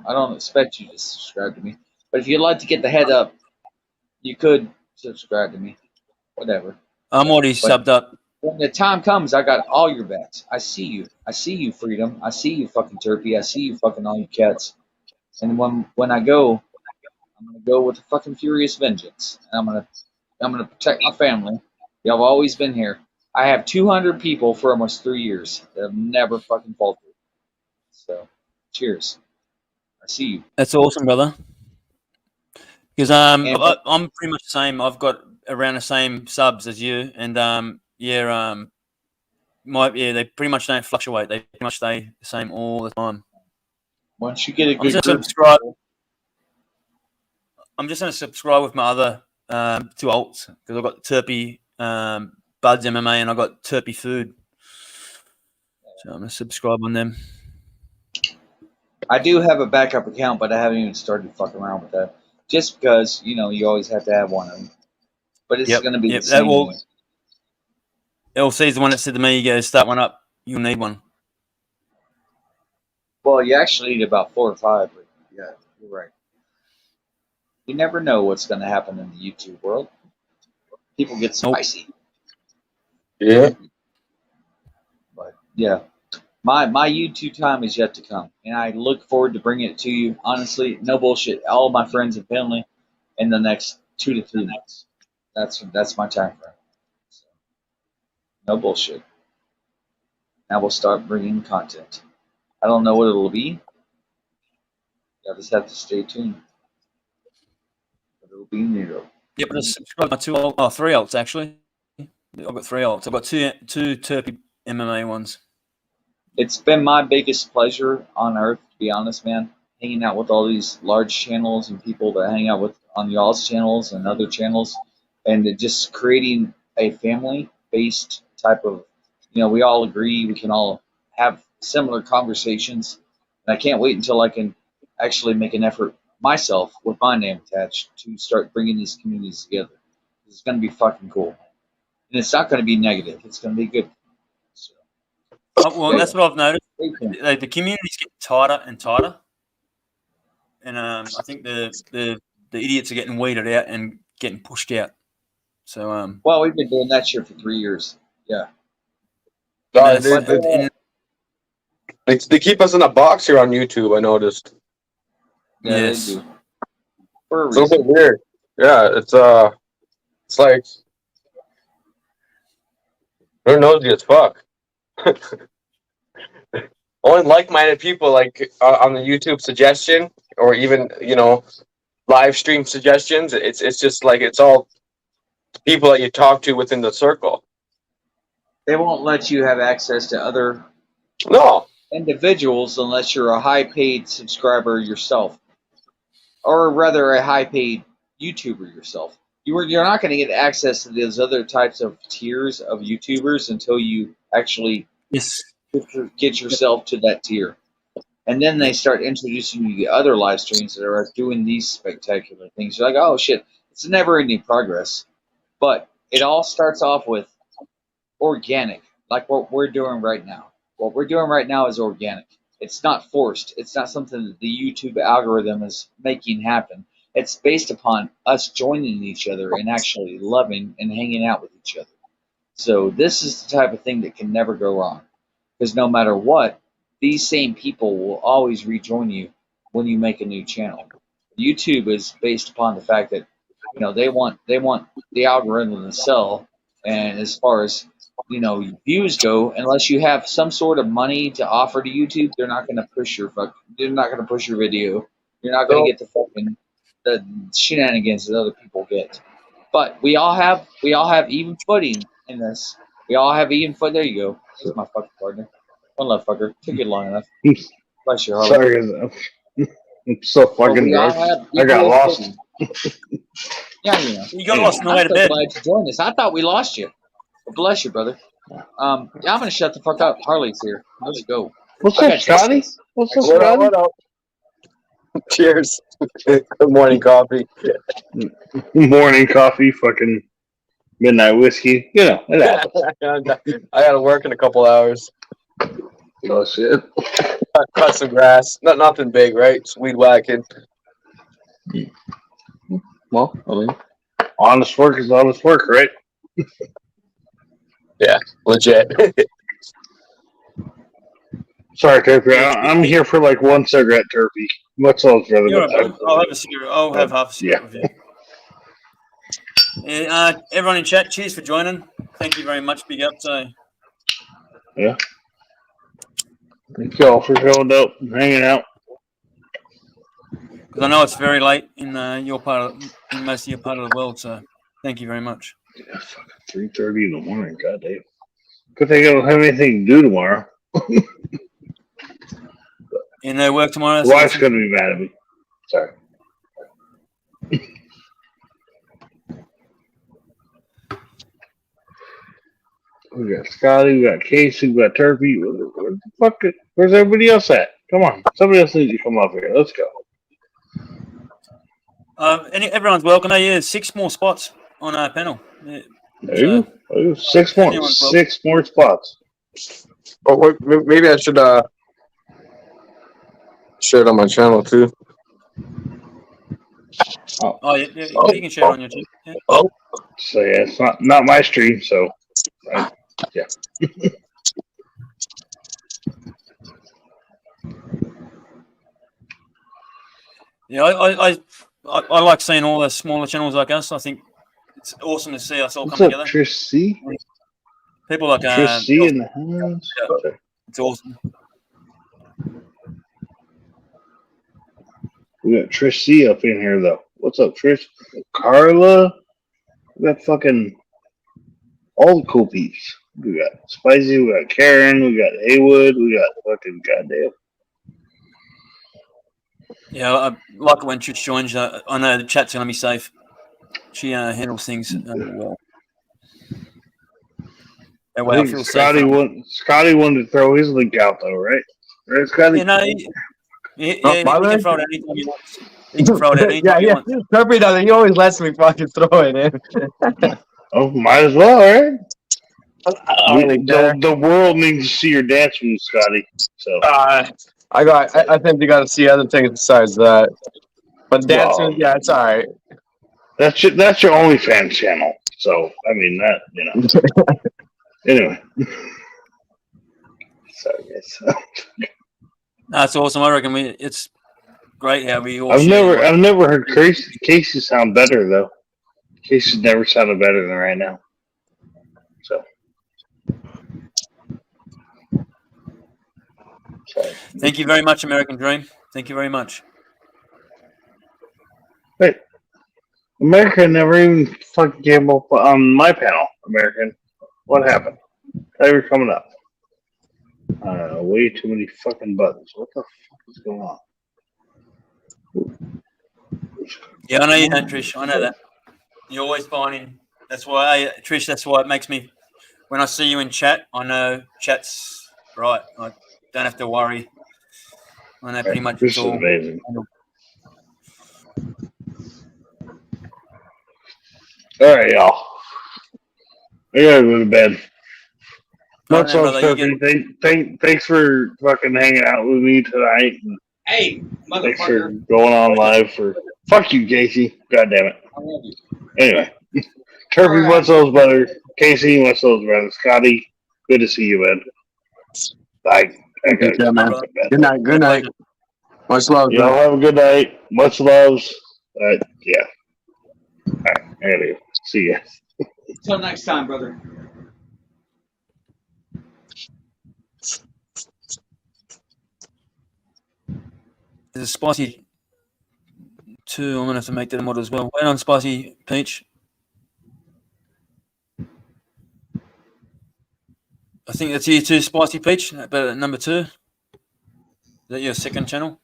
I don't expect you to subscribe to me. But if you'd like to get the head up, you could subscribe to me. Whatever. I'm already But subbed up. when the time comes, I got all your backs. I see you. I see you, Freedom. I see you, fucking Turpie. I see you, fucking all you cats. And when I go, I'm gonna go with a fucking furious vengeance. And I'm gonna protect my family. Y'all have always been here. I have 200 people for almost 3 years that have never fucking faltered. So, cheers. I see you. That's awesome, brother. Because And I'm pretty much the same. I've got around the same subs as you, and they pretty much don't fluctuate. They pretty much stay the same all the time. once you get a I'm good just group, gonna subscribe. I'm just gonna subscribe with my other two alts because I've got Turpie Buds MMA and I've got Turpie Food. So I'm gonna subscribe on them. I do have a backup account, but I haven't even started fucking around with that. Just because, you always have to have one of them. But it's going to be the same way. LC's the one that said to me, you go start one up, you'll need one. Well, you actually need about 4 or 5, but yeah, you're right. You never know what's going to happen in the YouTube world. People get spicy. Yeah. But yeah, my YouTube time is yet to come, and I look forward to bringing it to you. Honestly, no bullshit. All my friends and family in the next 2 to 3 months. That's my time frame. So, no bullshit. Now we'll start bringing content. I don't know what it'll be. You'll just have to stay tuned. But it'll be new. Yeah, but I subscribed my 3 alts actually. I've got 3 alts. I've got two Turpie MMA ones. It's been my biggest pleasure on earth, to be honest, man. Hanging out with all these large channels and people that hang out with on y'all's channels and other channels, and just creating a family-based type of, we all agree, we can all have similar conversations, and I can't wait until I can actually make an effort myself with my name attached to start bringing these communities together. It's going to be fucking cool, and it's not going to be negative. It's going to be good. So, that's what I've noticed. The communities get tighter and tighter, and I think the idiots are getting weeded out and getting pushed out. So well, we've been doing that shit for 3 years. Yeah. They keep us in a box here on YouTube, I noticed. Yeah, yes. They do. For a reason. It's a little bit weird. Yeah, it's like they're nosy as fuck. Only like-minded people like on the YouTube suggestion or even live stream suggestions. It's just like it's all people that you talk to within the circle. They won't let you have access to other individuals unless you're a high-paid subscriber yourself, or rather a high-paid YouTuber yourself. You're not going to get access to those other types of tiers of YouTubers until you actually get yourself to that tier. And then they start introducing you to other live streams that are doing these spectacular things. You're like, oh shit, it's never-ending progress. But it all starts off with organic, like what we're doing right now. What we're doing right now is organic. It's not forced. It's not something that the YouTube algorithm is making happen. It's based upon us joining each other and actually loving and hanging out with each other. So this is the type of thing that can never go wrong. Because no matter what, these same people will always rejoin you when you make a new channel. YouTube is based upon the fact that they want the algorithm to sell, and as far as views go, unless you have some sort of money to offer to YouTube, they're not going to push your video. You're not going to get the shenanigans that other people get. But we all have even footing in this. We all have even foot. There you go. This is my fucking partner. One love, fucker. Took it long enough. Bless your heart. Sorry enough. I'm so fucking drunk. I got lost. Yeah, you got lost in the way to bed. Glad to join us. I thought we lost you. Well, bless you, brother. I'm gonna shut the fuck up. Harley's here. Let's go. What's up, Scotty? What's up, Scotty? What up? Cheers. Good morning, coffee. Morning coffee, fucking midnight whiskey. I gotta work in a couple hours. Oh shit. cut some grass. Nothing big, right? Just weed whacking. Well, I mean, honest work is honest work, right? Yeah, legit. Sorry, Turpie. I'm here for like one cigarette, Turpie. What's else, brother? You're right, I'll have a cigarette. I'll have half a cigarette with you. Yeah, everyone in chat, cheers for joining. Thank you very much. Big up. So. Yeah. Thank y'all for showing up and hanging out. Because I know it's very late in your part, in most of your part of the world. So, thank you very much. Yeah, fucking 3:30 in the morning. Goddamn. Good thing I don't have anything to do tomorrow. And no work tomorrow. The wife's gonna be mad at me. Sorry. We got Scotty, we got Casey, we got Turpie. Where the fuck? Where's everybody else at? Come on, somebody else needs to come up here. Let's go. Everyone's welcome. Yeah, 6 more spots on our panel. Yeah. There you go. Six more spots. Oh, wait, maybe I should share it on my channel too. Oh, yeah, you can share it on your channel. Yeah. Oh, so yeah, it's not my stream, so yeah. Yeah, I like seeing all the smaller channels like us. I think it's awesome to see us all come together. Trish C? People like Trish C in the house. Yeah, it's awesome. We got Trish C up in here though. What's up, Trish? Carla. We got fucking all the cool peeps. We got Spicy. We got Karen. We got Haywood. We got fucking goddamn. Yeah, I like it when Trish joins. I know the chat's gonna be safe. She handles things well. That way I feel Scotty safe. Scotty wanted to throw his link out though, right? Right, Scotty? You know, he can throw it anytime he wants. He can throw it anytime he wants. Turpie does it. He always lets me fucking throw it in. Oh, might as well, right? The The world needs to see your dance moves, Scotty. So I think you got to see other things besides that. But dancing, yeah, it's all right. That's your OnlyFans channel. So I mean that, you know. Anyway, sorry guys. That's awesome. I reckon it's great how we all. I've never heard Casey sound better though. Casey's never sounded better than right now. So. Sorry. Thank you very much, American Dream. Thank you very much. Wait, American never even fucking came up on my panel. American, what happened? How you coming up? Way too many fucking buttons. What the fuck is going on? Yeah, I know you don't, Trish. I know that. You're always finding. That's why, Trish. That's why it makes me. When I see you in chat, I know chat's right. I don't have to worry. I know pretty much. This is amazing. All right, y'all. I gotta go to bed. Much love, Turpie. Thanks for fucking hanging out with me tonight. Hey, thanks for going on live for. Fuck you, Casey. God damn it. I love you. Anyway, Turpie, what's those brother? Casey, what's those brother? Scotty, good to see you, man. Bye. Man. Good night. Good night. Much love. Y'all have a good night. Much loves. Yeah. All right, I gotta go. See ya. Until next time, brother. There's a spicy 2. I'm gonna have to make that a mod as well. Wait on Spicy Peach. I think that's you too, Spicy Peach. But number 2. Is that your second channel?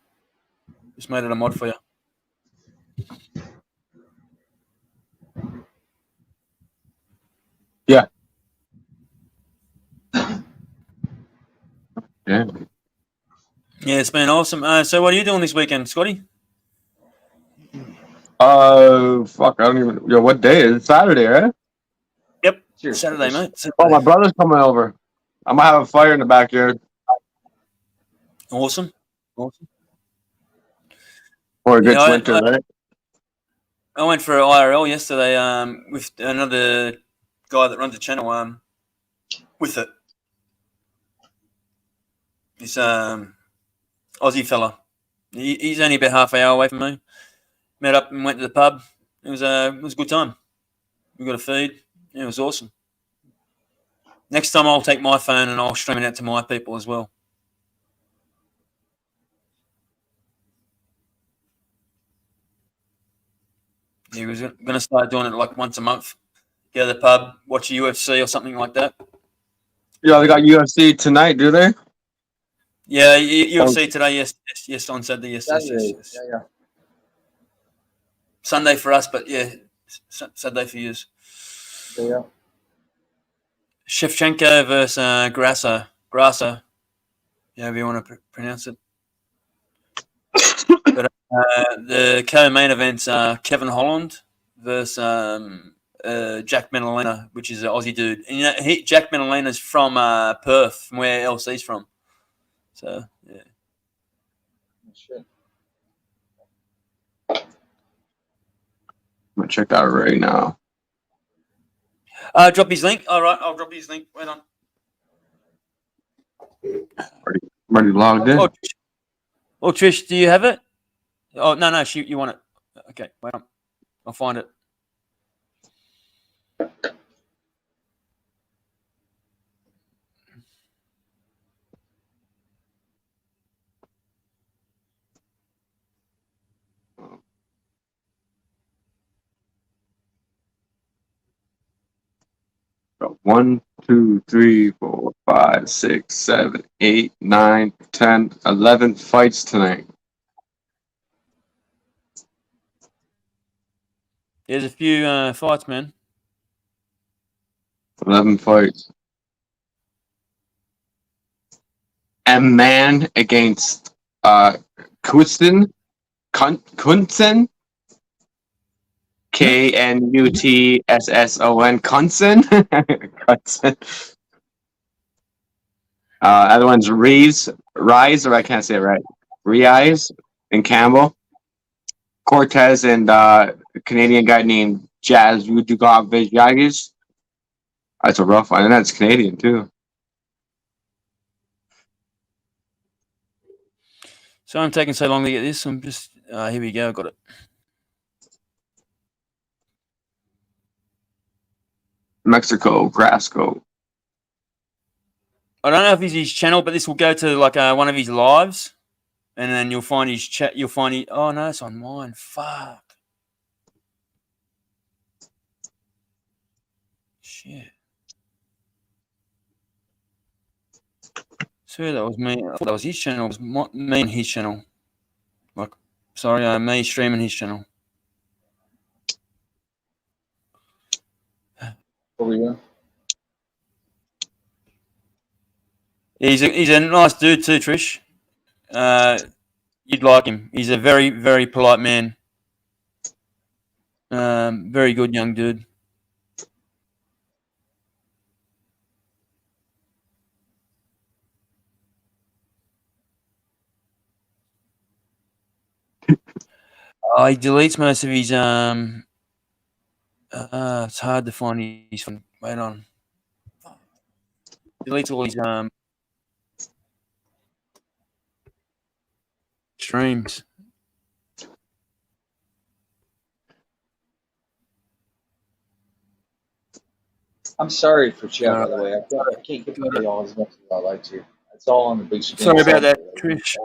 Just made it a mod for you. Yeah. Yeah. Yeah, it's been awesome. So what are you doing this weekend, Scotty? Fuck, I don't even. Yo, what day is it? Saturday, right? Yep. Cheers. Saturday, mate. Saturday. Oh, my brother's coming over. I might have a fire in the backyard. Awesome. Or a good Yeah, winter, right? I went for IRL yesterday with another guy that runs the channel with it. This Aussie fella. He's only about half an hour away from me. Met up and went to the pub. It was a good time. We got a feed. Yeah, it was awesome. Next time I'll take my phone and I'll stream it out to my people as well. Yeah, we was going to start doing it like once a month. Go to the pub, watch a UFC or something like that. Yeah, they got UFC tonight, do they? Yeah, UFC today. Yes, on Saturday. Yes. Yeah. Sunday for us, but yeah, Saturday for you. Yeah. Shevchenko versus Grasso. However you want to pronounce it. But the co-main event's Kevin Holland versus Jack Menelina, which is an Aussie dude. And, you know, Jack Menelina's from Perth, from where LC's from. So, yeah. Shit. I'm gonna check that right now. Drop his link. All right, I'll drop his link. Wait on. Already logged in. Oh, Trish, do you have it? Oh, no, you want it. Okay, wait on. I'll find it. So 1, 2, 3, 4, 5, 6, 7, 8, 9, 10, 11 fights tonight. There's a few fights, man. 11 fights. M Man against Kunsten. Kunsten. Knutson. Kunsten. Other one's Rise, or I can't say it right. Rise and Campbell. Cortez and a Canadian guy named Jazz Udugov Vijagis. That's a rough one, and that's Canadian too. So I'm taking so long to get this. I'm just here we go. Got it. Mexico, Grasco. I don't know if it's his channel, but this will go to like one of his lives, and then you'll find his chat. You'll find it. Oh no, it's on mine. Fuck. Shit. Swear that was me. I thought that was his channel. It was me and his channel. Like, sorry, me streaming his channel. Over here. He's a nice dude too, Trish. You'd like him. He's a very, very polite man. Very good young dude. He deletes most of his it's hard to find his phone. Wait on. Deletes all his streams. I'm sorry for chat, by the way. I can't get to all as much as I like to. It's all on the big screen. Sorry about that, Trish.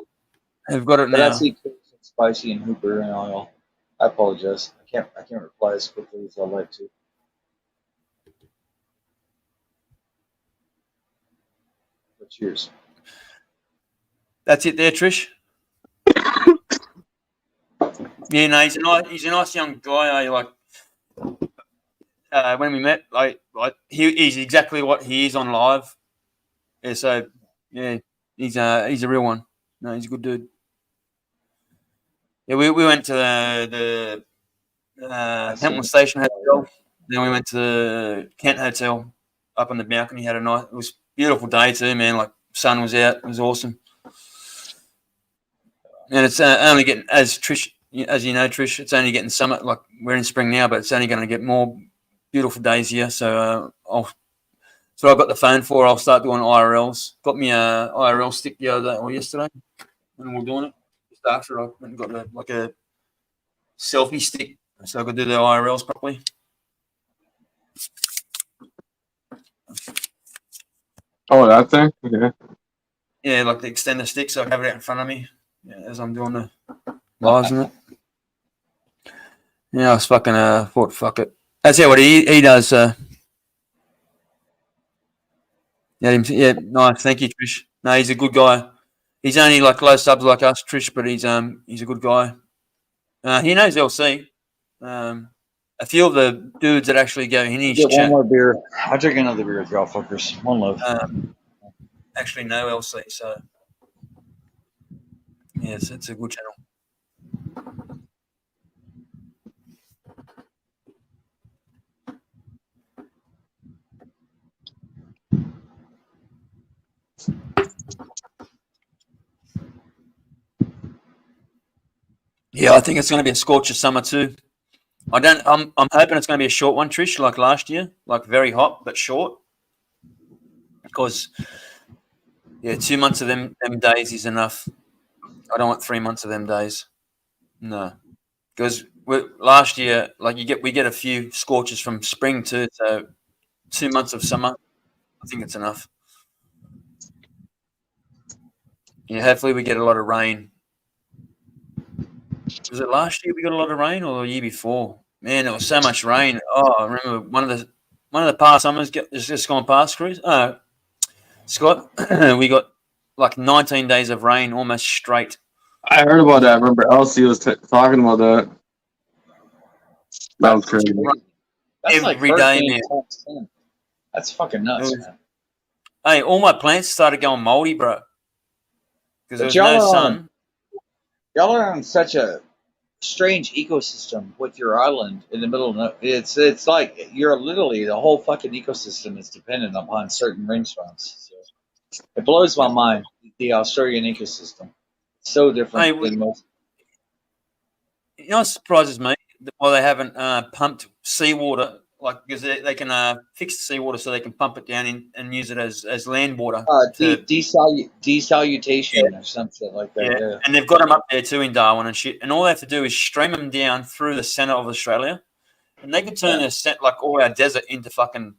I've got it But now. I see Spicy and Hooper and all. I apologize. I can't reply as quickly as I'd like to. But cheers. That's it there, Trish. Yeah, no, he's a nice young guy. Like when we met, like he's exactly what he is on live. Yeah, so yeah, he's a real one. No, he's a good dude. Yeah, we went to the Hamilton Station Hotel. Then we went to the Kent Hotel up on the balcony. Had a nice. It was a beautiful day too, man. Like sun was out. It was awesome. And it's only getting, as you know, Trish, it's only getting summer. Like we're in spring now, but it's only going to get more beautiful days here. So so I got the phone for. I'll start doing IRLs. Got me a IRL stick the other day or yesterday, and we're doing it. Just after I went and got a selfie stick, so I could do the IRLs properly. Oh, that thing? Yeah. Yeah, like the extender stick, so I have it out in front of me as I'm doing the lives in it. Yeah, I was fucking thought, fuck it. That's what he does. Yeah, nice. Thank you, Trish. No, he's a good guy. He's only like low subs like us, Trish, but he's a good guy. He knows LC. A few of the dudes that actually go in his Get one chat more beer. I'll drink another beer with y'all fuckers. One love. actually know LC, so yes, it's a good channel. Yeah, I think it's going to be a scorcher summer too. I'm hoping it's going to be a short one, Trish, like last year, like very hot but short. Because 2 months of them days is enough. I don't want 3 months of them days. No, because last year, like we get a few scorches from spring too. So 2 months of summer, I think it's enough. Yeah, hopefully we get a lot of rain. Was it last year we got a lot of rain, or the year before? Man, there was so much rain. Oh, I remember one of the past summers just gone past, Chris. Scott, we got like 19 days of rain almost straight. I heard about that. I remember Elsie was talking about that. That was crazy. That's Every like day, man. That's fucking nuts, man. Hey, all my plants started going moldy, bro. Because there was no sun. Y'all are on such a strange ecosystem with your island in the middle of it's like you're literally the whole fucking ecosystem is dependent upon certain rainstorms. So it blows my mind, the Australian ecosystem. It's so different than most. You know what surprises me? Why they haven't pumped seawater, like because they can fix the seawater so they can pump it down and use it as land water. Desalutation or something like that. Yeah. And they've got them up there too in Darwin and shit. And all they have to do is stream them down through the centre of Australia, and they can turn like all our desert into fucking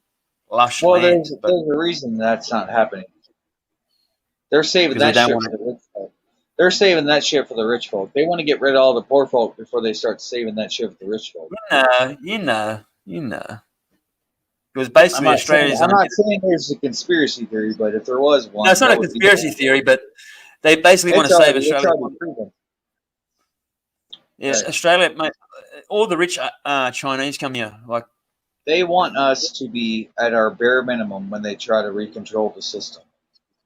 lush land. There's a reason that's not happening. They're saving that shit for the rich folk. They're saving that shit for the rich folk. They want to get rid of all the poor folk before they start saving that shit for the rich folk. You know. Because basically Australia's... I'm not saying there's a conspiracy theory, but if there was one... No, it's not a conspiracy theory, but they basically want to save Australia. Yeah, right. Australia, mate, all the rich Chinese come here. Like, they want us to be at our bare minimum when they try to recontrol the system.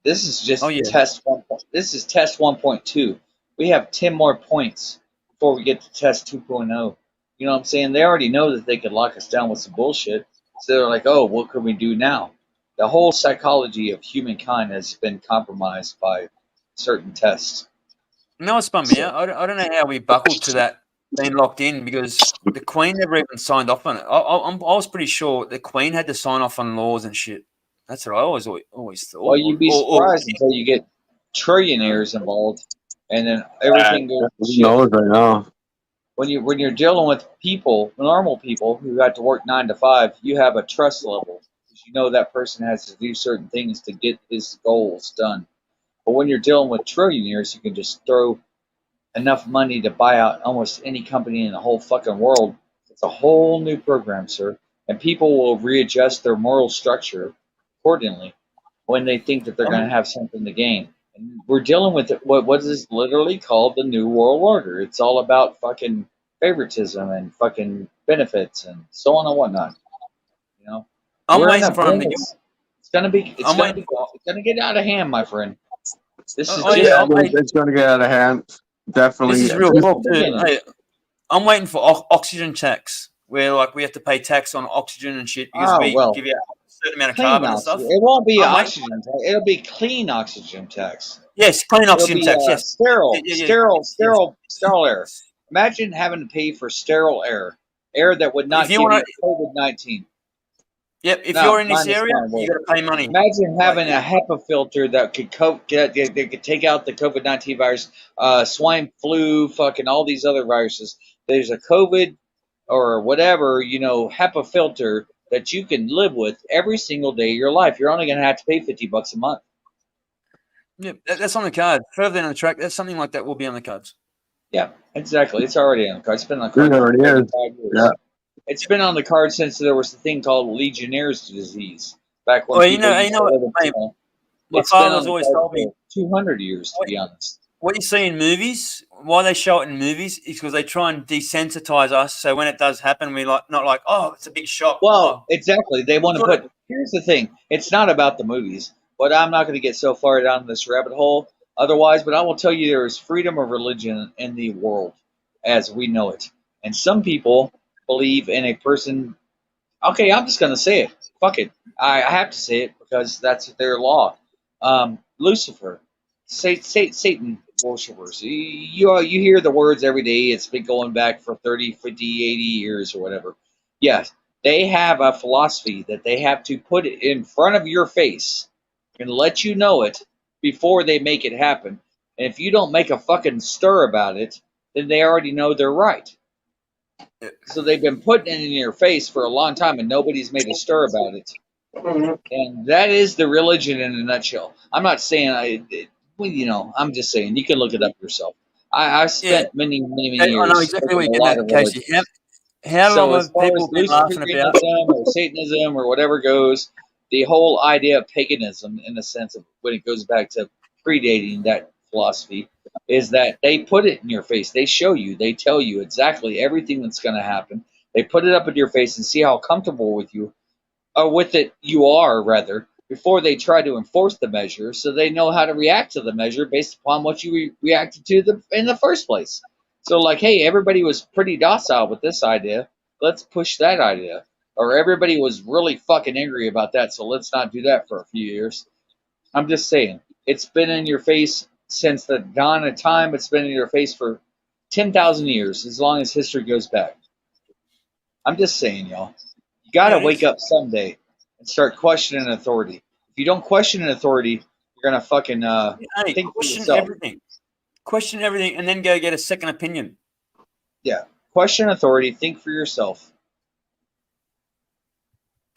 This is just test 1. This is test 1.2. We have 10 more points before we get to test 2.0. You know what I'm saying? They already know that they could lock us down with some bullshit. So they're like, oh, what can we do now? The whole psychology of humankind has been compromised by certain tests. No, it's bummed me out. I don't know how we buckled to that being locked in because the Queen never even signed off on it. I was pretty sure the Queen had to sign off on laws and shit. That's what I always thought. Well, you'd be surprised until you get trillionaires involved, and then everything goes to shit. Right now. When you're dealing with people, normal people who have to work 9 to 5, you have a trust level because you know that person has to do certain things to get his goals done. But when you're dealing with trillionaires, you can just throw enough money to buy out almost any company in the whole fucking world. It's a whole new program, sir, and people will readjust their moral structure accordingly when they think that they're going to have something to gain. And we're dealing with what is literally called the New World Order. It's all about fucking favoritism and fucking benefits and so on and whatnot. You know, I'm waiting for them to. It's gonna get out of hand, my friend. This is it's gonna get out of hand. Definitely. This is real talk too. Hey, I'm waiting for oxygen tax, where like we have to pay tax on oxygen and shit because give out. certain amount of Clean carbon and oxygen. stuff. It won't be Oh, mate. oxygen. It'll be clean oxygen tax. Yes, clean It'll oxygen be tax. Yes, sterile, yes. sterile air. Imagine having to pay for sterile air that would not If you give want you COVID-19. yep, if No, you're in this minus area, one. you got to pay money. Imagine Like, having a HEPA filter that could that could take out the COVID-19 virus, swine flu, fucking all these other viruses. There's a COVID or whatever, HEPA filter that you can live with every single day of your life. You're only going to have to pay $50 a month. yeah, that's on the card. Further down the track, that's something like that will be on the cards. Yeah, exactly. It's already on the card. It's been on the card It for already is. 35 years. Yeah. It's been on the card since there was a thing called Legionnaire's disease. Back when Well, people you know what, mate, my it's been on father's the always card told me for 200 years, to be honest. what you see in movies, why they show it in movies is because they try and desensitize us. So when it does happen, we not like, oh, it's a big shock. Well, exactly. They want to put. Here's the thing. It's not about the movies, but I'm not going to get so far down this rabbit hole otherwise. But I will tell you, there is freedom of religion in the world as we know it, and some people believe in a person. Okay, I'm just going to say it. Fuck it. I have to say it because that's their law. Lucifer, Satan worshippers. You hear the words every day. It's been going back for 30, 50, 80 years or whatever. Yes, they have a philosophy that they have to put it in front of your face and let you know it before they make it happen. And if you don't make a fucking stir about it, then they already know they're right. So they've been putting it in your face for a long time, and nobody's made a stir about it. And that is the religion in a nutshell. I'm not saying I'm just saying you can look it up yourself. I spent many years. I know exactly what you're getting at, Casey. How long have people been laughing about Luciferianism or Satanism or whatever goes, the whole idea of paganism, in the sense of when it goes back to predating that philosophy, is that they put it in your face. They show you. They tell you exactly everything that's going to happen. They put it up in your face and see how comfortable with it you are, rather, before they try to enforce the measure, so they know how to react to the measure based upon what you reacted to in the first place. So, like, hey, everybody was pretty docile with this idea. Let's push that idea. Or everybody was really fucking angry about that, so let's not do that for a few years. I'm just saying. It's been in your face since the dawn of time. It's been in your face for 10,000 years, as long as history goes back. I'm just saying, y'all. You got to wake up someday and start questioning authority. If you don't question an authority, you're going to fucking think for yourself. Question everything and then go get a second opinion. Yeah. Question authority. Think for yourself.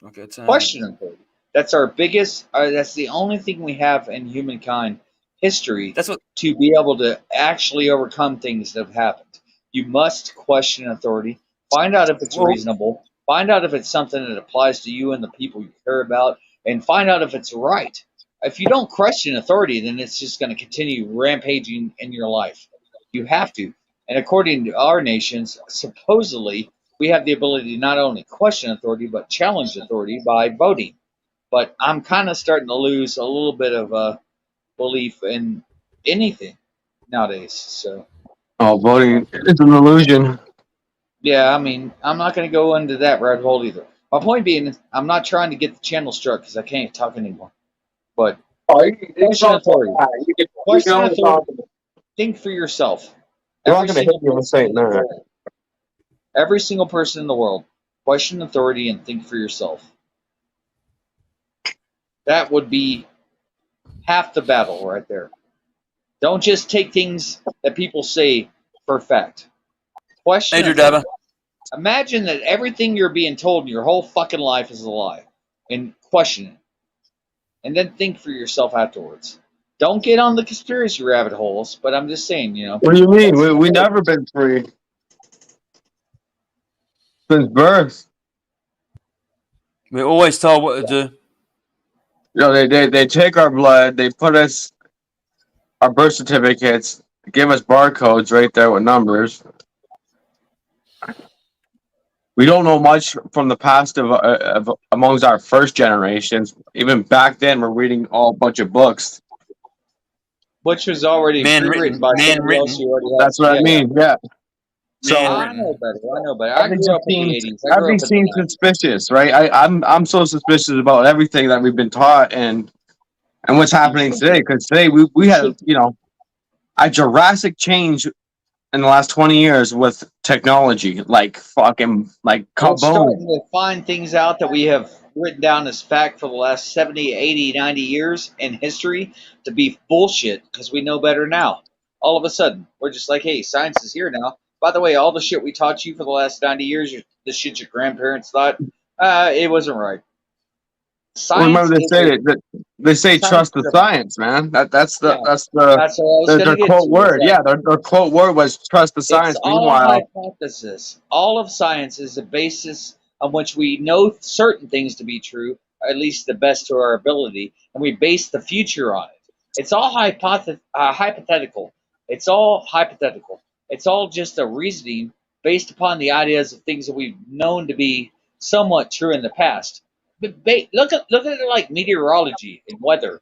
Okay, question authority. That's our biggest, that's the only thing we have in humankind history to be able to actually overcome things that have happened. You must question authority. Find out if it's reasonable. Find out if it's something that applies to you and the people you care about. And find out if it's right. If you don't question authority, then it's just going to continue rampaging in your life. You have to. And according to our nations, supposedly, we have the ability to not only question authority, but challenge authority by voting. But I'm kind of starting to lose a little bit of belief in anything nowadays. So, voting is an illusion. Yeah, I mean, I'm not going to go into that rabbit hole either. My point being, I'm not trying to get the channel struck because I can't talk anymore. But question authority. Question authority. Think for yourself. I'm not going to hit you with saying that. Every single person in the world, question authority and think for yourself. That would be half the battle right there. Don't just take things that people say for fact. Question Andrew Dabba. Imagine that everything you're being told in your whole fucking life is a lie, and question it. And then think for yourself afterwards. Don't get on the conspiracy rabbit holes, but I'm just saying, What do you mean? We never been free. Since birth. We're always told what to do. They take our blood, they put us our birth certificates, give us barcodes right there with numbers. We don't know much from the past of amongst our first generations. Even back then, we're reading a bunch of books, which was already written by somebody else. That's what I mean. Yeah. So I know better. I know better. I grew up in the 80s. I grew everything up in seems the 90s. suspicious, right? I'm so suspicious about everything that we've been taught and what's happening today. Because today we had a Jurassic change in the last 20 years with technology, like fucking like We're kaboom. starting to find things out that we have written down as fact for the last 70, 80, 90 years in history to be bullshit because we know better now. All of a sudden, we're just like, hey, science is here now. By the way, all the shit we taught you for the last 90 years, the shit your grandparents thought, it wasn't right. Well, Science remember is a they say science trust the is a science, man. That's yeah. the That's what I was going to their get quote to. Is word. that Yeah, their quote word was trust the it's science. all Meanwhile, hypothesis. All of science is a basis on which we know certain things to be true, or at least the best to our ability, and we base the future on it. It's all hypothetical. It's all hypothetical. It's all just a reasoning based upon the ideas of things that we've known to be somewhat true in the past. But look at it like meteorology and weather.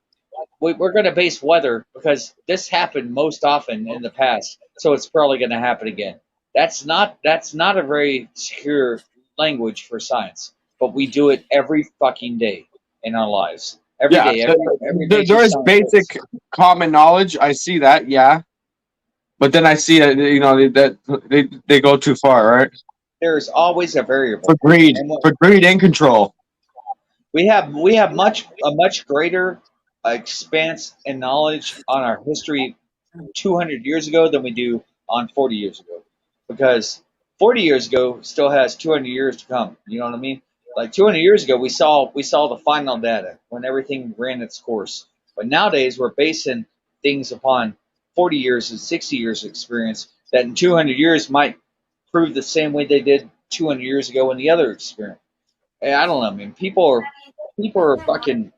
We're going to base weather because this happened most often in the past, so it's probably going to happen again. That's not a very secure language for science, but we do it every fucking day in our lives. Every yeah, day, every major there is scientist. basic common knowledge. I see that, yeah, but then I see that they go too far, right? There's always a variable, and what For greed and control. we have a much greater expanse and knowledge on our history 200 years ago than we do on 40 years ago, because 40 years ago still has 200 years to come. You know what I mean? Like 200 years ago, we saw the final data when everything ran its course. But nowadays, we're basing things upon 40 years and 60 years of experience that in 200 years might prove the same way they did 200 years ago in the other experience. And I don't know. I mean, people are fucking.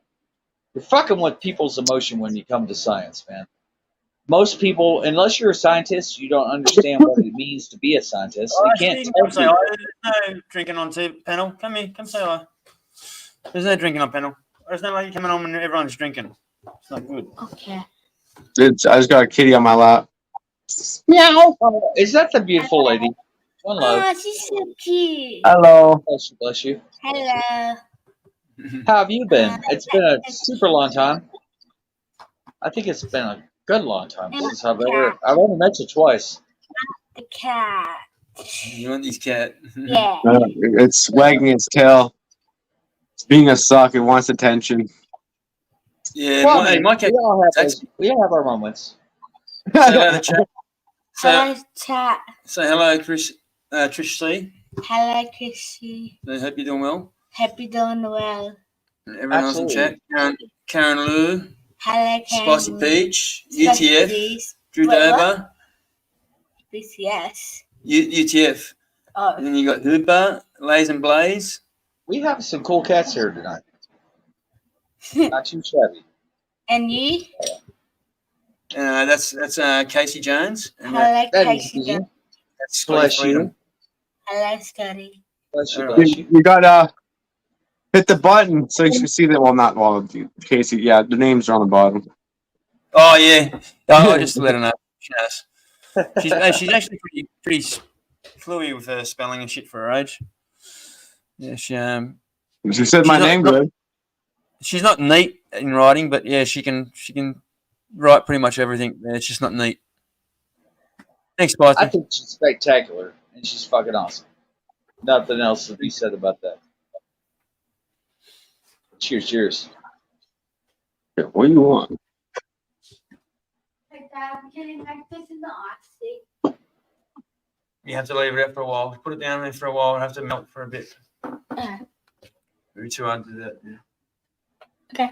You're fucking with people's emotion when you come to science, man. Most people, unless you're a scientist, you don't understand what it means to be a scientist. Oh, You can't Stephen, tell come say hi. people. There's no drinking on panel. Come here, come say hi. There's no drinking on panel. There's no way you're coming on when everyone's drinking. It's not good. Okay. I just got a kitty on my lap. Meow. Oh, is that the beautiful lady? One love. Oh, she's so cute. Hello. Bless you, bless you. Hello. How have you been? It's been a super long time. I think it's been a good long time since I've only met you twice. The cat. You want this cat? Yeah. It's wagging its tail. It's being a suck. It wants attention. Yeah, Well, my cat. we all have our moments. Say hello to the chat. Hello, chat. Say hello, Chris. Trish C. Hello, Chrissy. I hope you're doing well. Hope you're doing well. And everyone else in Absolutely. chat. Karen Lou. Hello, Spicy Karen. Peach. Spicy UTF. Peach. Drew Wait, what? Dover. BCS. UTF. Oh. And then you got Hooper, Lays and Blaze. We have some cool cats here tonight. Not too shabby. And you? That's Casey Jones. And Hello, That is Casey. me. that's Scotty Bless Freedom. you. Hello, Scotty. Bless you, All right. bless you. You gotta hit the button so you can see that. Well, not all of you, Casey. Yeah, the names are on the bottom. Oh yeah. I'll just let her know. She knows. She's actually pretty fluid with her spelling and shit for her age. Yeah, She said my name good. she's not neat in writing, but yeah, she can write pretty much everything. Yeah, it's just not neat. Thanks, I Spicy. think she's spectacular and she's fucking awesome. Nothing else to be said about that. Cheers, cheers. What do you want? I'm getting breakfast in the oxy. You have to leave it out for a while. Put it down there for a while. Have to melt for a bit. Maybe too hard to do that. Yeah. Okay.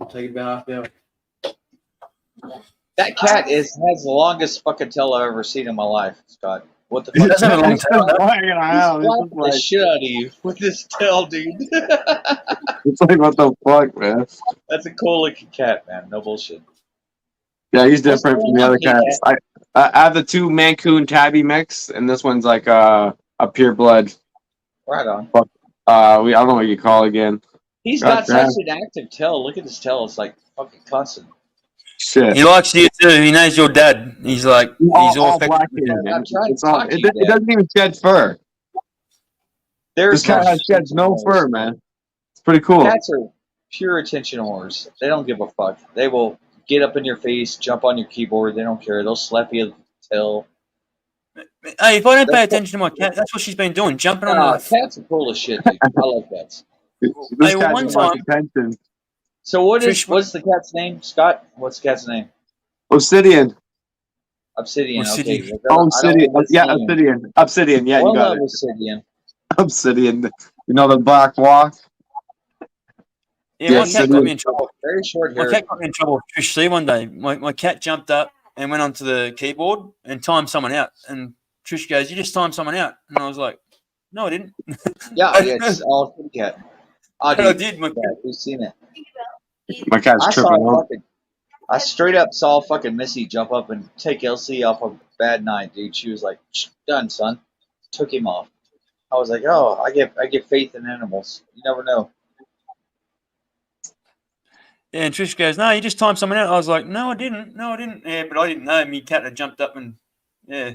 Take it about half an hour. That cat has the longest fucking tail I've ever seen in my life, Scott. What the fuck? That's not a long tail, though. He's slapping the shit out of you with this tail, dude. It's like, what the fuck, man? That's a cool looking cat, man. No bullshit. Yeah, he's different from the other cats. I have the two Mancoon Tabby mix, and this one's like a pure blood. Right on. I don't know what you call it again. He's got such an active tail. Look at his tail. It's like fucking constant. Shit. He likes you too. He knows your dad. He's like, he's all affected black with hair, you. man. I'm trying to It's all, talk to it, you, it Dad. doesn't even shed fur. There's This cat no has sheds no attention fur, whores. man. It's pretty cool. Cats are pure attention whores. They don't give a fuck. They will get up in your face, jump on your keyboard. They don't care. They'll slap you till. Hey, if I don't pay attention to my cat, that's what she's been doing, jumping on Nah, the. cats are cool as shit, dude. I love cats. This Hey, well, cat one just wants time, attention. So Trish, what's the cat's name, Scott? What's the cat's name? Obsidian. Obsidian. Well, Okay, City. I don't want Yeah, Obsidian. Obsidian. Obsidian. Yeah, you One got love it. Obsidian. Obsidian. You know the black walk. Yeah, Yeah, my cat got me in Obsidian. trouble. Very short My hair. cat got me in trouble with Trish C one day. My cat jumped up and went onto the keyboard and timed someone out. And Trish goes, "You just timed someone out." And I was like, "No, I didn't." Yeah, it's all kitty cat. Oh, But I dude. did. Yeah, we've seen it. My cat's I tripping saw out. fucking. I straight up saw fucking Missy jump up and take Elsie off a bad night, dude. She was like, "Done, son." Took him off. I was like, "Oh, I get faith in animals. You never know." Yeah, and Trish goes, "No, you just timed someone out." I was like, "No, I didn't. No, I didn't." Yeah, but I didn't know. My cat had jumped up and yeah.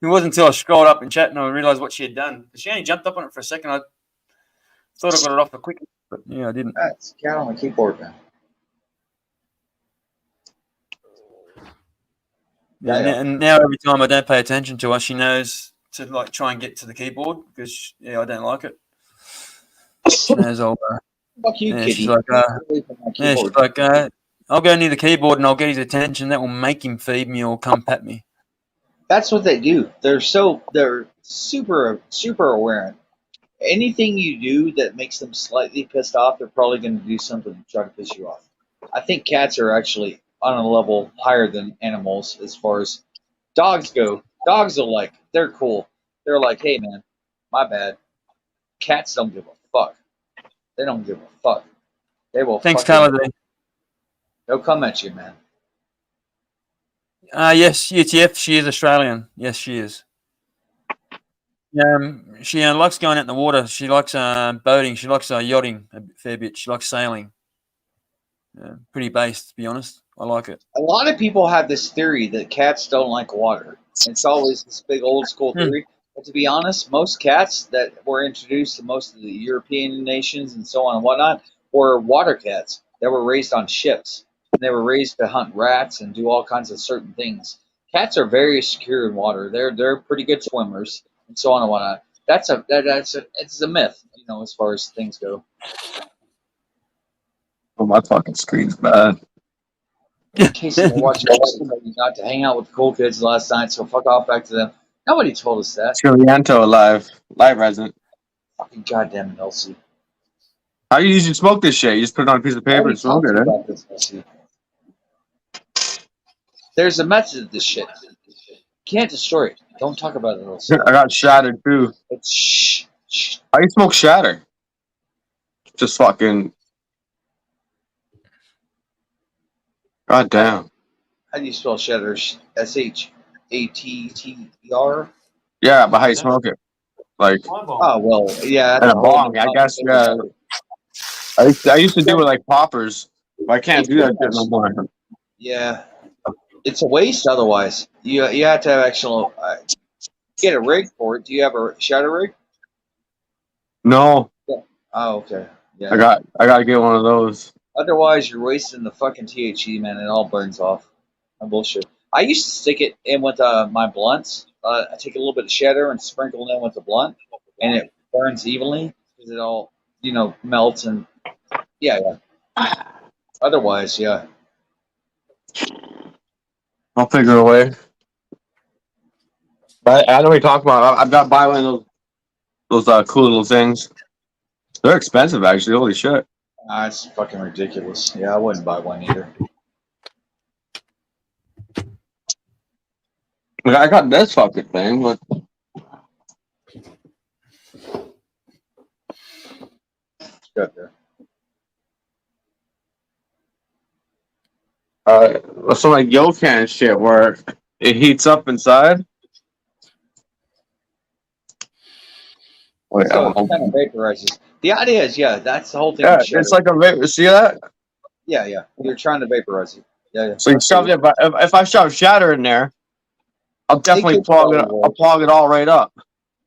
It wasn't until I scrolled up and chat and I realised what she had done. She only jumped up on it for a second. I thought I got it off the quick, but yeah, I didn't. That's cat on the keyboard, man. Yeah, Yeah. and now every time I don't pay attention to her, she knows to like try and get to the keyboard because I don't like it. She knows Fuck you, yeah, kitty. she's like, Get away from my yeah, she's keyboard. like, I'll go near the keyboard and I'll get his attention. That will make him feed me or come pat me. That's what they do. They're super aware. Anything you do that makes them slightly pissed off, they're probably going to do something to try to piss you off. I think cats are actually on a level higher than animals as far as dogs go. Dogs are they're cool. They're like, hey man, my bad. Cats don't give a fuck. They don't give a fuck. They will Thanks, fucking, Taylor. they'll come at you, man. Yes, UTF. She is Australian. Yes, she is. She likes going out in the water. She likes boating. She likes yachting a fair bit. She likes sailing. Pretty based, to be honest. I like it. A lot of people have this theory that cats don't like water. It's always this big old school theory. But to be honest, most cats that were introduced to most of the European nations and so on and whatnot were water cats that were raised on ships. And they were raised to hunt rats and do all kinds of certain things. Cats are very secure in water. They're pretty good swimmers and so on and whatnot. It's a myth, as far as things go. Oh, my fucking screen's bad. Casey, I watched you not to hang out with the cool kids last night, so fuck off back to them. Nobody told us that. Chilianto live resident. Fucking goddamn Elsie. How you usually smoke this shit? You just put it on a piece of paper and smoke it, eh? About this, Elsie. There's a method to this shit. You can't destroy it. Don't talk about it, Elsie. I got shattered too. It's shh. How you smoke shatter? Just fucking. God damn. How do you spell shatter? SHATTER? Yeah, but how you smoke it? Like Oh well, yeah. and a bong, I guess. Yeah. I used to do it like poppers, but I can't do that shit no more. Yeah, it's a waste. Otherwise, you have to have actual get a rig for it. Do you have a shatter rig? No, Oh, okay. Yeah. I gotta get one of those. Otherwise, you're wasting the fucking THC, man. It all burns off. No bullshit. I used to stick it in with my blunts. I take a little bit of shatter and sprinkle it in with the blunt, and it burns evenly because it all, melts and yeah. Otherwise, yeah. I'll figure a way. But I know what you're talking about. I've got to buy one of those cool little things. They're expensive, actually. Holy shit. It's fucking ridiculous. Yeah, I wouldn't buy one either. I got this fucking thing, but Got there. some like Yokan shit where it heats up inside. Wait, So it kind of vaporizes. The idea is, yeah, that's the whole thing. yeah, with shatter. it's like a vapor. See that? Yeah. You're trying to vaporize it. Yeah. So you shove it. If I shove shatter in there, I'll definitely could plug it. probably I'll work. plug it all right up.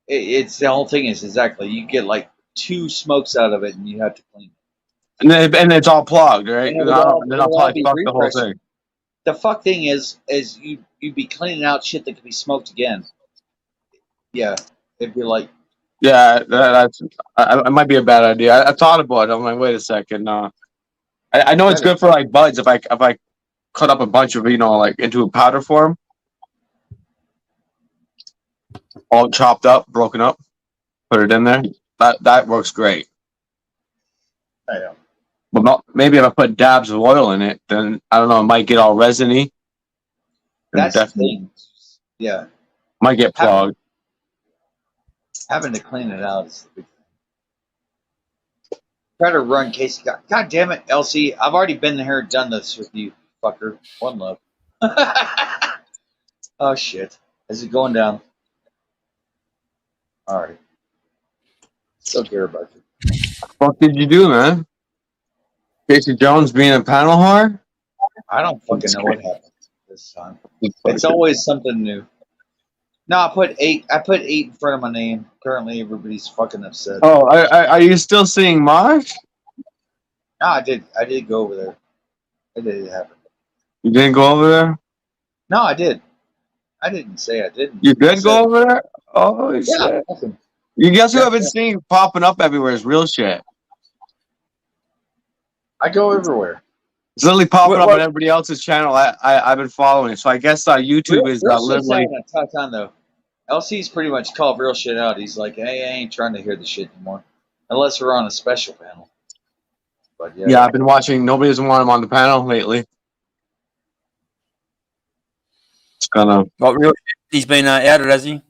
It's the whole thing is exactly you get like 2 smokes out of it, and you have to clean it. And it's all plugged, right? And And then I'll it'll all probably be fuck the whole refreshed. thing. The fuck thing is you'd be cleaning out shit that could be smoked again. Yeah, it'd be like Yeah, that's. It might be a bad idea. I thought about it. I'm like, wait a second. I know it's good for like buds if I cut up a bunch of like into a powder form, all chopped up, broken up, put it in there. That works great. I know. But maybe if I put dabs of oil in it, then I don't know. It might get all resiny. That's the thing. Yeah, Might get plugged. having to clean it out is the big thing. Try to run Casey. God damn it, Elsie! I've already been here and done this with you, fucker. One love. Oh shit! Is it going down? All right. Still care about you. What did you do, man? Casey Jones being a panel whore? I don't fucking know what happened this time. It's always something new. No, I put 8. I put 8 in front of my name. Currently, everybody's fucking upset. Oh, are you still seeing Marsh? No, I did. I did go over there. It did happen. You didn't go over there? No, I did. I didn't say I didn't. You did go over there? Oh, shit. Yeah. You guess who I've been seeing popping up everywhere is real shit. I go everywhere. It's literally popping up on everybody else's channel. I've been following. So I guess YouTube is real shit's literally. having a tough time though. LC's pretty much called real shit out. He's like, hey, I ain't trying to hear the shit anymore, unless we're on a special panel. But Yeah, I've been watching. Nobody doesn't want him on the panel lately. It's kind of. What, really? He's been outed, has he?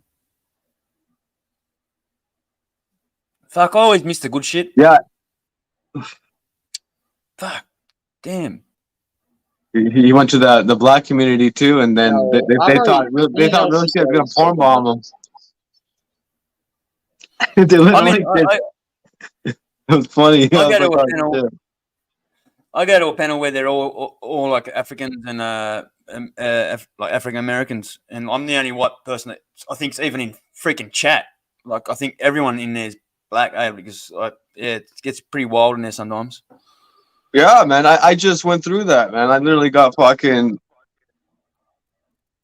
Fuck, I always miss the good shit. Yeah. Fuck. Damn. He went to the black community too, and then they thought real shit was gonna porn bomb him. They literally it was funny. I go to a panel where they're all like Africans and like African Americans, and I'm the only white person that I think's even in freaking chat. Like I think everyone in there is black, because it gets pretty wild in there sometimes. Yeah, man, I just went through that, man. I literally got fucking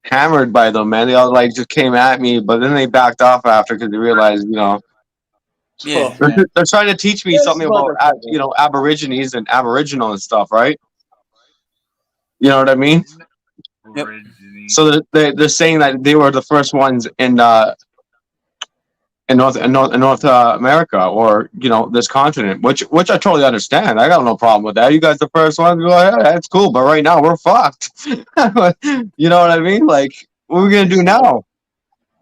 hammered by them, man. They all like just came at me, but then they backed off after because they realized, Yeah, they're trying to teach me something about Aborigines and Aboriginal and stuff, right? You know what I mean? Yep. So they're saying that they were the first ones in North America, or this continent, which I totally understand. I got no problem with that. You guys the first ones, yeah, that's cool. But right now we're fucked. You know what I mean? Like, what are we gonna do now?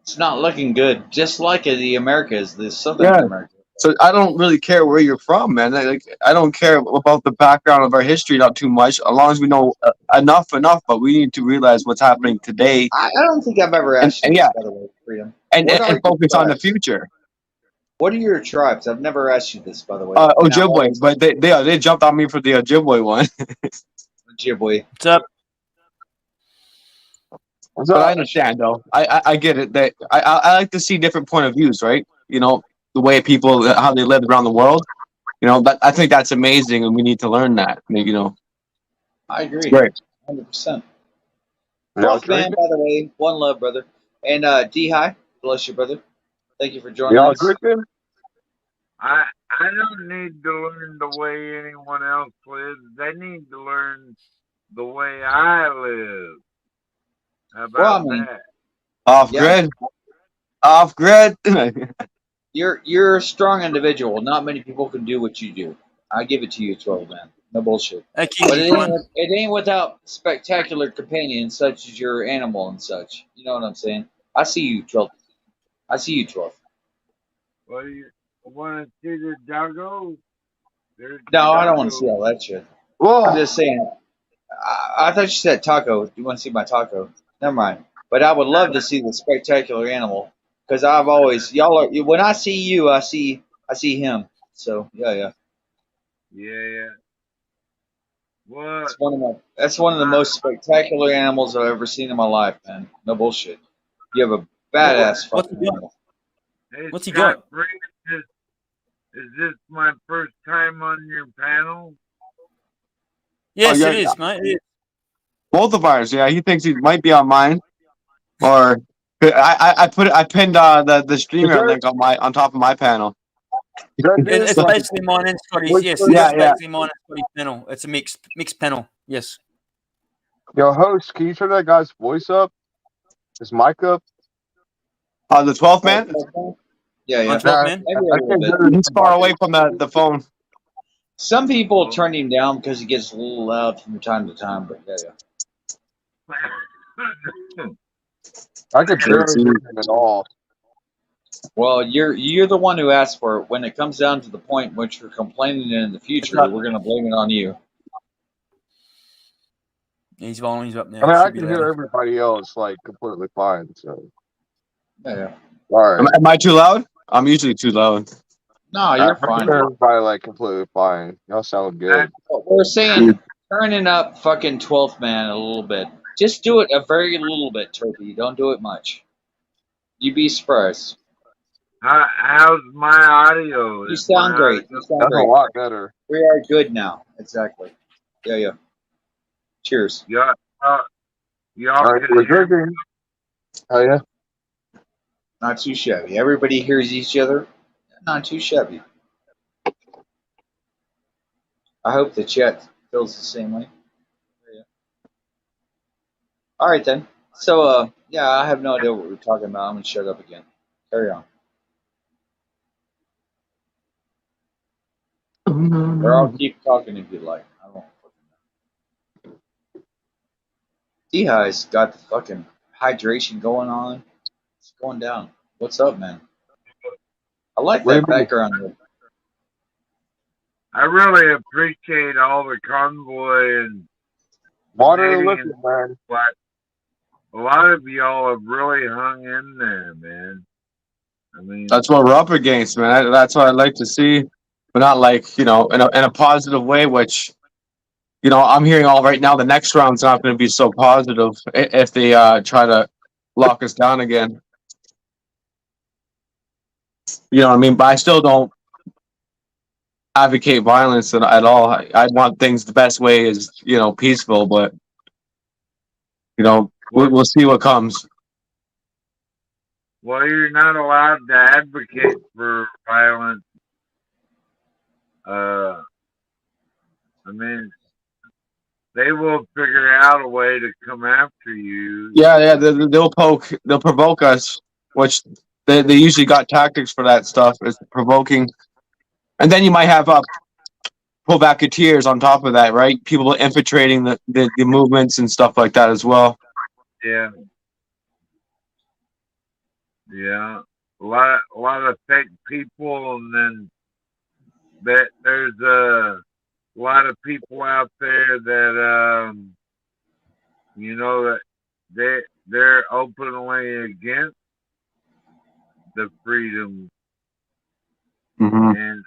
It's not looking good. Just like the Americas, the Southern America. So I don't really care where you're from, man. I don't care about the background of our history not too much, as long as we know enough. But we need to realize what's happening today. I don't think I've ever asked you, by the way, Freedom. And focus on the future. What are your tribes? I've never asked you this, by the way. Ojibwe, but they jumped on me for the Ojibwe one. Ojibwe. What's up? But I understand, though. I get it. That I like to see different point of views, right? The way people, how they live around the world. I think that's amazing, and we need to learn that. I agree. Great. 100%. Fuck, man, by the way. One love, brother. And D-High, bless you, brother. Thank you for joining us. I don't need to learn the way anyone else lives. They need to learn the way I live. How about that? Off grid. Off grid. You're a strong individual. Not many people can do what you do. I give it to you, 12, man. No bullshit. But it ain't without spectacular companions such as your animal and such. You know what I'm saying? I see you, 12. I see you, 12. Well, you want to see the doggo? No, I don't want to see all that shit. Whoa. I'm just saying. I thought you said taco. You want to see my taco? Never mind. But I would love to see the spectacular animal, because I've always when I see you, I see him. So yeah. What? That's one of the most spectacular animals I've ever seen in my life, man. No bullshit. You have a badass What's fucking he got? animal. Hey, What's he Scott got? Free, is this my first time on your panel? Yes, yeah, it is, mate. It is. both of ours. Yeah, he thinks he might be on mine, or I pinned the streamer link on top of my panel. It's basically mine and Scotty's. Yes, it's Yeah, yeah. basically mine and Scotty's panel. It's a mixed panel. Yes. Yo, host, can you turn that guy's voice up? His mic up? The 12th man. Yeah, yeah. On 12, Nah, man. Maybe a I little can't bit. hear it. He's far away from the phone. Some people turn him down because he gets a little loud from time to time, but yeah, yeah. I could barely hear him at all. Well, you're the one who asked for it. When it comes down to the point which you're complaining in the future, we're gonna blame it on you. His volume's up now. I mean, I Should be can hear loud. everybody else like completely fine. So, Yeah, yeah. all right. Am I too loud? I'm usually too loud. No, you're I fine. can hear everybody like completely fine. Y'all sound good. We're saying turning up fucking 12th man a little bit. Just do it a very little bit, Turpie. Don't do it much. You'd be surprised. How's my audio? You Is sound my great. audio- You sound That's a great. lot better. We are good now. Exactly. Yeah, yeah. Cheers. Y'all, y'all All right, can we're hear me? drinking. Oh yeah. Not too shabby. Everybody hears each other. Not too shabby. I hope the chat feels the same way. Yeah. All right then. So, yeah, I have no idea what we're talking about. I'm gonna shut up again. Carry on. Or I'll keep talking if you like. I don't fucking know. D-High's got the fucking hydration going on. It's going down. What's up, man? I like What do that you mean? background there. I really appreciate all the convoy and Water or Canadian, liquid, man? but a lot of y'all have really hung in there, man. I mean, That's what we're up against, man. That's what I'd like to see, but not like in a positive way. Which I'm hearing all right now. The next round's not going to be so positive if they try to lock us down again. You know what I mean? But I still don't advocate violence at all. I want things the best way is peaceful, but we'll see what comes. well, you're not allowed to advocate for violence. I mean, they will figure out a way to come after you. Yeah, they'll provoke us, which they usually got tactics for that stuff. Is provoking, and then you might have provocateurs on top of that, right? People infiltrating the movements and stuff like that as well. Yeah. Yeah. A lot of fake people, and then there's a lot of people out there that that they're openly against the freedom and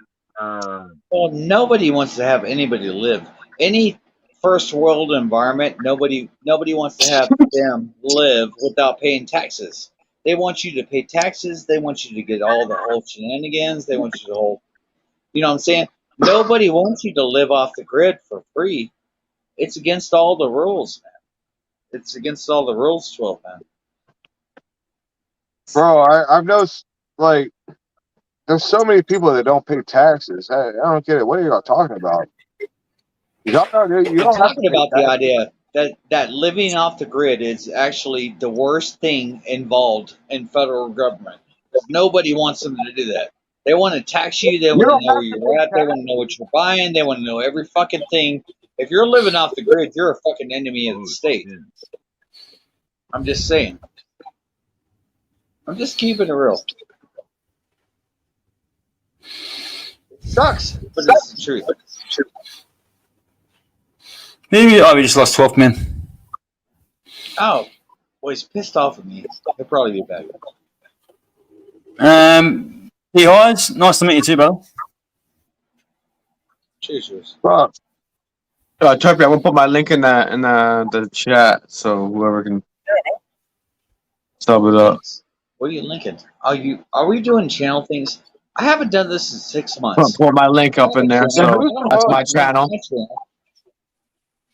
Well, nobody wants to have anybody live. Any first world environment, nobody wants to have them live without paying taxes. They want you to pay taxes. They want you to get all the whole shenanigans. They want you to hold. You know what I'm saying? Nobody wants you to live off the grid for free. It's against all the rules, man. It's against all the rules, 12 man. Bro, I've noticed like there's so many people that don't pay taxes. I don't get it. What are y'all talking about? You don't I'm have to talking pay about the taxes. idea that living off the grid is actually the worst thing involved in federal government. Nobody wants them to do that. They want to tax you. They You want to don't know where have to pay you're at. They want to know what you're buying. They want to know every fucking thing. If you're living off the grid, you're a fucking enemy of the state. I'm just saying. I'm just keeping it real. It sucks, but it's the truth. Maybe we just lost 12, man. Oh, well, he's pissed off at me. He'll probably be back. Hey, Highs, nice to meet you too, brother. Cheers, cheers. Fuck. Turpie, I'm gonna put my link in the chat so whoever can sub it up. Thanks. What are you linking? Are we doing channel things? I haven't done this in 6 months. Put my link up in there. I So that's my channel.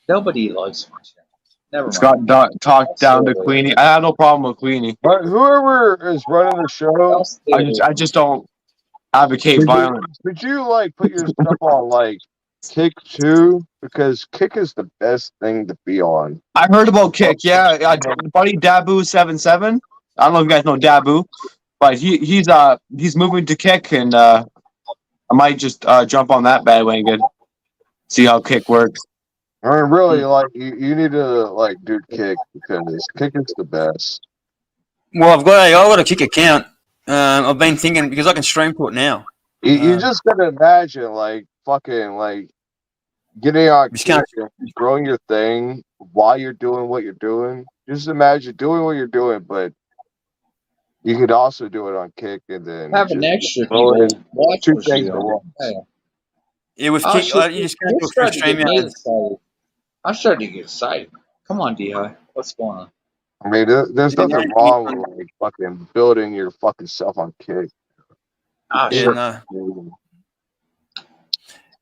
Nobody likes my channel. Never It's mind. got talked down to Queenie. I have no problem with Queenie. But whoever is running the show, I just don't advocate violence. could you like put your stuff on like Kick too? Because Kick is the best thing to be on. I heard about Kick. Yeah, buddy Dabu77. I don't know if you guys know Dabu, but he's moving to Kick, and I might just jump on that bandwagon, see how Kick works. I mean, really, like you need to like do Kick because Kick is the best. Well, I've got a Kick account. I've been thinking because I can stream to it now. You just gotta imagine like fucking like getting on Kick and growing your thing while you're doing what you're doing. Just imagine doing what you're doing, but you could also do it on Kick and then have an extra people watch two for things you. at once. Yeah, with Kick, you just can't do it through StreamYard. I'm starting to get excited. Come on, D-High. What's going on? I mean, there's nothing wrong with like fucking building your fucking self on Kick. Ah, Yeah, sure. no.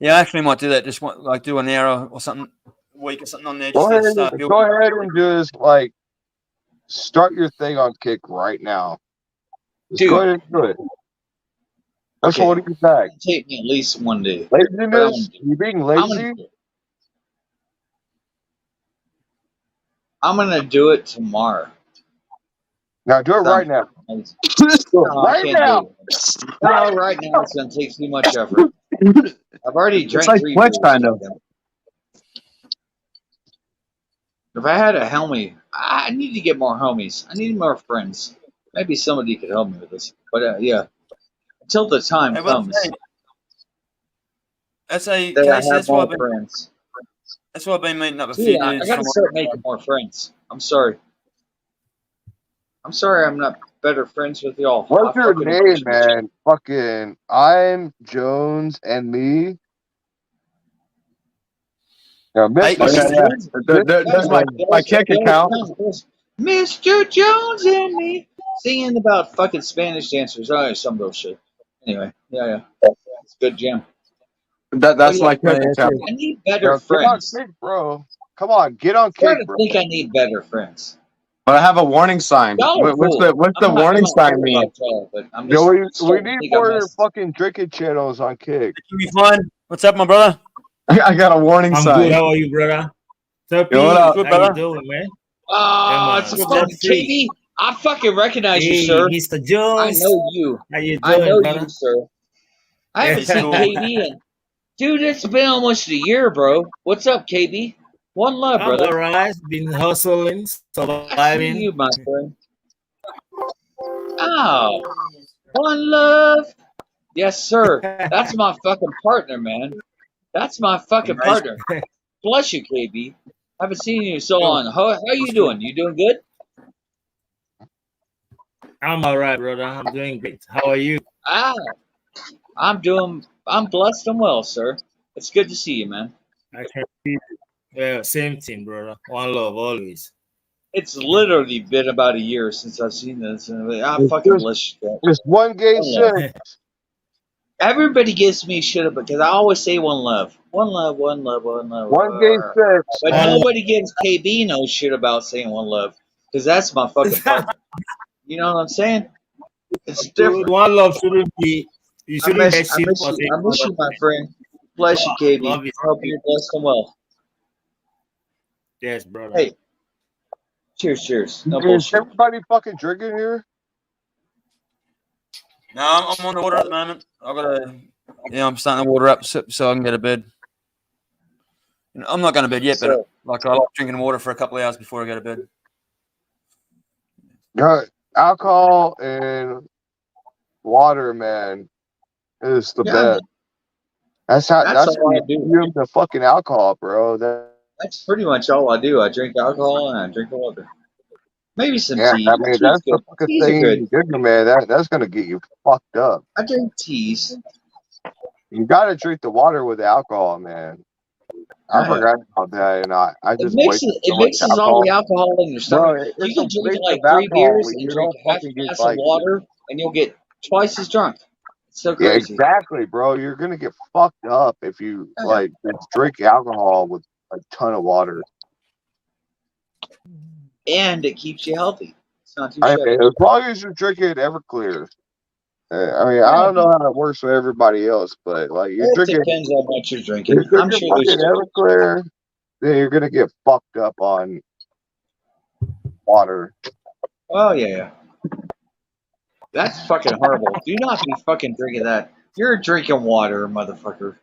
Yeah, I actually might do that. Just like do an hour or something a week or something on there. Go Just ahead, go ahead and just like start your thing on Kick right now. Just go ahead and do it. That's holding you back. Take me at least one day. Laziness? You being lazy? I'm gonna do it tomorrow. Now do it right now. Right now. No, right now it's gonna take too much effort. I've already drank like 3 Twitch, beers. kind of. If I had a homie, I need to get more homies. I need more friends. Maybe somebody could help me with this. But yeah, until the time comes that's a that I Casey, have more friends. That's why I've been meeting up with Dude, few I dudes. gotta start making more friends. I'm sorry. I'm not better friends with y'all. What's your name, man? Fucking I'm Jones and me. Now, That's my Kick account. Mr. Jones and me singing about fucking Spanish dancers. Oh, some of those shit. Anyway, yeah, it's a good jam. That's my Kick account. I need better friends. Get on Kick, bro. Come on, get on Kick, bro. I think I need better friends. But I have a warning sign. What's the warning sign mean? We need more fucking drinking channels on Kick. Can we find? What's up, my brother? I got a warning sign. I'm good. How are you, brother? Yo, what up? Good, How brother? you doing, man? Oh, it's fucking KB. I fucking recognize you, sir. Mr. Jones. I know you. How you doing, I know brother? you, sir. I haven't seen KB in. Dude, it's been almost a year, bro. What's up, KB? One love, I'm brother. alright. Been hustling, I see surviving. you, my friend. Oh, one love. Yes, sir. That's my fucking partner, man. That's my fucking partner. Bless you, KB. Haven't seen you so long. How you doing? You doing good? I'm alright, brother. I'm doing great. How are you? I'm blessed and well, sir. It's good to see you, man. I can see. Yeah, same thing, brother. One love, always. It's literally been about a year since I've seen this. And I fucking bless you. Just one gay shit. Everybody gives me shit because I always say one love. One love, one love, one love. One gay sex. But nobody gives KB no shit about saying one love. Because that's my fucking partner. You know what I'm saying? It's different. One love shouldn't be. You I shouldn't miss you, my friend. Bless you, KB. I hope you're blessed and well. Yes, brother. Hey. Cheers. No Is bullshit. everybody fucking drinking here? No, I'm on the water at the moment. I'm starting to water up so I can go to bed. I'm not going to bed yet, but I like drinking water for a couple of hours before I go to bed. Alcohol and water, man, is the best. That's how you do the fucking alcohol, bro. That's pretty much all I do. I drink alcohol and I drink water. Maybe some tea. I mean, that's the fucking thing you do, man. That's gonna get you fucked up. I drink teas. You gotta drink the water with the alcohol, man. I forgot about that, and I It just wasted mixes so it much mixes all the alcohol. alcohol in your Bro, stomach. You it's can a drink waste like of 3 beers alcohol. and You drink don't half fucking a get glass of like, water, and you'll get twice as drunk. It's so yeah, crazy. exactly, bro. You're gonna get fucked up if you like just drink alcohol with a ton of water. And it keeps you healthy. It's not too I shabby. mean, as long as you're drinking Everclear. I mean, I don't know how it works for everybody else, but like you're It drinking, depends on what you're drinking. you're I'm drinking sure there's fucking Everclear, then you're gonna get fucked up on water. Oh yeah. That's fucking horrible. Do not be fucking drinking that. You're drinking water, motherfucker.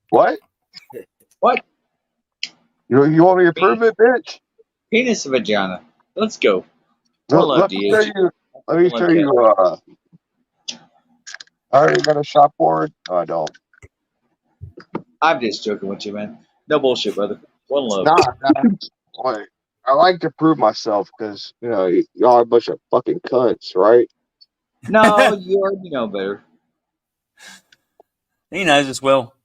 What? What? You want me to prove it, bitch? Penis vagina. Let's go. One love, Let me show DH. you. Let me show you. I already got a shop board. No, I don't. I'm just joking with you, man. No bullshit, brother. One love. Nah. Wait, I like to prove myself because y'all are a bunch of fucking cunts, right? No, you already know better. He knows as well.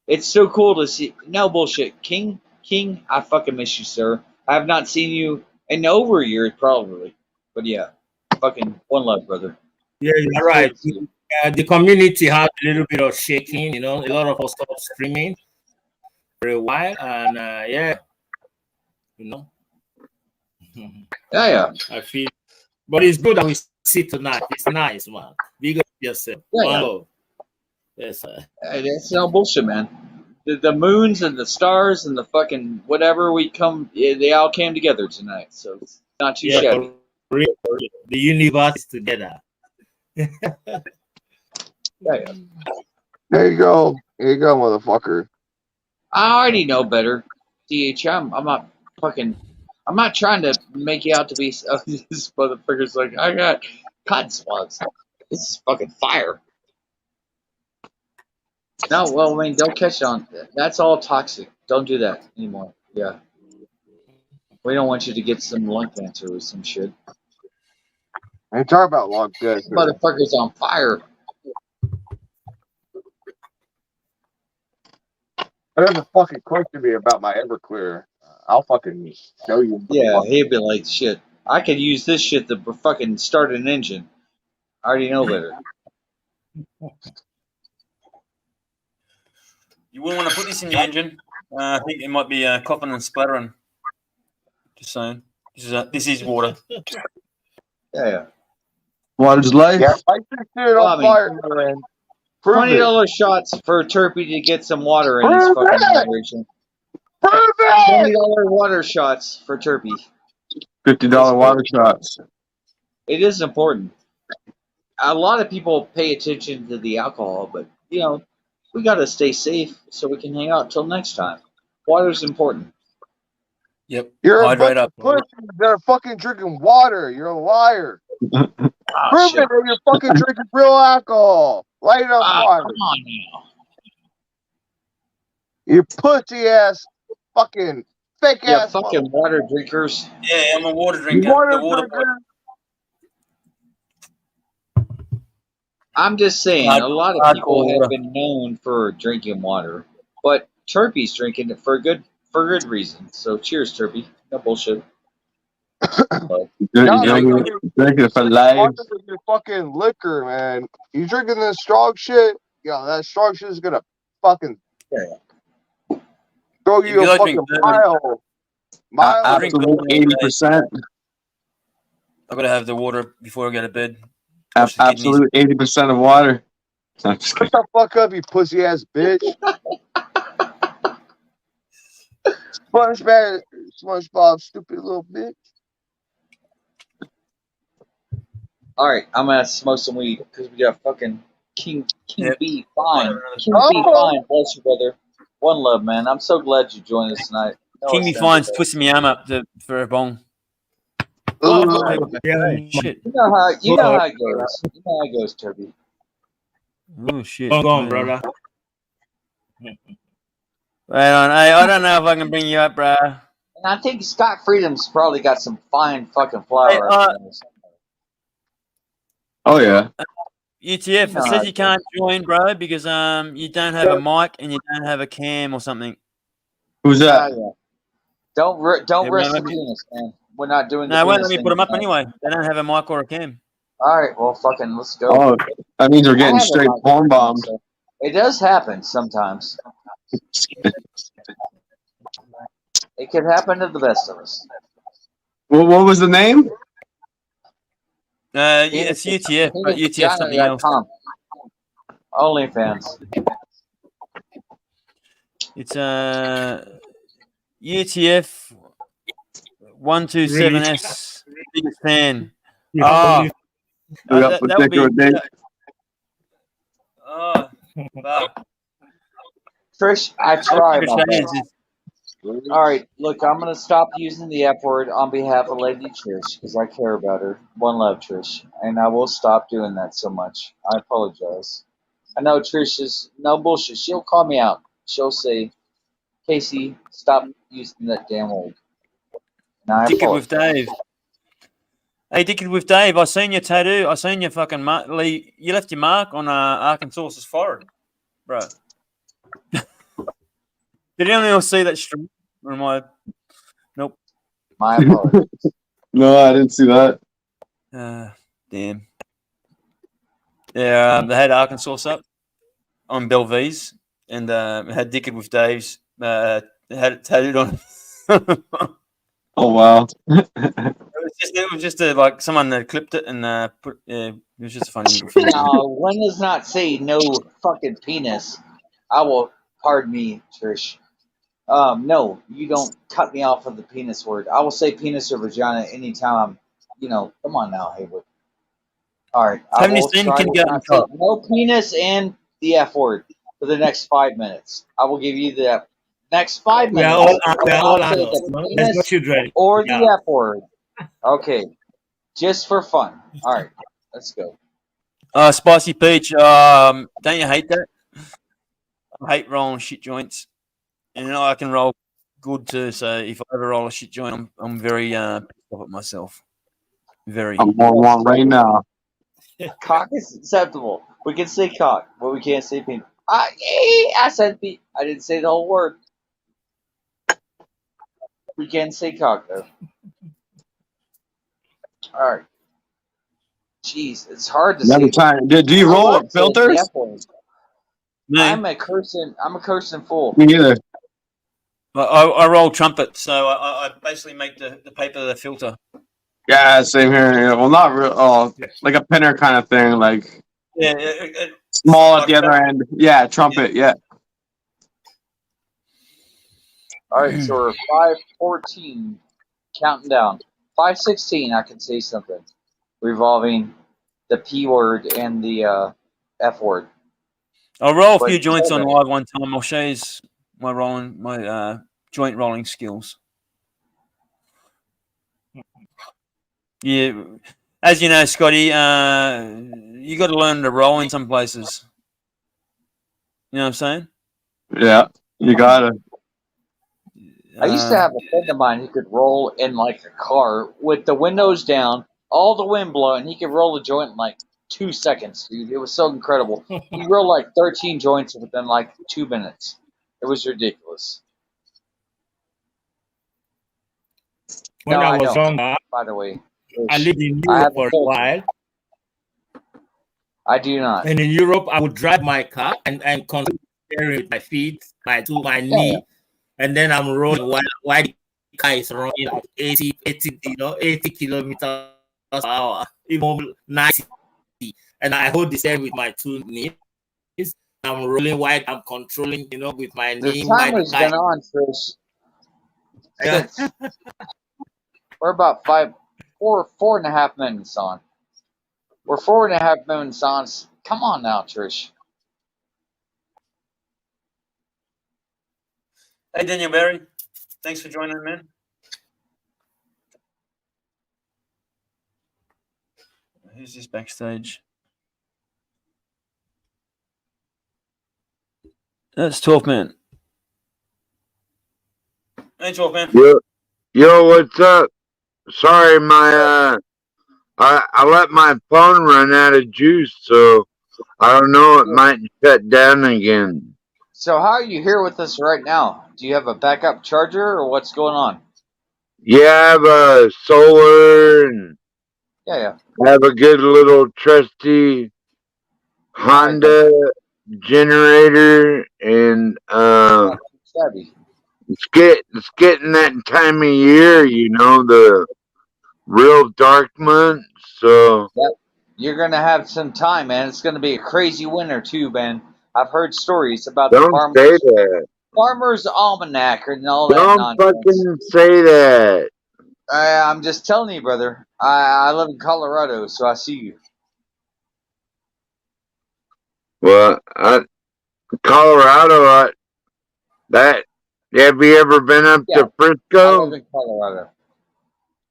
It's so cool to see. No bullshit. King, I fucking miss you, sir. I have not seen you in over a year, probably. But yeah, fucking one love, brother. Yeah, you're right. The community had a little bit of shaking. A lot of us stopped streaming for a while, and yeah. Yeah. I feel, but it's good that we see tonight. It's nice, man. Big up yourself. Yeah. Love. Yes, sir. That's no bullshit, man. The moons and the stars and the fucking whatever they all came together tonight. So it's not too shabby. The universe is together. Yeah. There you go. Here you go, motherfucker. I already know better. DH, I'm not trying to make you out to be this motherfucker's like, I got cotton swabs. This is fucking fire. No, well, I mean, don't catch on. That's all toxic. Don't do that anymore. Yeah. We don't want you to get some lung cancer or some shit. I ain't talking about lung cancer. Motherfucker's on fire. Whatever fucking question me about my Everclear, I'll fucking show you. Yeah, he'd be like, shit, I could use this shit to fucking start an engine. I already know better. You wouldn't want to put this in your engine. I think it might be coughing and splattering. Just saying. This is water. Yeah. Water's life. Yeah, I just did it on fire, man. $20 shots for Turpie to get some water in his fucking hydration. Prove it! $20 water shots for Turpie. $50 water shots. It is important. A lot of people pay attention to the alcohol, but we got to stay safe so we can hang out till next time. Water's important. Yep. You're hydrate up. Pussies that are fucking drinking water. You're a liar. Prove it that you're fucking drinking real alcohol. Light it on fire. Come on now. You pussy ass fucking fake ass. Fucking water drinkers. Yeah, I'm a water drinker. Water the water drinker. I'm just saying, a lot of people have been known for drinking water, but Turpie's drinking it for good reason. So cheers, Turpie. No bullshit. Drinking it for life. Your fucking liquor, man. You drinking this strong shit? Yeah, that strong shit is gonna fucking throw you a fucking mile. Absolutely 80%. I've got to have the water before I go to bed. Absolute 80% of water. Shut the fuck up, you pussy ass bitch. SpongeBob, stupid little bitch. All right, I'm gonna smoke some weed because we got fucking King B fine. King B fine, bless you, brother. One love, man. I'm so glad you joined us tonight. King B fine's twisting my arm up for a bong. Shit. You know how it goes. You know how it goes, Turpie. Oh shit. Go on, brother. Right on. I don't know if I can bring you up, bro. And I think Scott Freedom's probably got some fine fucking flower. Oh yeah. UTF, it says you can't join, bro, because you don't have a mic and you don't have a cam or something. Who's that? Yeah. Don't Yeah, rest won't the let me- penis, man. We're not doing the No, it won't penis let me thing put them up tonight. anyway. They don't have a mic or a cam. All right, well, fucking let's go. Oh, that means we're I getting have a straight mic, porn bombed. so it does happen sometimes. It could happen to the best of us. What was the name? Yeah, it's UTF, but UTF something else. OnlyFans. It's UTF 127S biggest fan. Ah, We got that would be. particular date. Oh, fuck. Trish, I try my Trish best. Haynes All right, look, I'm gonna stop using the F word on behalf of Lady Trish because I care about her. One love, Trish, and I will stop doing that so much. I apologize. I know Trish is no bullshit. She'll call me out. She'll say, "Casey, stop using that damn word." And I Dickhead with apologize. Dave. Hey, Dickhead with Dave. I seen your tattoo. I seen your fucking mark. Lee, you left your mark on Arkansas's forehead, bro. Did anyone else see that stream? Or am I? Nope. My apologies. No, I didn't see that. Damn. Yeah, they had Arkansas up on Belvise, and had Dickhead with Dave's had it tattooed on. Oh wow. It was just like someone that clipped it and put. It was just a funny little thing. Now, one does not say no fucking penis. I will. Pardon me, Trish. No, you don't cut me off of the penis word. I will say penis or vagina anytime. Come on now, Haywood. All right, I Haven't you will seen try to Kindergarten not say Cop? no penis and the F word for the next 5 minutes. I will give you the next 5 we are minutes. all, we I are will all not say adults. the No? There's no penis children. or Yeah. the F word. Okay, just for fun. All right, let's go. Spicy Peach. Don't you hate that? I hate rolling shit joints, and I can roll good too. So if I ever roll a shit joint, I'm very pissed off at myself. Very. I'm on one right now. Cock is acceptable. We can say cock, but we can't say penis. I said penis. I didn't say the whole word. We can say cock though. All right. Jeez, it's hard to Another say. time. Do you I roll love with saying the filters? F word. Me, I'm a cursing fool. Me either. I roll trumpet, so I basically make the paper the filter. Yeah, same here. Yeah, well, not real. Oh, like a pinner kind of thing, like Yeah, small at like the other end. Yeah, trumpet. Yeah. All right, so we're 5:14, counting down. 5:16, I can say something revolving the P word and the F word. I'll roll a But few joints on until live one time. I'll show you my joint rolling skills. Yeah, as you know, Scotty, you got to learn to roll in some places. You know what I'm saying? Yeah, you gotta. I used to have a friend of mine who could roll in like a car with the windows down, all the wind blowing. He could roll a joint in like 2 seconds, dude. It was so incredible. He rolled like 13 joints within like 2 minutes. It was ridiculous. When No, I I was don't. younger, By the way, I lived in I Europe have for a a filter. while. I do not. And in Europe, I would drive my car and constantly steering with my feet, my knee, and then I'm rolling while the car is running like 80 kilometers per hour, even 90. And I hold the steering with my two knees. I'm rolling while I'm controlling, with my The knee. timer's been on, Trish. Since we're about 4.5 minutes on. We're 4.5 minutes on. Come on now, Trish. Hey, Daniel Barry, thanks for joining, man. Who's this backstage? That's 12 man. Hey, 12 man. Yo, what's up? Sorry, I let my phone run out of juice, so I don't know. It might shut down again. So how are you here with us right now? Do you have a backup charger or what's going on? Yeah, I have a solar and Yeah. I have a good little trusty Honda generator, and Not too shabby. it's getting that time of year, the real dark months. So Yep. You're gonna have some time, man. It's gonna be a crazy winter too, man. I've heard stories about the don't say that. farmer's almanac and all that Don't nonsense. fucking say that. I'm just telling you, brother. I live in Colorado, so I see you. Well, Colorado. That have you ever been up Yeah, to I live Frisco? in Colorado.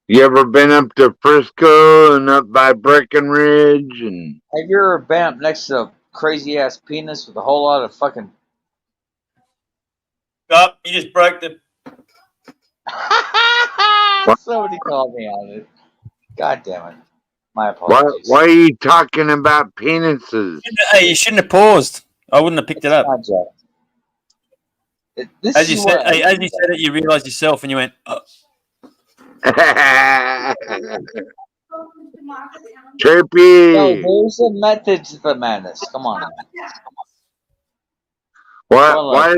You ever been up to Frisco and up by Breckenridge and Have you ever been up next to a crazy ass penis with a whole lot of fucking? Oh, you just broke the. Somebody called me on it. God damn it. My why? apologies. Why are you talking about penises? Hey, you shouldn't have paused. I wouldn't have picked it up. My job. This As you is said, what hey, as you said it, you realised yourself, and you went, oh. Turpie. No, there's a method to the madness. Come on. Why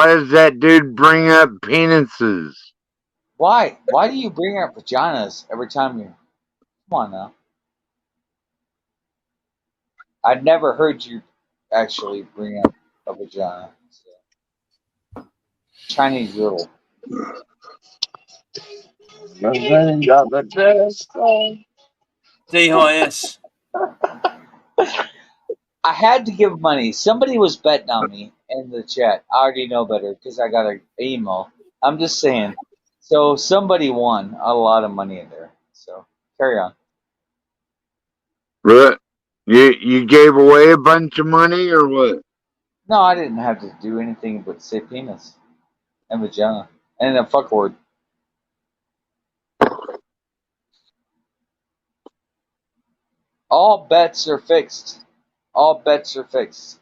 does that dude bring up penises? Why? Why do you bring up vaginas every time you? Come on now. I've never heard you actually bring up a vagina. So. Chinese riddle. DIS. I had to give money. Somebody was betting on me in the chat. I already know better because I got an email. I'm just saying. So somebody won a lot of money in there. So carry on. What? You gave away a bunch of money or what? No, I didn't have to do anything but say penis and vagina and a fuck word. All bets are fixed. All bets are fixed.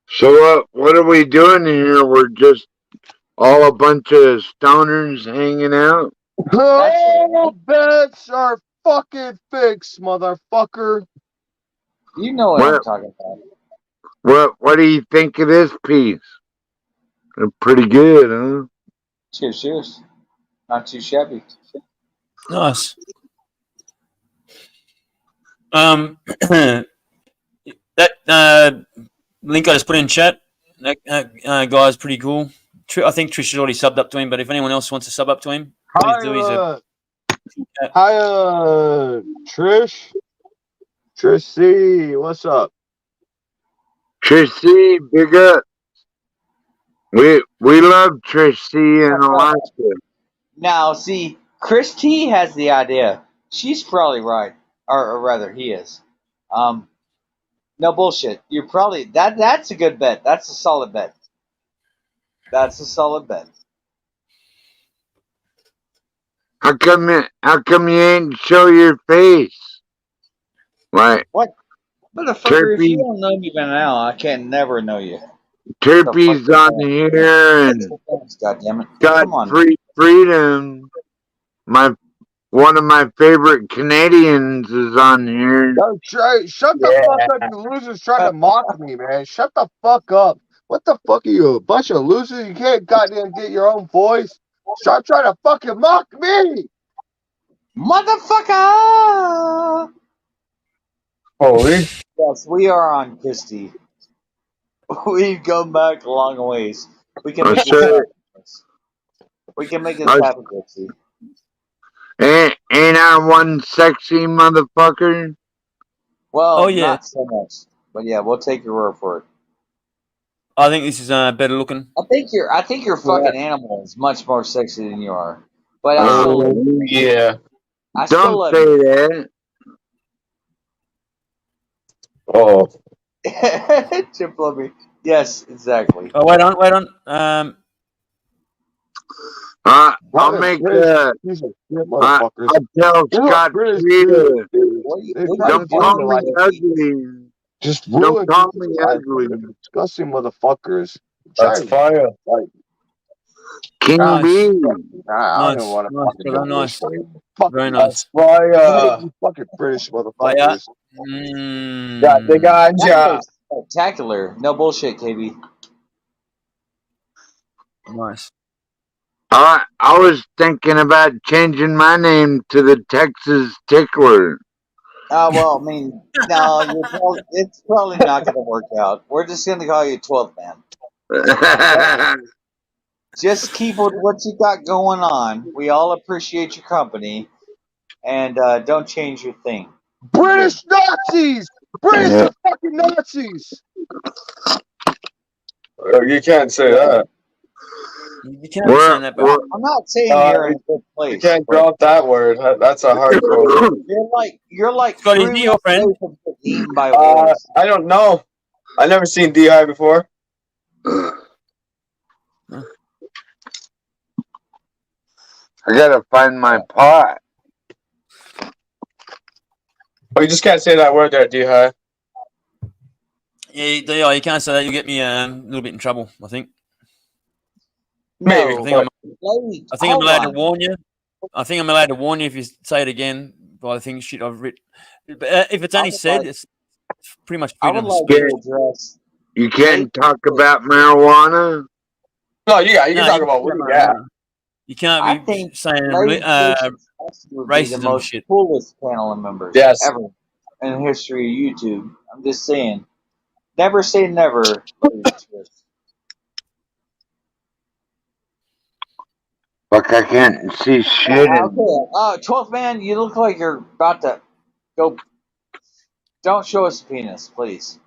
So what are we doing here? We're just all a bunch of stoners hanging out. All bets are fucking fixed, motherfucker. You know what I'm talking about. What do you think of this piece? Pretty good, huh? Cheers. Not too shabby. Nice. That link I just put in chat. That guy's pretty cool. I think Trish has already subbed up to him, but if anyone else wants to sub up to him, please do. Hi, Trish. Trish C, what's up? Trish C, big up. We love Trish C in Alaska. Now, see, Chris T has the idea. She's probably right, or rather, he is. No bullshit. You're probably that's a good bet. That's a solid bet. That's a solid bet. How come you ain't show your face? Like what? Motherfucker, if you don't know me by now, I can never know you. Turpie's on here and God damn it. got freedom. One of my favorite Canadians is on here. Oh, shut the fuck up, you losers trying to mock me, man. Shut the fuck up. What the fuck are you, a bunch of losers? You can't goddamn get your own voice. Stop trying to fucking mock me. Motherfucker! Holy. Yes, we are on Christie. We've gone back a long ways. We can make this happen. We can make this happen, Christie. Ain't I one sexy motherfucker? Well, not so much. But yeah, we'll take your word for it. I think this is better looking. I think your fucking animal is much more sexy than you are. But I still Don't say that. Oh. Chip Lovey. Yes, exactly. Oh, wait on. What I'll a make British a. piece of shit, I'll motherfuckers. tell They're not Scott British Spear. dude. They try to Don't get call into me like ugly. just Don't ruin call people's me lives. ugly. They're disgusting motherfuckers. That's fire. Like, King Nice. B. I don't Nice. want to Nice, fucking brother. do Nice. this. Fuck Very you. nice. That's fire. You fucking British Fire. motherfuckers. Yeah, they got That ya. was spectacular. No bullshit, KB. Nice. I was thinking about changing my name to the Texas Tickler. Well, I mean, no, it's probably not going to work out. We're just going to call you 12th Man. Just keep with what you got going on. We all appreciate your company, and don't change your thing. British Nazis! British are fucking Nazis! You can't say that. You can't be saying that, but I'm not saying you're in a good place. You can't but drop that word. That's a hardcore. You're like Scott, is 3 he your months friend? away from being eaten by wolves. I don't know. I never seen DI before. I gotta find my pot. Oh, you just can't say that word there, DI. Yeah, you can't say that. You'll get me a little bit in trouble, I think. Maybe. No, I think I'm allowed to warn you. I think I'm allowed to warn you if you say it again. But I think shit I've written. But if it's only said, it's pretty much I freedom would of like speech. to address. You can't talk about marijuana. No, you can talk about weed. weed, yeah. You can't I be think saying Lady Patience would be the racism most shit. coolest panel of members Yes. ever in the history of YouTube. I'm just saying. Never say never, Lady Trish. Fuck, I can't see shit. Okay, 12th Man, you look like you're about to go. Don't show us a penis, please.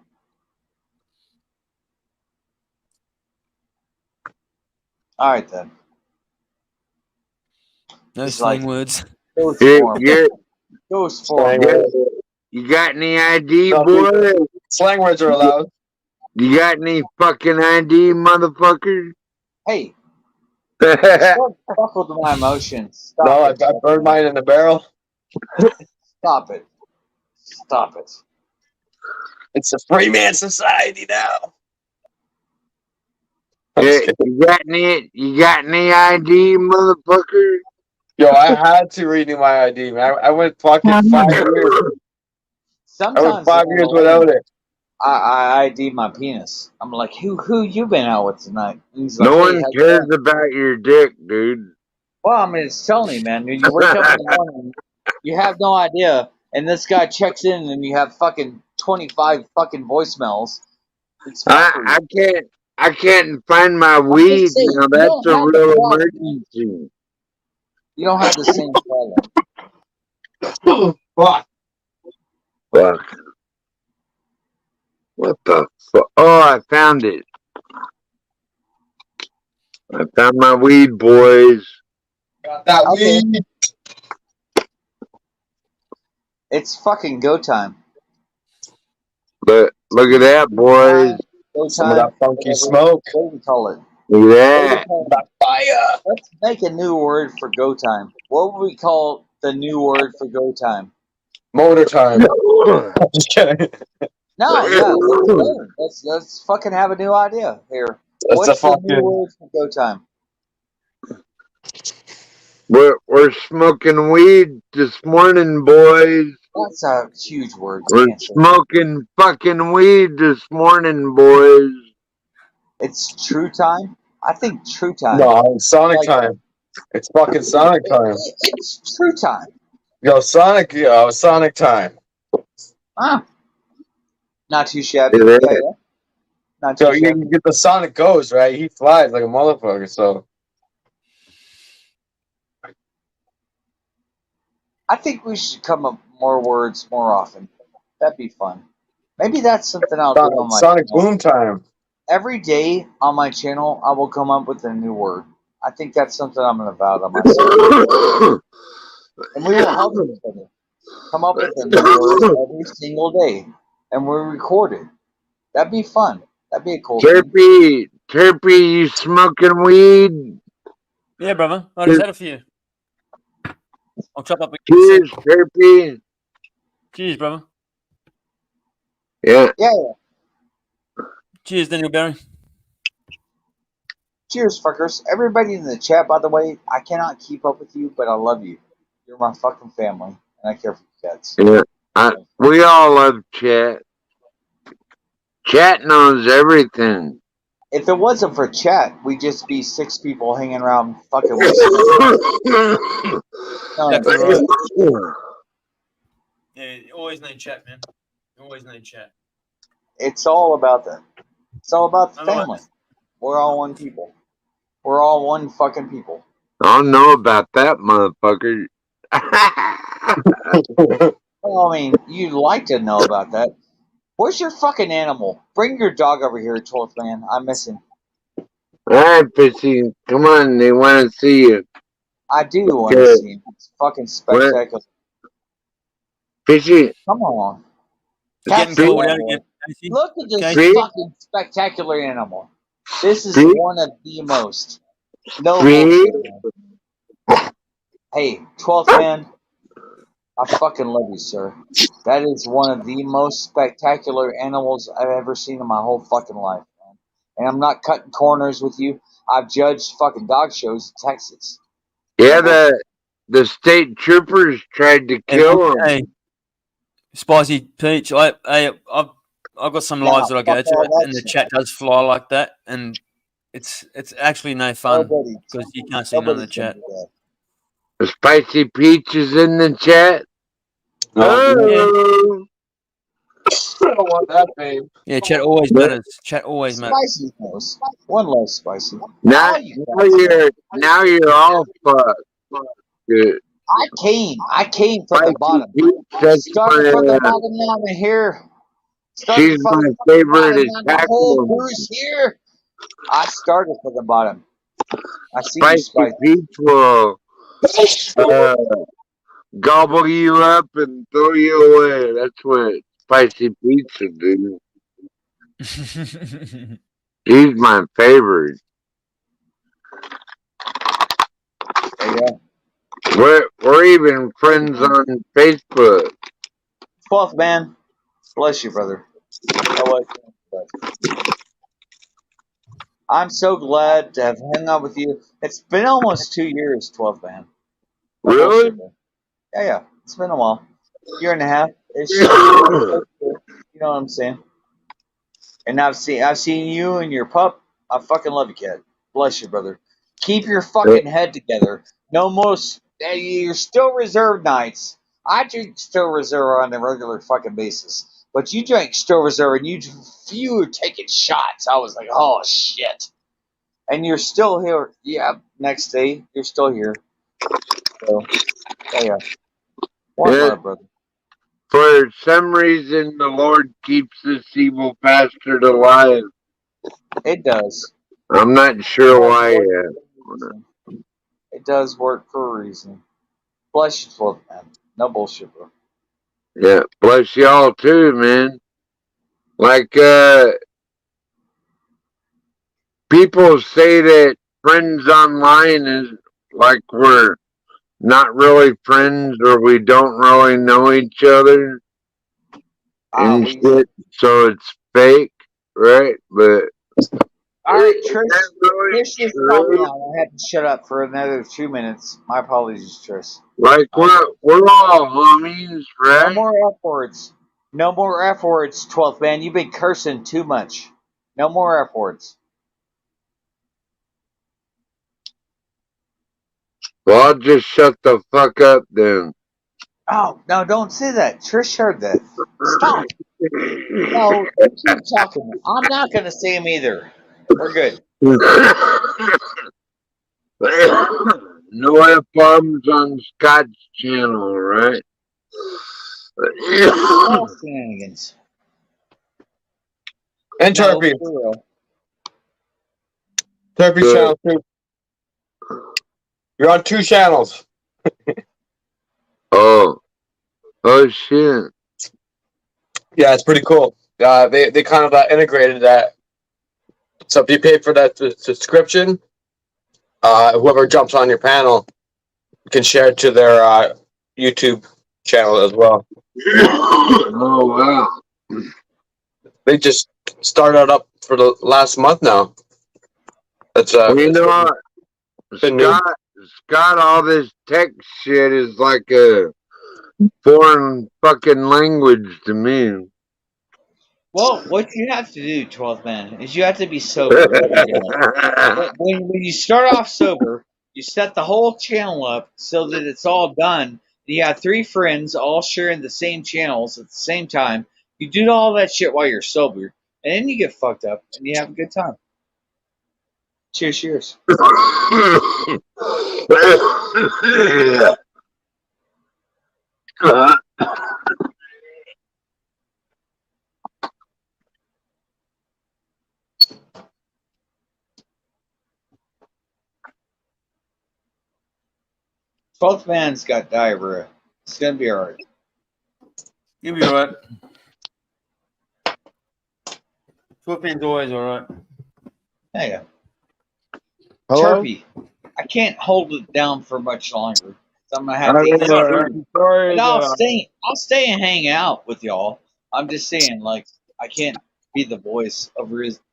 All right then. No He's slang like, words. Ghost form. Ghost form. You got any ID, No, boy? Slang words are allowed. You got any fucking ID, motherfucker? Hey, don't fuck with my emotions. Stop No, it. I burned mine in the barrel. Stop it. Stop it. It's a free man society now. Yeah, you got any ID, motherfucker? Yo, I had to renew my ID, man. I went fucking 5 years. Sometimes I went 5 years without it. I ID my penis. I'm like, who you been out with tonight? And he's like, No hey, one how's it cares going? about your dick, dude. Well, I mean, it's telling you, man. You wake up in the morning, you have no idea, and this guy checks in, and you have fucking 25 fucking voicemails. It's I can't find my weed. saying, You know, you that's don't a have the real problem. emergency. You don't have the same problem. Fuck. Fuck. What the fuck? Oh, I found it. I found my weed, boys. Got that weed. It's fucking go time. Look at that, boys. Go Some of time. that funky smoke. What do we call it? Look at that. That fire. Let's make a new word for go time. What would we call the new word for go time? Motor time. Just kidding. No, yeah, let's fucking have a new idea here. That's What's a the new fucking. word for go time? We're smoking weed this morning, boys. That's a huge word. We're smoking fucking weed this morning, boys. It's true time. I think true time. No, it's Sonic time. It's fucking Sonic time. It's true time. Yo, Sonic time. Ah, not too shabby. Yeah. Yeah. Not too So you shabby. can get the Sonic goes, right? He flies like a motherfucker, so. I think we should come up with more words more often. That'd be fun. Maybe that's something I'll do on my Sonic channel. Boom time. Every day on my channel, I will come up with a new word. I think that's something I'm going to vow to myself. And we will help each other come up with a new word every single day. And we record it. That'd be fun. That'd be a cool thing. Turpie, you smoking weed? Yeah, brother. I just had a few. I'll chop up. Cheers, Turpie. Cheers, brother. Yeah. Yeah. Cheers, Daniel Barry. Cheers, fuckers. Everybody in the chat, by the way, I cannot keep up with you, but I love you. You're my fucking family, and I care for you cats. Yeah. We all love chat. Chat knows everything. If it wasn't for chat, we'd just be 6 people hanging around fucking with Exactly right. Yeah, you always need chat, man. You always need chat. It's all about that. It's all about the Otherwise- family. We're all one people. We're all one fucking people. I don't know about that, motherfucker. Well, I mean, you'd like to know about that. Where's your fucking animal? Bring your dog over here, 12th man. I miss him. Alright, Fishy. Come on, they want to see you. I do want to see him. It's fucking spectacular. Fishy. Come on. It's getting Cat's cold out animal. again. Casey. Look at this Casey? fucking spectacular animal. This is See? one of the most. No See? bullshit, man. Hey, 12th man, I fucking love you, sir. That is one of the most spectacular animals I've ever seen in my whole fucking life, man. And I'm not cutting corners with you. I've judged fucking dog shows in Texas. Yeah, the state troopers tried to kill him. Hey, Spicy Peach. I've got some Nah, lives that I go fuck to, all that and the shit. chat does fly like that, and it's actually no fun Nobody- because you can't see none of the Nobody's gonna chat. do that. The Spicy Peach is in the chat. Oh, I don't want that, babe. Yeah, chat always matters. Chat always matters. Spicy knows. One less spicy. now, All you guys now you're all fucked. Good. I came from the Spicy bottom. Peach, that's Started from the my, bottom, now I'm here. Started she's from my the favorite bottom, now the attack whole woman. crew's here. I started from the bottom. I see you, Spicy Spicy. Peach will gobble you up and throw you away. That's what Spicy Peach will do. She's my favorite. There you go. We're even friends on Facebook. 12th man. Bless you, brother. I was- I'm so glad to have hung out with you. It's been almost 2 years, 12th man. No Really? bullshit, man. Yeah. It's been a while. Year and a half. You know what I'm saying? And I've seen you and your pup. I fucking love you, kid. Bless you, brother. Keep your fucking head together. No most. You're still reserve nights. I drink still reserve on a regular fucking basis. But you drank still reserve and you were taking shots. I was like, oh shit. And you're still here. Yeah, next day you're still here. So, yeah. One Yeah. love, brother. For some reason, the Lord keeps this evil bastard alive. It does. I'm not sure why yet. It does work for a reason. Bless you, 12th man. No bullshit, bro. Yeah, bless y'all too, man. Like, people say that friends online is like we're not really friends or we don't really know each other and shit, so it's fake, right? But All right, it's Trish. not really Trish just called me true. out. I had to shut up for another 2 minutes. My apologies, Trish. Like we're all homies, No right? more F words. No more F words, 12th man. You've been cursing too much. No more F words. Well, I'll just shut the fuck up then. Oh, no, don't say that. Trish heard that. Stop. No, you keep talking. I'm not going to say them either. We're good. No F-bombs on Scott's channel, right? All shenanigans. And No, Turpie. for real. Turpie's channel too. You're on 2 channels. Oh shit. Yeah, it's pretty cool. They kind of integrated that. So if you pay for that subscription, whoever jumps on your panel can share it to their YouTube channel as well. Oh wow! They just started up for the last month now. That's Well, you know what, been new. Scott, all this tech shit is like a foreign fucking language to me. Well, what you have to do, 12th man, is you have to be sober every day. When you start off sober, you set the whole channel up so that it's all done. You have 3 friends all sharing the same channels at the same time. You do all that shit while you're sober, and then you get fucked up and you have a good time. Cheers, cheers. Twelfth man's got diarrhea. It's gonna be alright. You'll be alright. 12th man's always alright. There you go. Hello? Turpie, I can't hold it down for much longer. So I'm gonna have to It's not rude. I'm sorry. But I'll stay and hang out with y'all. I'm just saying, like, I can't be the voice of wisdom.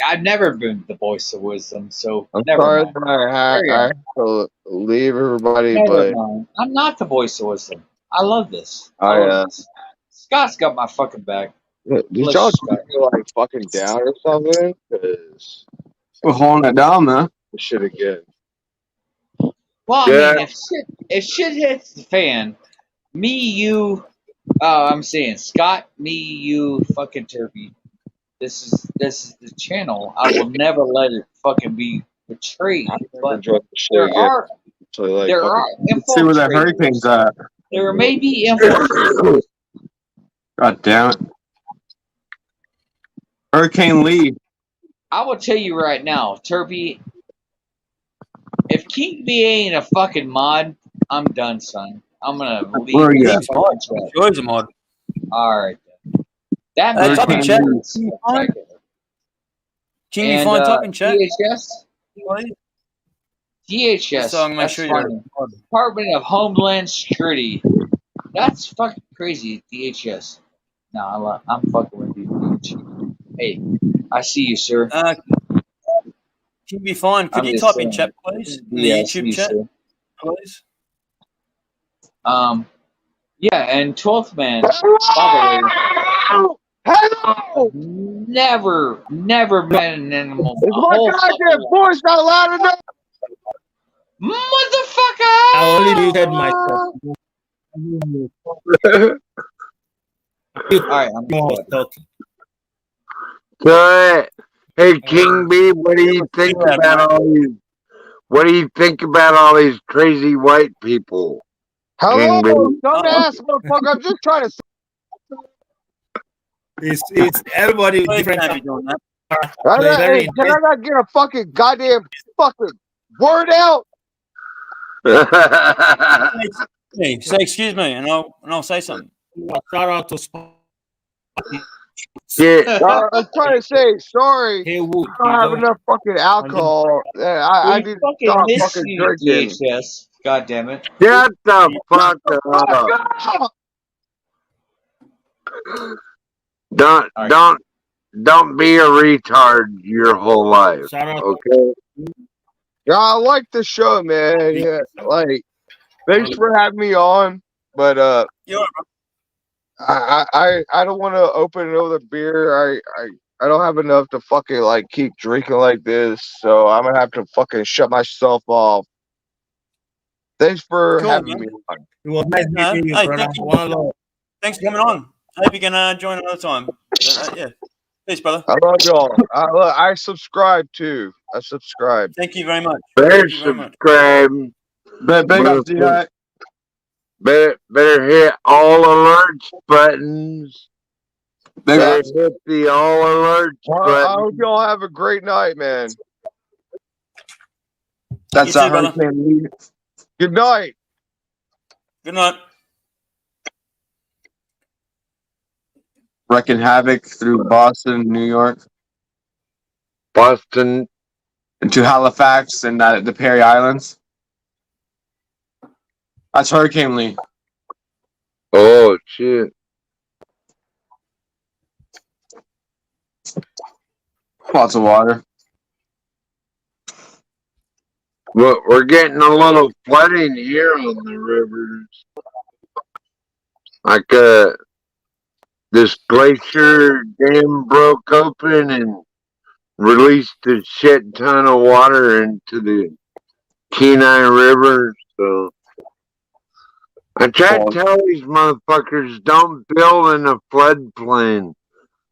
I've never been the voice of wisdom, so I'm never sorry mind. that I have to leave everybody, Never but mind. I'm not the voice of wisdom. I love this. I I love this. Scott's got my fucking back. did Bless y'all you, take Scott. me like fucking down or something? Because We're holding it down, man. shit again. Well, I Yeah. mean, if shit hits the fan, me, you, I'm saying Scott, me, you, fucking Turpie. This is the channel. I will never let it fucking be betrayed. I never But enjoyed the shit there again. are So like there are fucking See where that hurricane's infiltrators. at. There may be infiltrators. God damn it. Hurricane Lee. I will tell you right now, Turpie. If King B ain't a fucking mod, I'm done, son. I'm gonna leave. Where are you this at? King's mod. fucking chat. Sure is a mod. All right, then. That man Type in Hurricane chat. Lee. is Can you find? spectacular. Can you And find? Type in chat. DHS, Please. DHS, So I can make that's sure you're a fine. mod. Department of Homeland Security. That's fucking crazy, DHS. No, I'm fucking with you, DHS. Hey, I see you, sir. Can you find? Could I'm you just type in saying. chat, please? In the Yeah, I see YouTube you, chat, sir. please. Yeah, and 12th man, by the way, Hello! never met an animal. Is A my whole goddamn fucking voice not loud enough? motherfucker! I only muted myself. All right, I'm No one was talking. So, hey, King B, what do you think Yeah, about mate. all these? What do you think about all these crazy white people, Hello, King B? dumbass motherfucker. I'm just trying to It's everybody with Please different. don't be doing that. Hey, can I not get a fucking goddamn fucking word out? Say excuse me, and I'll say something. Shout out to Spot. Yeah, I'm trying to say sorry. Hey Wood, I don't have enough fucking alcohol. I we need to fucking stop miss fucking you, drinking. DHS. God damn it. shut the fuck up. Don't All right. don't be a retard your whole life. Shout out. Okay. Yeah, I like the show, man. Yeah, like thanks for having me on, but You're I don't want to open another beer. I don't have enough to fucking like keep drinking like this, so I'm gonna have to fucking shut myself off. Thanks for cool, having man. me on. It was nice meeting you, Hey, brother. thank you. One love. Thanks for coming on. I hope you can join another time. Yeah. Peace, brother. I love y'all. I subscribe too. I subscribe. Thank you very much. Better Thank you very much. subscribe. Big up, D-Hut. Better hit all alerts buttons. Big Better up. hit the all alerts I hope button. y'all have a great night, man. That's You that too, brother. Hurricane Lee. Good night. Good night. Wrecking havoc through Boston, New York. Boston, into Halifax and the Perry Islands. That's Hurricane Lee. Oh shit. Lots of water. Well, we're getting a little flooding here on the rivers. Like this glacier dam broke open and released a shit ton of water into the Kenai River. So I tried to tell these motherfuckers don't build in a floodplain.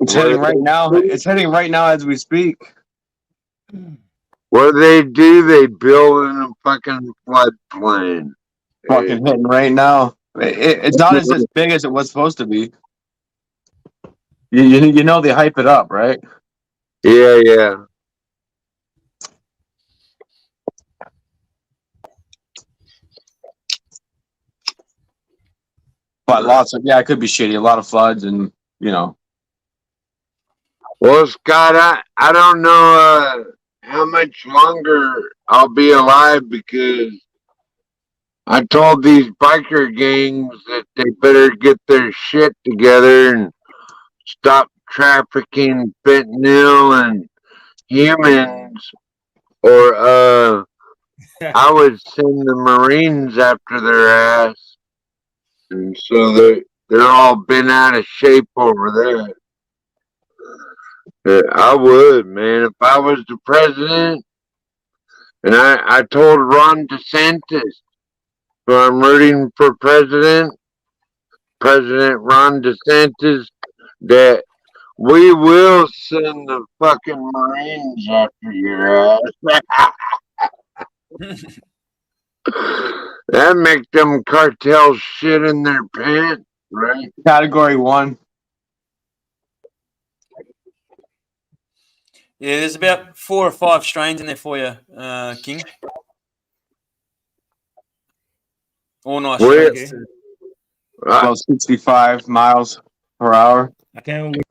It's hitting right now. It's hitting right now as we speak. What do? They build in a fucking floodplain. Fucking hitting right now. It's not as big as it was supposed to be. You know they hype it up, right? Yeah, yeah. But lots of it could be shitty. A lot of floods and Well, Scott, I don't know how much longer I'll be alive because I told these biker gangs that they better get their shit together and stop trafficking fentanyl and humans, or I would send the Marines after their ass, and so they're all bent out of shape over there. I would, man, if I was the president, and I told Ron DeSantis, who I'm rooting for President Ron DeSantis, that we will send the fucking Marines after your ass. That make them cartels shit in their pants, right? Category 1. Yeah, there's about 4 or 5 strains in there for you, King. All nice strains. About 65 miles per hour. I can't wait.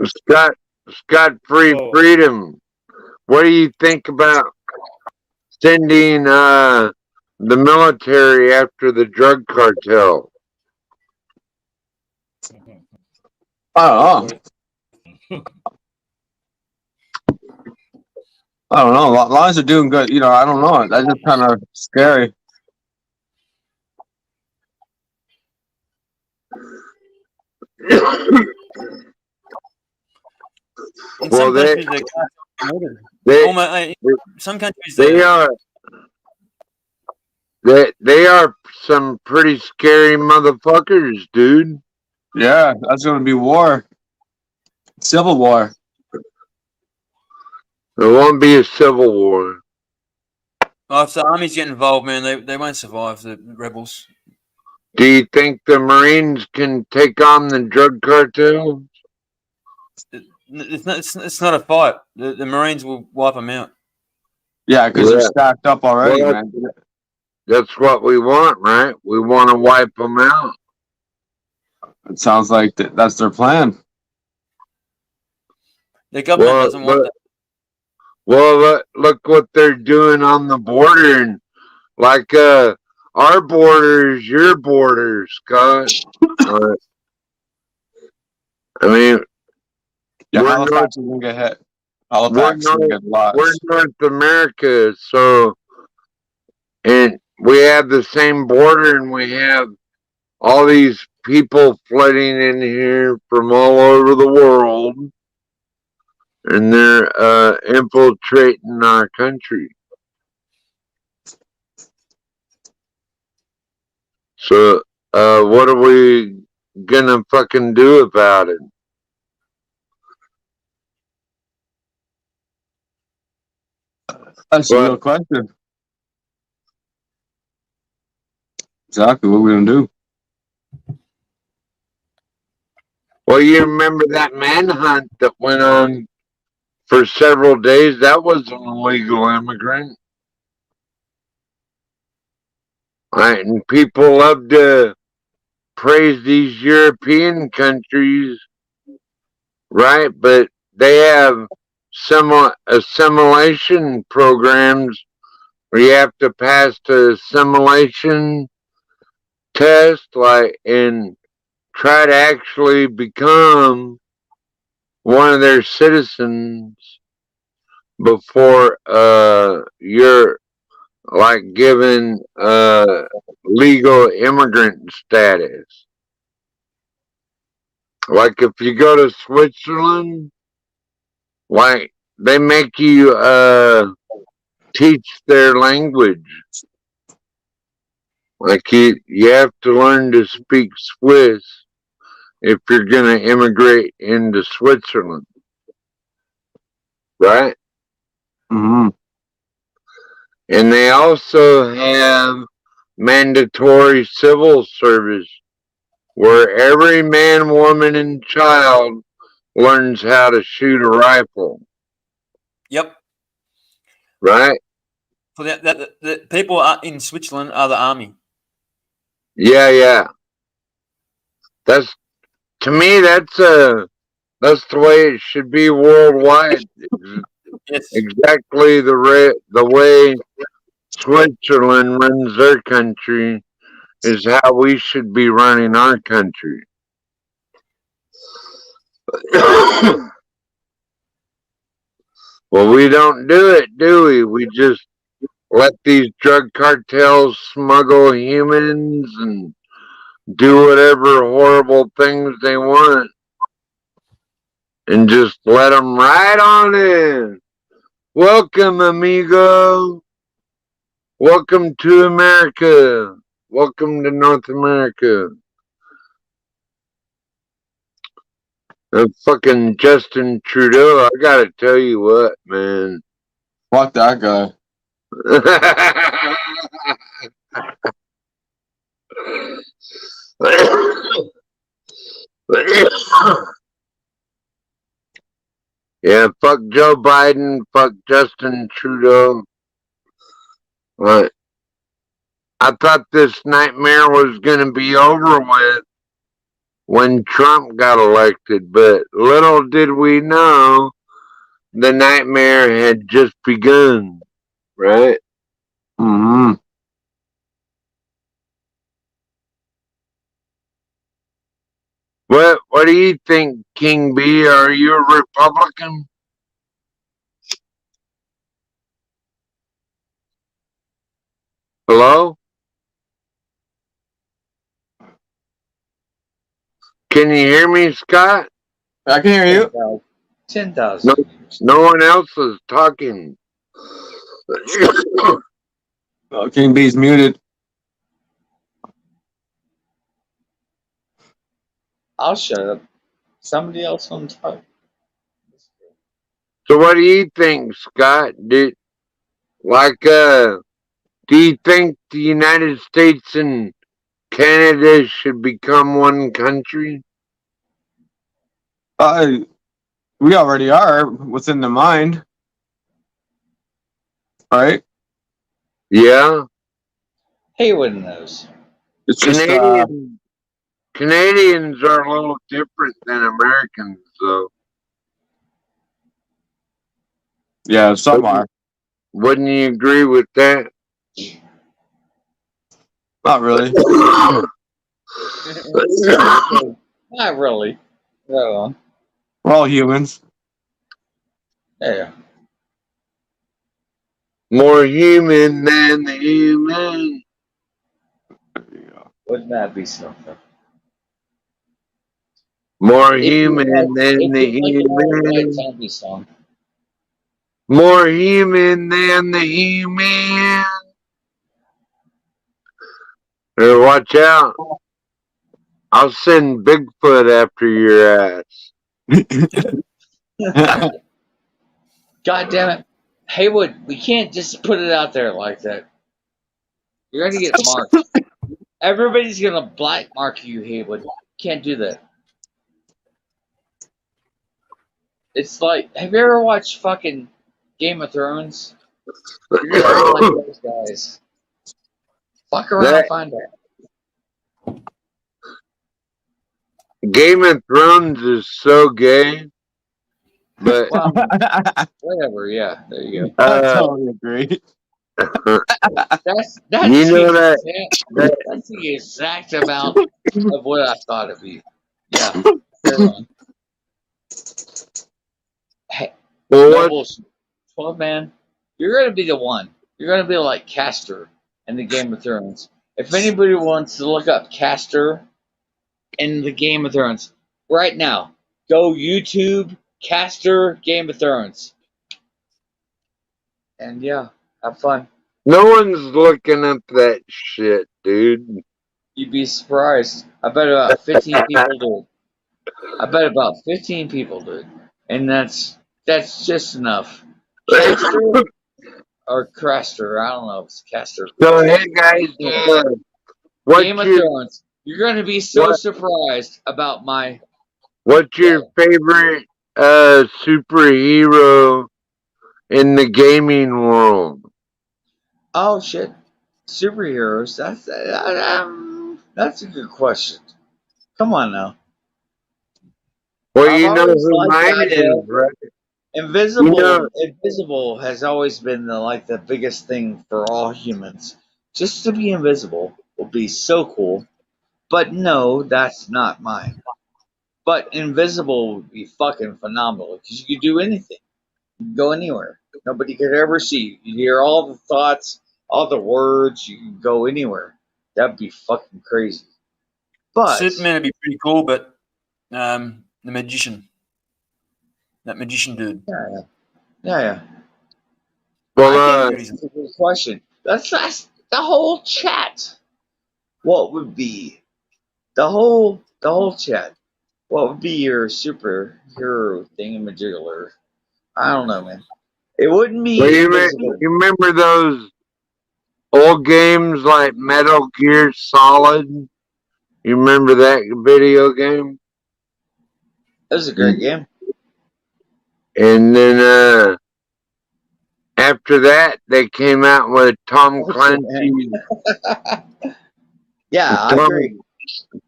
Scott Freedom. What do you think about sending the military after the drug cartel? I don't know. As long as they're doing good, I don't know. That's just kind of scary. In some countries, some countries they are some pretty scary motherfuckers, dude. Yeah, that's gonna be war. Civil war. There won't be a civil war. Oh, if the armies get involved, man, they won't survive the rebels. Do you think the Marines can take on the drug cartel? It's not a fight. The Marines will wipe them out. Yeah, because they're stacked up already, man. That's what we want, right? We want to wipe them out. It sounds like that's their plan. The government doesn't want that. Well, look what they're doing on the border, and like our border is your border, Scott. I mean, Halifax is gonna get hit. Halifax is gonna get lost. We're North America, so, and we have the same border, and we have all these people flooding in here from all over the world, and they're infiltrating our country. So, what are we gonna fucking do about it? That's a real question. Exactly what we're gonna do. Well, you remember that manhunt that went on for several days? That was an illegal immigrant. Right, and people love to praise these European countries, right? But they have assimilation programs where you have to pass the assimilation test, like, and try to actually become one of their citizens before you're like given legal immigrant status. Like if you go to Switzerland, like they make you teach their language. Like you have to learn to speak Swiss if you're gonna immigrate into Switzerland. Right? Mm-hmm. And they also have mandatory civil service where every man, woman, and child learns how to shoot a rifle. Yep. Right? So the people in Switzerland are the army. Yeah. That's, to me, that's the way it should be worldwide. Yes. Exactly the way Switzerland runs their country is how we should be running our country. Well, we don't do it, do we? We just let these drug cartels smuggle humans and do whatever horrible things they want and just let them right on in. Welcome, amigo. Welcome to America. Welcome to North America. Fucking Justin Trudeau, I gotta tell you what, man. Fuck that guy. Yeah, fuck Joe Biden, fuck Justin Trudeau. But I thought this nightmare was gonna be over with when Trump got elected, but little did we know the nightmare had just begun, right? Mm-hmm. What do you think, King B? Are you a Republican? Hello? Can you hear me, Scott? I can hear you. 10,000. No one else is talking. Oh, King B's muted. I'll shut up. Somebody else on top. So what do you think, Scott? Do you think the United States and Canada should become one country? We already are within the mind. Right? Yeah. Haywood knows. It's just Canadians are a little different than Americans, though. Yeah, some are. Wouldn't you agree with that? Not really. Not really. No. We're all humans. Yeah. More human than the human. Wouldn't that be something? More human than the human. Zombie song. More human than the human. Hey, watch out. I'll send Bigfoot after your ass. God damn it. Haywood, we can't just put it out there like that. You're going to get marked. Everybody's going to black mark you, Haywood. Can't do that. It's like, have you ever watched fucking Game of Thrones? You're gonna be like those guys. Fuck around and find out. Game of Thrones is so gay. But Well, whatever. Yeah, there you go. I totally agree. That's you know that that's the exact amount of what I thought of you. Yeah. Carry on. Hey, well, no what bullshit. 12 man, you're gonna be the one. You're gonna be like Castor in the Game of Thrones. If anybody wants to look up Castor in the Game of Thrones right now, go YouTube Castor Game of Thrones. And yeah, have fun. no one's looking up that shit, dude. You'd be surprised. I bet about 15 people do. I bet about 15 people do. And that's just enough. Castor or Craster, I don't know if it's Castor or So Craster. hey guys, Game what's of your Thrones. You're gonna be so what surprised about my what's your favorite superhero in the gaming world? oh shit superheroes. That's a good question. Come on now. Well, I've you know always who liked the mine idea. is, right? You Invisible, know, invisible has always been the biggest thing for all humans. Just to be invisible would be so cool. But no, that's not mine. But invisible would be fucking phenomenal because you could do anything. You can go anywhere. Nobody could ever see you. You hear all the thoughts, all the words. You can go anywhere. That'd be fucking crazy. But Superman would be pretty cool, but the magician, that magician dude. yeah. well, I think that's a good question. Let's ask the whole chat. What would be the whole chat? What would be your superhero thingamajigger? I don't know, man. It wouldn't well, be invisible. you remember those old games like Metal Gear Solid? You remember that video game? That was a great game. And then after that, they came out with Tom Clancy's Yeah, I agree.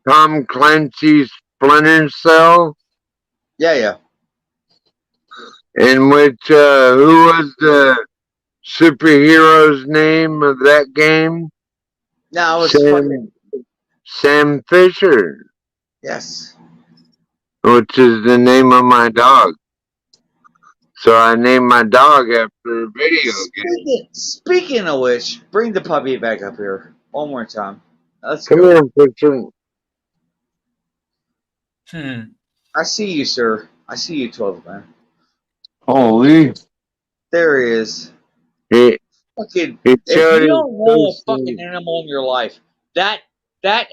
Tom Clancy's Splinter Cell, Yeah. in which who was the superhero's name of that game? No, it was fucking Sam Fisher, yes. which is the name of my dog. So I named my dog after a video game. Speaking of which, bring the puppy back up here one more time. Let's Come go. here, Fisher. I see you, sir. I see you, 12 man. Holy. There he is. Fucking, He if showed you his don't know a fucking face. animal in your life, that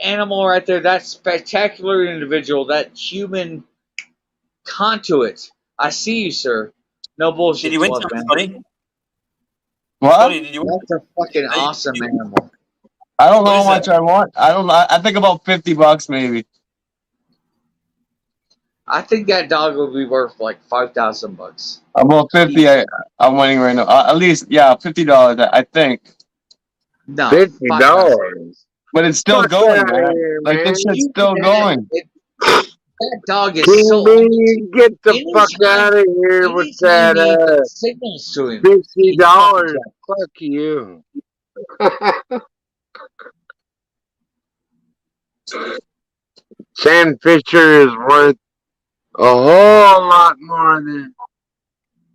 animal right there, that spectacular individual, that human conduit. I see you, sir. No bullshit, Did you win 12 something, man. Scotty? What? Scotty, did you win? That's a fucking awesome animal. I don't know What how is much that? I want. I don't know. I think about $50 maybe. I think that dog would be worth like $5,000. About 50. I'm winning right now. At least, yeah, $50. I think. No, $50. But it's still Fuck going, outta man. here, Like this man. shit's still going. That dog is King so. B, get the fuck Anytime, out of here with anytime he that gets signals to him, he fucking $50. jumps. Fuck you. Sam Fisher is worth a whole lot more than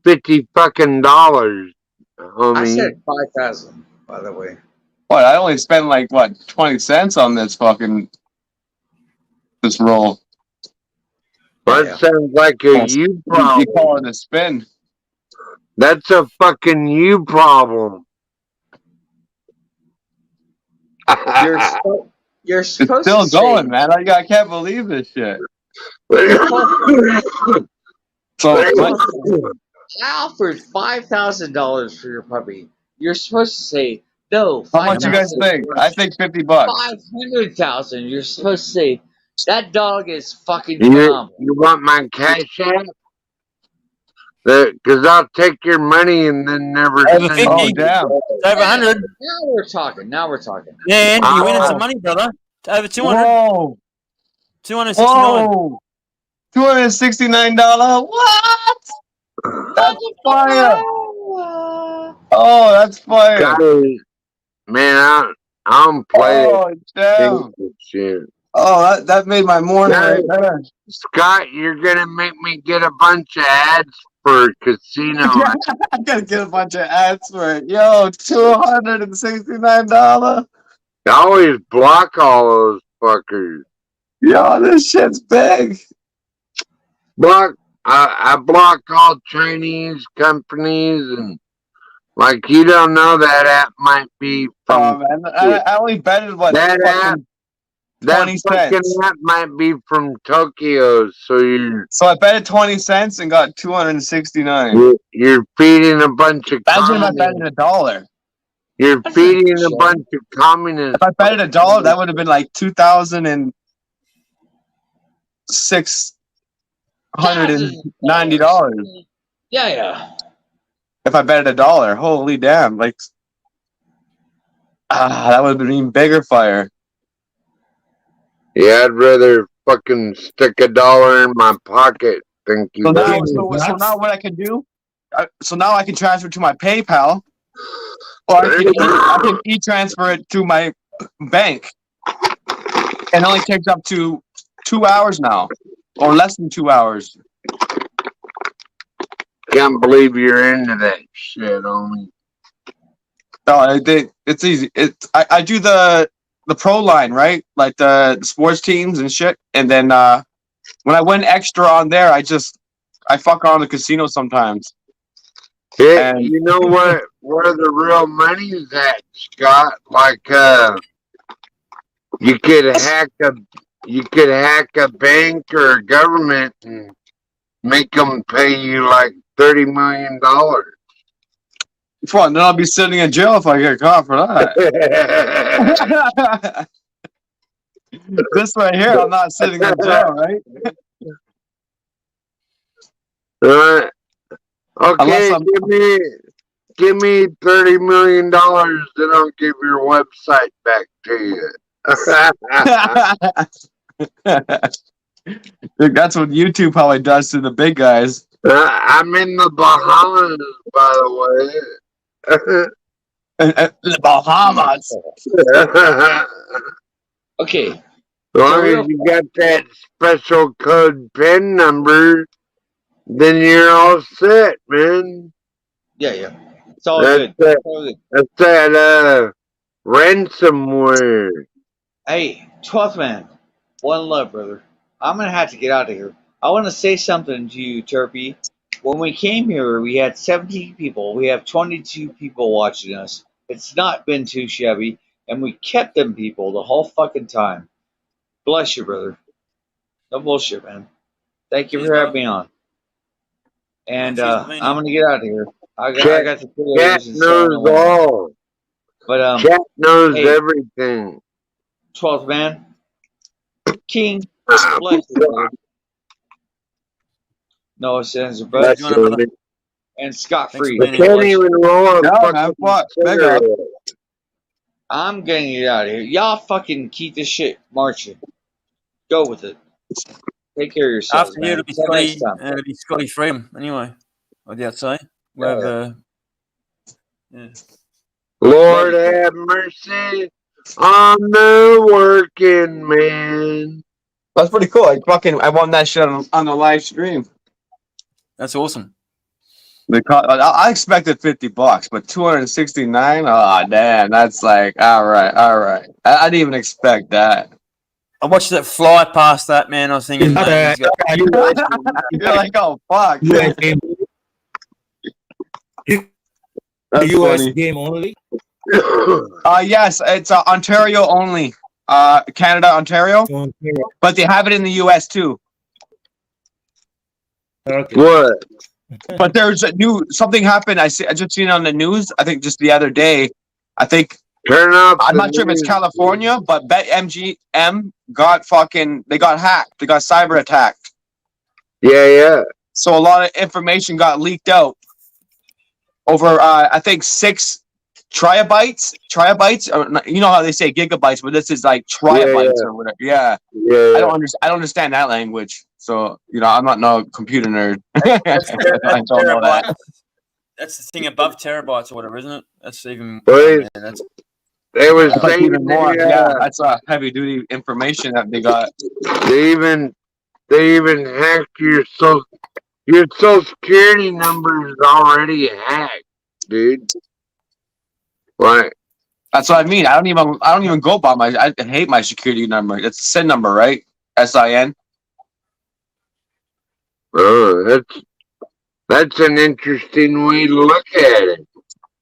$50 fucking dollars, homie. I said 5,000, by the way. What? I only spent like what 20 cents on this roll. That sounds like a you problem. You call it a spin. That's a fucking you problem. You're supposed It's still to say, going, man. I can't believe this shit. So I offered $5,000 for your puppy. You're supposed to say no. how much you guys think? I think $50. 500,000. You're supposed to say that dog is fucking You phenomenal. want my cash app? Because I'll take your money and then never Over send 50. Oh you. damn! It's over 100. Now we're talking. Yeah, and you're winning some money, brother. It's over 200. Whoa! 269. Whoa! $269. What? That's fire. Oh, that's fire. Guys, man, I don't play Oh, damn. shit. Oh, that made my morning right there. Scott, you're gonna make me get a bunch of ads for casino. I gotta get a bunch of ads for it. Yo, $269. I always block all those fuckers. Yo, this shit's big. I block all Chinese companies and like you don't know that app might be Oh from man, I only betted what that app. That 20 fucking cents. app might be from Tokyo, so So I betted 20 cents and got 269. you're feeding a bunch of Imagine if I communists. betted $1. You're feeding a bunch of communists. If I betted $1, that would have been like $2,690. Yeah. If I betted $1, holy damn! Like, that would have been even bigger fire. Yeah, I'd rather fucking stick $1 in my pocket. Thank you. So very now, much. so now what I can do? So now I can transfer to my PayPal, or I can e-transfer it to my bank. It only takes up to 2 hours now, or less than 2 hours. Can't believe you're into that shit, homie. No, it's easy. I do the pro line, right? Like the sports teams and shit. And then when I win extra on there, I fuck on the casino sometimes. Yeah, And you know where the real money is at, Scott? Like you could hack a bank or a government and make them pay you like $30 million. fun. Then I'll be sitting in jail if I get caught for that. This right here, I'm not sitting in jail, right? Okay, give me $30 million, then I'll give your website back to you. That's what YouTube probably does to the big guys. I'm in the Bahamas, by the way. The Bahamas. Okay. As long as you got that special code PIN number, then you're all set, man. Yeah. It's all good. That's that ransomware. Hey, 12th man. One love, brother. I'm going to have to get out of here. I want to say something to you, Turpie. When we came here, we had 17 people. We have 22 people watching us. It's not been too shabby. And we kept them people the whole fucking time. Bless you, brother. No bullshit, man. Thank you for having me on. And I'm going to get out of here. I got the Chat knows all. But Chat knows everything. 12th man. King. Bless you, brother. Noah Sands, brother. And Scott Free. I can't even roll up. I'm getting it out of here. Y'all fucking keep this shit marching. Go with it. Take care of yourselves. After you, it'll be Scotty Freedom anyway. I'd say. Yeah. Lord have mercy on the working man. That's pretty cool. I won that shit on the live stream. That's awesome. I expected $50, but 269. Oh damn, that's like all right. I didn't even expect that. I watched that fly past that, man. I was thinking, man, you're like, oh fuck. US game only? Yes, it's Ontario only. Canada, Ontario. But they have it in the US too. Okay. What? But there's something happened. I just seen it on the news. I think just the other day. I think I'm not sure if it's California, but BetMGM got they got hacked. They got cyber attacked. Yeah. So a lot of information got leaked out over I think 6 Triabytes, or, you know how they say gigabytes, but this is like triabytes or whatever. Yeah. I don't understand that language, so I'm not no computer nerd. I don't know that. That's the thing above terabytes or whatever, isn't it? That's even. Well, they were That's like saying even more. That's heavy duty information that they got. They even hacked your social security number is already hacked, dude. Right. That's what I mean. I don't even go by I hate my security number. It's a SIN number, right? SIN. Oh, that's an interesting way to look at it.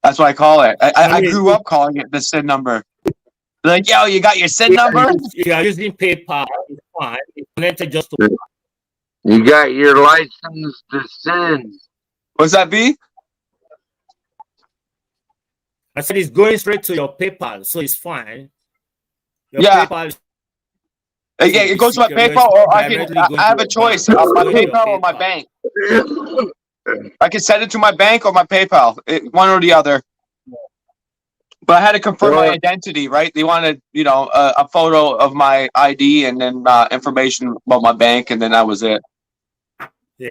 That's what I call it. I grew up calling it the SIN number. They're like, yo, you got your SIN number? If you are using PayPal, it's fine. It's connected just to. You got your license to send. What's that, B? I said it's going straight to your PayPal, so it's fine. Your PayPal. Yeah, it goes to my PayPal, or I have a choice: my PayPal or my bank. I can send it to my bank or my PayPal, one or the other. But I had to confirm my identity, right? They wanted, a photo of my ID and then information about my bank, and then that was it. Yeah.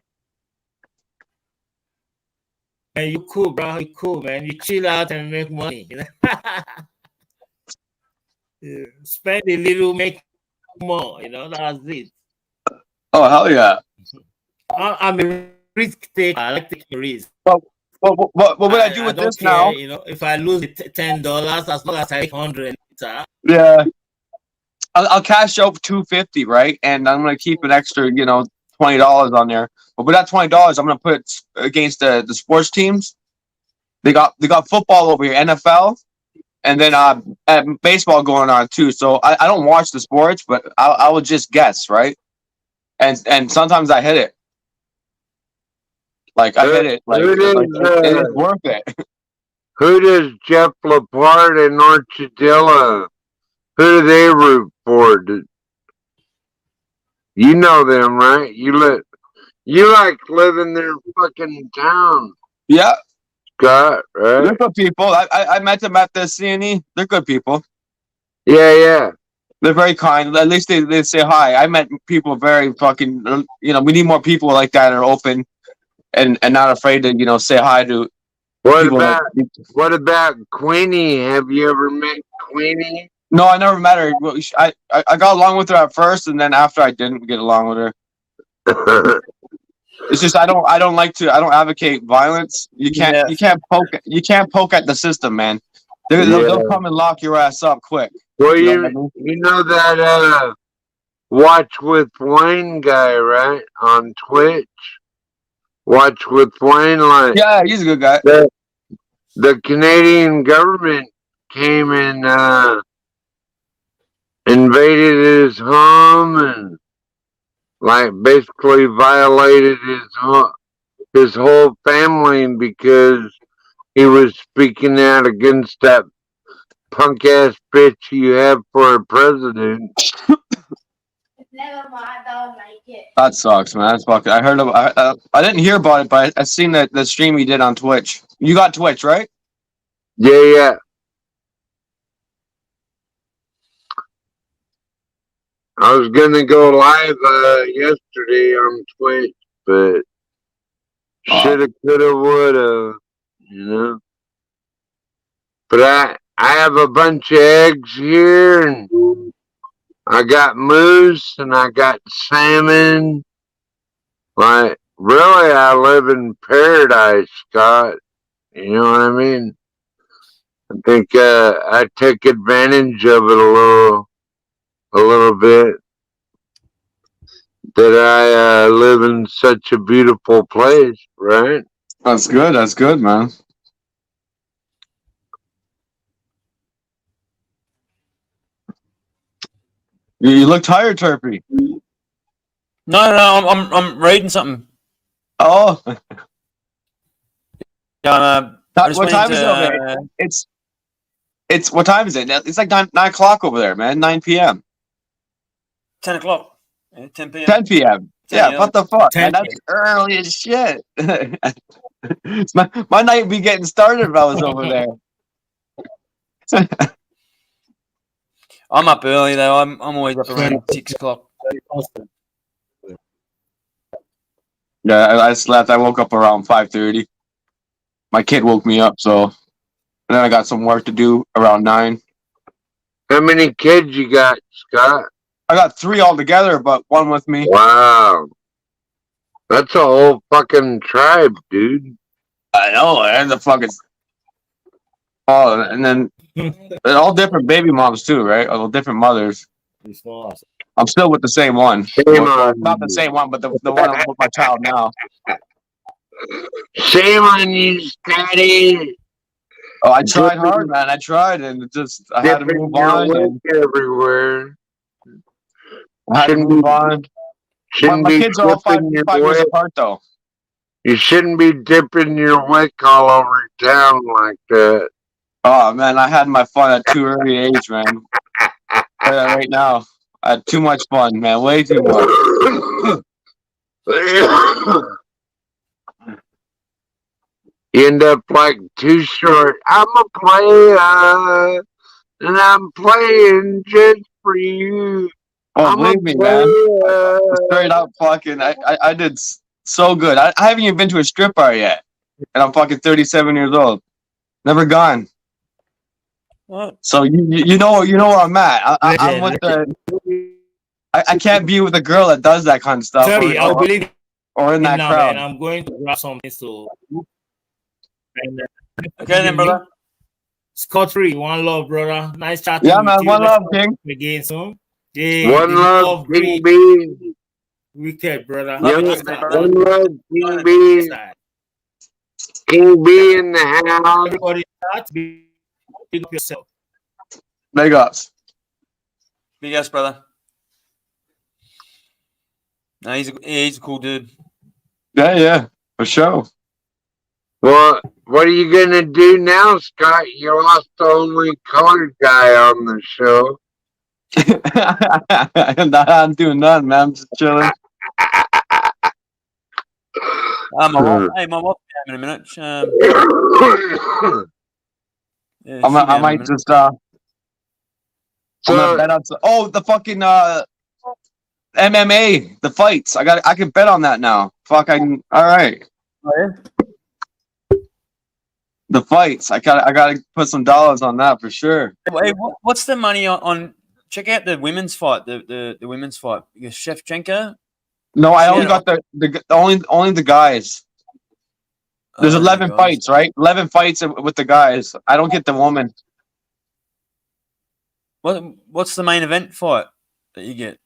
And you cool, bro. You cool, man. You chill out and make money. Yeah. Spend a little, make more. That's it. Oh, hell yeah! I'm a risk taker. I like taking risks. What would I do with this care, now? If I lose $10, as long as I make 100. Yeah, I'll cash out $250, right? And I'm gonna keep an extra, $20 on there. But with that $20, I'm gonna put it against the sports teams. They got football over here, NFL, and then baseball going on too. So I don't watch the sports, but I would just guess, right? And sometimes I hit it. Like I hit it. Like it is worth it. Who does Jeff Laporte and Orchadilla? Who do they root for? You know them, right? You like living their fucking town. Yeah. Scott, right? They're good people. I met them at the CNE. They're good people. Yeah. They're very kind. At least they say hi. I met people very fucking. We need more people like that are open and not afraid to say hi to. What about Queenie? Have you ever met Queenie? No, I never met her. I got along with her at first, and then after I didn't get along with her. It's just I don't advocate violence. You can't poke at the system, man. They'll come and lock your ass up quick. Well, you know that Watch with Wayne guy, right? On Twitch. Watch with Wayne, like yeah, he's a good guy. The Canadian government came and invaded his home and basically violated his whole family because he was speaking out against that punk ass bitch you have for a president. That sucks, man. That's fucking. I heard about. I didn't hear about it, but I seen the stream he did on Twitch. You got Twitch, right? Yeah. I was gonna go live yesterday on Twitch, but shoulda, coulda, woulda, But I have a bunch of eggs here, and I got moose, and I got salmon. Really, I live in paradise, Scott. You know what I mean? I think I take advantage of it a little bit. That I live in such a beautiful place, right? That's good. That's good, man. You look tired, Turpie. No, I'm reading something. Oh. Yeah, what time is it over there? It's what time is it? It's like 9 o'clock over there, man. 9 p.m. 10 o'clock. 10 p.m. 10 p.m. Yeah, what the fuck? Man, that's early as shit. my night would be getting started if I was over there. I'm up early though. I'm always up around 6 o'clock. Yeah, I slept. I woke up around 5:30. My kid woke me up, so and then I got some work to do around 9. How many kids you got, Scott? I got 3 altogether, but 1 with me. Wow. That's a whole fucking tribe, dude. I know, and the fucking and then they're all different baby moms too, right? All different mothers. I'm still with the same one. Shame on Not the you. same one, but the one I'm with my child now. Shame on you, Scotty. Oh, I tried hard, man. I tried, and it just I had to Dipping move your on. weight And everywhere. I had to move on. My kids are all 5 years apart, though. You shouldn't be dipping your wick all over town like that. Oh man, I had my fun at too early age, man. Right now, I had too much fun, man. Way too much. You end up like Too Short. I'm a player, and I'm playing just for you. Oh, believe me, man. Straight up, fucking. I did so good. I haven't even been to a strip bar yet, and I'm fucking 37 years old. Never gone. What? So you know where I'm at. I'm with the. I can't be with a girl that does that kind of stuff. Sorry, I'll believe or in that now, crowd. man. I'm going to grab something so. And, okay, then, brother. Scott Free, one love, brother. Nice chatting. Yeah, with man. you. One Let's love, talk King. again soon. Yeah, one love, King B. Wicked, brother. One love, King B. King B in the house. Everybody, start. Big up yourself. Big ups. Big ups, brother. No, he's a cool dude. Yeah, for sure. Well, what are you gonna do now, Scott? You lost the only colored guy on the show. I'm doing nothing, man. I'm just chilling. My wife in a minute. Yeah, I might just I'm gonna bet on the fucking MMA, the fights. I can bet on that now. Fuck, all right. Oh, yeah? The fights. I gotta put some dollars on that for sure. Hey, what's the money on? Check out the women's fight. The women's fight. Shevchenko. No, I only got the only the guys. There's 11 fights, right? 11 fights with the guys. I don't get the woman. What's the main event fight that you get?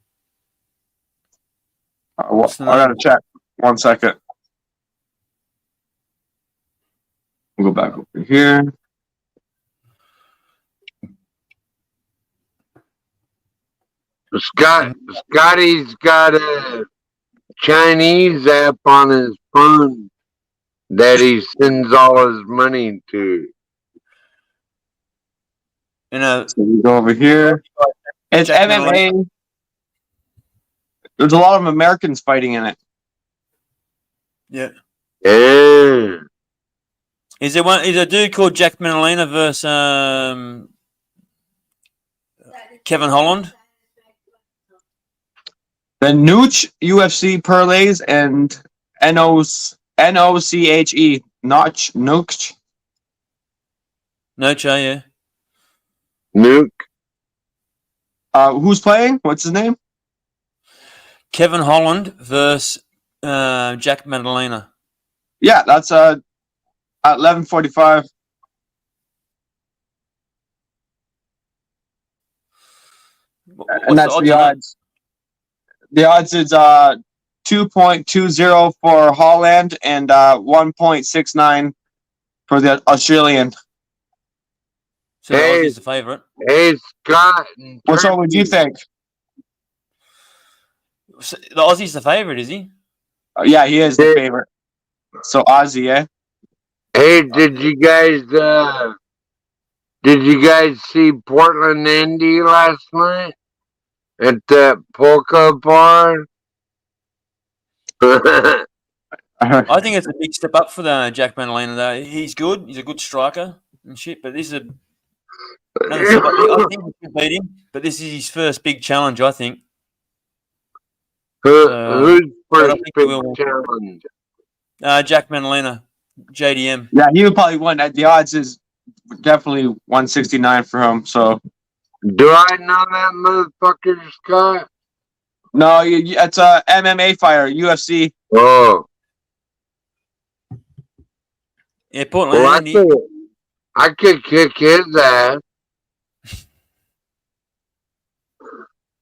I gotta check. 1 second. We'll go back over here. Scotty's got a Chinese app on his phone that he sends all his money to. So we go over here. It's MMA. There's a lot of Americans fighting in it. Yeah. Yeah. Is there a dude called Jack Manolina versus Kevin Holland? The Nooch UFC parlays and NOCHE Notch Nooch. Noche, yeah. Nuke. Who's playing? What's his name? Kevin Holland versus Jack Madalena. Yeah, that's at 11:45. And that's the odds. The odds is 2.20 for Holland and 1.69 for the Australian. So Aussie's the favorite. Hey, Scott. What would you think? So the Aussie's the favorite, is he? Yeah, he is the favorite. So Aussie, eh? Hey, did you guys see Portland Indy last night at that polka bar? I think it's a big step up for the Jack Madalena, though. He's good. He's a good striker and shit. But this is I think we can beat him, but this is his first big challenge, I think. Who's But I first think big we will. challenge? Jack Manalina, JDM. Yeah, he would probably win. The odds is definitely 169 for him. So Do I know that motherfucker, Scott? no, it's a MMA fighter, UFC. Oh, Yeah, Portland. well, I could kick his ass.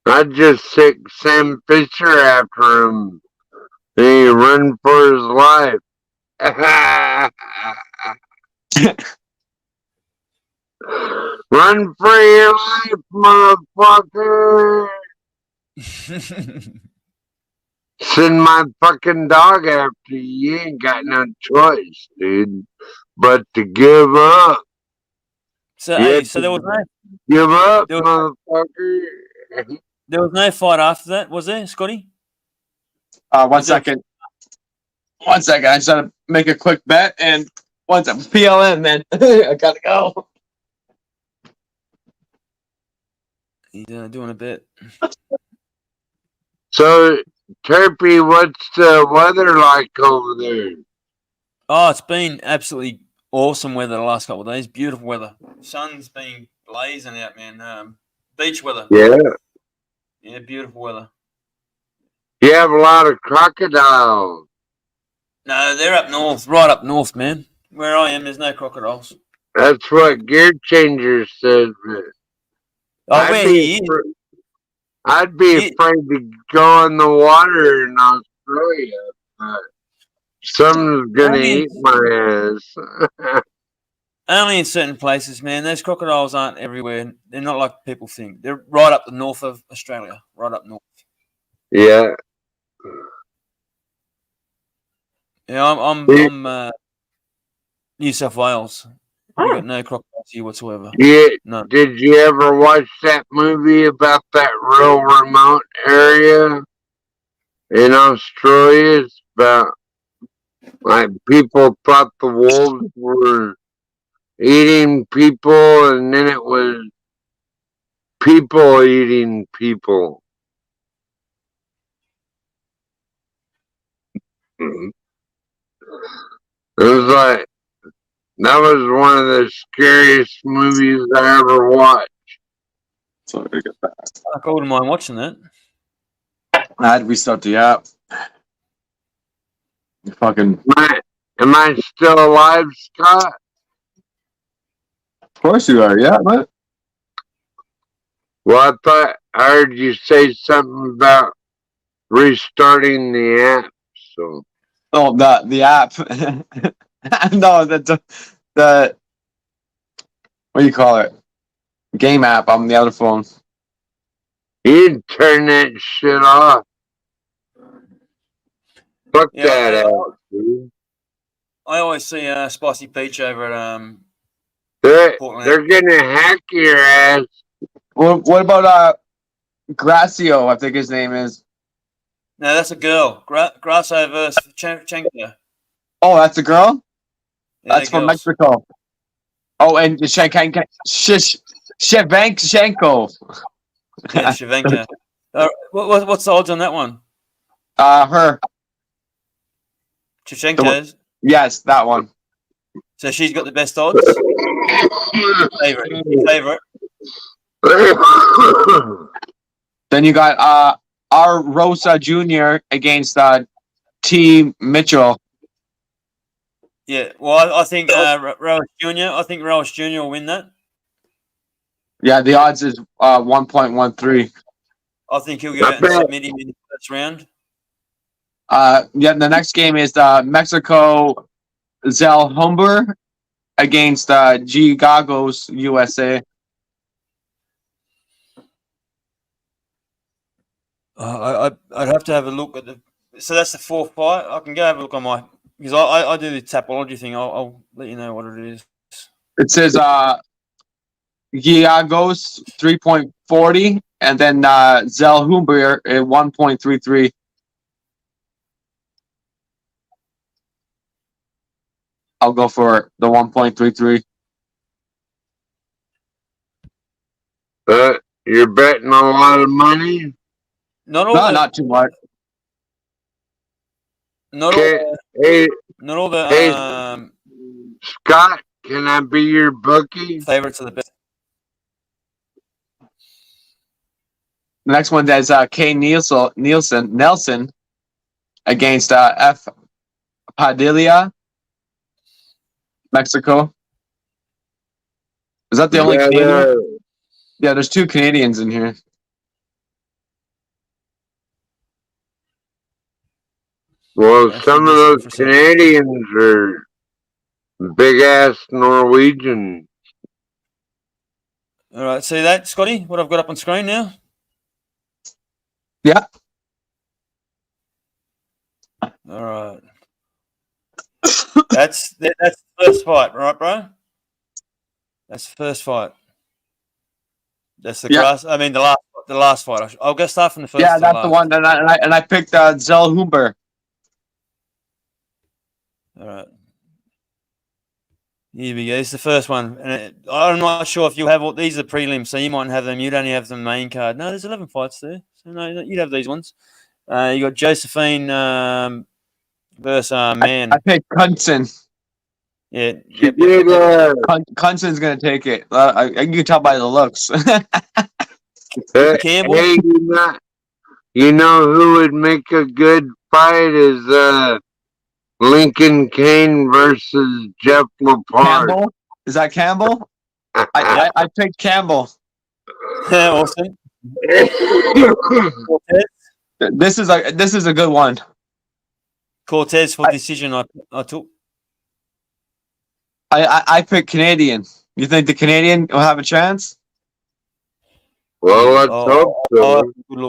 I'd just sick Sam Fisher after him. He run for his life. Run for your life, motherfucker! Send my fucking dog after you. You ain't got no choice, dude, but to give up. So, hey, so there was no give up, motherfucker. There was no fight after that, was there, Scotty? One second. I just gotta make a quick bet, and once I'm PLM, man, I gotta go. He's doing a bit. So, Turpie, what's the weather like over there? Oh, it's been absolutely awesome weather the last couple of days. Beautiful weather. Sun's been blazing out, man. Beach weather. Yeah. Yeah, beautiful weather. You have a lot of crocodiles. No, they're up north, right up north, man. Where I am, there's no crocodiles. That's what Gear Changer says. Where he is. I'd be afraid to go in the water in Australia, but something's gonna eat my ass. Only in certain places, man. Those crocodiles aren't everywhere. They're not like people think. They're right up the north of Australia, right up north. Yeah. Yeah, I'm New South Wales. We got no crocodiles here whatsoever. Yeah. No. Did you ever watch that movie about that real remote area in Australia? It's about like people thought the wolves were eating people, and then it was people eating people. It was like that was one of the scariest movies I ever watched. So I get that. I wouldn't mind watching that. I had to restart the app. Fucking. Am I still alive, Scott? Of course you are, yeah, but. Well, I thought I heard you say something about restarting the app. So. Oh, the app. No, the what do you call it? Game app on the other phone. You turn that shit off. Fuck that app, dude. I always see Spicy Peach over at Portland. They're gonna hack your ass. What about Gracio? I think his name is. No, that's a girl. Grasso versus Chenko. Oh, that's a girl. Yeah, that's from Mexico. Oh, and Shevchenko. Yeah, Shevchenko. What's the odds on that one? Her. Shevchenko's? Yes, that one. So she's got the best odds? Favorite. Then you got our Rosa Jr. against T. Mitchell. Yeah, well, I think Roas Jr. I think Roas Jr. will win that. Yeah, the odds is 1.13. I think he'll go out and submit him in the first round. Yeah, the next game is Mexico Zellhuber against G Gagos USA. I'd have to have a look at the. So that's the fourth fight. I can go have a look on my because I do the Tapology thing. I'll let you know what it is. It says Giagos 3.40 and then Zellhuber at 1.33. I'll go for the 1.33. You're betting a lot of money? Not all No, the, not too much. not all Okay. the, Hey, not all the hey, Scott, can I be your bookie? favorites are the best. The next one is K. Nelson against F. Padilla, Mexico. Is that the only Canadian? Yeah, there's 2 Canadians in here. Well, Yeah, some of those Canadians are big ass Norwegian. All right, see that, Scotty? What I've got up on screen now? Yeah. All right. That's the first fight, right, bro? That's the first fight. That's the grass. I mean, the last fight. I'll go start from the first. Yeah, to the that's the last. one. And I picked Zell Humber. All right. Here we go. It's the first one, and I'm not sure if you have all these are prelims, so you might have them. You'd only have the main card. No, there's 11 fights there, so no, you'd have these ones. You got Josephine versus man. I picked Cunson. Yeah, Cunson's gonna take it. I can tell by the looks. Campbell. Hey, you know who would make a good fight is Lincoln Kane versus Jeff Lepard. Campbell? Is that Campbell? I picked Campbell. Awesome. This is a good one. Cortez for decision. I took. I picked Canadian. You think the Canadian will have a chance? Well, let's hope so. I'll have a good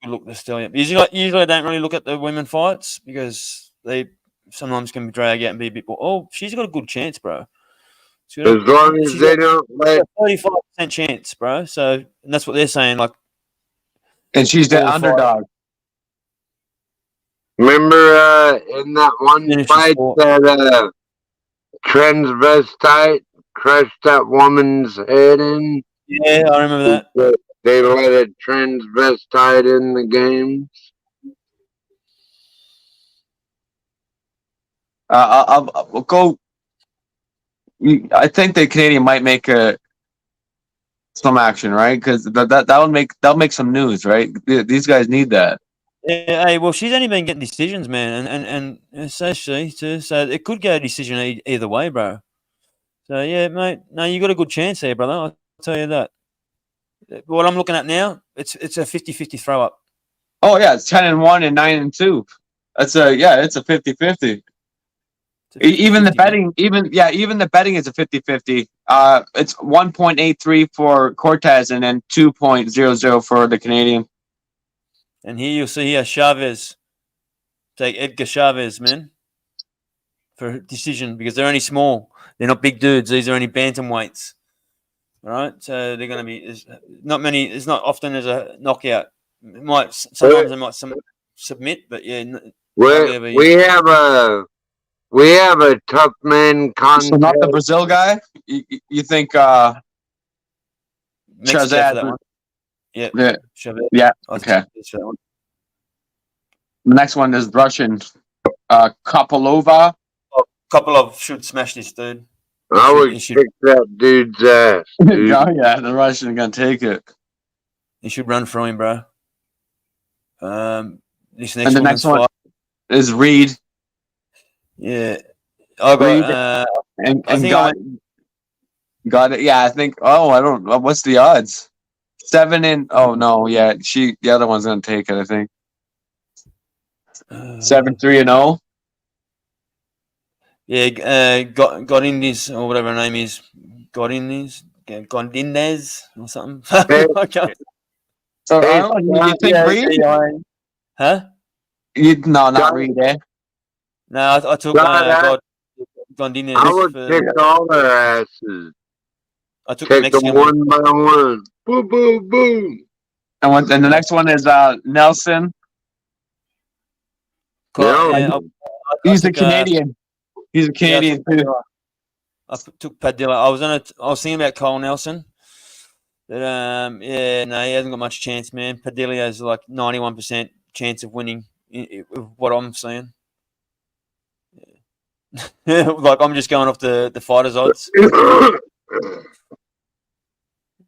look. This still. Usually, I don't really look at the women fights because they sometimes can drag out and be a bit. Oh, she's got a good chance, bro. As long as they don't let 35% chance, bro. So and that's what they're saying. Like, and she's the underdog. Remember in that one fight that transvestite crushed that woman's head in? Yeah, I remember that. They let a transvestite in the games. I'll go. I think the Canadian might make some action, right? Because that'll make some news, right? These guys need that. Yeah, hey, well, she's only been getting decisions, man, and so she too. So it could go decision either way, bro. So yeah, mate. No, you got a good chance there, brother. I'll tell you that. What I'm looking at now, it's a 50-50 throw up. Oh yeah, it's 10-1 and 9-2. It's a 50-50. Even the betting, even the betting is a 50-50. It's 1.83 for Cortez and then 2.00 for the Canadian. And here you'll see Chavez. Take Edgar Chavez, man, for decision because they're only small. They're not big dudes. These are only bantamweights. All right, so they're going to be not many. It's not often as a knockout. Sometimes they might submit, but yeah. We have a tough man contest. So not the Brazil guy. You think Shazad? Yeah. Yeah. Okay. The next one is Russian. Kopolova. Kopolov should smash this dude. I would kick that dude's ass. Dude. Oh yeah, the Russian gonna take it. He should run through him, bro. This next one is Reed. Yeah, I got got it. Yeah, I think. Oh, I don't know. What's the odds? 7 and. Oh no, yeah. The other one's gonna take it. I think. 7-3-0. Yeah, got in this or whatever her name is. Got in this. Gondinez or something. You think Reed? Huh? Not Reed, eh? No, I took Gondinez. I would kick all their asses. I took take them one by one. Boom, boom, boom. And the next one is Nelson. He's a Canadian. He's a Canadian too. I took Padilla. I was thinking about Cole Nelson. But yeah, no, he hasn't got much chance, man. Padilha's like 91% chance of winning. What I'm seeing. Like I'm just going off the fighters' odds.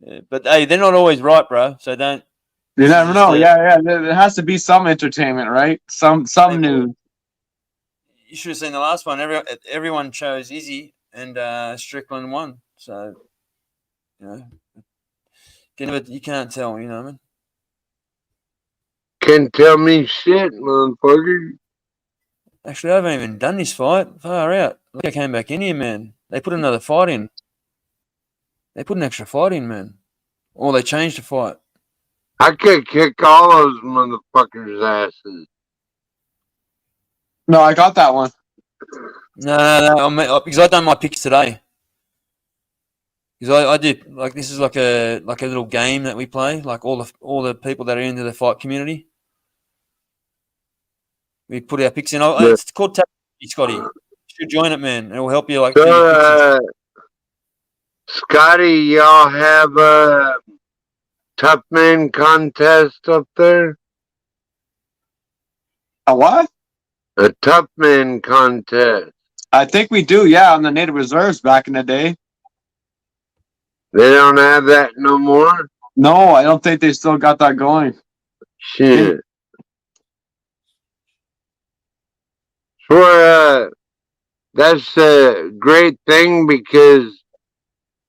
Yeah, but hey, they're not always right, bro. So don't. You never know. Yeah. There has to be some entertainment, right? Some news. You should have seen the last one. Everyone chose Izzy, and Strickland won. So you know, you can't tell. You know what I mean? Can't tell me shit, motherfucker. Actually, I haven't even done this fight. Far out. Look, I came back in here, man. They put another fight in. They put an extra fight in, man. Or they changed the fight. I could kick all those motherfuckers' asses. No, I got that one. No, because I done my picks today. Because I did like this is like a little game that we play. Like all the people that are into the fight community, we put our picks in. It's called Tap, Scotty. You should join it, man. It will help you do your picks. Scotty, y'all have a tough man contest up there? A what? A tough man contest. I think we do, yeah, on the native reserves back in the day. They don't have that no more? No, I don't think they still got that going. Shit. For that's a great thing because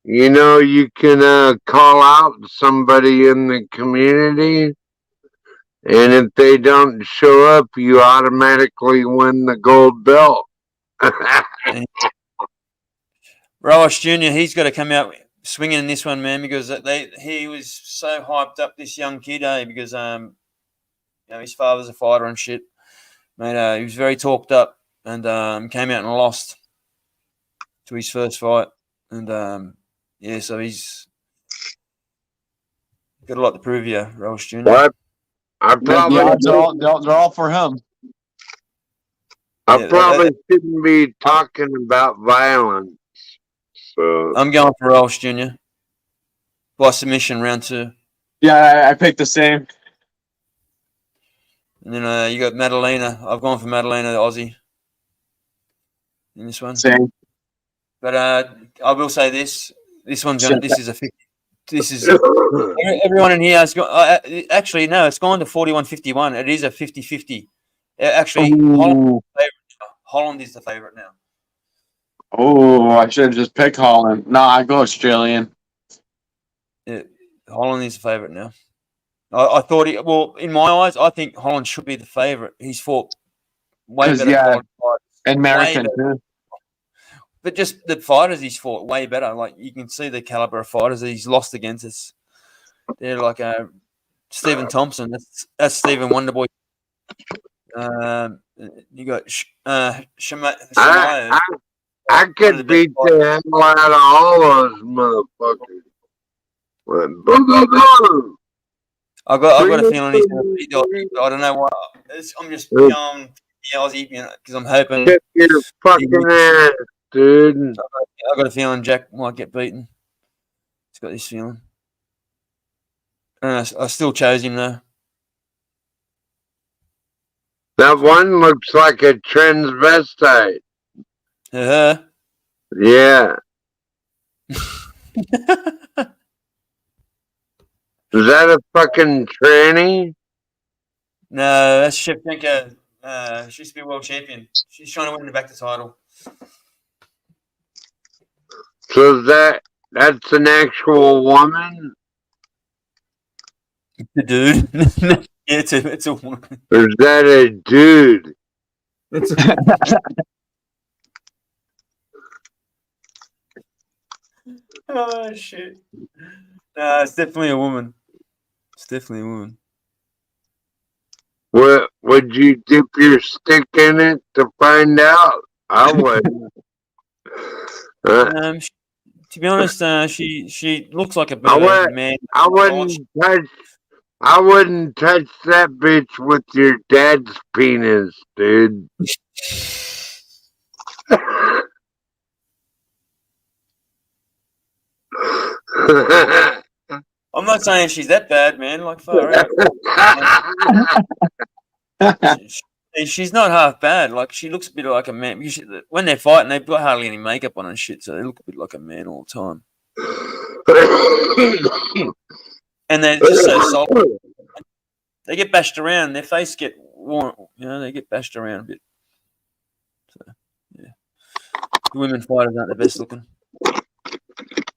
you can call out somebody in the community, and if they don't show up, you automatically win the gold belt. Roas Jr., he's got to come out swinging in this one, man, because he was so hyped up, this young kid, because his father's a fighter and shit. Mate, he was very talked up and came out and lost to his first fight. And so he's got a lot to prove here, Roas Jr. What? They're all for him. I probably shouldn't be talking about violence. So I'm going for Roas Jr. by submission, round 2. Yeah, I picked the same. And then you got Madalena. I've gone for Madalena, the Aussie, in this one. Same. But I will say this: this one's this is a 50. This is everyone in here has got. Actually, no, it's gone to 41-51. It is a 50-50. Actually, Holland is the favorite now. Oh, I should have just picked Holland. No, I go Australian. Yeah, Holland is the favorite now. I thought in my eyes, I think Holland should be the favorite. He's fought way better. Yeah, American too. But just the fighters he's fought way better. Like you can see the caliber of fighters that he's lost against us. They're like Stephen Thompson. That's Stephen Wonderboy. You got Shemaev. I could beat the hell out of all those motherfuckers. I got a feeling he's going to beat the Aussie, but I don't know why. I'm just going the Aussie, because I'm hoping. Get your fucking ass, dude. I got a feeling Jack might get beaten. He's got this feeling. I still chose him though. That one looks like a transvestite. Yeah. Is that a fucking tranny? No, that's Shevchenko. She used to be world champion. She's trying to win the back to title. So that's an actual woman? It's a dude. Yeah, it's a woman. Or is that a dude? It's oh shit. No, it's definitely a woman. It's definitely a woman. Would you dip your stick in it to find out? I wouldn't. To be honest, she looks like a bit of a man. I wouldn't touch that bitch with your dad's penis, dude. I'm not saying she's that bad, man. Like far out. She's not half bad. Like she looks a bit like a man. When they're fighting, they've got hardly any makeup on and shit, so they look a bit like a man all the time. And they're just so soft. They get bashed around. Their face get worn. They get bashed around a bit. So yeah, the women fighters aren't the best looking.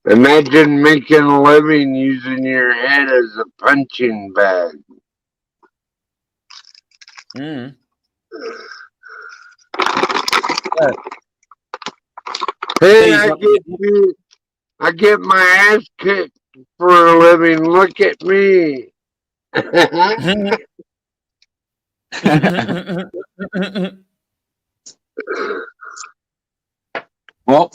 Imagine making a living using your head as a punching bag. Mm. Hey, I get my ass kicked for a living. Look at me. Well,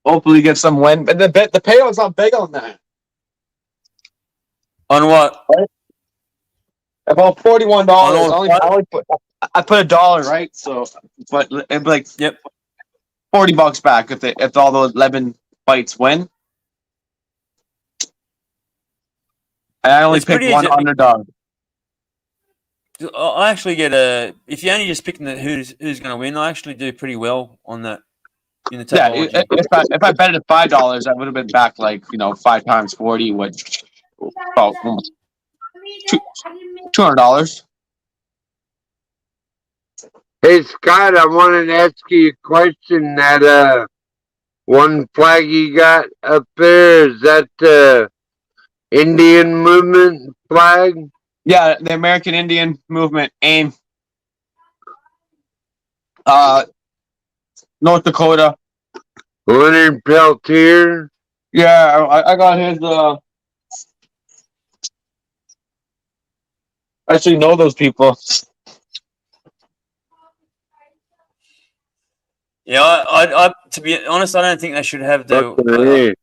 hopefully get some win. But the payout's not big on that. On what? Right? About $41. I put $1, right? So, but it'd be like $40 back if all those 11 fights win. And I only picked one underdog. I actually get if you only just picking who's going to win, I actually do pretty well on that in the Tapology. Yeah, if I bet it at $5, I would have been back like 5 times 40, which about almost $200. Hey Scott, I wanted to ask you a question. That one flag you got up there, is that the Indian movement flag? Yeah, the American Indian Movement, AIM. North Dakota. Leonard Peltier. Yeah, I got his. I actually know those people. Yeah, I to be honest, I don't think they should have the.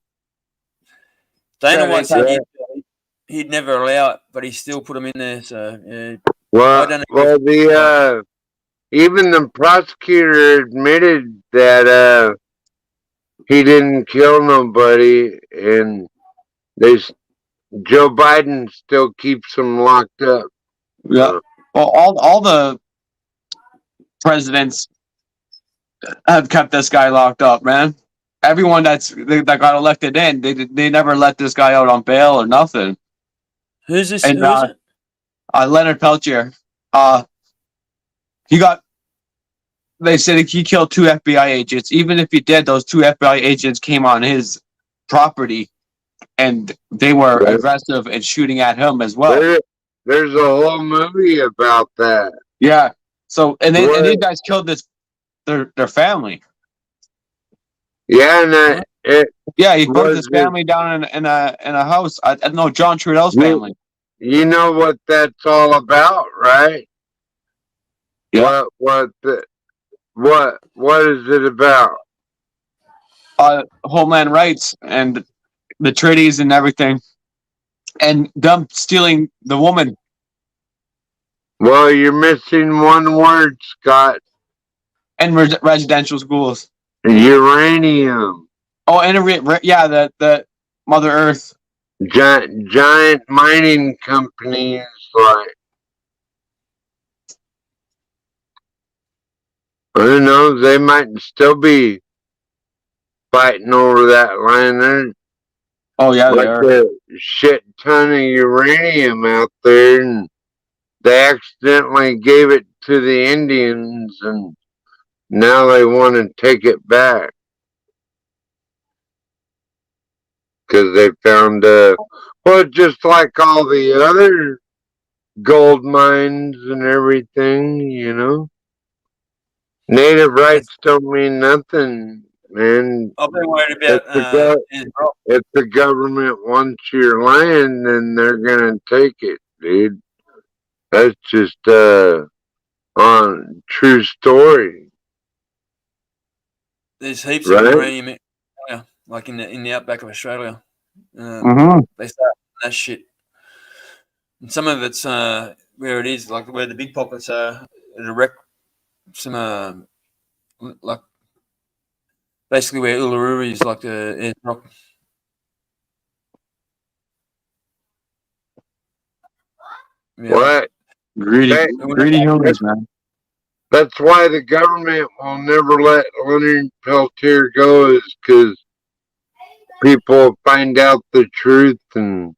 Dana White said he'd never allow it, but he still put them in there. So yeah. Well, even the prosecutor admitted that he didn't kill nobody, and Joe Biden still keeps them locked up. Yeah. Well, all the presidents have kept this guy locked up, man. Everyone that got elected in, they never let this guy out on bail or nothing. Who's this? And, who is it? Leonard Peltier. They said he killed 2 FBI agents. Even if he did, those 2 FBI agents came on his property, and they were aggressive and shooting at him as well. There's a whole movie about that. Yeah. So and these guys killed their family. Yeah, he burnt his family down in a house. I know John Trudeau's family. You know what that's all about, right? Yeah. What is it about? Homeland rights and the treaties and everything, and them stealing the woman. Well, you're missing one word, Scott. And residential schools. Uranium. Oh, and the Mother Earth. Giant mining companies like, I don't know, they might still be fighting over that land. There. Oh yeah, like they are. A shit ton of uranium out there, and they accidentally gave it to the Indians, and now they want to take it back because they found just like all the other gold mines and everything. Native rights don't mean nothing, man. I've been worried about if the government wants your land, then they're gonna take it, dude. That's just on true story. There's heaps of uranium, like in the outback of Australia. They start that shit, and some of it's where it is, like where the big pockets are. Some like basically where Uluru is, like the rock. Yeah. What? Greedy humans, man. That's why the government will never let Leonard Peltier go, is because people find out the truth, and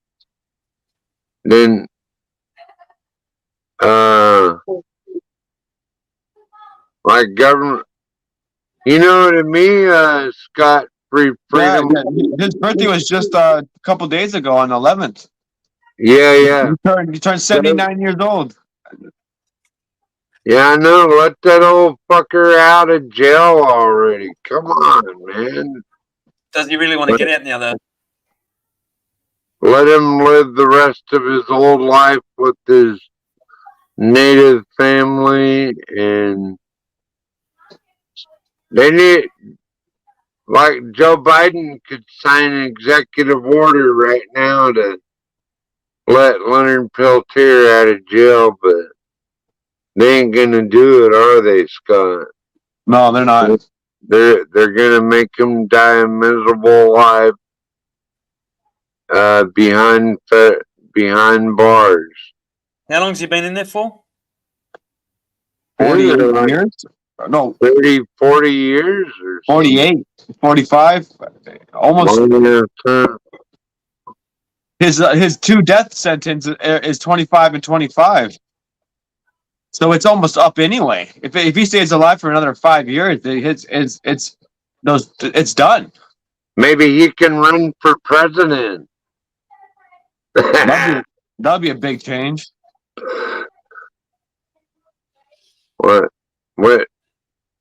then like government, to me, Scott, free Yeah, freedom. his birthday was just a couple days ago on the 11th. Yeah. He turned 79 years old. Yeah, I know. Let that old fucker out of jail already. Come on, man. Does he really want to get out now, though? Let him live the rest of his old life with his native family, and they need, like Joe Biden could sign an executive order right now to let Leonard Peltier out of jail, but they ain't gonna do it, are they, Scott? No, they're not. They're gonna make him die a miserable life behind bars. How long has he been in there for? 40 years? No. 30, 40 years or 48, 45, almost. His two death sentence is 25 and 25. So it's almost up anyway. If he stays alive for another 5 years, it's done. Maybe he can run for president. That'd be a big change. What?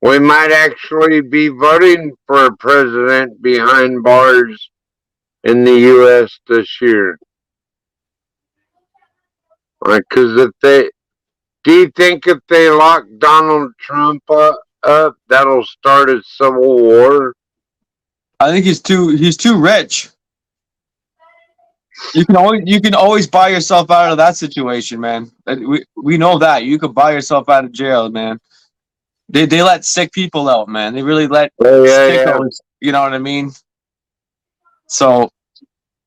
We might actually be voting for a president behind bars in the U.S. this year. Because do you think if they lock Donald Trump up, that'll start a civil war? I think he's too rich. You can always buy yourself out of that situation, man. We know that you could buy yourself out of jail, man. They let sick people out, man. They really let sickos. You know what I mean? So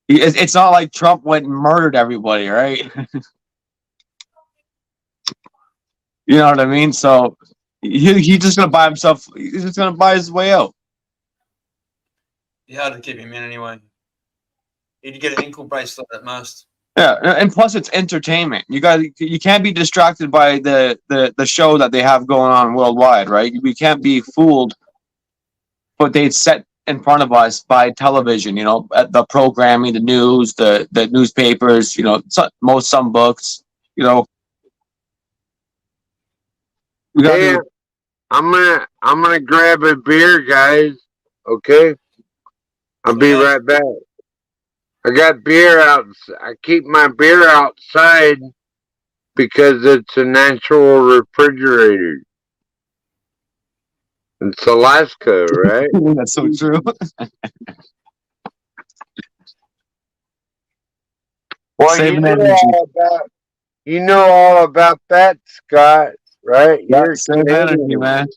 it's not like Trump went and murdered everybody, right? You know what I mean? So he's just gonna buy himself. He's just gonna buy his way out. Be hard to keep him in anyway. He'd get an ankle bracelet at most. Yeah, and plus it's entertainment. You can't be distracted by the show that they have going on worldwide, right? We can't be fooled what they set in front of us by television. The programming, the news, the newspapers. Some books. Hey, I'm gonna grab a beer, guys. Okay, I'll be right back. I got beer out. I keep my beer outside because it's a natural refrigerator. It's Alaska, right? That's so true. Well, you know all about that, Scott, right? You're same energy, man.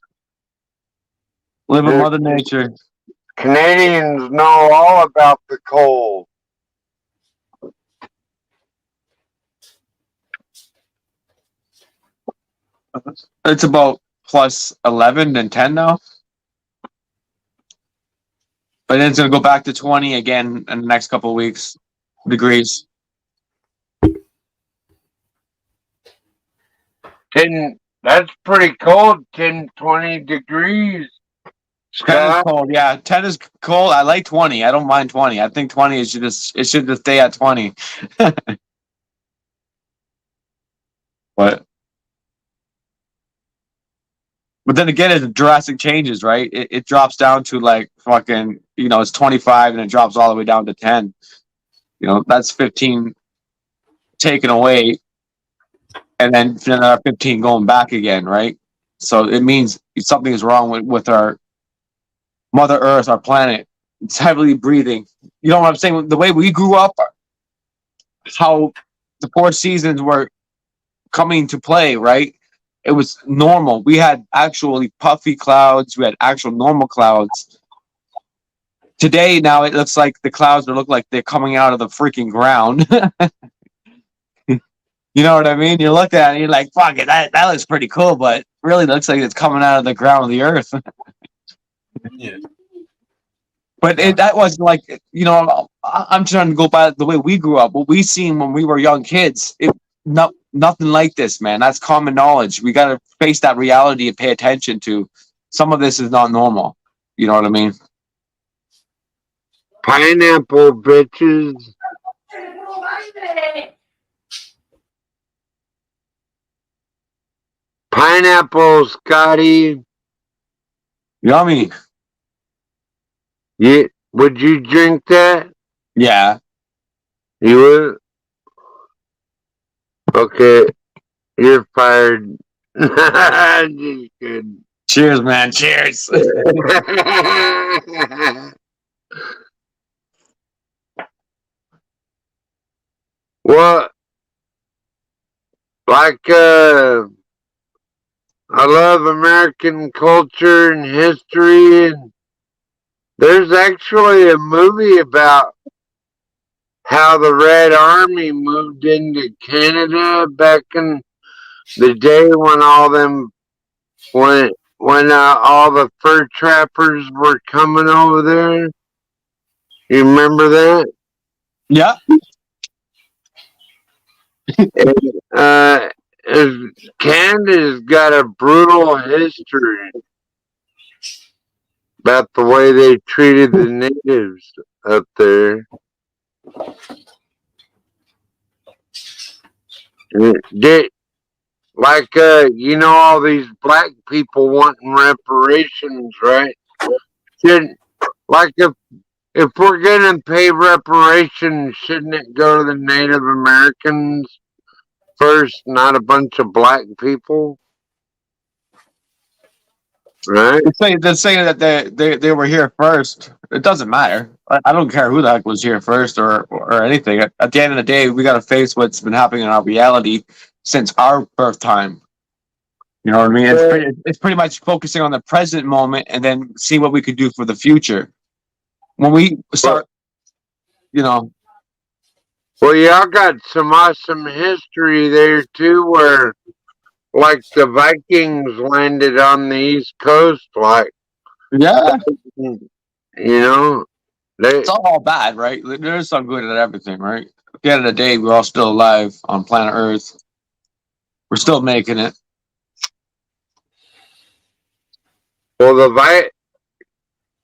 Live with Mother Nature. Canadians know all about the cold. It's about plus 11 and 10 now. But then it's going to go back to 20 again in the next couple of weeks. Degrees. That's pretty cold, 10, 20 degrees. 10 is cold, yeah. 10 is cold. I like 20. I don't mind 20. I think 20 should just stay at 20. But then again, it's drastic changes, right? It drops down to like fucking, it's 25 and it drops all the way down to 10. That's 15 taken away and then another 15 going back again, right? So it means something is wrong with our Mother Earth, our planet. It's heavily breathing. You know what I'm saying? The way we grew up, how the 4 seasons were coming to play, right? It was normal. We had actually puffy clouds. We had actual normal clouds. Today, now it looks like the clouds look like they're coming out of the freaking ground. You know what I mean? You look at it, and you're like, fuck it, that looks pretty cool, but really looks like it's coming out of the ground of the earth. Yeah. But that was like, I'm trying to go by the way we grew up, what we seen when we were young kids. Nothing like this, man. That's common knowledge. We got to face that reality and pay attention to. Some of this is not normal. You know what I mean? Pineapple bitches. Pineapple, Scotty. Yummy. Yeah, would you drink that? Yeah. You would? Okay, you're fired. Just kidding. Cheers, man. Cheers. Well, like, I love American culture and history, and there's actually a movie about how the Red Army moved into Canada back in the day when all the fur trappers were coming over there. You remember that? Yeah. Canada's got a brutal history about the way they treated the natives up there. All these black people wanting reparations, right? If we're gonna pay reparations, shouldn't it go to the Native Americans first, not a bunch of black people? Right? They're saying that they were here first. It doesn't matter. I don't care who the heck was here first or anything. At the end of the day, we got to face what's been happening in our reality since our birth time. You know what I mean? It's pretty much focusing on the present moment and then see what we could do for the future. When we start, Well, y'all got some awesome history there too, where like the Vikings landed on the East Coast, like yeah, it's all bad, right? There's some good at everything, right? At the end of the day, we're all still alive on planet Earth. We're still making it. Well,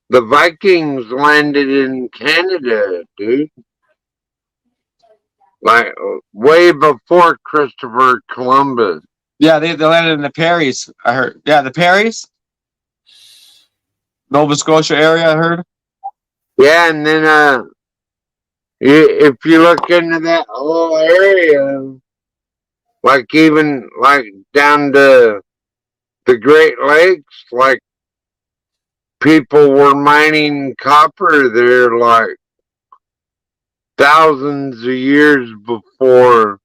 the Vikings landed in Canada, dude. Like way before Christopher Columbus. Yeah, they landed in the Prairies, I heard. Yeah, the Prairies? Nova Scotia area, I heard. Yeah, and then if you look into that whole area, like even like down to the Great Lakes, like people were mining copper there like thousands of years before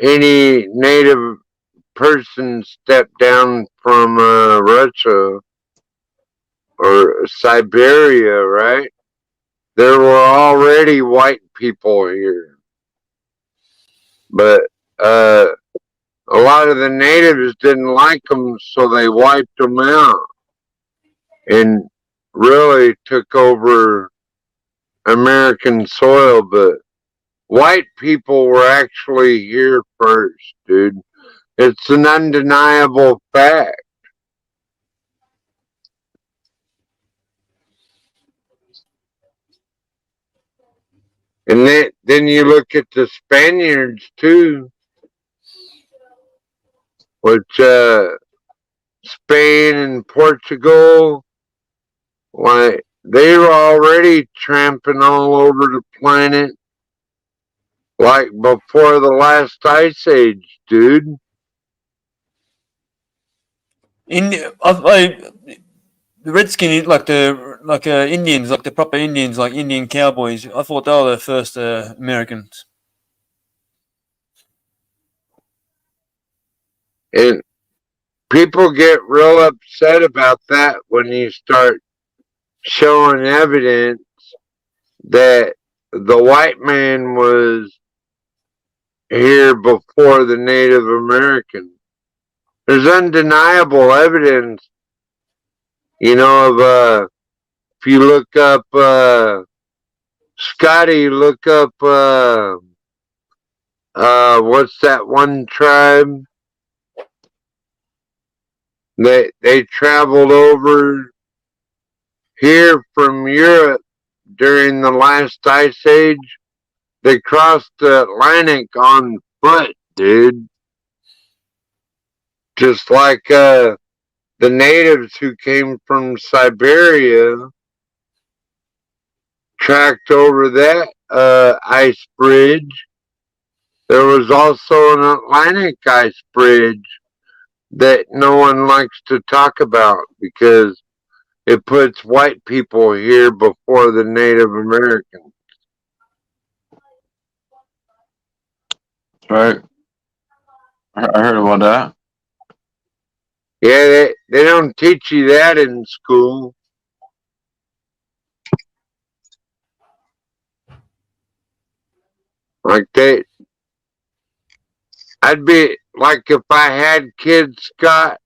any native person stepped down from Russia or Siberia, right? There were already white people here. But a lot of the natives didn't like them, so they wiped them out and really took over American soil. But white people were actually here first, dude. It's an undeniable fact. And then you look at the Spaniards too, which Spain and Portugal, like they were already tramping all over the planet, like before the last ice age, dude. The Redskins, like Indians, like the proper Indians, like Indian cowboys. I thought they were the first Americans. And people get real upset about that when you start showing evidence that the white man was here before the Native Americans. There's undeniable evidence, of if you look up Scotty, look up what's that one tribe? They traveled over here from Europe during the last ice age. They crossed the Atlantic on foot, dude. Just like the natives who came from Siberia tracked over that ice bridge. There was also an Atlantic ice bridge that no one likes to talk about because it puts white people here before the Native Americans. Right. I heard about that. Yeah, they don't teach you that in school. Like I'd be like if I had kids, Scott,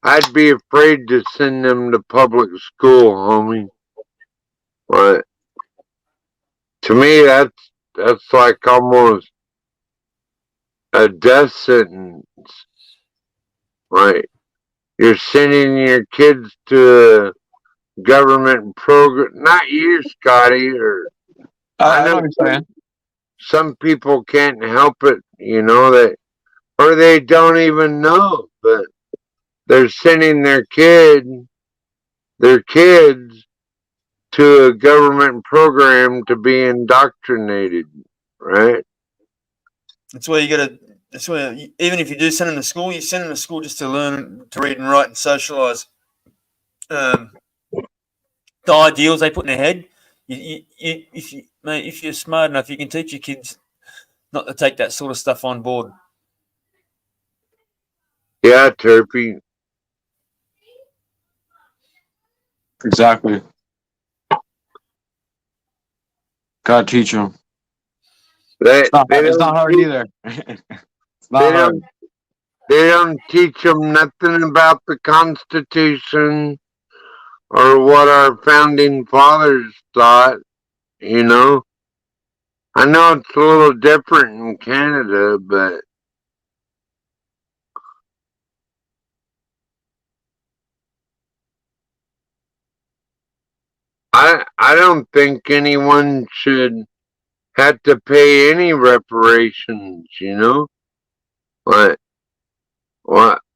I'd be afraid to send them to public school, homie. But to me, that's like almost a death sentence. Right? You're sending your kids to a government program. Not you, Scotty. Or I know what you're saying. Some people can't help it, that, or they don't even know, but they're sending their kids to a government program to be indoctrinated, right? That's where you got to. That's where even if you do send them to school, you send them to school just to learn to read and write and socialise. The ideals they put in their head. If you're smart enough, you can teach your kids not to take that sort of stuff on board. Yeah, Turpie. Exactly. Gotta teach them. It's not hard either. It's not hard. They don't teach them nothing about the Constitution or what our founding fathers thought, I know it's a little different in Canada, but I don't think anyone should have to pay any reparations,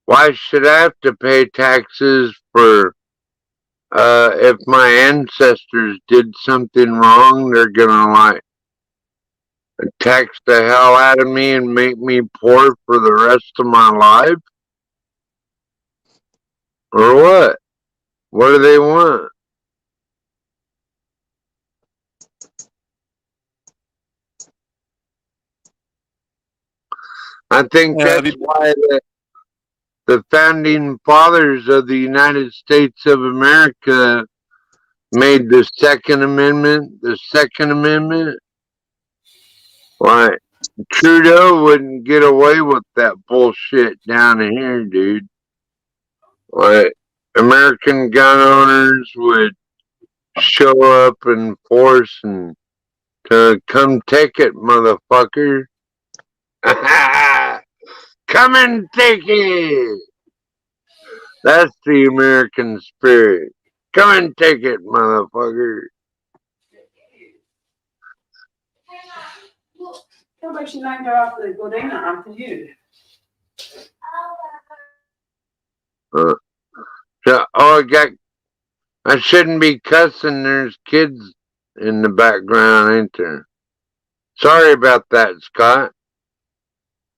Why should I have to pay taxes for if my ancestors did something wrong? They're gonna tax the hell out of me and make me poor for the rest of my life? Or what? What do they want? I think that's why the founding fathers of the United States of America made the Second Amendment. The Second Amendment. Why? Trudeau wouldn't get away with that bullshit down here, dude. Like, American gun owners would show up in force and to come take it, motherfucker. Come and take it. That's the American spirit. Come and take it, motherfucker. She named her after Gordina, after you. I shouldn't be cussing. There's kids in the background, ain't there? Sorry about that, Scott.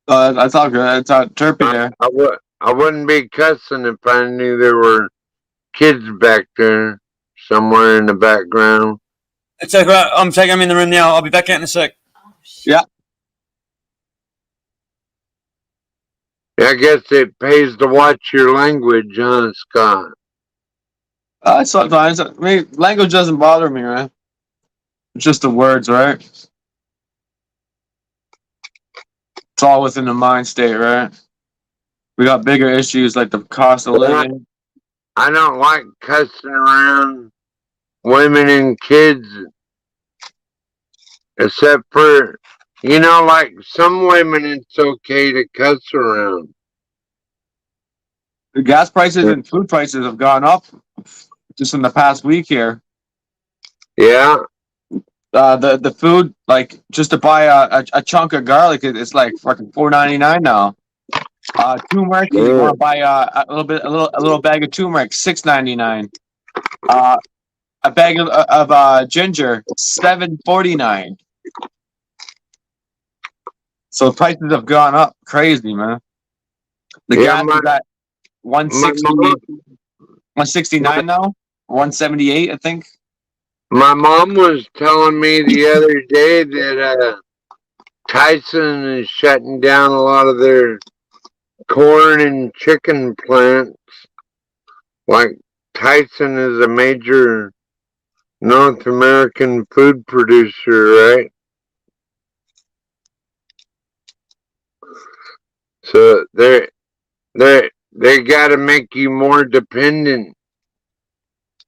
That's all good. It's Turpie there. I wouldn't be cussing if I knew there were kids back there somewhere in the background. It's okay. I'm in the room now. I'll be back out in a sec. Yeah. I guess it pays to watch your language, huh, Scott? Sometimes. I mean, language doesn't bother me, right? It's just the words, right? It's all within the mind state, right? We got bigger issues like the cost of living. I don't like cussing around women and kids, except for, like some women, it's okay to cuss around. The gas prices and food prices have gone up just in the past week here. Yeah. The food, like just to buy a chunk of garlic, it's like fucking $4.99 now. Turmeric, you want to buy a little bag of turmeric, $6.99. A bag of ginger, $7.49. So prices have gone up crazy, man. The gas is at 169 now, 178, I think. My mom was telling me the other day that Tyson is shutting down a lot of their corn and chicken plants. Like Tyson is a major North American food producer, right? So they got to make you more dependent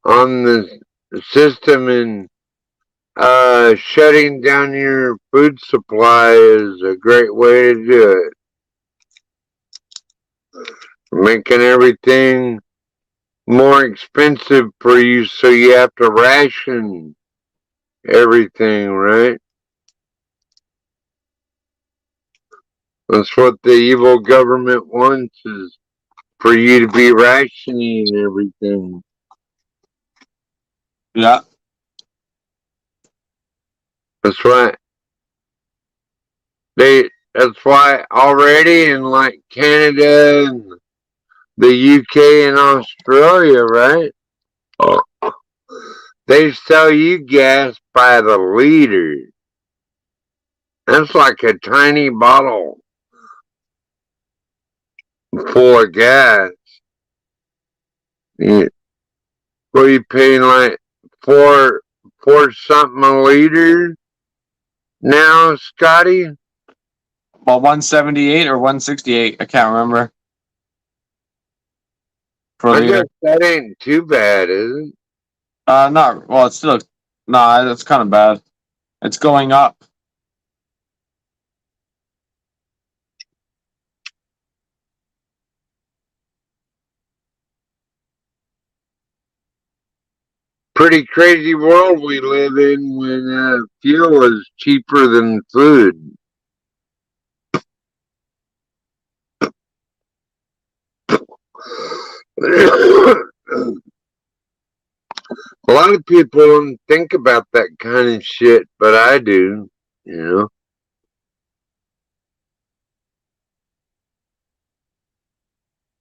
on the system, and shutting down your food supply is a great way to do it. Making everything more expensive for you, so you have to ration everything, right? That's what the evil government wants, is for you to be rationing everything. Yeah. That's right. That's why already in like Canada and the UK and Australia, right? They sell you gas by the liter. That's like a tiny bottle full of gas. What are you paying, like four something a liter now, Scotty? Well, 178 or 168, I can't remember. I guess that ain't too bad, is it? Not well. It's still that's kind of bad. It's going up. Pretty crazy world we live in when fuel is cheaper than food. A lot of people don't think about that kind of shit, but I do,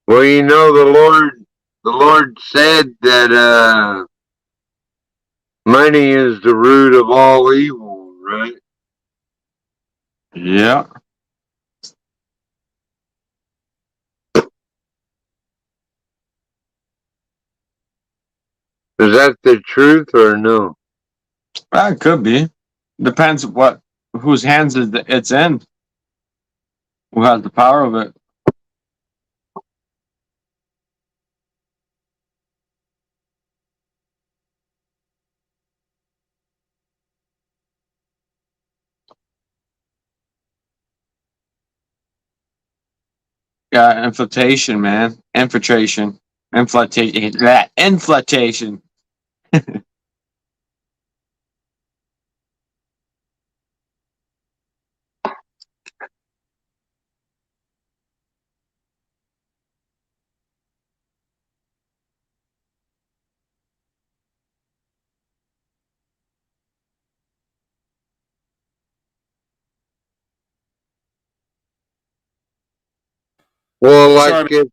Well, the Lord said that money is the root of all evil, right? Yeah. Is that the truth or no? It could be. Depends whose hands it's in. Who has the power of it? Yeah, infiltration, man. Infiltration. Inflation. Well, like if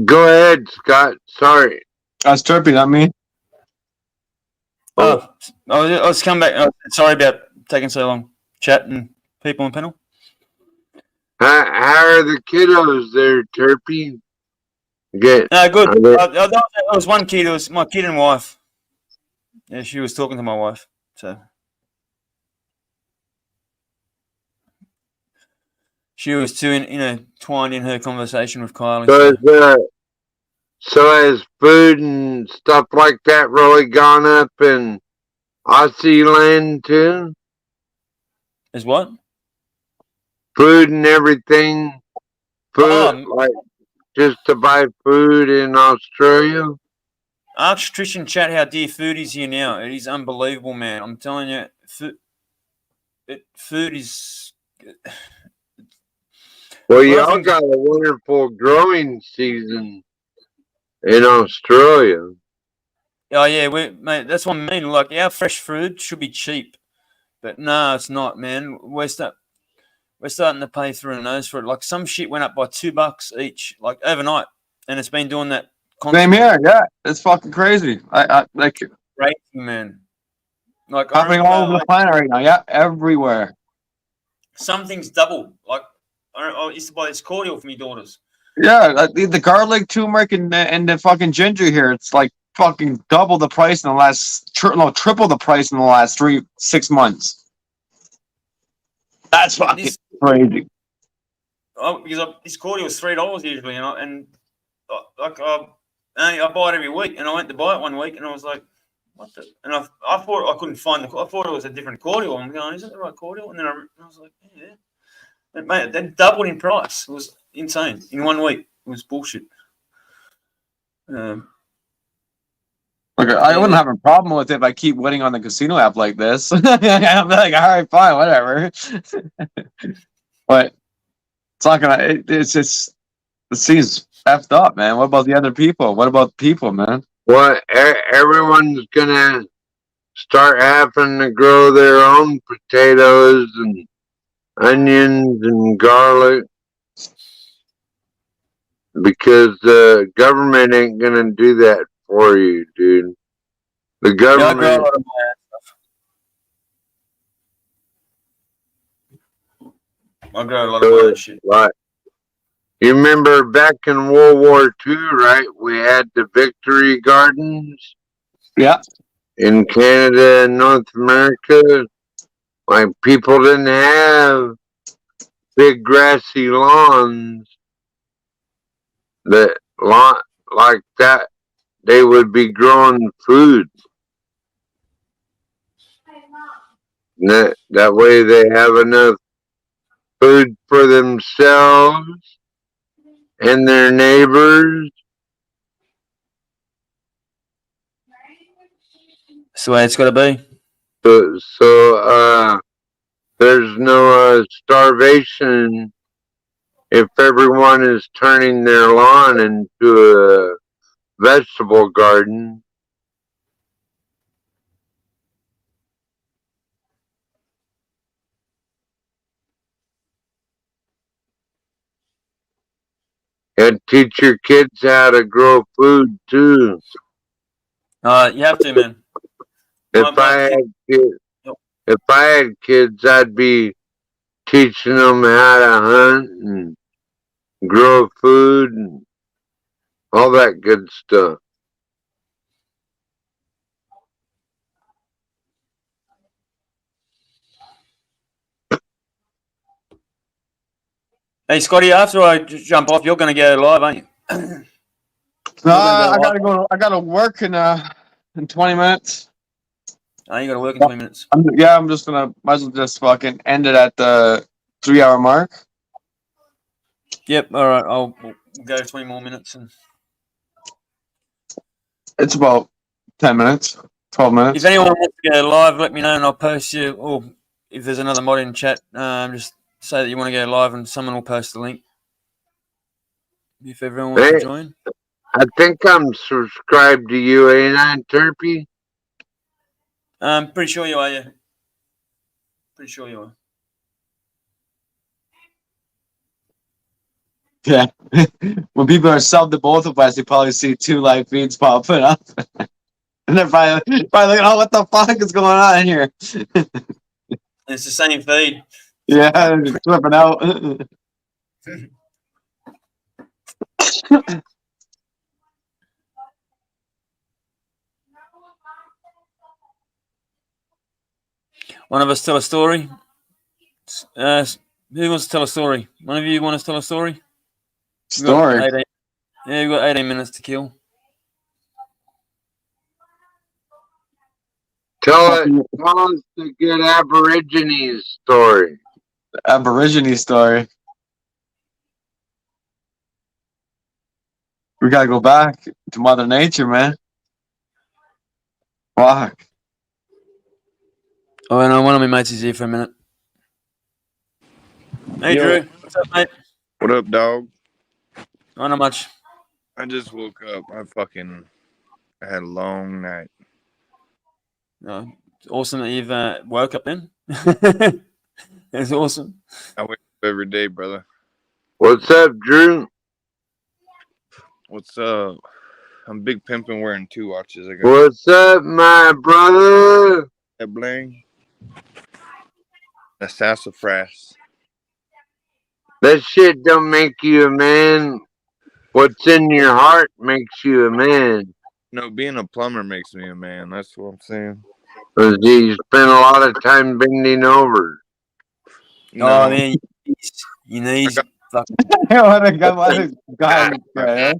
go ahead, Scott. Sorry. That's Turpie, not me. Oh, let's come back. Sorry about taking so long. Chatting people on panel. How are the kiddos there, Turpie? Good. Good. There was one kid. It was my kid and wife. Yeah, she was talking to my wife. So. She was too twined in her conversation with Kylie. So has food and stuff like that really gone up in Aussie land too? Is what? Food and everything. Food, like just to buy food in Australia. Ask Trish chat how dear food is here now. It is unbelievable, man. I'm telling you, food is. Well, y'all got a wonderful growing season in Australia. Oh yeah, mate. That's what I mean. Like our fresh food should be cheap, but no, it's not, man. We're starting to pay through the nose for it. Like some shit went up by $2 each, like overnight, and it's been doing that constantly. Same here, yeah. It's fucking crazy. I like crazy, man. Like happening all over the planet right now. Yeah, everywhere. Some things double. Like I used to buy this cordial for my daughters. Yeah, the garlic, turmeric, and the fucking ginger here. It's like fucking double the price in the last, triple the price in the last 6 months. That's fucking crazy. Oh, because this cordial was $3 usually, and like I buy it every week, and I went to buy it one week, and I was like, "What the?" And I thought I couldn't find I thought it was a different cordial. I'm going, "Is it the right cordial?" And then I was like, "Yeah." But, mate, that doubled in price. It was insane in 1 week. It was bullshit. Okay, I wouldn't have a problem with it if I keep winning on the casino app like this. I'm like, all right, fine, whatever. But it's not gonna. It's just it seems effed up, man. What about the other people? What about people, man? Well, everyone's gonna start having to grow their own potatoes and onions and garlic because the government ain't gonna do that for you, dude. The government. I grow a lot of my own shit. Right. You remember back in World War II, right? We had the Victory Gardens. Yeah. In Canada and North America, like people didn't have big grassy lawns like that. They would be growing food. That way they have enough food for themselves and their neighbors. That's the way it's got to be. So there's no starvation if everyone is turning their lawn into a vegetable garden. And teach your kids how to grow food too. You have to, man. If I had kids, I'd be teaching them how to hunt and grow food and all that good stuff. Hey, Scotty, after I jump off, you're going to go live, aren't you? I gotta go. I gotta work in 20 minutes. Oh, you got to work in 20 minutes. I'm just gonna might as well just fucking end it at the 3-hour mark. Yep. All right. I'll go 20 more minutes and. It's about 10 minutes, 12 minutes. If anyone wants to go live, let me know and I'll post you. Or if there's another mod in chat, just say that you want to go live and someone will post the link. If everyone wants to join. I think I'm subscribed to you, ain't I, Turpie? I'm pretty sure you are, yeah. Pretty sure you are. Yeah. When people are subbed to both of us, they probably see 2 live feeds popping up. And they're probably looking, oh, what the fuck is going on here? It's the same feed. Yeah, it's flipping out. One of us tell a story. Who wants to tell a story? One of you want to tell a story? Story. We've got 18 minutes to kill. Tell us the good Aborigines story. Aborigine story. We gotta go back to Mother Nature, man. Fuck. Oh, no, one of my mates is here for a minute. Hey, Yo. Drew. What's up, mate? What up, dog? Oh, not much. I just woke up. I had a long night. Oh, it's awesome that you've woke up then. It's awesome. I wake up every day, brother. What's up, Drew? What's up? I'm big pimping wearing 2 watches. I got What's up, my brother? that bling. The sassafras. That shit don't make you a man. What's in your heart makes you a man. No, being a plumber makes me a man. That's what I'm saying. 'Cause you spend a lot of time bending over. No, Oh, man, your knees. Fucking. What a guy. I had ass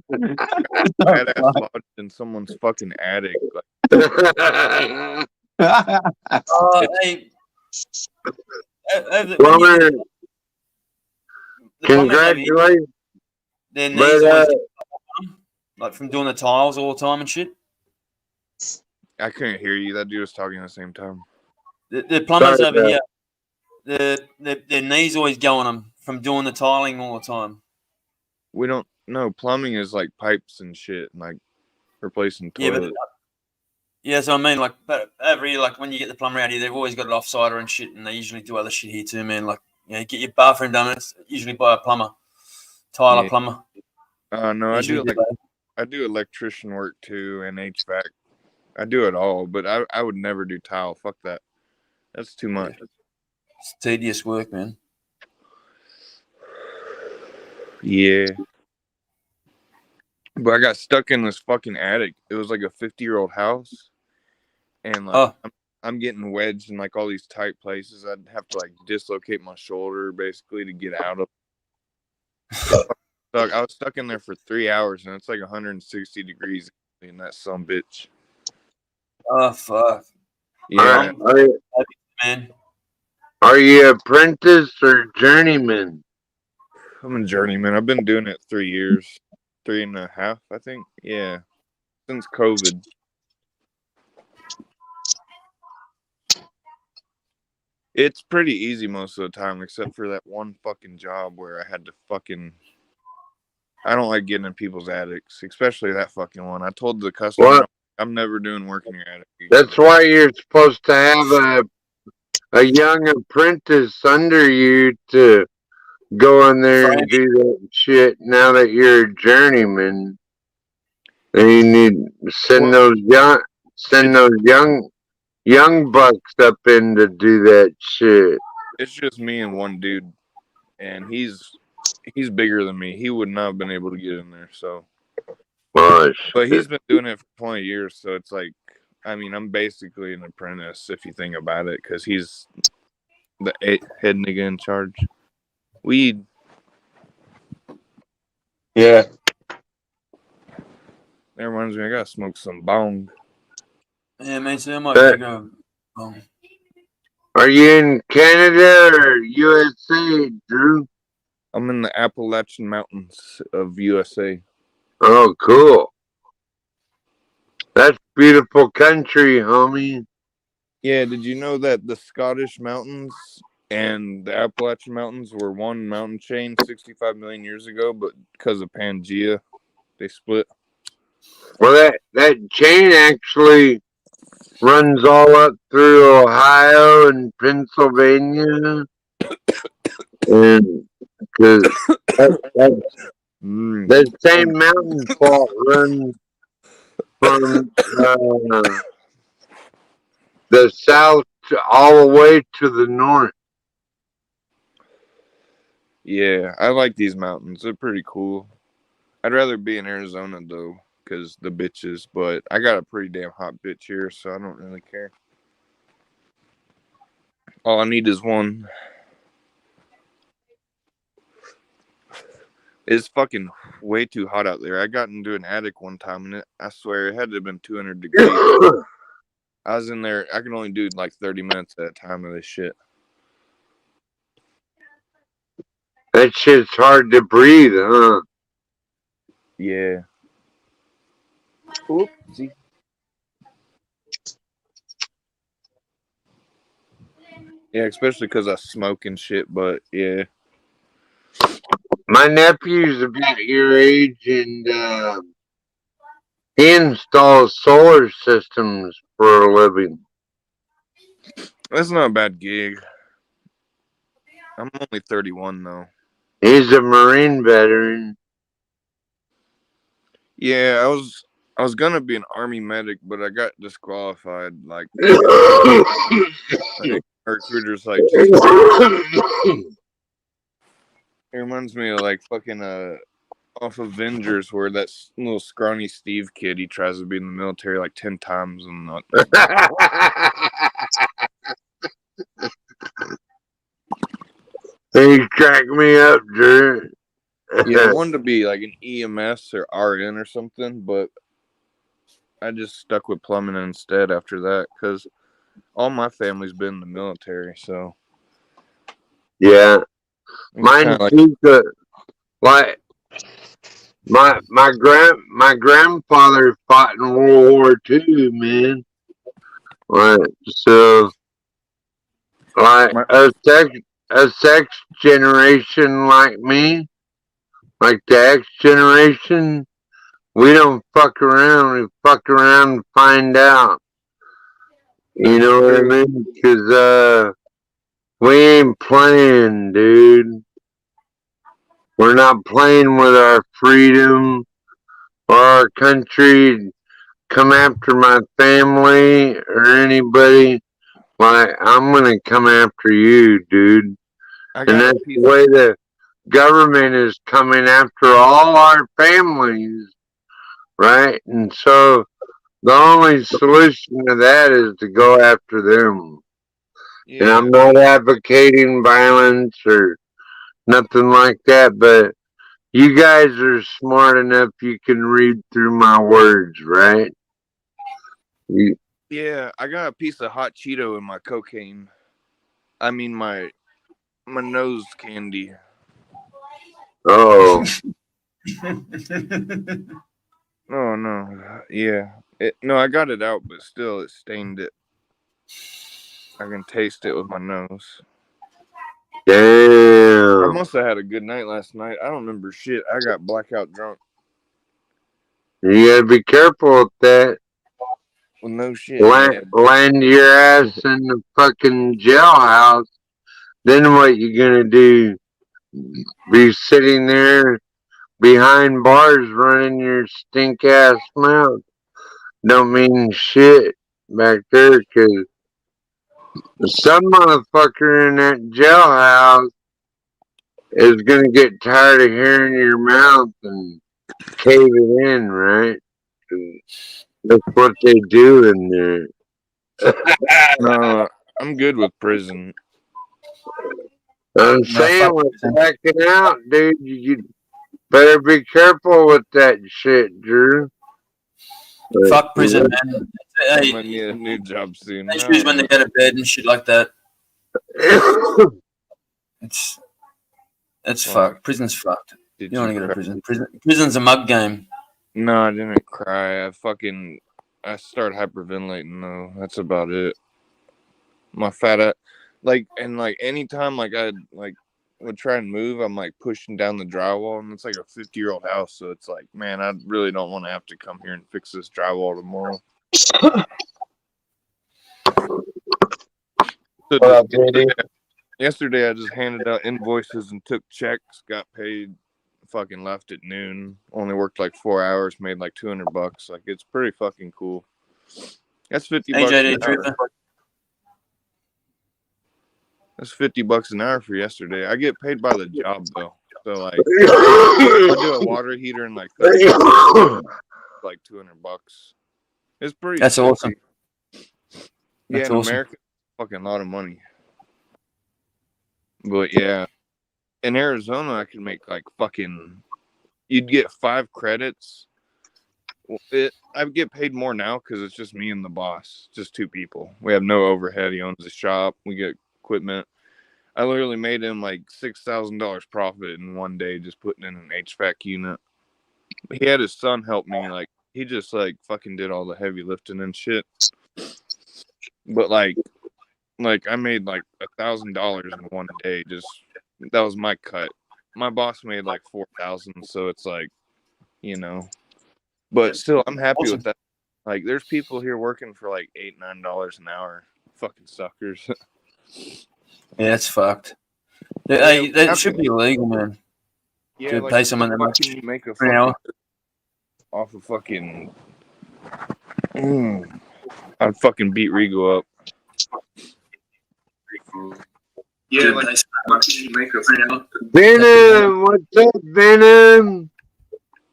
lodged in someone's fucking attic. Oh, hey. Plumber, congratulations. Their knees But, always like from doing the tiles all the time and shit. I couldn't hear you. That dude was talking at the same time. The plumbers over here, their knees always go on them from doing the tiling all the time. We don't know. Plumbing is like pipes and shit, and like replacing toilets. Yeah, so I mean, like, but over here, like when you get the plumber out here, they've always got it offsider and shit, and they usually do other shit here too, man. Like, you know, get your bathroom done, it's usually by a plumber, Tyler plumber. No, I do electrician work too and HVAC. I do it all, but I would never do tile. Fuck that. That's too much. It's tedious work, man. Yeah. But I got stuck in this fucking attic. It was like a 50-year-old house. And like I'm getting wedged in like all these tight places. I'd have to like dislocate my shoulder basically to get out of I was stuck in there for 3 hours and it's like 160 degrees in that some bitch. Oh fuck. Yeah. Man. Are you apprentice or journeyman? I'm a journeyman. I've been doing it 3 years. 3.5, I think. Yeah. Since COVID. It's pretty easy most of the time, except for that one fucking job where I had to fucking. I don't like getting in people's attics, especially that fucking one. I told the customer, I'm never doing work in your attic again. That's why you're supposed to have a young apprentice under you to go in there and do that shit. Now that you're a journeyman, then you need to send those young bucks up in to do that shit. It's just me and one dude, and he's bigger than me. He would not have been able to get in there. So, but he's been doing it for 20 years. So it's like, I mean, I'm basically an apprentice if you think about it, because he's the head nigga in charge. Weed. Yeah. That reminds me, I gotta smoke some bong. Yeah, man, so I might go. Are you in Canada or USA, Drew? I'm in the Appalachian Mountains of USA. Oh, cool. That's beautiful country, homie. Yeah, did you know that the Scottish Mountains and the Appalachian Mountains were one mountain chain 65 million years ago, but because of Pangea, they split? Well, that chain actually runs all up through Ohio and Pennsylvania, and because that same mountain fault runs from the south all the way to the north. Yeah, I like these mountains. They're pretty cool. I'd rather be in Arizona, though, because the bitches, but I got a pretty damn hot bitch here, so I don't really care. All I need is one. It's fucking way too hot out there. I got into an attic one time, and I swear it had to have been 200 degrees. I was in there. I can only do like 30 minutes at a time of this shit. That shit's hard to breathe, huh? Yeah. Oopsie. Yeah, especially because I smoke and shit, but yeah. My nephew's about your age, and he installs solar systems for a living. That's not a bad gig. I'm only 31, though. He's a Marine veteran. Yeah, I was gonna be an Army medic, but I got disqualified. Like recruiters, like just it reminds me of like fucking off Avengers, where that little scrawny Steve kid, he tries to be in the military like 10 times and not. He cracked me up, Drew. Yeah, I wanted to be like an EMS or RN or something, but I just stuck with plumbing instead after that because all my family's been in the military. So yeah, mine too. Like my grandfather fought in World War II, man. Like, so like a sex generation like me, like the X generation, we don't fuck around. We fuck around and find out. You know what I mean? Because we ain't playing, dude. We're not playing with our freedom or our country. Come after my family or anybody. Like, I'm gonna come after you, dude. And that's the way the government is coming after all our families, right? And so the only solution to that is to go after them. Yeah. And I'm not advocating violence or nothing like that, but you guys are smart enough you can read through my words, right? Yeah, I got a piece of hot Cheeto in my cocaine. I mean my nose candy. Oh. Oh no. Yeah. No, I got it out, but still it stained it. I can taste it with my nose. Damn. I must have had a good night last night. I don't remember shit. I got blackout drunk. You gotta be careful with that. Well, no shit. Land your ass in the fucking jailhouse. Then what you gonna do? Be sitting there behind bars running your stink ass mouth. Don't mean shit back there, cause some motherfucker in that jailhouse is gonna get tired of hearing your mouth and cave it in, right? That's what they do in there. No, I'm good with prison. I'm saying with backing out, dude, you better be careful with that shit, Drew. Fuck prison, man. I'm gonna need a new job soon. They choose when they go to bed and shit like that. It's fucked. Prison's fucked. You don't want to go to prison. Prison's a mug game. No, I didn't cry. I started hyperventilating though. That's about it. My fat anytime I would try and move, I'm like pushing down the drywall, and it's like a 50-year-old house, so it's like, man, I really don't want to have to come here and fix this drywall tomorrow. Yesterday I just handed out invoices and took checks, got paid, fucking left at noon, only worked like 4 hours, made like $200. Like, it's pretty fucking cool. That's $50 an hour. That's $50 an hour for yesterday. I get paid by the job though. So like I do a water heater and like 30 like $200. It's pretty That's awesome. Yeah, in America, fucking lot of money. But yeah, in Arizona, I can make like fucking you'd get 5 credits. I get paid more now because it's just me and the boss, just 2 people. We have no overhead. He owns the shop. We get equipment. I literally made him like $6,000 profit in one day just putting in an HVAC unit. He had his son help me. Like, he just like fucking did all the heavy lifting and shit. But like I made like $1,000 in one day. Just that was my cut. My boss made like 4,000, so it's like, you know. But still, I'm happy with that. Like, there's people here working for like $8, $9 an hour. Fucking suckers. Yeah, that's fucked. That should be illegal, man. Yeah, to like, pay someone that why much can you make a for an fucking hour. off of fucking? I'd fucking beat Rigo up. Yeah, like why can you make a for an hour? Venom, what's up, Venom?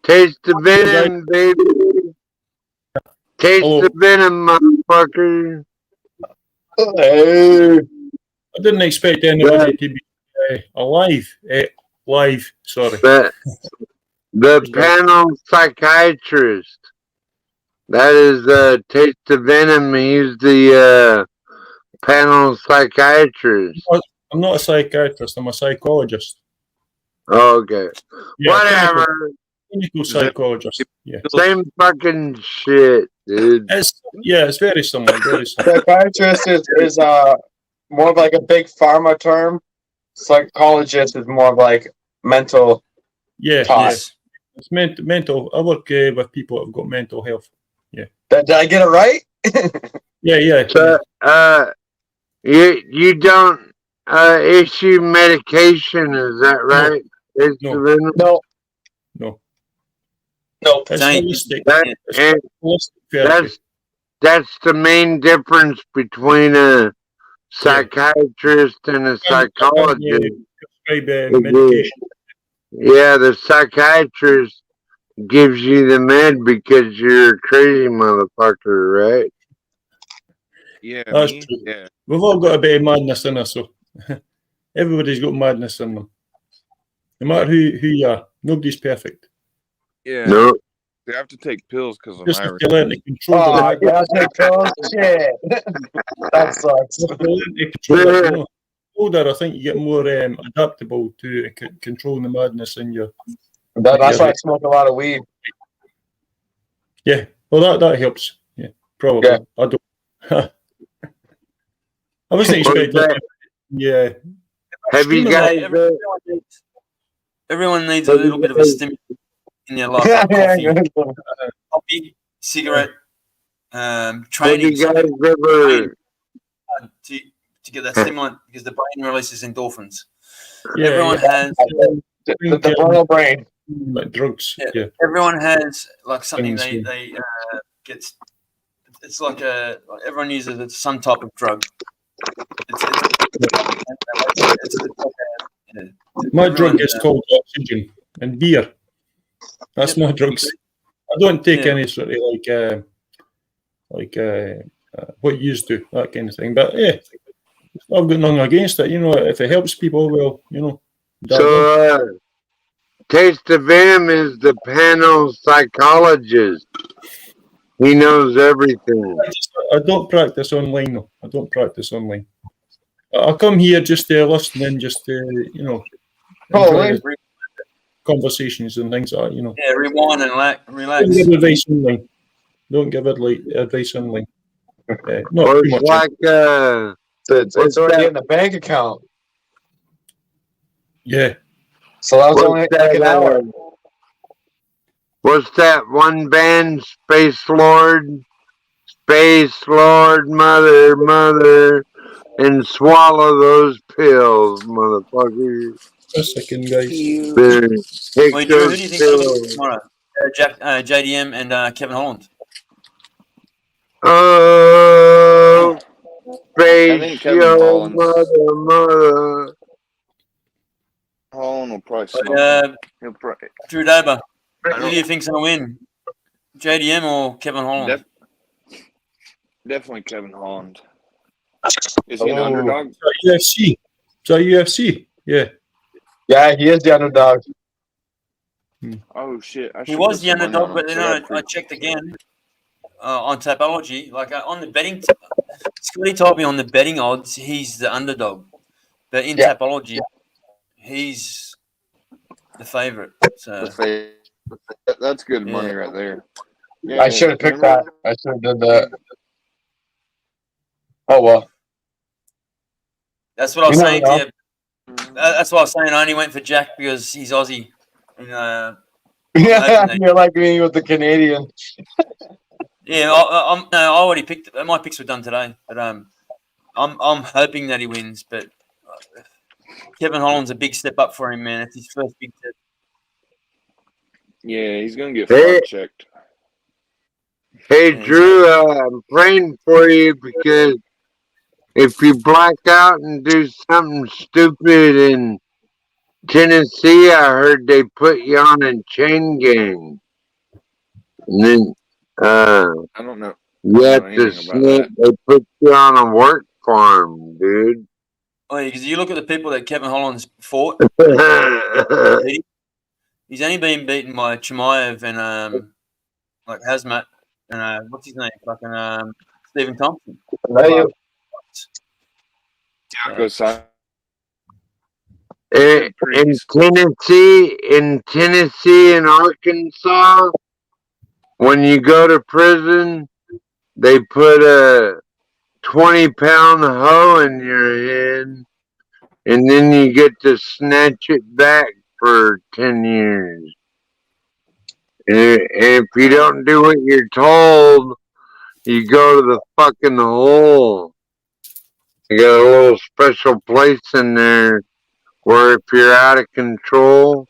Taste the venom, baby. Taste the venom, motherfucker. I didn't expect anybody to be alive. Live, sorry. The panel psychiatrist. That is Taste the Venom. He's the panel psychiatrist. I'm not a psychiatrist. I'm a psychologist. Oh, okay. Yeah, Whatever. Clinical psychologist. Yeah. Same fucking shit, dude. It's very similar. Very similar. Psychiatrist is more of like a big pharma term. Psychologist is more of like mental. Yeah, talk. yes. It's mental. I work with people that have got mental health. Yeah. Did I get it right? Yeah. So, you don't issue medication, is that right? No. No. It's holistic. That's the main difference between a psychiatrist and a psychologist. Medication. Yeah, the psychiatrist gives you the med because you're a crazy motherfucker, right? Yeah, That's true. Yeah. We've all got a bit of madness in us, so everybody's got madness in them. No matter who you are, nobody's perfect. Yeah. No. They have to take pills because I'm Just Irish. to learn to control take pills? Shit. That sucks. Older, I think you get more adaptable to controlling the madness in your. That's why I smoke a lot of weed. Yeah, well, that helps. Yeah, probably. Yeah. I don't. I wasn't expecting. Yeah. Have you guys? Everyone needs a little bit of a stimulant in their life. Like coffee, cigarette, training. Have you guys ever? To get that stimulant because the brain releases endorphins. Yeah, Everyone has the moral brain. Like drugs. Yeah. Everyone has like something they get. It's like everyone uses some type of drug. My drug is called oxygen and beer. That's my drugs. I don't take any sort of like what you used to, that kind of thing. But yeah, I've got nothing against it. You know, if it helps people, well, you know. So, Taste the Venom is the panel psychologist. He knows everything. I don't practice online, though. I don't practice online. I come here just to listen and just to, you know, enjoy conversations and things like that, you know. Yeah, rewind and relax. Don't give advice online. Don't give advice online. Not Or too much. like, it's already in the bank account. Yeah. So that was only like an hour. What's that one band? Space Lord, mother, and swallow those pills, motherfucker. A second, guys. Wait, Drew, who do you think will win tomorrow? JDM and Kevin Holland. Oh, I think Kevin Holland's. mother. Holland will probably smoke. Drew Dober. Who do you think's going to win? JDM or Kevin Holland? Definitely Kevin Holland. Is he an underdog? UFC. So UFC. Yeah. Yeah, he is the underdog. Oh shit! I He should was put the some money underdog, on but him. then So I that's checked again on Tapology. Like on the betting, Scotty told me on the betting odds he's the underdog, but in Yeah. Tapology he's the favorite. So the fake. That's good money yeah, right there. I Yeah, should have picked remember? that. I should have did that. Oh well. that's what I You was never saying to know. you. That's what I was saying. I only went for Jack because he's Aussie, and I'm Yeah, hoping that. you're like me with the Canadian. Yeah, I already picked. My picks were done today, but I'm hoping that he wins. But Kevin Holland's a big step up for him, man. It's his first big step. Yeah, he's gonna get Hey, flood checked. hey, Yeah, he's gonna. Drew, I'm praying for you because if you black out and do something stupid in Tennessee, I heard they put you on a chain gang. And then, I don't know. I you don't have know to anything about snitch. that. They put you on a work farm, dude. Oh, because you look at the people that Kevin Holland's fought. He's only been beaten by Chimaev and like Hazmat and what's his name, fucking Stephen Thompson. Go side. in Tennessee and Arkansas, when you go to prison, they put a 20-pound hoe in your head, and then you get to snatch it back for 10 years. And if you don't do what you're told, you go to the fucking hole. You got a little special place in there where if you're out of control,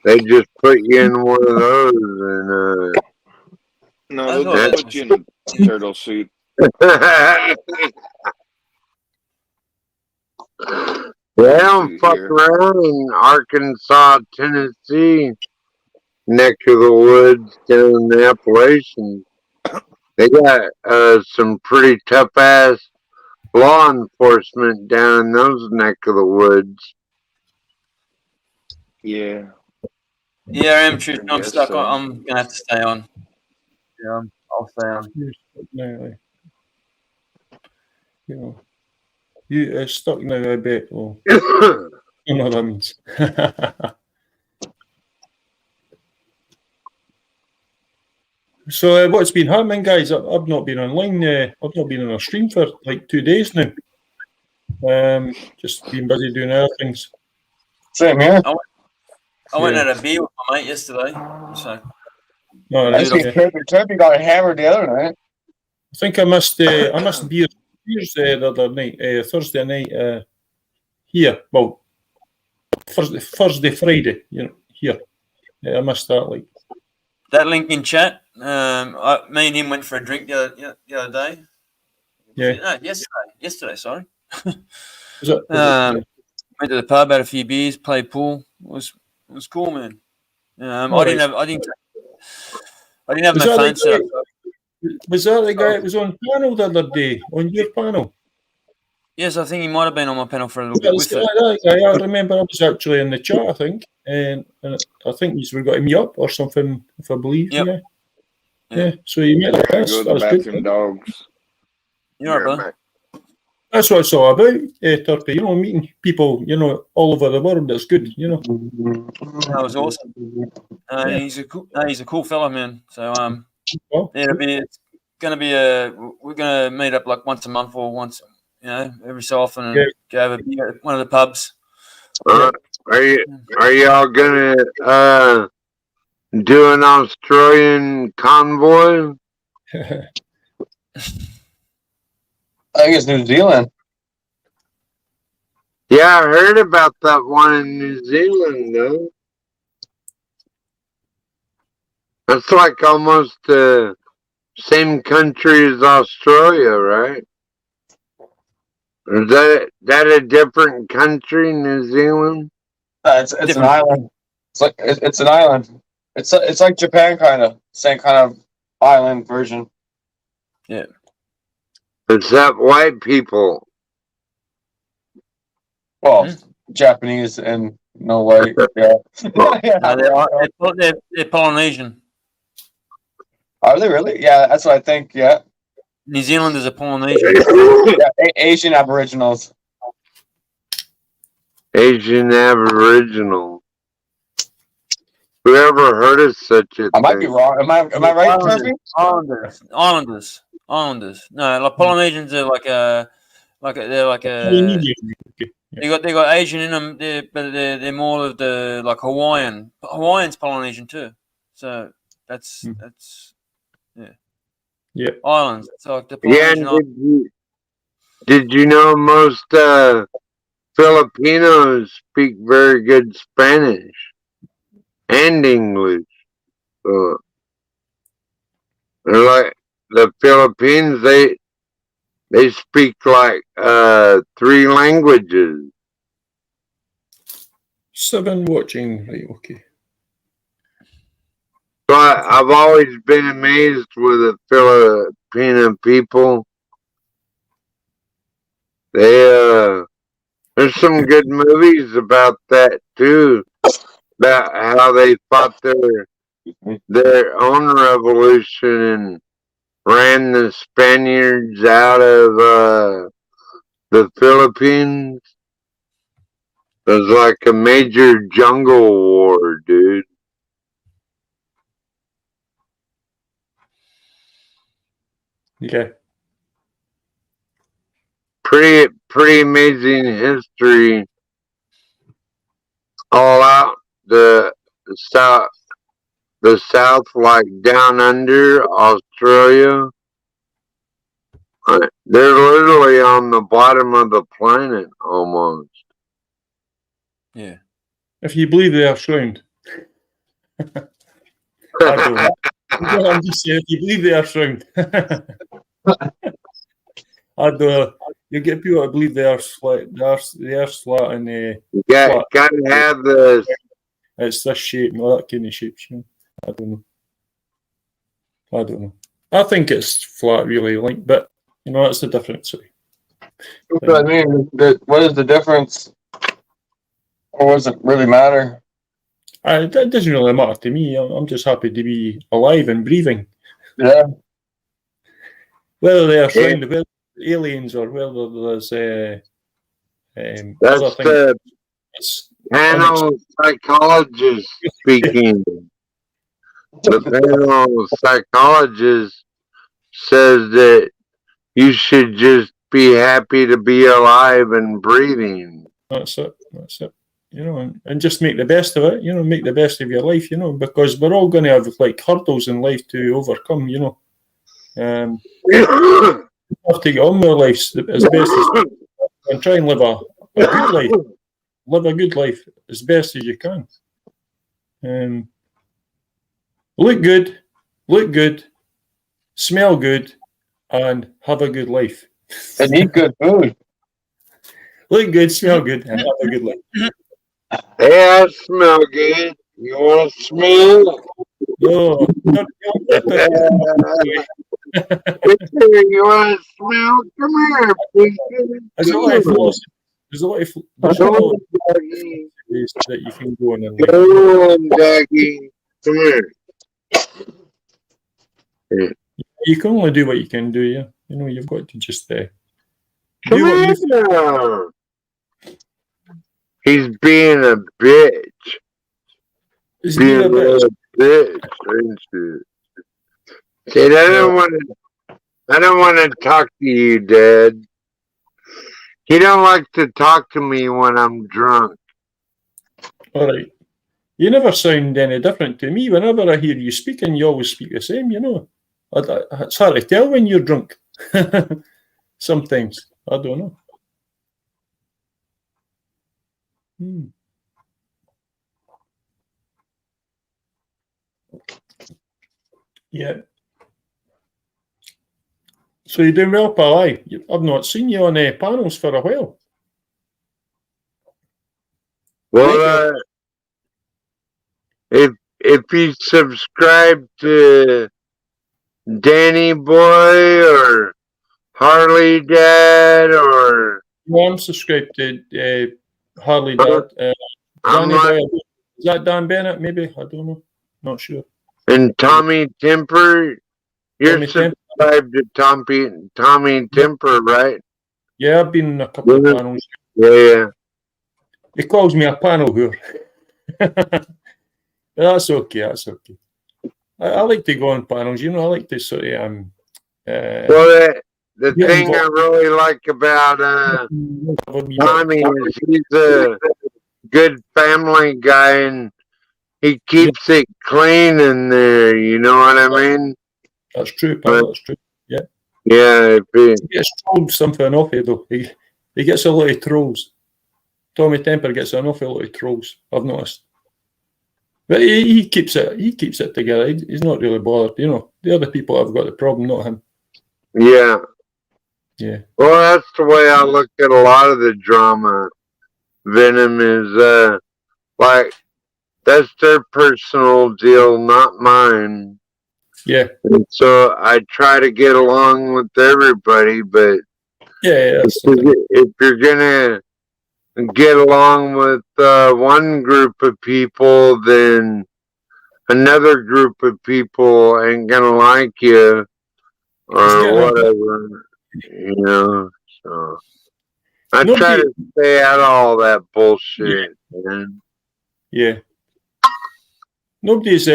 they just put you in one of those and No, they'll just put you in a turtle suit. They don't fuck around in Arkansas, Tennessee, neck of the woods down in the Appalachians. They got some pretty tough ass law enforcement down in those neck of the woods. Yeah. Yeah, I am true. I'm guess stuck so. on. I'm gonna have to stay on. Yeah, I'll stay on. No, you know, you stuck now. I bet. Well, you know what that means. So, what's been happening, guys? I've not been online. I've not been on a stream for like 2 days now. Just been busy doing other things. Same here. I went and had a beer with my mate yesterday. So No, I see Turpie got hammered the other night. I think I missed beers the other night, Thursday night here. Well, Thursday, Friday, here. I missed that. Like that link in chat. Me and him went for a drink the other day. Yeah. No, yesterday. Sorry. Was it? Went to the pub, had a few beers, played pool. It was cool, man. I didn't have my phone set up. Was that the guy that was on panel the other day? On your panel? Yes, I think he might have been on my panel for a little Yeah, bit with it. that guy. I remember I was actually in the chat, I think, and I think we got him up or something, if I believe. Yep. Yeah. So you met Gotta us. go to That the was bathroom, good. dogs. You're right, brother. That's what it's all about, Turpie. Meeting people, all over the world. That's good, That was awesome. He's a cool fella, man. So it's gonna be we're gonna meet up like once a month or once, every so often and go have a beer at one of the pubs. Are y'all gonna do an Australian convoy? I think it's New Zealand. Yeah, I heard about that one in New Zealand, though. That's like almost the same country as Australia, right? Or is that a different country, New Zealand? It's an island. It's an island. It's like Japan, kind of same kind of island version. Yeah. Except white people. Well, Japanese and No way. Yeah. No, they're Polynesian. Are they really? Yeah, that's what I think. Yeah. New Zealanders are Polynesian. Yeah, Asian Aboriginals. Asian Aboriginal. Whoever heard of such a I might be thing? wrong. Am I right, Turpie? Islanders. No, like Polynesians are they got Asian in them, but they're more of the like Hawaiian. But Hawaiian's Polynesian too. So that's Yeah. islands. It's like the Yeah, Polynesian and did you know most Filipinos speak very good Spanish and English? So, they're like the Philippines, they speak like 3 languages. 7 watching. Right, okay. So I've always been amazed with the Filipino people. There's some good movies about that too, about how they fought their own revolution and ran the Spaniards out of the Philippines. It was like a major jungle war, dude. Yeah. Pretty amazing history all out the south, like down under Australia. They're literally on the bottom of the planet almost. Yeah. If you believe the Earth's round. I don't know. I'm just saying, if you believe the Earth's round. I don't know. You get people that believe the Earth's flat, the Earth's flat, and gotta have the. It's this shape, not that kind of shape. You know? I don't know. I think it's flat, really. But you know, that's the difference. What I mean, what is the difference, or does it really matter? That doesn't really matter to me. I'm just happy to be alive and breathing. Yeah. Whether they're surrounded with aliens or whether there's that's the panel psychologist speaking. The panel psychologist says that you should just be happy to be alive and breathing. That's it. You know, and just make the best of it. You know, make the best of your life. You know, because we're all going to have like hurdles in life to overcome. You know, we have to get on with our lives as best as and try and live a good life. Live a good life as best as you can. Look good, smell good, and have a good life. And eat good food. Look good, smell good, and have a good life. Hey, I smell good. You want to smell? No. You want to smell? Come here, please. There's a lot of philosophy. There's a lot of ways that you can go on in life. Go on, doggy. Come here. You can only do what you can do, yeah. You know, you've got to just do Come what here. He's being a bitch. Being a bitch. Isn't she? Said, I don't want to talk to you, Dad. You don't like to talk to me when I'm drunk. All right. You never sound any different to me. Whenever I hear you speaking, you always speak the same, you know. It's hard to tell when you're drunk. Sometimes. I don't know. Yeah. So you're doing well, pal. I've not seen you on panels for a while. Well, if you subscribe to Danny Boy or Harley Dad or I'm subscribed to Harley Dad. I'm Danny like, Boy. Is that Dan Bennett? Maybe, I don't know. Not sure. and Tommy Temper. You're Tommy Temper. subscribed to Tommy Temper, right? Yeah, I've been in a couple of panels. Yeah. He calls me a panel whore. That's okay. That's okay. I like to go on panels. You know, I like to sort of Well, the thing I really like about Tommy is he's a good family guy, and he keeps it clean in there. You know what I mean? That's true, pal. That's true. Yeah. Yeah. He gets trolled something off it though. He gets a lot of trolls. Tommy Temper gets an awful lot of trolls, I've noticed. But he keeps it together. He's not really bothered. You know, the other people have got the problem, not him. Yeah. Yeah. Well, that's the way I look at a lot of the drama. Venom is like, that's their personal deal, not mine. Yeah. And so I try to get along with everybody, but yeah, if you're gonna get along with one group of people, then another group of people ain't gonna like you or whatever, you know. So I try to stay out of all that bullshit, man. Yeah. Nobody's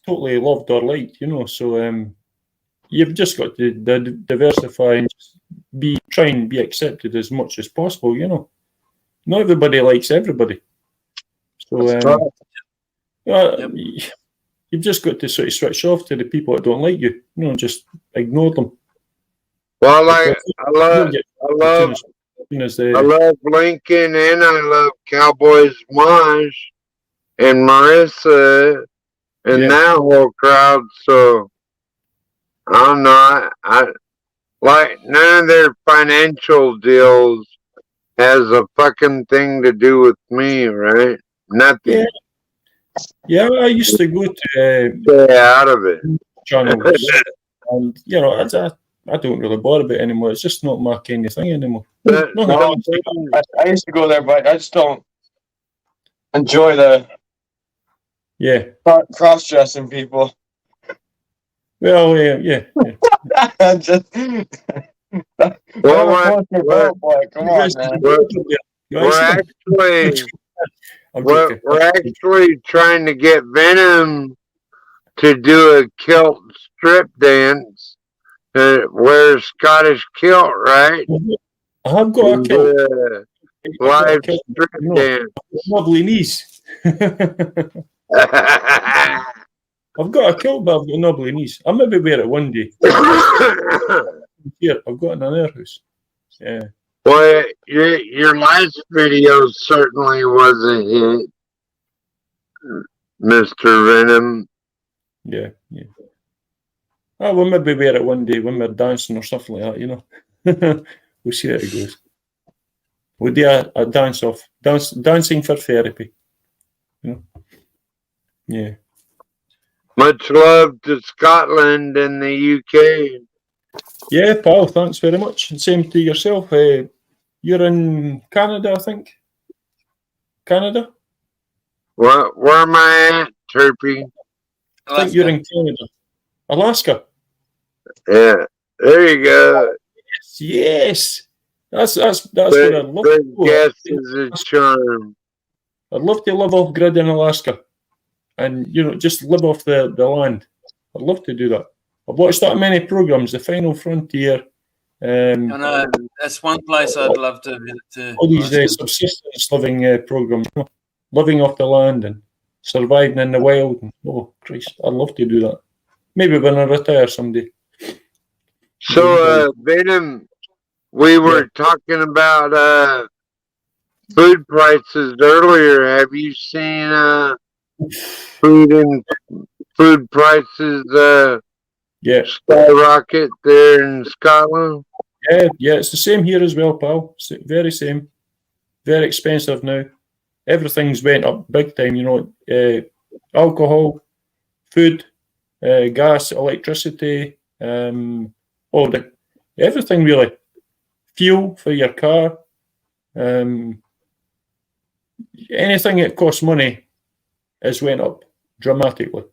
totally loved or liked, you know. So you've just got to diversify and just try and be accepted as much as possible, you know. Not everybody likes everybody. So you've just got to sort of switch off to the people that don't like you. You know, just ignore them. Well, like I love Lincoln, and I love Cowboys Mosh and Marissa and that whole crowd. So I don't know. I like none of their financial deals has a fucking thing to do with me, right? Nothing. Yeah, I used to go to stay out of it channels, and you know, I don't really bother about it anymore. It's just not my kind of thing anymore. I used to go there, but I just don't enjoy the cross-dressing people. Well, yeah. Just come on, man. We're actually trying to get Venom to do a kilt strip dance. Wear a Scottish kilt, right? I've got a kilt. Live strip dance. Lovely knees. I've got a kilt, but I've got knobbly knees. I'll maybe wear it one day. Here, I've got it in our house. Yeah. Well, your last video certainly was a hit, Mr. Venom. Yeah. Oh, we'll maybe wear it one day when we're dancing or something like that, you know. We'll see how it goes. We'll do a dance-off. Dancing for therapy. You know? Yeah. Much love to Scotland and the UK. Yeah, pal, thanks very much. And same to yourself. You're in Canada, I think. Canada? Where am I at, Turpie? I think you're in Canada. Alaska. Yeah, there you go. Yes. That's what I'd love to do. Guess is a charm. I'd love to live off grid in Alaska. And, you know, just live off the land. I'd love to do that. I've watched that many programs, The Final Frontier. I know, that's one place I'd love to visit. All these subsistence living programs, you know, living off the land and surviving in the wild. And, oh, Christ, I'd love to do that. Maybe when I retire someday. So, Venom, we were talking about food prices earlier. Have you seen food prices skyrocket there in Scotland? Yeah, it's the same here as well, pal. It's very same. Very expensive now. Everything's went up big time, you know. Alcohol, food, gas, electricity, everything really. Fuel for your car. anything that costs money has went up dramatically.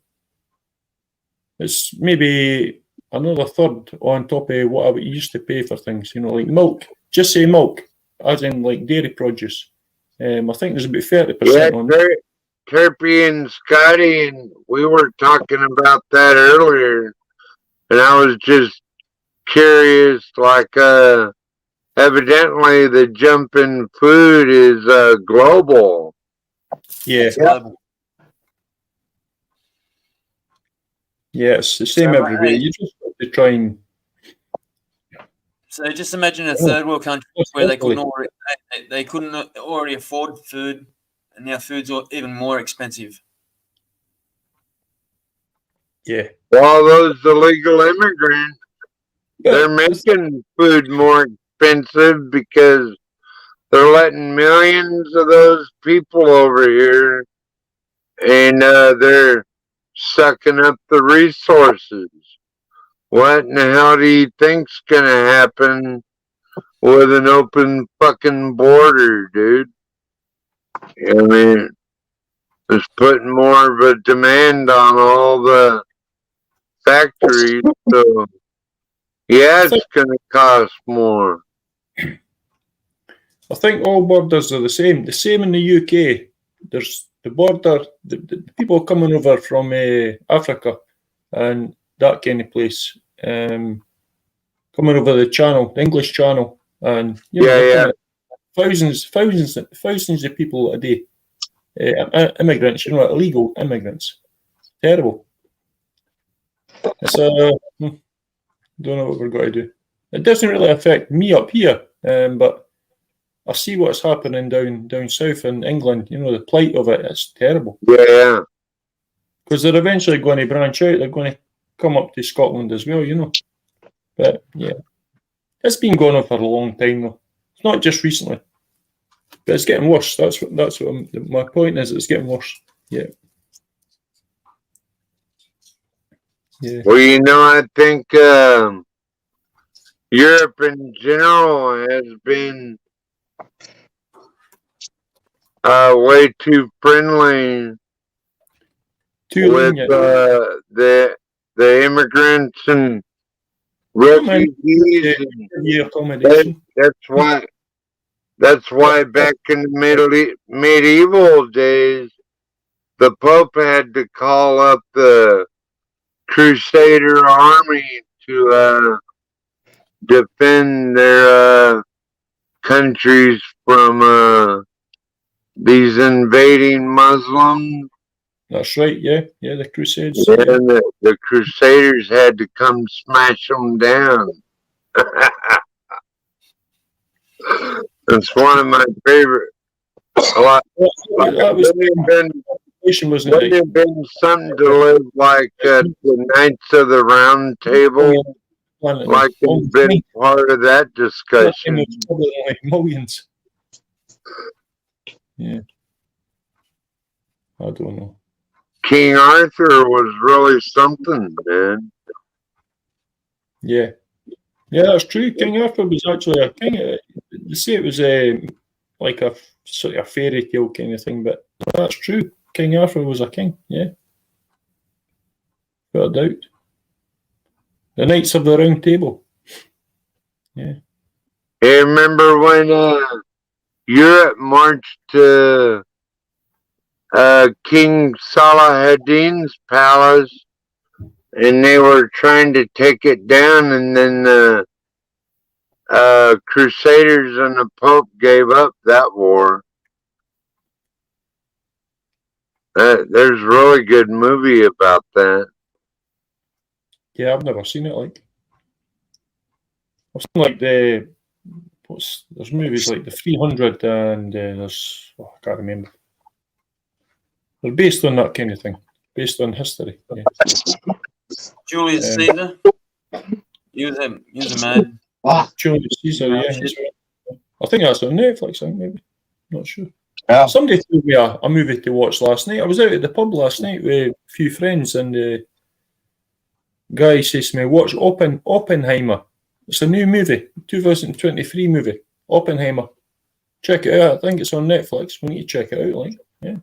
It's maybe another third on top of what I used to pay for things. You know, like milk. Just say milk, as in like dairy produce. I think there's about 30% on. Turpie and Scotty, and we were talking about that earlier, and I was just curious, like, evidently the jump in food is global. Yeah. Global. Yeah, it's the same everywhere. You just have to try and. So just imagine a third world country where they couldn't already afford food, and now food's even more expensive. Yeah. Well, those illegal immigrants, they're making food more expensive because they're letting millions of those people over here, and they're sucking up the resources. What in the hell do you think's gonna happen with an open fucking border, dude? I mean, it's putting more of a demand on all the factories, so yeah, it's gonna cost more. I think all borders are the same. The same in the UK. There's the border, the people coming over from Africa and that kind of place, coming over the channel, the English Channel, and you know, thousands of people a day, immigrants, you know, illegal immigrants. Terrible. It's don't know what we're going to do. It doesn't really affect me up here, but I see what's happening down south in England. You know, the plight of it, it's terrible. Yeah. Because they're eventually going to branch out. They're going to come up to Scotland as well, you know. But, yeah. It's been going on for a long time, though. It's not just recently. But it's getting worse. That's what my point is. It's getting worse. Yeah. Yeah. Well, you know, I think Europe in general has been way too friendly with the immigrants and refugees. That's why back in the medieval days, the Pope had to call up the Crusader army to defend their countries from these invading Muslims. That's right, yeah. Yeah, the Crusades. Yeah, and the Crusaders had to come smash them down. It's one of my favorite. Wouldn't it have been something to live like the Knights of the Round Table? Like it's been part of that discussion. Millions. Yeah. I don't know. King Arthur was really something, man. Yeah. Yeah, that's true. King Arthur was actually a king. They say it was like a sort of a fairy tale kind of thing, but that's true. King Arthur was a king, yeah. Without a doubt. The Knights of the Round Table. Yeah. Hey, remember when Europe marched to King Salahadin's palace and they were trying to take it down, and then the Crusaders and the Pope gave up that war. There's a really good movie about that. Yeah, I've never seen it. Like, I've seen like there's movies like the 300 and there's I can't remember. They're based on that kind of thing, based on history. Yeah. Julius Caesar. He was a man. Julius Caesar, yeah. I think that's on Netflix, maybe. Not sure. Yeah. Somebody told me a movie to watch last night. I was out at the pub last night with a few friends, and the guy says to me, watch Oppenheimer. It's a new movie, 2023 movie, Oppenheimer. check it out. I think it's on Netflix. We need to check it out. Like, yeah,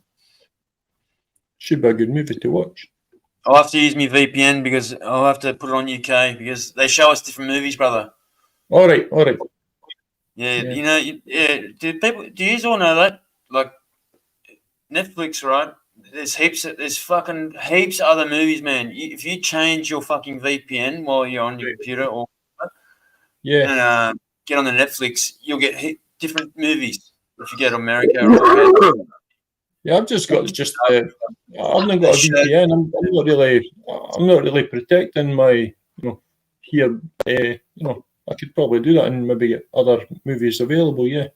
should be a good movie to watch. I'll have to use my VPN because I'll have to put it on UK because they show us different movies, brother. All right. Yeah, Yeah. you know, do you all know that? Like Netflix, right? There's fucking heaps of other movies, man. If you change your fucking VPN while you're on your computer or Yeah. and get on the Netflix, you'll get different movies. If you go to America or Yeah, I've just got I've not got a VPN. I'm not really protecting my here. I could probably do that and maybe get other movies available. Yeah,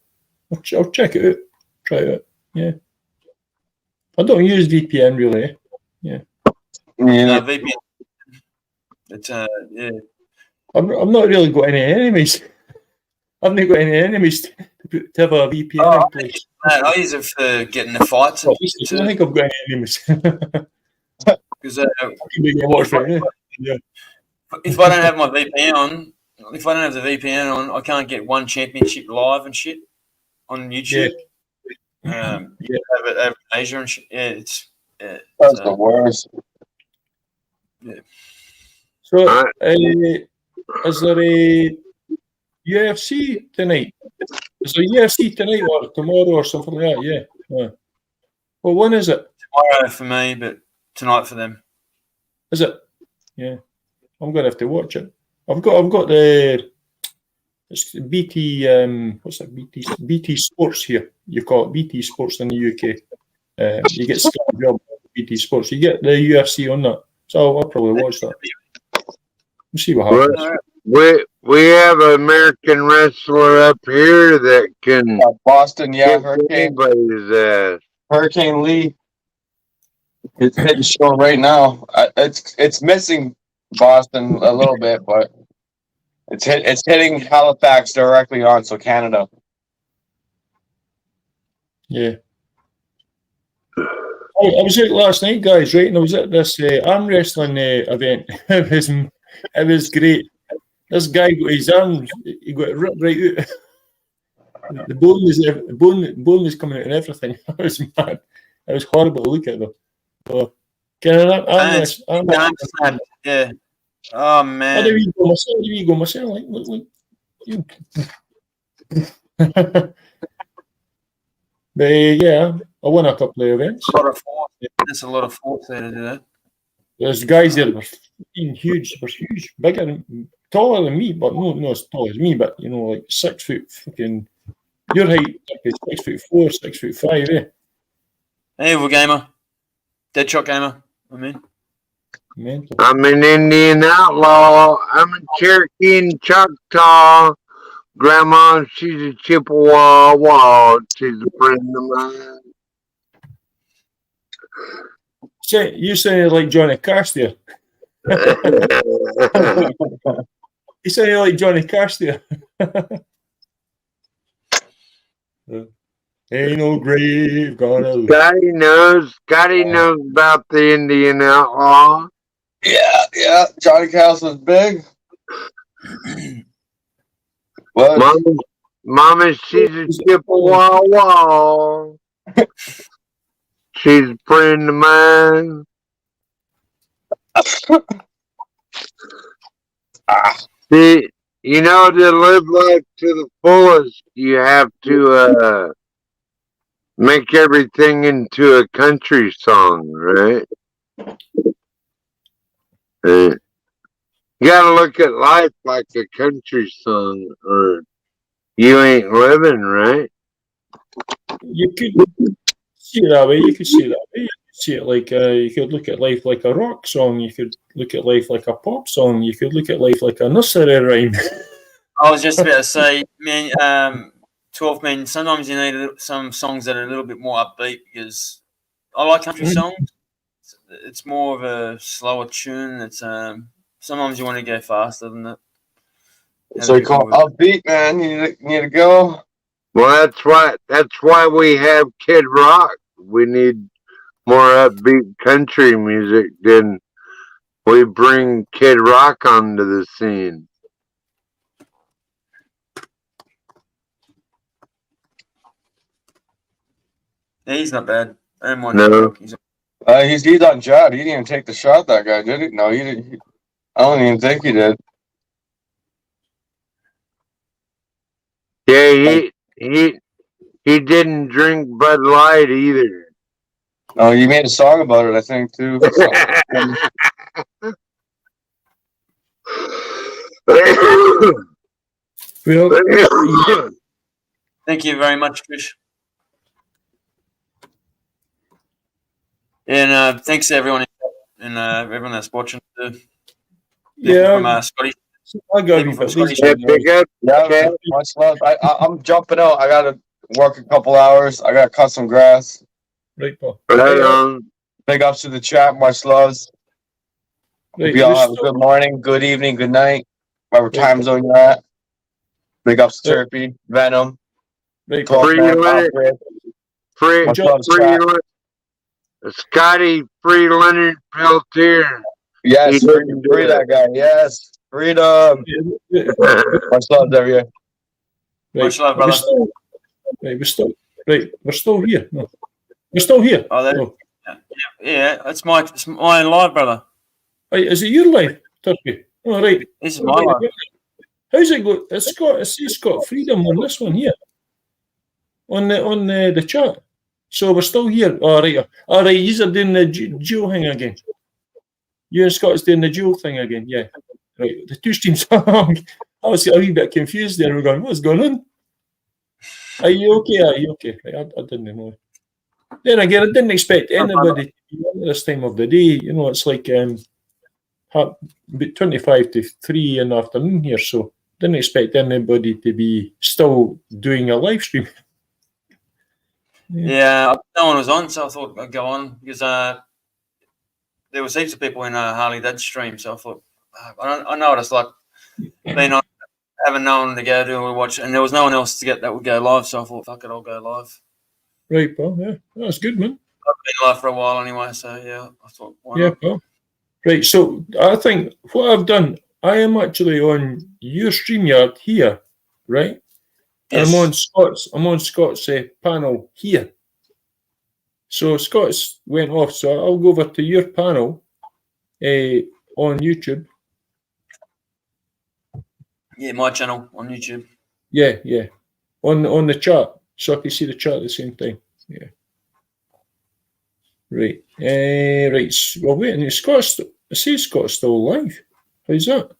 I'll check it out. Try it out. Yeah, I don't use VPN really. Yeah. VPN. It's yeah. I'm not really got any enemies. I've not got any enemies to have a VPN in place. I use it for getting the fights. I don't think I've got any enemies. Because if I don't have my VPN on, if I don't have the VPN on, I can't get one championship live and shit on YouTube. Have it Asia and shit. Yeah, that's the worst. Yeah. So, is there a UFC tonight? Is there UFC tonight or tomorrow or something like that? Yeah. Well, when is it? Tomorrow for me, but tonight for them. Is it? Yeah. I'm gonna have to watch it. I've got the it's BT what's that BT Sports here. You call it BT Sports in the UK. You get Sky Job BT Sports. You get the UFC on that. So I'll probably watch that. We'll see what happens. We have an American wrestler up here that can Boston, Hurricane. Hurricane Lee. It's hitting shore right now. It's missing Boston a little bit, but it's hitting Halifax directly on, so Canada. Yeah. I was out last night, guys, right? And I was at this arm wrestling event. It was great. This guy got his arm, he got it ripped right out. The bone was coming out and everything. It was mad. It was horrible to look at though. So, yeah. Oh man. How do we go myself? Like, look. But yeah, I won a couple of events. There's a lot of force there to do that. There's guys there that were huge, bigger, taller than me, but not as tall as me, but like 6 foot fucking. Your height is 6'4", 6'5", eh? Hey, Gamer, Deadshot Gamer. I'm an Indian outlaw. I'm a Cherokee and Choctaw. Grandma, she's a Chippewa. She's a friend of mine. You sound like Johnny Cash there. You sound like Johnny Cash there. Ain't no grave gonna live. Scotty knows about the Indian outlaw. Yeah. Johnny Cash was big. Mama, she's a Chippewa. She's a friend of mine. See, to live life to the fullest, you have to make everything into a country song, right? You gotta look at life like a country song, or you ain't living, right? You could see it that way. You could see it that way. You could see it like you could look at life like a rock song. You could look at life like a pop song. You could look at life like a nursery rhyme. I was just about to say, man, 12 men. Sometimes you need some songs that are a little bit more upbeat because I like country songs. It's more of a slower tune. It's sometimes you want to go faster than that. So you call upbeat, man. You need to go. Well, that's why we have Kid Rock. We need more upbeat country music than we bring Kid Rock onto the scene. Yeah, he's not bad. I don't mind No. him. He's on Judd. He didn't even take the shot, that guy, did he? No, he didn't. I don't even think he did. Yeah, he didn't drink Bud Light either. No, he made a song about it, I think, too. Well, Thank you very much, Trish. And thanks to everyone and everyone that's watching too. yeah, From Scotty. I got People you from for Scotty. Yeah, pick up. Yeah, much love. I'm jumping out. I gotta work a couple hours. I gotta cut some grass. Right, Paul. Right on. Big ups to the chat. Much loves. Right, Hope you all have a good morning, good evening, good night, whatever time zone you're at. Big ups to Turpie, Venom, right, 12 Free man Leonard. Alfred. Free, Much love, free chat. Scotty, free Leonard Peltier. Yes, He didn't do free it. that guy. Yes, freedom. Much love, Xavier. Right. Much love, brother. We're still here. No. We're still here. Oh, that, Oh. yeah, it's my live, brother. Right, is it your life, Turpie? All right. This is my life. How's it go? It's got freedom on this one here. On the chat. So we're still here. All right. All right, you're doing the dual thing again. You and Scott's doing the dual thing again. Yeah. Right. The two streams. I was a wee bit confused there. We're going, what's going on? Are you okay? Are you okay? Right, I didn't know. Then again, I didn't expect anybody to be on this time of the day. You know, it's like 25 to 3 in the afternoon here, so didn't expect anybody to be still doing a live stream. Yeah, no one was on, so I thought I'd go on because there was heaps of people in Harley Dad stream, so I thought I know what it's like being on, having no one to go to or watch, and there was no one else to get that would go live, so I thought, fuck it, I'll go live. Right, Paul. Yeah, that's good, man. I've been live for a while anyway, so yeah, I thought, why Yeah, not? Paul. Right, so I think what I've done, I am actually on your StreamYard here, right? And Yes. I'm on Scott's panel here. So Scott's went off, so I'll go over to your panel on YouTube. Yeah, my channel on YouTube. Yeah. On the chat, so I can see the chat at the same time. Yeah. Right. Right. Well, wait, and Scott's. I see Scott's still alive. How's that?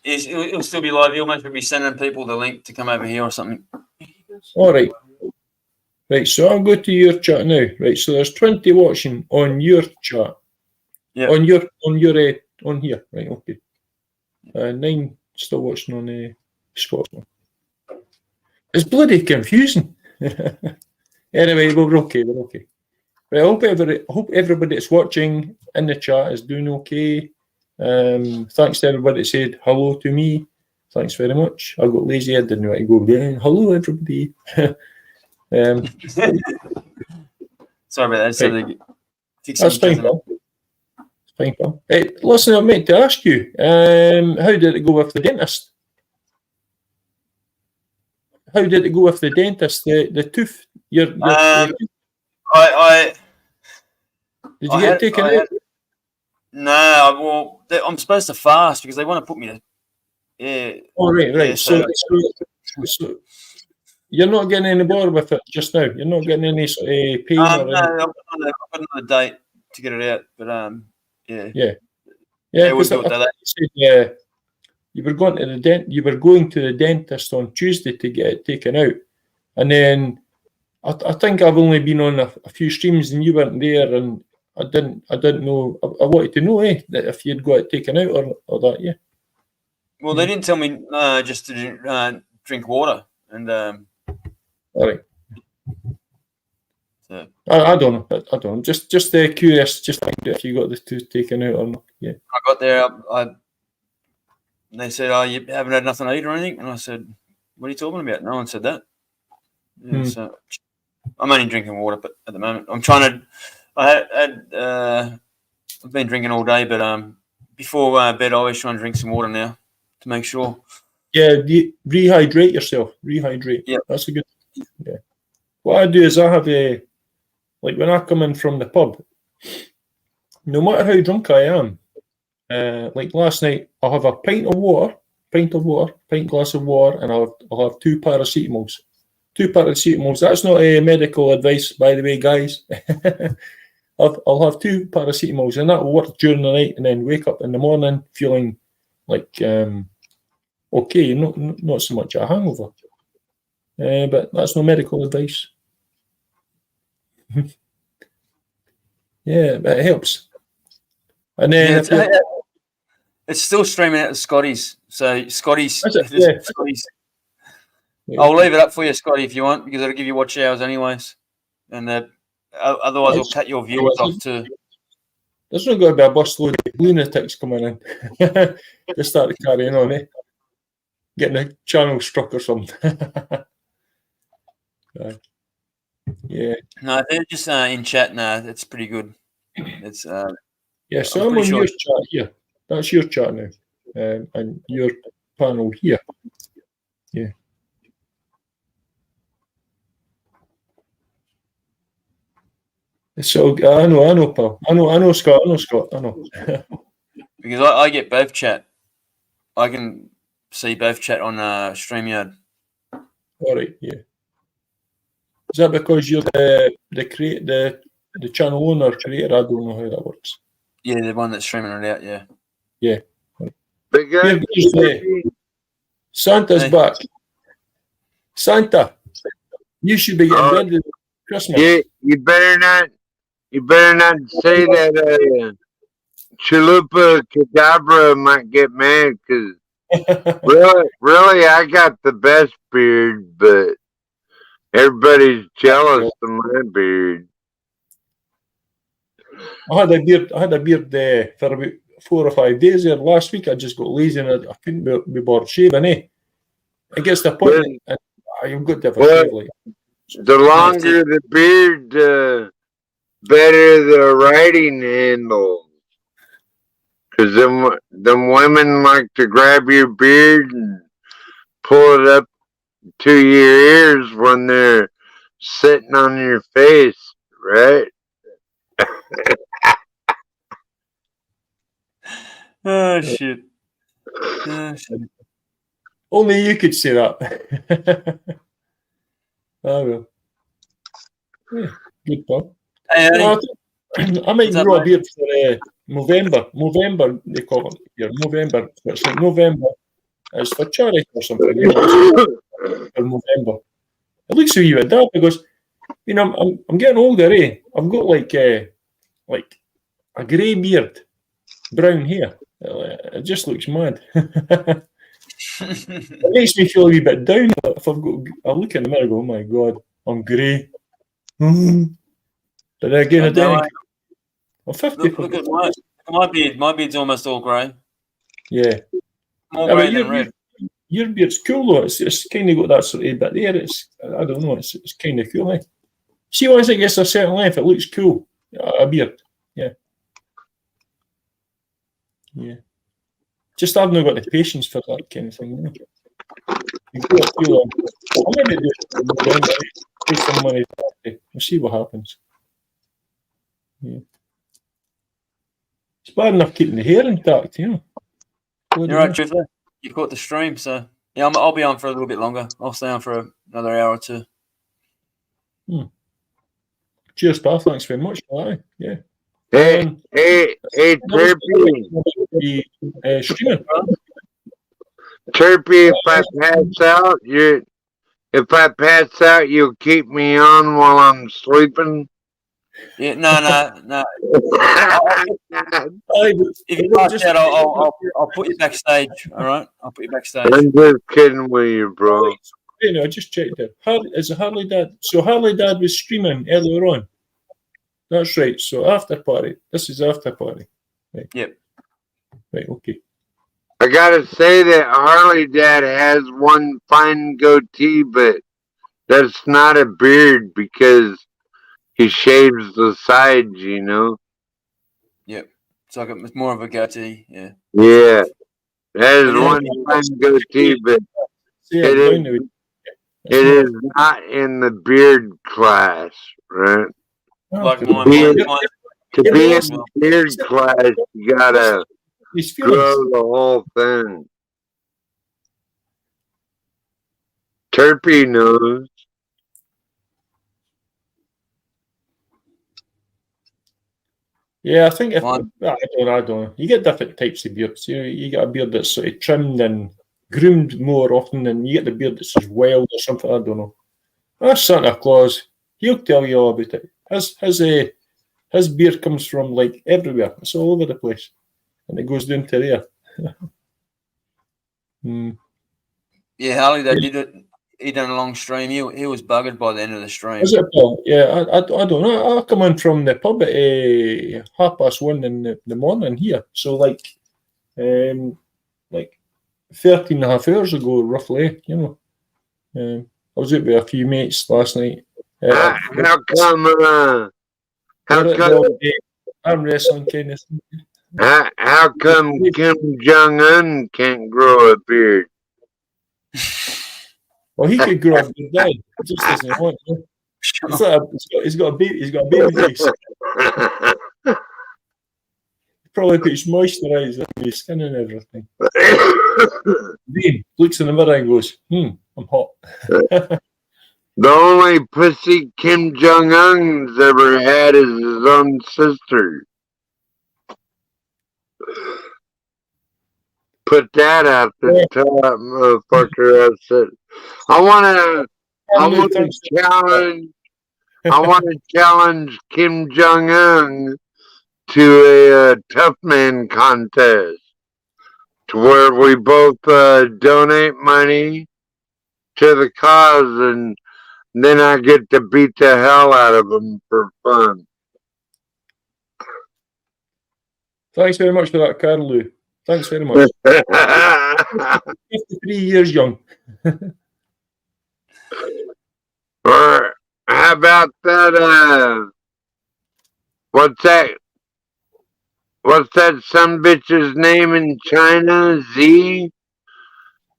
Yes, it'll still be live. He'll maybe be sending people the link to come over here or something. All right. Right. So I'll go to your chat now. Right. So there's 20 watching on your chat. Yeah. On here. Right. Okay. 9 still watching on Scott's one. It's bloody confusing. Anyway, we're okay. We're okay. Right, I hope everybody that's watching in the chat is doing okay. Thanks to everybody that said hello to me. Thanks very much. I got lazy. I didn't know how to go down. Hello, everybody. Sorry about that. So Right. That's fine, pal. It's fine, pal. Hey, listen, I meant to ask you, how did it go with the dentist? How did it go with the dentist? The tooth? Your tooth? Did you get taken out? No, well, I'm supposed to fast because they want to put me to. Yeah. Oh, right. Yeah, So you're not getting any more with it just now. You're not getting any pain or anything. No, I've got another date to get it out, but yeah. Yeah, because I said you were going to the dentist on Tuesday to get it taken out, and then I think I've only been on a few streams and you weren't there, and I didn't know. I wanted to know, that if you'd got it taken out or that, yeah. Well, they didn't tell me just to drink water, and all right. So. I don't know. I don't know. Just curious. Just find out if you got the tooth taken out or not. Yeah. I got there. They said, "Oh, you haven't had nothing to eat or anything," and I said, "What are you talking about?" No one said that. Yeah, so I'm only drinking water, but at the moment I'm trying to. I've been drinking all day, but before bed I always try and drink some water now to make sure. Yeah, rehydrate yourself. Rehydrate. Yeah, that's a good. Yeah. What I do is I have like when I come in from the pub, no matter how drunk I am, like last night, I'll have a pint glass of water, and I'll have 2 paracetamols. 2 paracetamols. That's not medical advice, by the way, guys. I'll have 2 paracetamols, and that will work during the night, and then wake up in the morning feeling like okay, not so much a hangover. But that's no medical advice. Yeah, but it helps. And then it's still streaming out to Scotty's. So Scotty's. Yeah. Scotty's. I'll leave it up for you, Scotty, if you want, because it'll give you watch hours anyways. And otherwise, we'll cut your viewers off too. There's not going to be a busload of lunatics coming in to start carrying on, getting a channel struck or something. Yeah. No, they're just in chat now. It's pretty good. It's yeah. So I'm on your chat here. That's your chat now, and your panel here. Yeah. So I know, pal. I know, Scott. I know. Because I get both chat. I can see both chat on StreamYard. All right, yeah. Is that because you're the channel owner creator? I don't know how that works. Yeah, the one that's streaming it out. Yeah. Yeah. Here, Santa's back. Santa, you should be getting ready for Christmas. Yeah, you better not say that Chalupa Cadabra might get mad, because really, I got the best beard, but everybody's jealous of my beard. I had a beard for about 4 or 5 days there. Last week I just got lazy and I couldn't be bothered shaving. I guess the point, and you've got to have a shave, like. The longer the beard, better the writing handle. Because them women like to grab your beard and pull it up to your ears when they're sitting on your face, right? Oh, shit. Only you could say that. Oh, well. Yeah, good pal. Hey, I might grow a beard for November. November, they call it here. November. It's like November. It's for charity or something. For November. It looks a wee bit dark because, I'm getting older, I've got like a grey beard, brown hair. It just looks mad. It makes me feel a wee bit down. If I look in the mirror and go, oh my God, I'm grey. But again, I'm 50. Look at my beard. My beard's almost all grey. Yeah. More grey than red. Your beard's cool though. It's kind of got that sort of bit there. I don't know. It's kind of cool. See, once it gets a certain length, it looks cool. A beard. Yeah. Yeah. Just I've not got the patience for that kind of thing. You've got to feel I'm going to do it. Take some money. We'll see what happens. Yeah. It's bad enough keeping the hair intact, You're right, Trevor. You caught the stream, so yeah, I'll be on for a little bit longer. I'll stay on for another hour or two. Cheers, pal. Thanks very much for that. Yeah. Hey, Turpie. Streaming. Turpie, if I pass out, you'll keep me on while I'm sleeping. Yeah, no. If you pass out, I'll put you backstage. All right, I'll put you backstage. I'm just kidding with you, bro. I just checked it. Is Harley Dad? So Harley Dad was streaming earlier on. That's right. So after party. This is after party. Right. Yep. Right. Okay. I gotta say that Harley Dad has one fine goatee, but that's not a beard because he shaves the sides, Yep. It's more of a goatee. Yeah. Yeah. That is one fine goatee, but it is not in the beard class, right? Like To be in beard class, you gotta grow the whole thing. Turpie knows. Yeah, I think I don't know. You get different types of beards. You get a beard that's sort of trimmed and groomed more often, and you get the beard that's just wild or something. I don't know. That's Santa Claus. He'll tell you all about it. His beard comes from like everywhere. It's all over the place, and it goes down to there. Yeah, Harley, they did it. He done a long stream. He was buggered by the end of the stream. Is it, Paul? Yeah, I don't know. I come in from the pub at 1:30 in the morning here. So like 13 and a half hours ago, roughly, you know. I was out with a few mates last night. How come arm wrestling kind of thing. How come Kim Jong-un can't grow a beard? Well, he could grow a beard now. He just doesn't want to. He's got a baby face. Probably puts moisturiser on his skin and everything. Dean looks in the mirror and goes, I'm hot. The only pussy Kim Jong-un's ever had is his own sister. Put that out there. Tell that motherfucker I said. I want to challenge Kim Jong-un to a tough man contest, to where we both donate money to the cause, and then I get to beat the hell out of him for fun. Thanks very much for that, Carl Lou. Thanks very much. 53 years young. Or how about that? What's that some bitch's name in China? Z?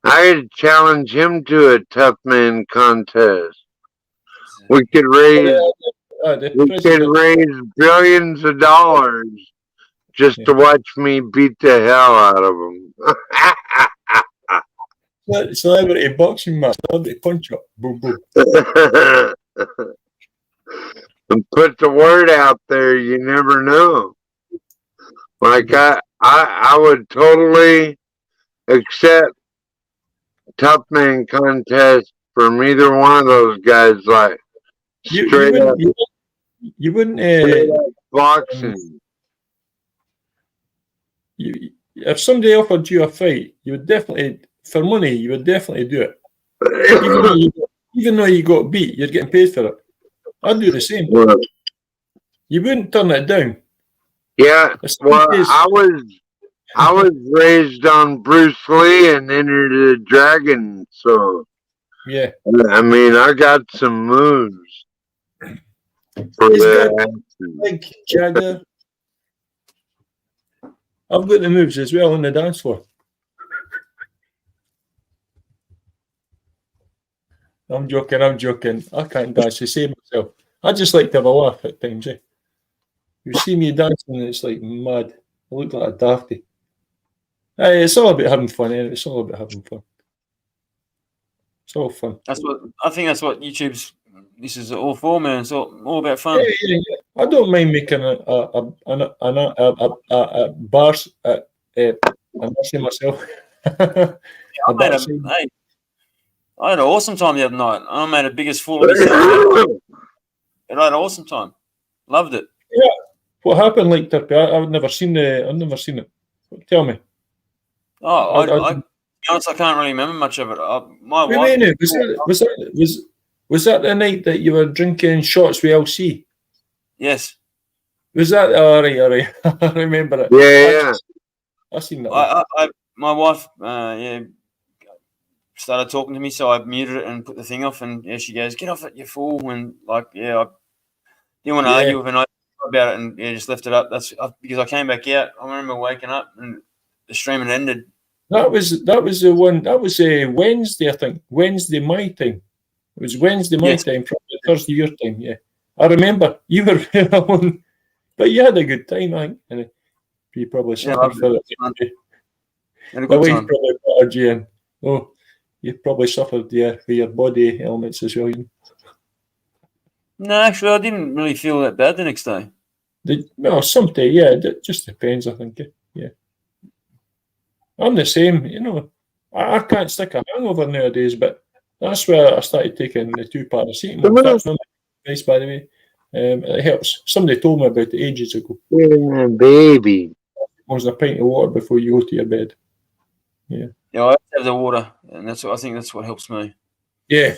I'd challenge him to a tough man contest. We could raise billions of dollars just to watch me beat the hell out of him. Celebrity boxing match, celebrity punch up. Boom, boom. And put the word out there, you never know. Like I would totally accept tough man contest from either one of those guys, like straight up boxing. If somebody offered you a fight, you would definitely, for money, you would definitely do it. Even though you got beat, you're getting paid for it. I'd do the same. You wouldn't turn it down. Yeah, well, I was raised on Bruce Lee and Enter the Dragon, so yeah. I mean, I got some moves for that. Like Jagger. I've got the moves as well on the dance floor. I'm joking. I can't dance the same myself. I just like to have a laugh at times. You see me dancing, and it's like mad. I look like a dafty. Hey, it's all about having fun, anyway. It's all about having fun. It's all fun. I think that's what this is all for, man. It's all about fun. Yeah. I don't mind making a bars. I'm not saying myself. I had an awesome time the other night. I made the biggest fool of myself. I had an awesome time. Loved it. Yeah. What happened, like Turpie? I've never seen it. Tell me. Oh, to be honest, I can't really remember much of it. My wife. Was that the night that you were drinking shots with LC? Yes. Was that all right? I remember it. Yeah. I seen that. My wife, started talking to me, so I muted it and put the thing off. And she goes, "Get off it, you fool!" And I didn't want to argue with her about it, and just left it up. That's because I came back out. I remember waking up and the stream had ended. That was the one. That was Wednesday, I think. Wednesday my time. It was Wednesday my time, probably Thursday your time. Yeah, I remember you were alone, but you had a good time, I think. And you probably suffered for it. Had a My good wife time. probably battered you in. Oh, you probably suffered for your body elements as well. No, actually, I didn't really feel that bad the next day. Well, someday, yeah, it just depends, I think. Yeah. I'm the same, I can't stick a hangover nowadays, but that's where I started taking the 2 paracetamol. That's not nice, by the way. It helps. Somebody told me about it ages ago. Yeah, baby. Was a pint of water before you go to your bed. Yeah. Yeah, I have the water, and I think that's what helps me. Yeah,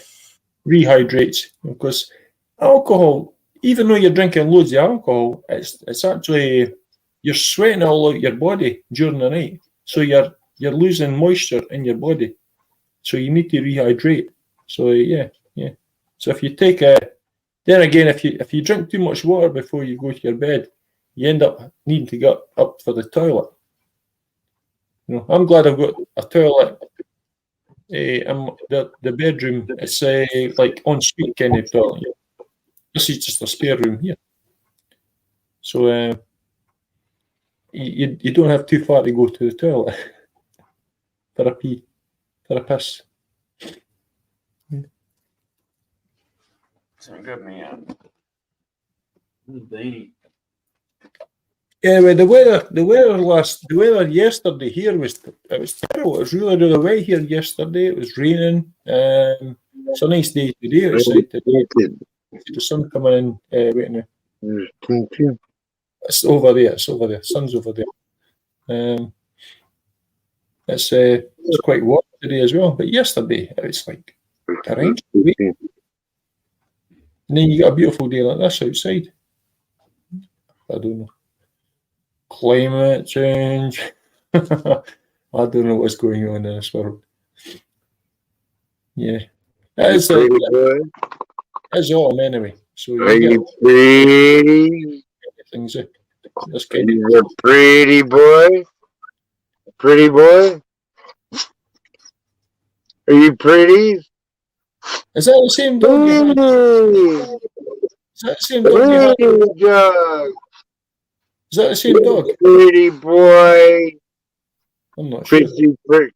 rehydrates, because alcohol, even though you're drinking loads of alcohol, it's actually you're sweating all out your body during the night, so you're losing moisture in your body, so you need to rehydrate. So yeah. So if you take then again, if you drink too much water before you go to your bed, you end up needing to get up for the toilet. I'm glad I've got a toilet. The bedroom, it's like ensuite kind of toilet. This is just a spare room here. So you don't have too far to go to the toilet for a pee, for a piss. Something good, man. Beanie. Yeah, well, the weather yesterday here was terrible. It was really wet here yesterday. It was raining. It's a nice day today outside. The sun coming in. Wait now. It's over there. Sun's over there. It's quite warm today as well. But yesterday it was like orange. And then you got a beautiful day like this outside. I don't know. Climate change. I don't know what's going on in this world. Yeah. It's autumn anyway. So are you pretty? Things, that's kind of a pretty boy. Pretty boy. Are you pretty? Is that the same dog you had? Is that the same dog you had? Is that the same dog? Pretty boy. I'm not sure.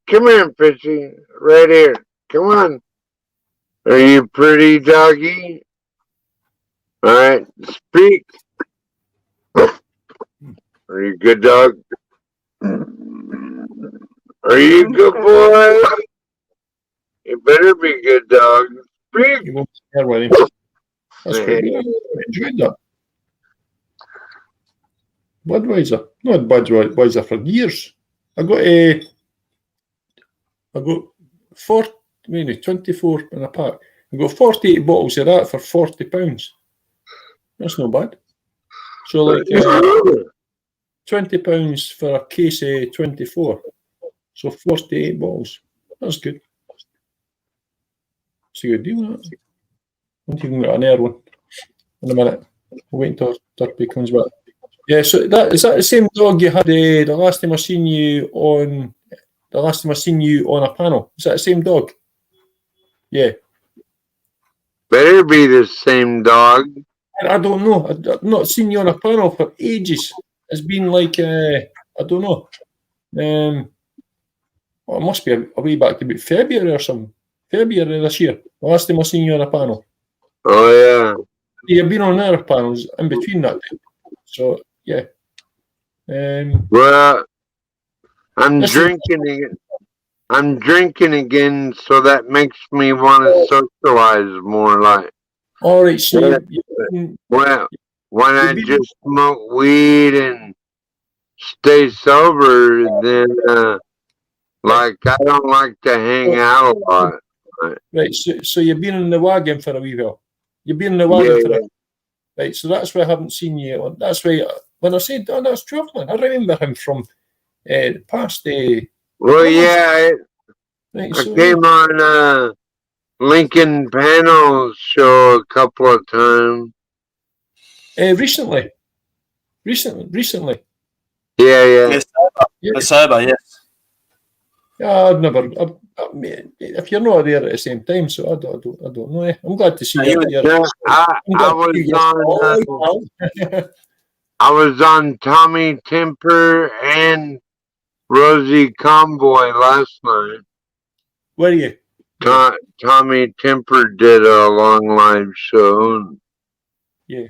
Come here, Fishy. Right here. Come on. Are you pretty, doggy? All right. Speak. Are you good, dog? Are you good, boy? You better be good, dog. Speak. You won't share with him. That's quite good. I enjoyed that. Budweiser. Not Budweiser for years. I got 24 in a pack. I got 48 bottles of that for £40. That's not bad. So like £20 for a case of 24. So 48 bottles. That's good. It's a good deal, that. I don't even got an air one. In a minute. We'll wait until Turpie comes back. Yeah, so is that the same dog you had the last time I seen you on a panel? Is that the same dog? Yeah. Better be the same dog. I don't know. I've not seen you on a panel for ages. It's been like I don't know. It must be a way back to about February or something. February this year. The last time I seen you on a panel. Oh yeah. You've been on other panels in between that time. So yeah. Well, I'm drinking again, so that makes me want to socialize more. Like, all right, so when I just smoke weed and stay sober, then like I don't like to hang out a lot. Right, so you've been in the wagon for a wee while. You've been in the wagon for a right. So that's why I haven't seen you on. That's why when I said, "Oh, that's Truffman," I remember him from past. Well, yeah, right, I came on Lincoln Panel show a couple of times. Recently. Yeah. Yes, sober, yes. I've never. If you're not there at the same time, so I don't know. I'm glad to see you. I was on Tommy Temper and Rosie Convoy last night. Where are you? Tommy Temper did a long live show. Yeah.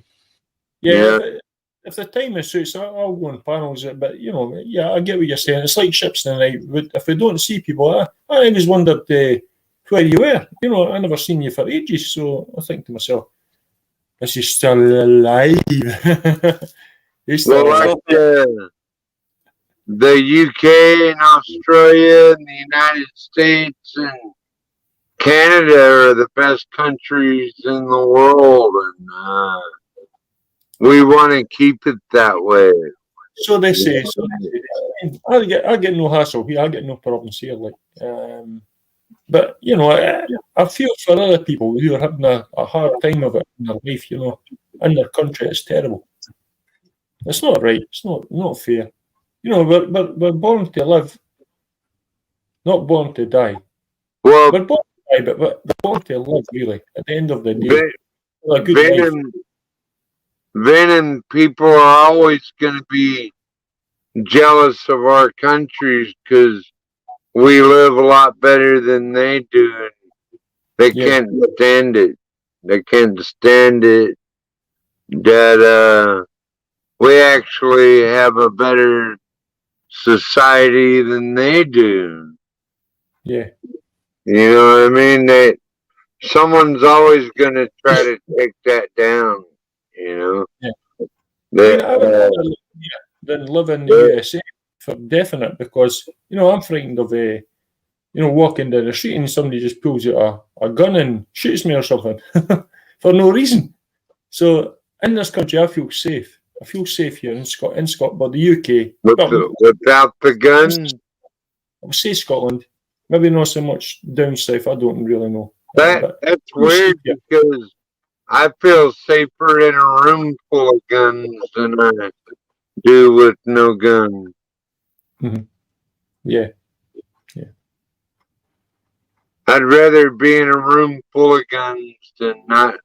If the time is suits, I'll go on panels. But yeah, I get what you're saying. It's like ships tonight. If we don't see people, I always wondered where you were. I never seen you for ages. So I think to myself, is he still alive? He's still alive. The UK and Australia and the United States and Canada are the best countries in the world, and we want to keep it that way. So they say. I get no hassle here. I get no problems here. But I feel for other people who are having a hard time of it in their life. In their country, it's terrible. It's not right. It's not fair. We're born to live, not born to die. Well, we're born to die, but we're born to live. Really, at the end of the day, Venom people are always going to be jealous of our countries because we live a lot better than they do, and they can't stand it. They can't stand it that we actually have a better society than they do. Yeah. You know what I mean? Someone's always going to try to take that down. Yeah. I would rather than live in the USA for definite, because I'm frightened of walking down the street and somebody just pulls out a gun and shoots me or something for no reason. So in this country, I feel safe. I feel safe here in Scotland, but the UK without the gun. I would say Scotland, maybe not so much down south. I don't really know. That's weird because I feel safer in a room full of guns than I do with no gun. Mm-hmm. Yeah. I'd rather be in a room full of guns than not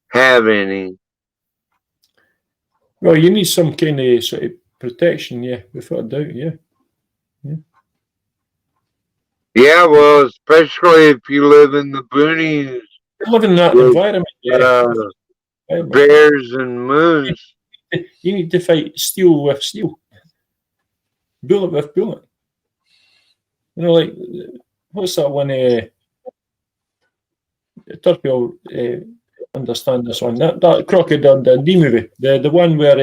have any. Well, you need some kind of sort of protection, without a doubt, Yeah, well, especially if you live in the boonies. Live in that environment, bears and moose. You need to fight steel with steel, bullet with bullet. Like what's that one? Turpie will understand this one. That Crocodile Dundee movie, the one where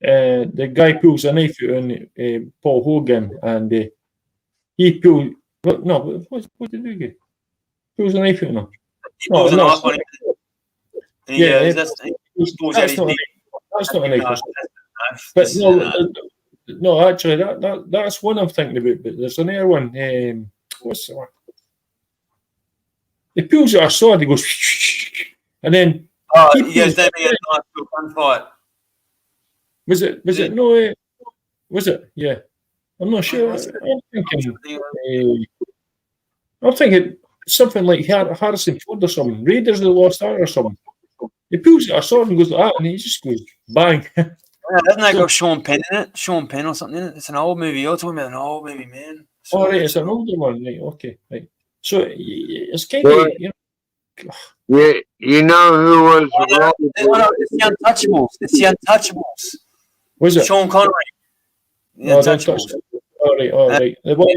the guy pulls a knife out on Paul Hogan, and he pulls. What did he do? Pulls a knife out on him. He pulls a knife on him. That's not a knife. But no, actually, that's one I'm thinking about. But there's another one. What's the one? He pulls out a sword. He goes, and then he goes down to a nice gunfight. Was it? No. Was it? Yeah. I'm not sure. I'm thinking something like Harrison Ford or something. Raiders of the Lost Ark or something. He pulls out a sword and goes like that, and he just goes bang. Doesn't that got Sean Penn in it? Sean Penn or something in it? It's an old movie. You're talking about an old movie, man. Right, it's an older one, right? Okay, right. So it's kind of you know who was? It's the Untouchables. It's the Untouchables. Was it Sean Connery? The Untouchables. All right. The one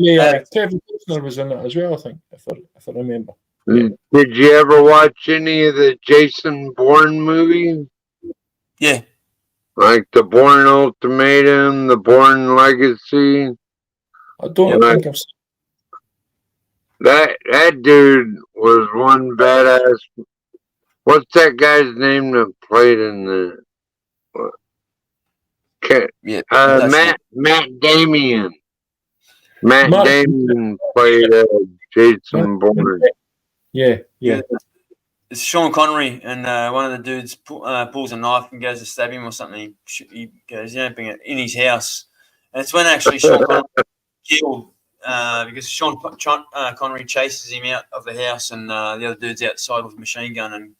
Kevin Costner was in it as well, I think, if I remember. Yeah. Did you ever watch any of the Jason Bourne movies? Yeah. Like the Bourne Ultimatum, the Bourne Legacy? I don't think I've seen that dude was one badass. What's that guy's name that played in the? Matt Damien. Matt Damien played Jason Bourne. Yeah. It's Sean Connery, and one of the dudes pulls a knife and goes to stab him or something. He goes, bring it in his house. And it's when actually Sean Connery killed because Sean Connery chases him out of the house, and the other dude's outside with a machine gun and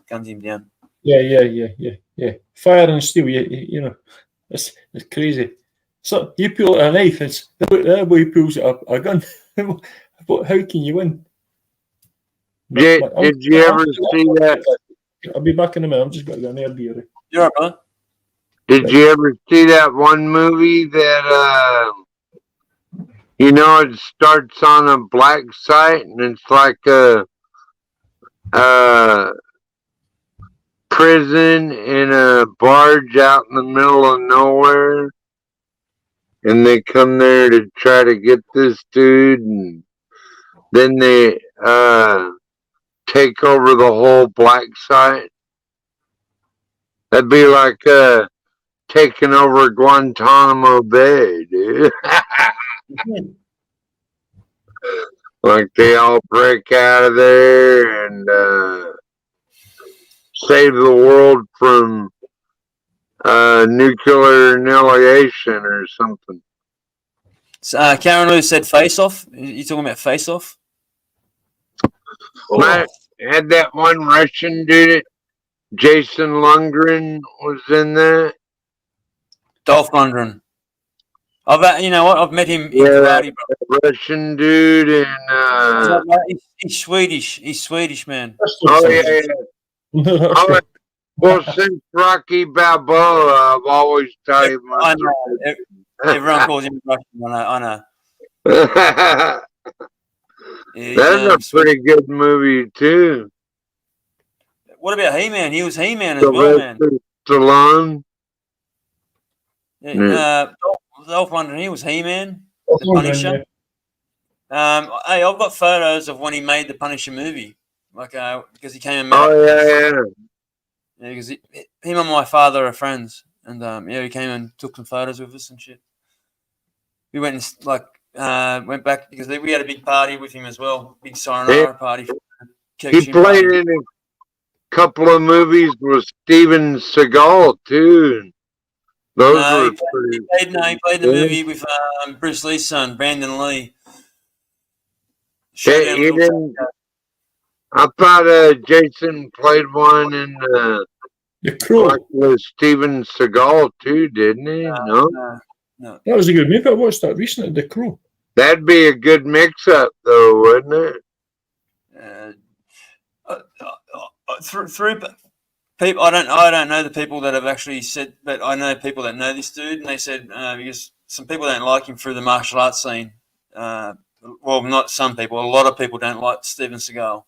guns him down. Yeah. Fire and steel, you know, it's crazy. So you pull out a knife, it's that boy pulls out a gun. But how can you win? Did you ever see that? I'll be back in a minute. I'm just going to go near beer. You're right, brother. Did you ever see that one movie that you know, it starts on a black site and it's like a prison in a barge out in the middle of nowhere, and they come there to try to get this dude, and then they take over the whole black site. That'd be like taking over Guantanamo Bay, dude. Like they all break out of there and save the world from nuclear annihilation or something. Karen Lou said Face Off. You talking about Face Off? Matt had that one Russian dude. Jason Lundgren was in that. Dolph Lundgren. You know what? I've met him in karate, bro. Russian dude, and he's Swedish. He's Swedish, man. Oh yeah. Well, since Rocky Balboa, I've always thought him. I know. Everyone calls him Russian. I know. That's a pretty good movie too. What about He-Man? He was He-Man as well, man. Stallone. Dolph Lundgren, he was He-Man, the Punisher. Hey, I've got photos of when he made the Punisher movie, like because he came and met. Yeah, because him and my father are friends, and he came and took some photos with us and shit. We went and went back because we had a big party with him as well, big sayonara party. He played in a couple of movies with Steven Seagal too. Those were he played the movie with Bruce Lee's son, Brandon Lee. He didn't. I thought Jason played one in The Crow with Steven Seagal too, didn't he? No. No. That was a good movie. I watched that recently. The Crow. That'd be a good mix-up, though, wouldn't it? Through people, I don't know the people that have actually said, but I know people that know this dude, and they said because some people don't like him through the martial arts scene. Well, not some people. A lot of people don't like Steven Seagal.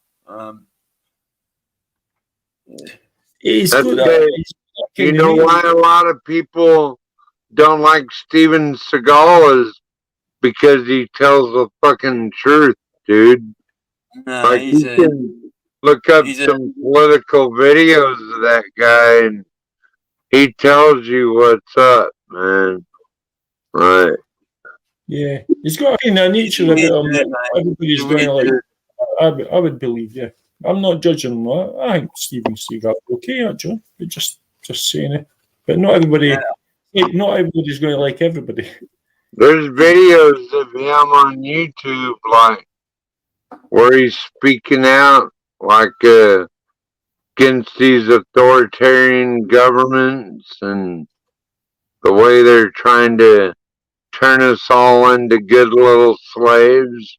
He's good. You know why a lot of people don't like Steven Seagal is because he tells the fucking truth, dude. Like you can look up some political videos of that guy, and he tells you what's up, man. Right. Yeah, he's got a kind of nature about him that everybody's going to like. I would believe, yeah. I'm not judging him. I think Steven Seagal okay, actually. But just saying it. But not everybody. Not everybody's going to like everybody. There's videos of him on YouTube, like where he's speaking out, like against these authoritarian governments and the way they're trying to turn us all into good little slaves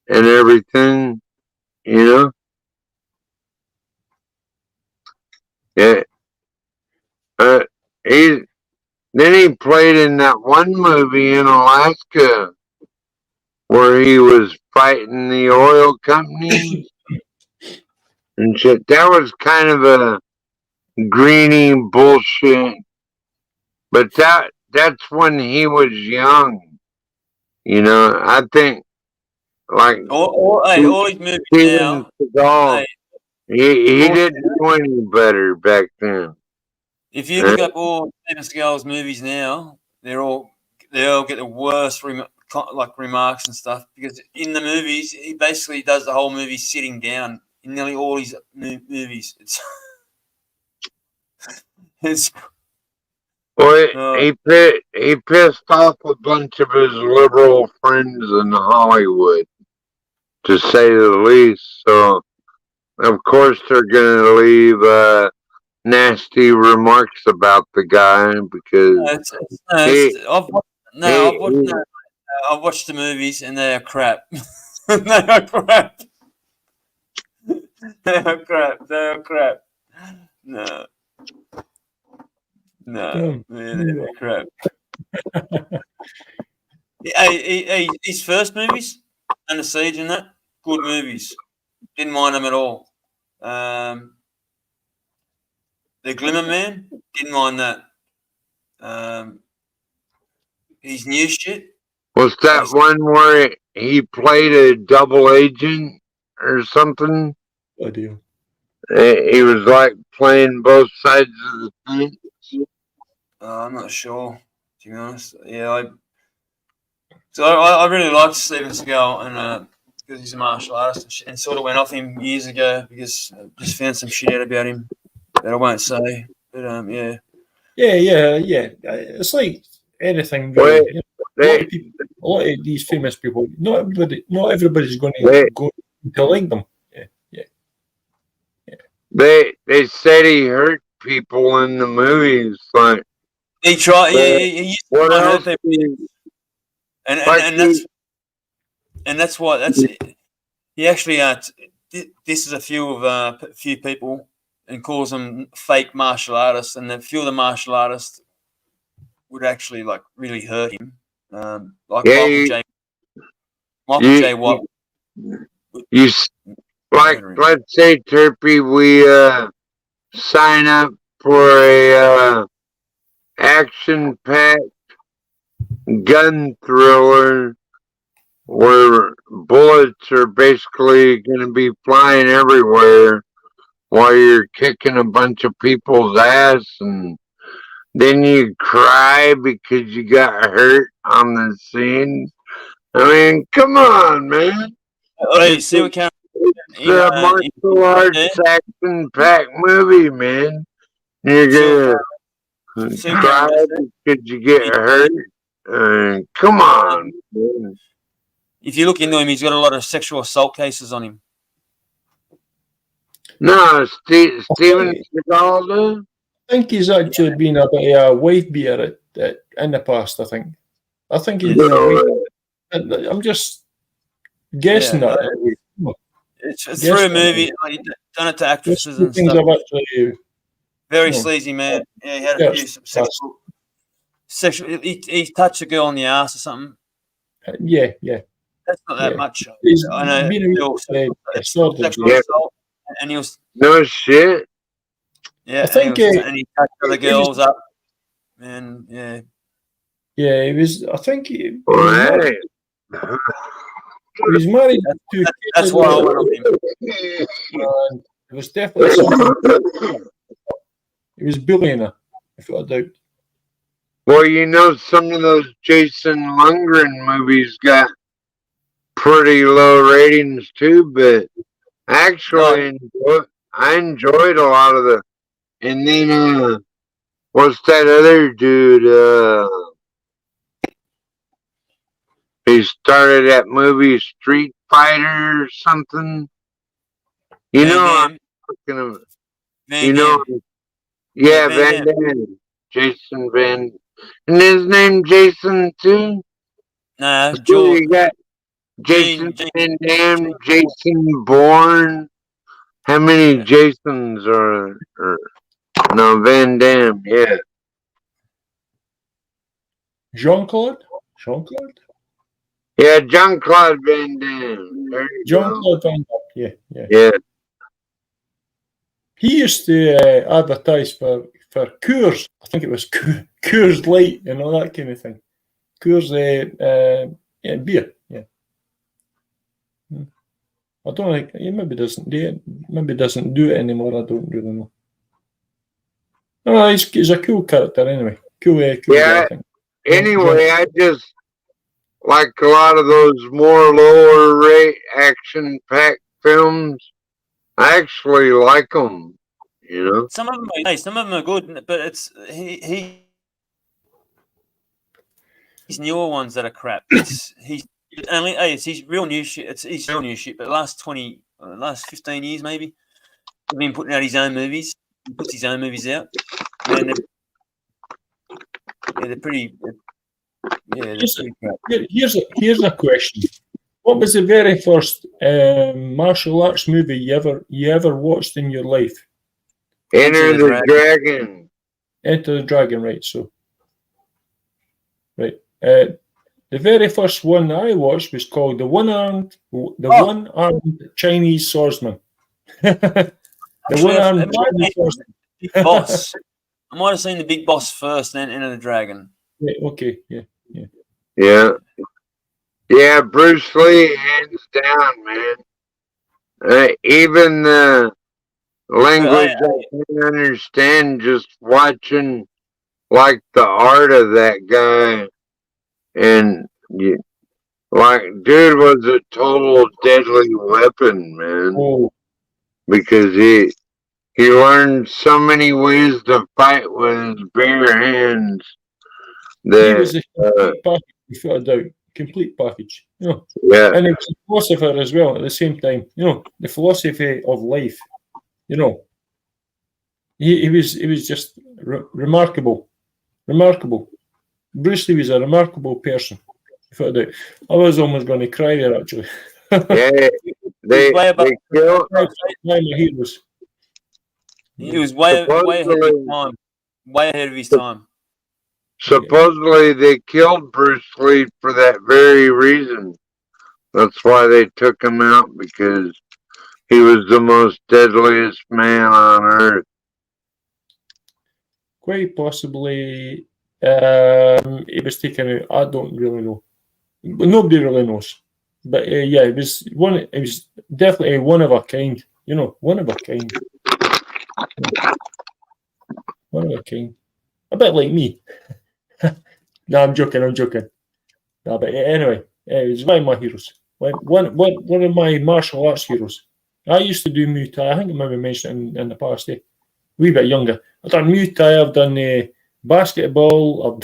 and everything, you know? Yeah. Then he played in that one movie in Alaska where he was fighting the oil companies and shit. That was kind of a greeny bullshit. But that's when he was young. You know, I think like all his movies now. Seagal, he didn't do any better back then. If you look up all Steven Seagal's movies now, they all get the worst remarks and stuff because in the movies he basically does the whole movie sitting down in nearly all his movies. It's Well, he pissed off a bunch of his liberal friends in Hollywood, to say the least. So, of course, they're going to leave nasty remarks about the guy because I've watched the movies and they are crap. They are crap. They are crap. They are crap. No. No, man, they're crap. His first movies, Under Siege and that, good movies. Didn't mind them at all. The Glimmer Man, didn't mind that. His new shit. Was that one where he played a double agent or something? I do. He was like playing both sides of the fence. I'm not sure, to be honest. Yeah, I really liked Steven Seagal, and because he's a martial artist and shit, and sort of went off him years ago because I just found some shit out about him that I won't say. But yeah. Yeah. It's like anything. Really. A lot of these famous people, not everybody's going to go to like them. They said he hurt people in the movies. Like he tried. He used to try and hurt people, and that's why he actually this is a few people and calls them fake martial artists, and a few of the martial artists would actually like really hurt him. Michael J. Watt. Let's say, Turpie, we sign up for a action-packed gun thriller where bullets are basically going to be flying everywhere while you're kicking a bunch of people's ass, and then you cry because you got hurt on the scene. I mean, come on, man. It's a martial arts action-packed movie, man. You're gonna cry because you get hurt. Come on, man. If you look into him, he's got a lot of sexual assault cases on him. No, Steven Seagal. I think he's actually been a bit of a wife beater in the past. I think he's been a wife. I'm just guessing that. It's through a movie. He's done it to actresses and stuff. Very sleazy man. Yeah, he had a few sexual. He touched a girl on the ass or something. Yeah. That's not that much. I know. Sexual assault, and he was no shit. Yeah, I think and he touched other girls up, and yeah. Yeah, he was. I think he was married to. That's why I went on him. It was definitely something. He was billionaire, if I doubt. Well, you know, some of those Jason Lundgren movies got pretty low ratings too, but actually, I enjoyed a lot of the. And then, what's that other dude? He started that movie Street Fighter or something. You know, I'm talking about. You know, yeah, Van Damme. Jason Van. And his name Jason too? No, George. You got Jason Van Damme, Jason Bourne. How many Jasons are no, Van Damme, yeah. Jean-Claude? Yeah, Jean-Claude Van Damme. Jean-Claude Van Damme, yeah. Yeah. He used to advertise for Coors. I think it was Coors Light and all that kind of thing. Coors, beer, yeah. I don't think he maybe doesn't do it. Maybe doesn't do it anymore. I don't really know. No, he's a cool character anyway. Cool yeah. Guy, I think. Anyway, I just like a lot of those more lower rate action packed films. I actually like them. You know, some of them are good, but it's he these newer ones that are crap. It's his real new shit. It's his real new shit. But the last 15 years maybe, he's been putting out his own movies. He puts his own movies out. Man, they're pretty. They're pretty crap. Here's a question. What was the very first martial arts movie you ever watched in your life? Enter the Dragon. Enter the Dragon, right? So, right. The very first one I watched was called the one-armed Chinese swordsman. The one-armed Chinese swordsman. Big Boss. I might have seen the Big Boss first, then Enter the Dragon. Yeah, okay, yeah. Yeah, Bruce Lee, hands down, man. Even the language I can't understand just watching, like, the art of that guy. And, like, dude was a total deadly weapon, man. Oh. Because he learned so many ways to fight with his bare hands. He was a complete package, without a doubt. Complete package. You know? Yeah. And he was a philosopher as well at the same time. You know, the philosophy of life. You know. He was just remarkable. Remarkable. Bruce Lee was a remarkable person. Without a doubt. I was almost going to cry there, actually. Yeah, they killed my heroes. He was way ahead of his time. Way ahead of his time. Supposedly they killed Bruce Lee for that very reason. That's why they took him out, because he was the most deadliest man on earth. Quite possibly he was taken out. I don't really know. Nobody really knows. But yeah, it was definitely one of a kind. You know, one of a kind. One of a kind. A bit like me. No, I'm joking. No, but anyway, it was one of my heroes. One of my martial arts heroes. I used to do Muay Thai. I think I maybe mentioned in the past. A wee bit younger. I've done Muay Thai. I've done basketball.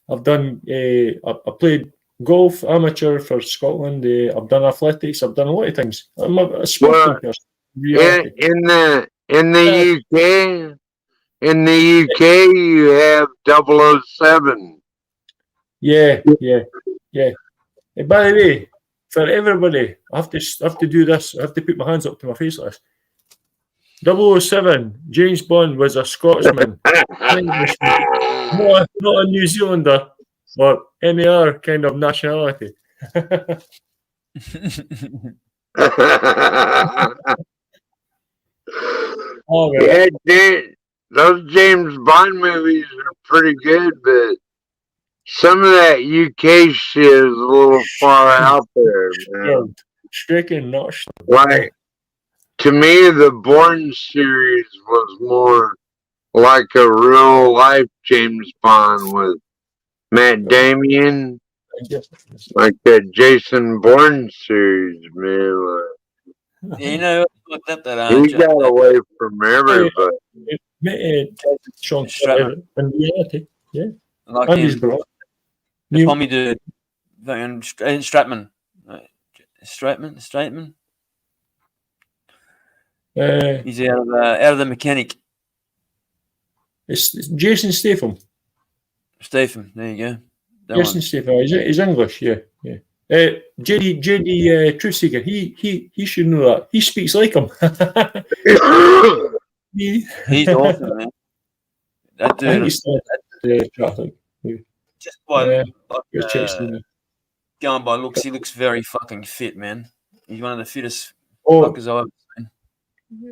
I've done. I played golf amateur for Scotland. I've done athletics. I've done a lot of things. I'm a sporting person. In the UK. In the UK, you have 007. Yeah. And by the way, for everybody, I have to do this. I have to put my hands up to my face like this. 007, James Bond was a Scotsman, not a New Zealander or any other kind of nationality. Oh, yeah, those James Bond movies are pretty good, but some of that UK shit is a little far out there, man. Stricken, not like, to me, the Bourne series was more like a real life James Bond with Matt Damon, like that Jason Bourne series, man. You know, he got away from everybody. Sean Stratton in reality, yeah. Like and him. his brother. The Tommy dude, Stratman. Stratman. He's out of the Mechanic. It's Jason Statham. Statham, there you go. Jason Statham. He's English, yeah. JD Truthseeker. He should know that. He speaks like him. He's awesome, man. That dude. I think he's still traffic. Just going by looks, he looks very fucking fit, man. He's one of the fittest fuckers I've ever seen.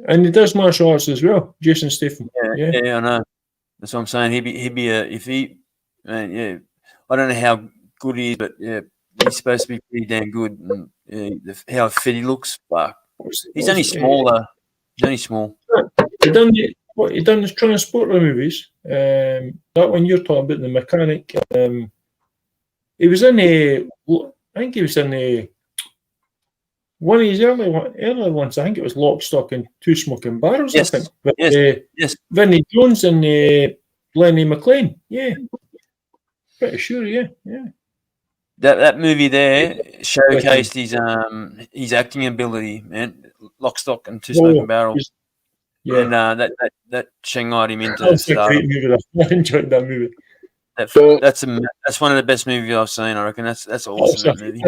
And he does martial arts as well, Jason Statham. Yeah, I know. That's what I'm saying. He'd be I don't know how good he is, but yeah, he's supposed to be pretty damn good. And how fit he looks, but he's only smaller. He's only small. He done the Transporter movies. That one you're talking about, the Mechanic. He was in I think he was in one of his early ones. I think it was Lock, Stock, and Two Smoking Barrels. Yes. I think. But, yes. Vinnie Jones and Lenny McLean. Yeah. Pretty sure, yeah. That movie there showcased his acting ability, man. Lock, Stock, and Two Smoking Barrels. Yeah. And that shanghaied him into That's a great stardom. movie. I enjoyed that movie. That's one of the best movies I've seen. I reckon that's awesome. That movie.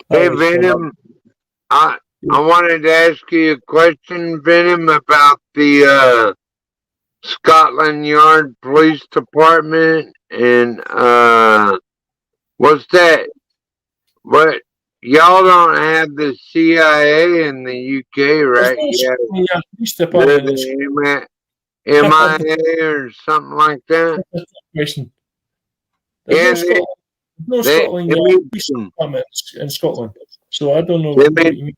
Hey, Venom, I wanted to ask you a question, Venom, about the Scotland Yard Police Department and what's that? What y'all don't have the CIA in the UK, right? Yeah, police department. The MIA or something like that. Question. There's no Scotland Yard police department in Scotland, so I don't know what you mean.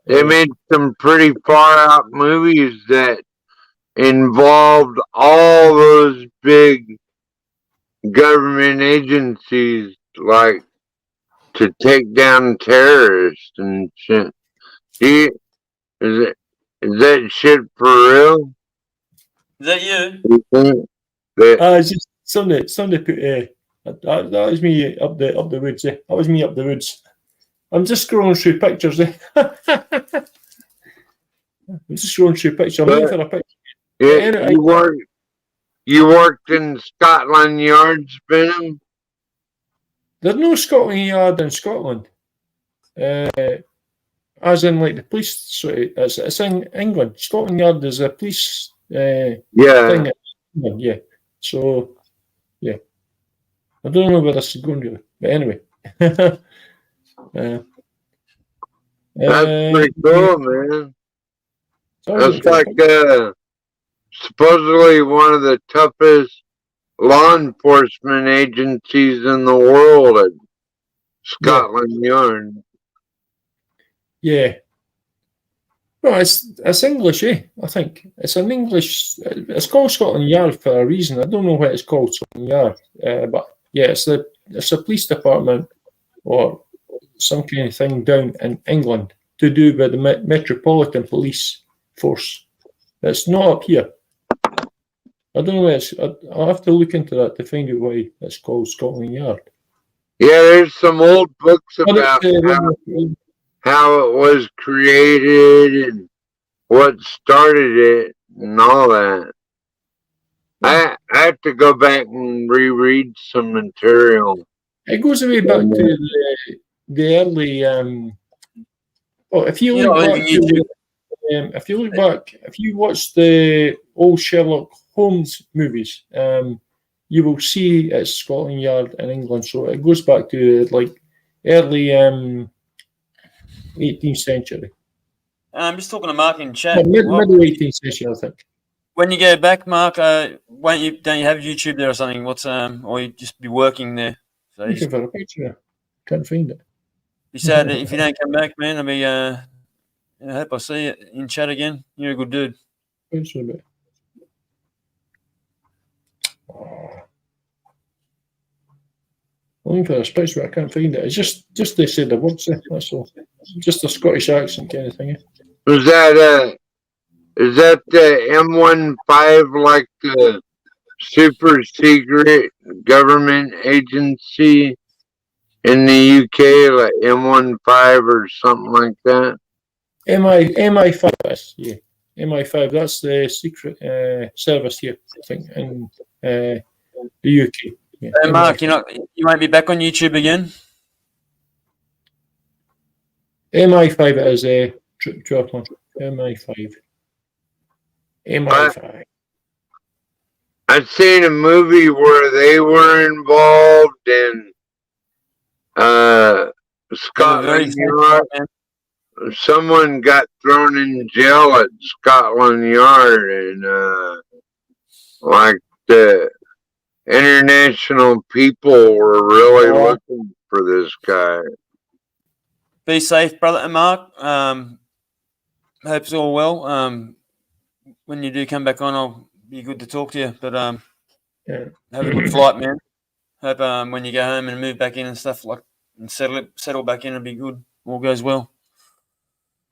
They made some pretty far out movies that involved all those big government agencies, like to take down terrorists and shit. Is that shit for real? Is that you? It's just somebody put that was me up the woods. That was me up the woods. I'm just scrolling through pictures. I'm just scrolling through pictures. I'm looking for a picture. Yeah, you worked in Scotland Yard's Venom? There's no Scotland Yard in Scotland. As in like the police, sorry, it's in England. Scotland Yard is a police thing in England, yeah. So yeah. I don't know where this is going really. But anyway. That's pretty cool, man. That's like supposedly one of the toughest law enforcement agencies in the world at Scotland Yard. Yeah. No, it's English, I think. It's an English. It's called Scotland Yard for a reason. I don't know why it's called Scotland Yard, but yeah, it's a police department or some kind of thing down in England to do with the Metropolitan Police Force. It's not up here. I don't know why I'll have to look into that to find out why it's called Scotland Yard. Yeah, there's some old books about how it was created and what started it and all that. I have to go back and reread some material. It goes way back to the early. If you look back if you watch the old Sherlock Holmes movies, you will see it's Scotland Yard in England. So it goes back to like early 18th century. I'm just talking to Mark in chat. Middle 18th century, I think. When you go back, Mark, don't you have YouTube there or something? Or you just be working there? So looking for a picture. Can't find it. Be sad if you don't come back, man. I'll be. I hope I see you in chat again. You're a good dude. Thanks a bit. I'm looking for a space where I can't find it. It's just they said the words there. That's all. Just a Scottish accent kind of thing. Is that the M15 like the super secret government agency in the UK, like M15 or something like that? MI5, yeah. MI5, that's the secret service here, I think, in the UK. Yeah. Hey, Mark, you won't be back on YouTube again? MI5 is a triathlon. MI5. MI5. I've seen a movie where they were involved in Scotland Yard. Someone got thrown in jail at Scotland Yard, and like the international people were really looking for this guy. Be safe, brother and Mark. Hope it's all well. When you do come back on, I'll be good to talk to you. But have a good flight, man. Hope when you go home and move back in and stuff and settle back in, it'll be good. All goes well.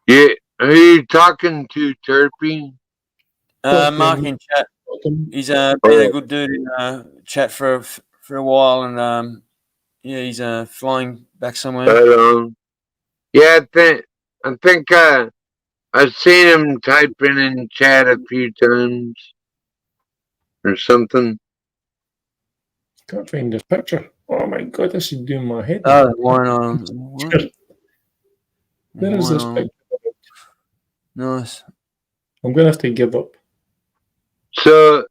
Yeah, who are you talking to, Turpie? Mark in chat. He's been a good dude in chat for for a while, and yeah, he's flying back somewhere. Yeah, I think I've seen him typing in chat a few times or something. Can't find this picture. Oh my god, this is doing my head. Oh, why not? What? Where is this picture? Nice. I'm gonna have to give up. So,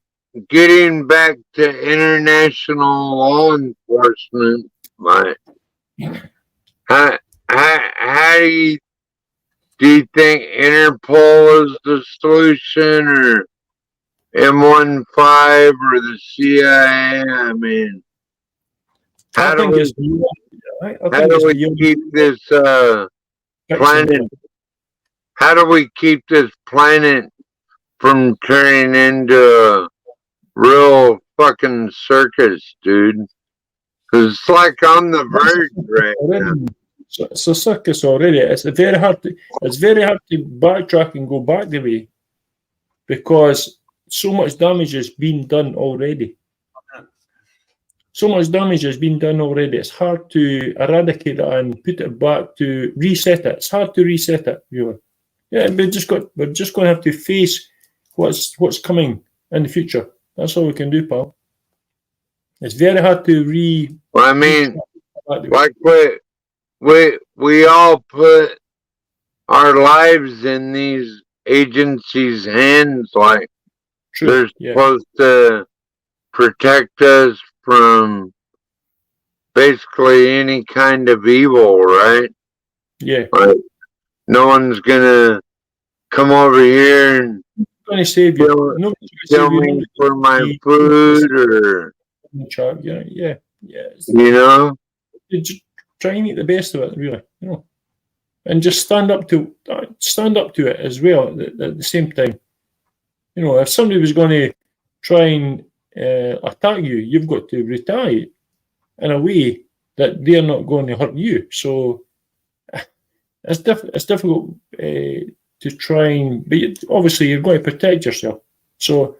getting back to international law enforcement, how do you think Interpol is the solution, or M15 or the CIA? I mean, how do we keep this planet? How do we keep this planet from turning into a real fucking circus, dude? Because it's like on the verge right now. It's a circus already. It's very hard to backtrack and go back the way, because so much damage has been done already. So much damage has been done already. It's hard to eradicate it and put it back, to reset it. It's hard to reset it, viewer. Yeah, we're just going to have to face what's coming in the future. That's all we can do, pal. It's very hard to Well, I mean, like we all put our lives in these agencies' hands, like they're supposed to protect us from basically any kind of evil, right? Yeah. Like, no one's gonna come over here and save you. Kill me for my food, or yeah. You know, just try and make the best of it, really. You know, and just stand up to it as well at the same time. You know, if somebody was going to try and attack you, you've got to retaliate in a way that they're not going to hurt you. So it's difficult to try and, but obviously you're going to protect yourself. So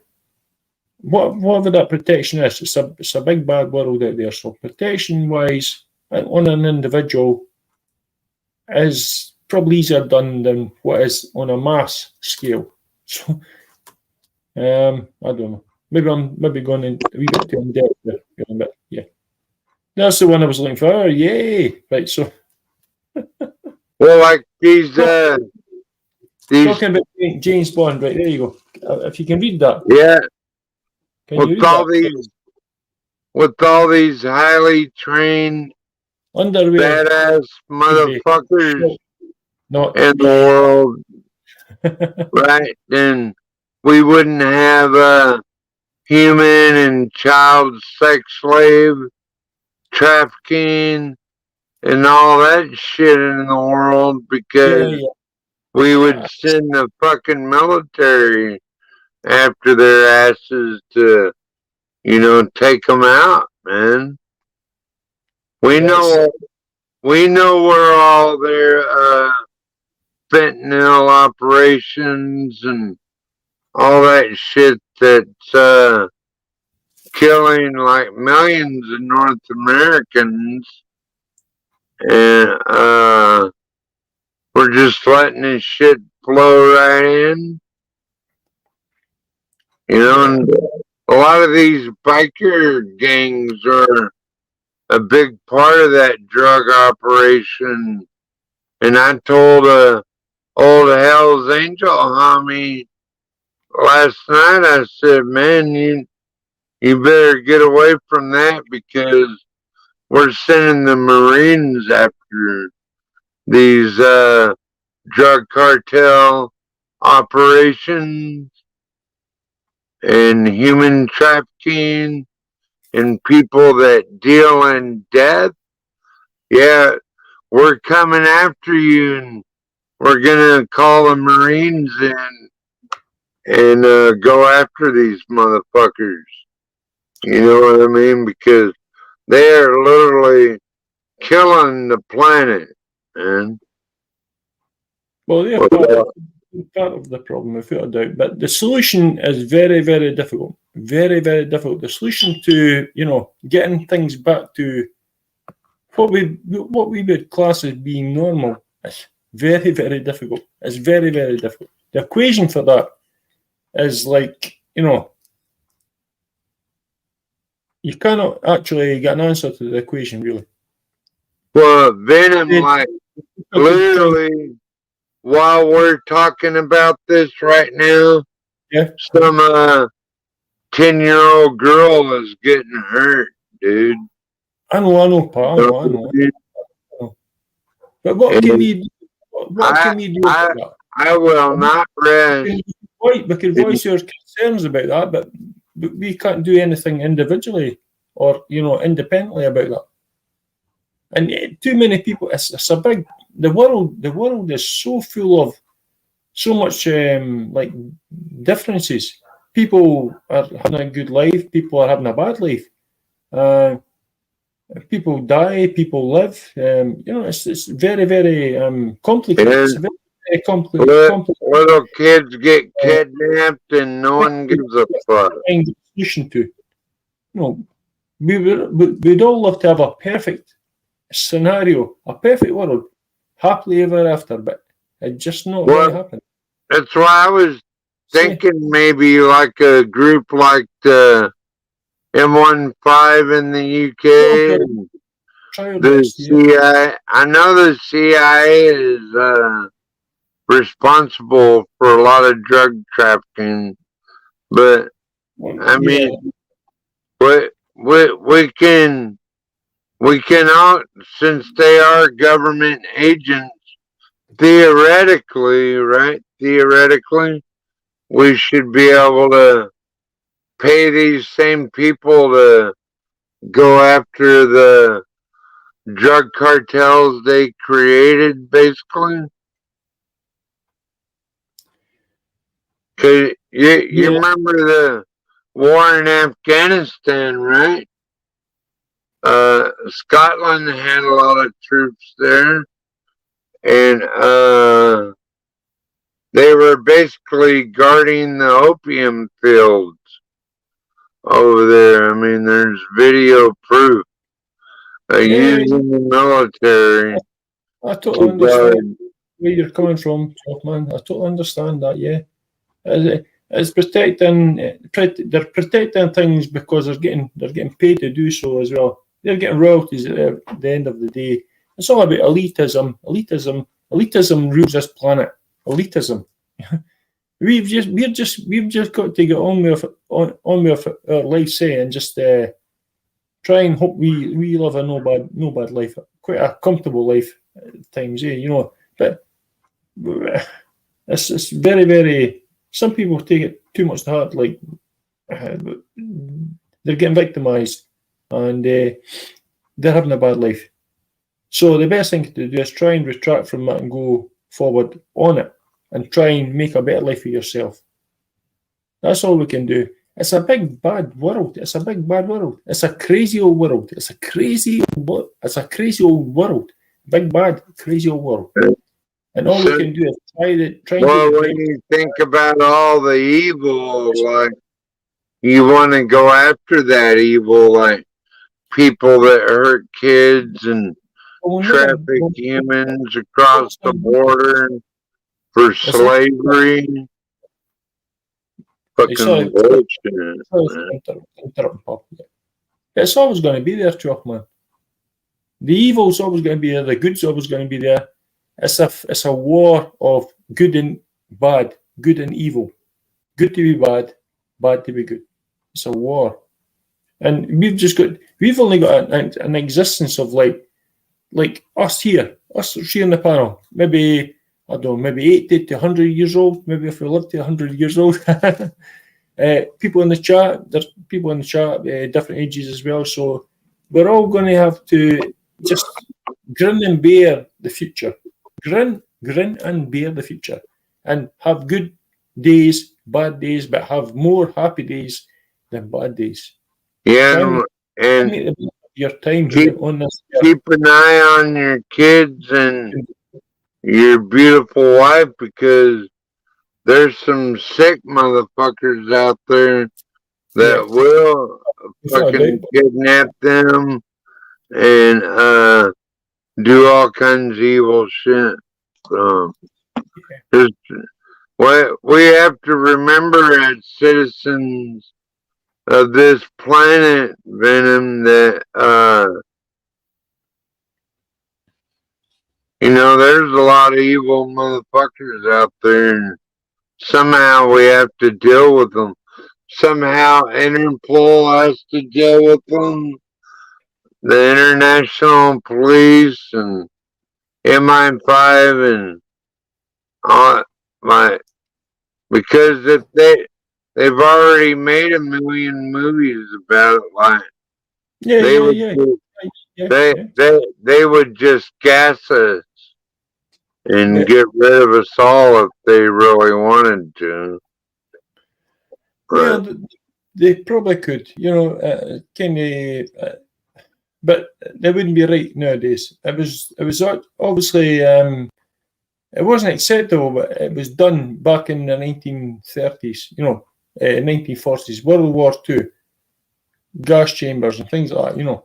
whatever that protection is, it's a big bad world out there. So protection wise, on an individual, is probably easier done than what is on a mass scale. So I don't know. Maybe I'm going a wee bit too in depth there, but yeah, that's the one I was looking for. Oh, yay! Right, so. Well, like these talking about James Bond, right? There you go. If you can read that, yeah. With all these highly trained, underwear, badass motherfuckers in the world, right? Then we wouldn't have human and child sex slave trafficking and all that shit in the world, because we would send the fucking military after their asses to, take them out, man. We know where all their fentanyl operations and all that shit that's killing like millions of North Americans, and we're just letting this shit flow right in. And a lot of these biker gangs are a big part of that drug operation. And I told old Hell's Angel homie last night, I said, man, you better get away from that, because we're sending the Marines after these drug cartel operations and human trafficking and people that deal in death. Yeah, we're coming after you, and we're gonna call the Marines in and go after these motherfuckers. You know what I mean? Because they are literally killing the planet, man. Well, they're part of the problem, without a doubt. But the solution is very, very difficult. very, very difficult. The solution to, getting things back to what we would class as being normal is very, very difficult. It's very, very difficult. The equation for that is like, you cannot actually get an answer to the equation, really. Well, Venom, like, literally, while we're talking about this right now, some 10-year-old girl is getting hurt, dude. I know, Pat. I know. But what can we do? What can we do about that? I will not rest. We can voice your concerns about that, but we can't do anything individually or independently about that. And too many people. It's a big. The world is so full of so much like differences. People are having a good life. People are having a bad life. People die. People live. It's very, very complicated. It's very, very complicated. Little kids get kidnapped and no one gives a fuck. Solution to, we'd all love to have a perfect scenario, a perfect world, happily ever after, but it's just not going to happen. That's why I was thinking maybe like a group like the M15 in the UK. The CIA. I know the CIA is responsible for a lot of drug trafficking, but I mean, we can all, since they are government agents, theoretically, right? Theoretically, we should be able to pay these same people to go after the drug cartels they created, basically. Cause you remember the war in Afghanistan, right? Scotland had a lot of troops there, and they were basically guarding the opium fields over there. I mean, there's video proof using the military. I totally understand where you're coming from, man. I totally understand that. Yeah, it's protecting. They're protecting things because they're getting paid to do so as well. They're getting royalties at the end of the day. It's all about elitism. Elitism rules this planet. Elitism. We've just got to get on with our life, say, and just try and hope we live a no bad life, quite a comfortable life at times, But it's very, very. Some people take it too much to heart, like they're getting victimized and they're having a bad life. So the best thing to do is try and retract from that and go forward on it and try and make a better life for yourself. That's all we can do. It's a big bad world. It's a big bad world. It's a crazy old world. It's a crazy old world. Big bad crazy old world. And all we can do is try. Well, when you think about all the evil, like you want to go after that evil, like people that hurt kids and traffic humans across the border for slavery. Fucking bullshit. It's always going to be there, Chuck, man. The evil's always going to be there. The good's always going to be there. It's a war of good and bad, good and evil. Good to be bad, bad to be good. It's a war. And we've only got an existence of like us here in the panel. Maybe, I don't know, maybe 80 to 100 years old. Maybe if we live to 100 years old. People in the chat, there's people in the chat, different ages as well. So we're all going to have to just grin and bear the future. Grin and bear the future. And have good days, bad days, but have more happy days than bad days. Yeah, and your time here on this. Keep an eye on your kids and your beautiful wife, because there's some sick motherfuckers out there that will fucking kidnap them and do all kinds of evil shit. Just we have to remember as citizens of this planet, Venom, that there's a lot of evil motherfuckers out there, and somehow we have to deal with them. Somehow Interpol has to deal with them. The international police and MI5 and all because if they've already made a million movies about it, like they would just gas us and get rid of us all if they really wanted to. Yeah, they probably could, but they wouldn't be right nowadays. It was obviously it wasn't acceptable, but it was done back in the 1930s, 1940s, World War II, gas chambers and things like that.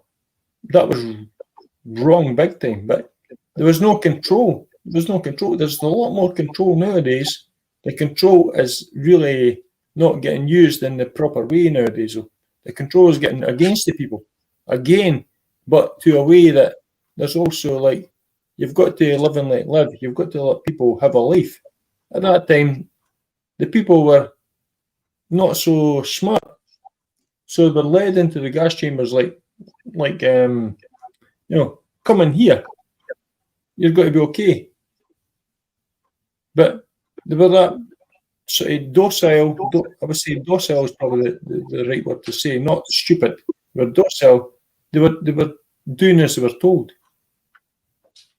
That was wrong big time, but there was no control. There's a lot more control nowadays. The control is really not getting used in the proper way nowadays. So the control is getting against the people again, but to a way that there's also like you've got to live and let live. You've got to let people have a life. At that time, the people were not so smart, so they were led into the gas chambers like come in here. You've got to be okay. But they were that sort of docile. I would say docile is probably the right word to say. Not stupid. They were docile. They were doing as they were told.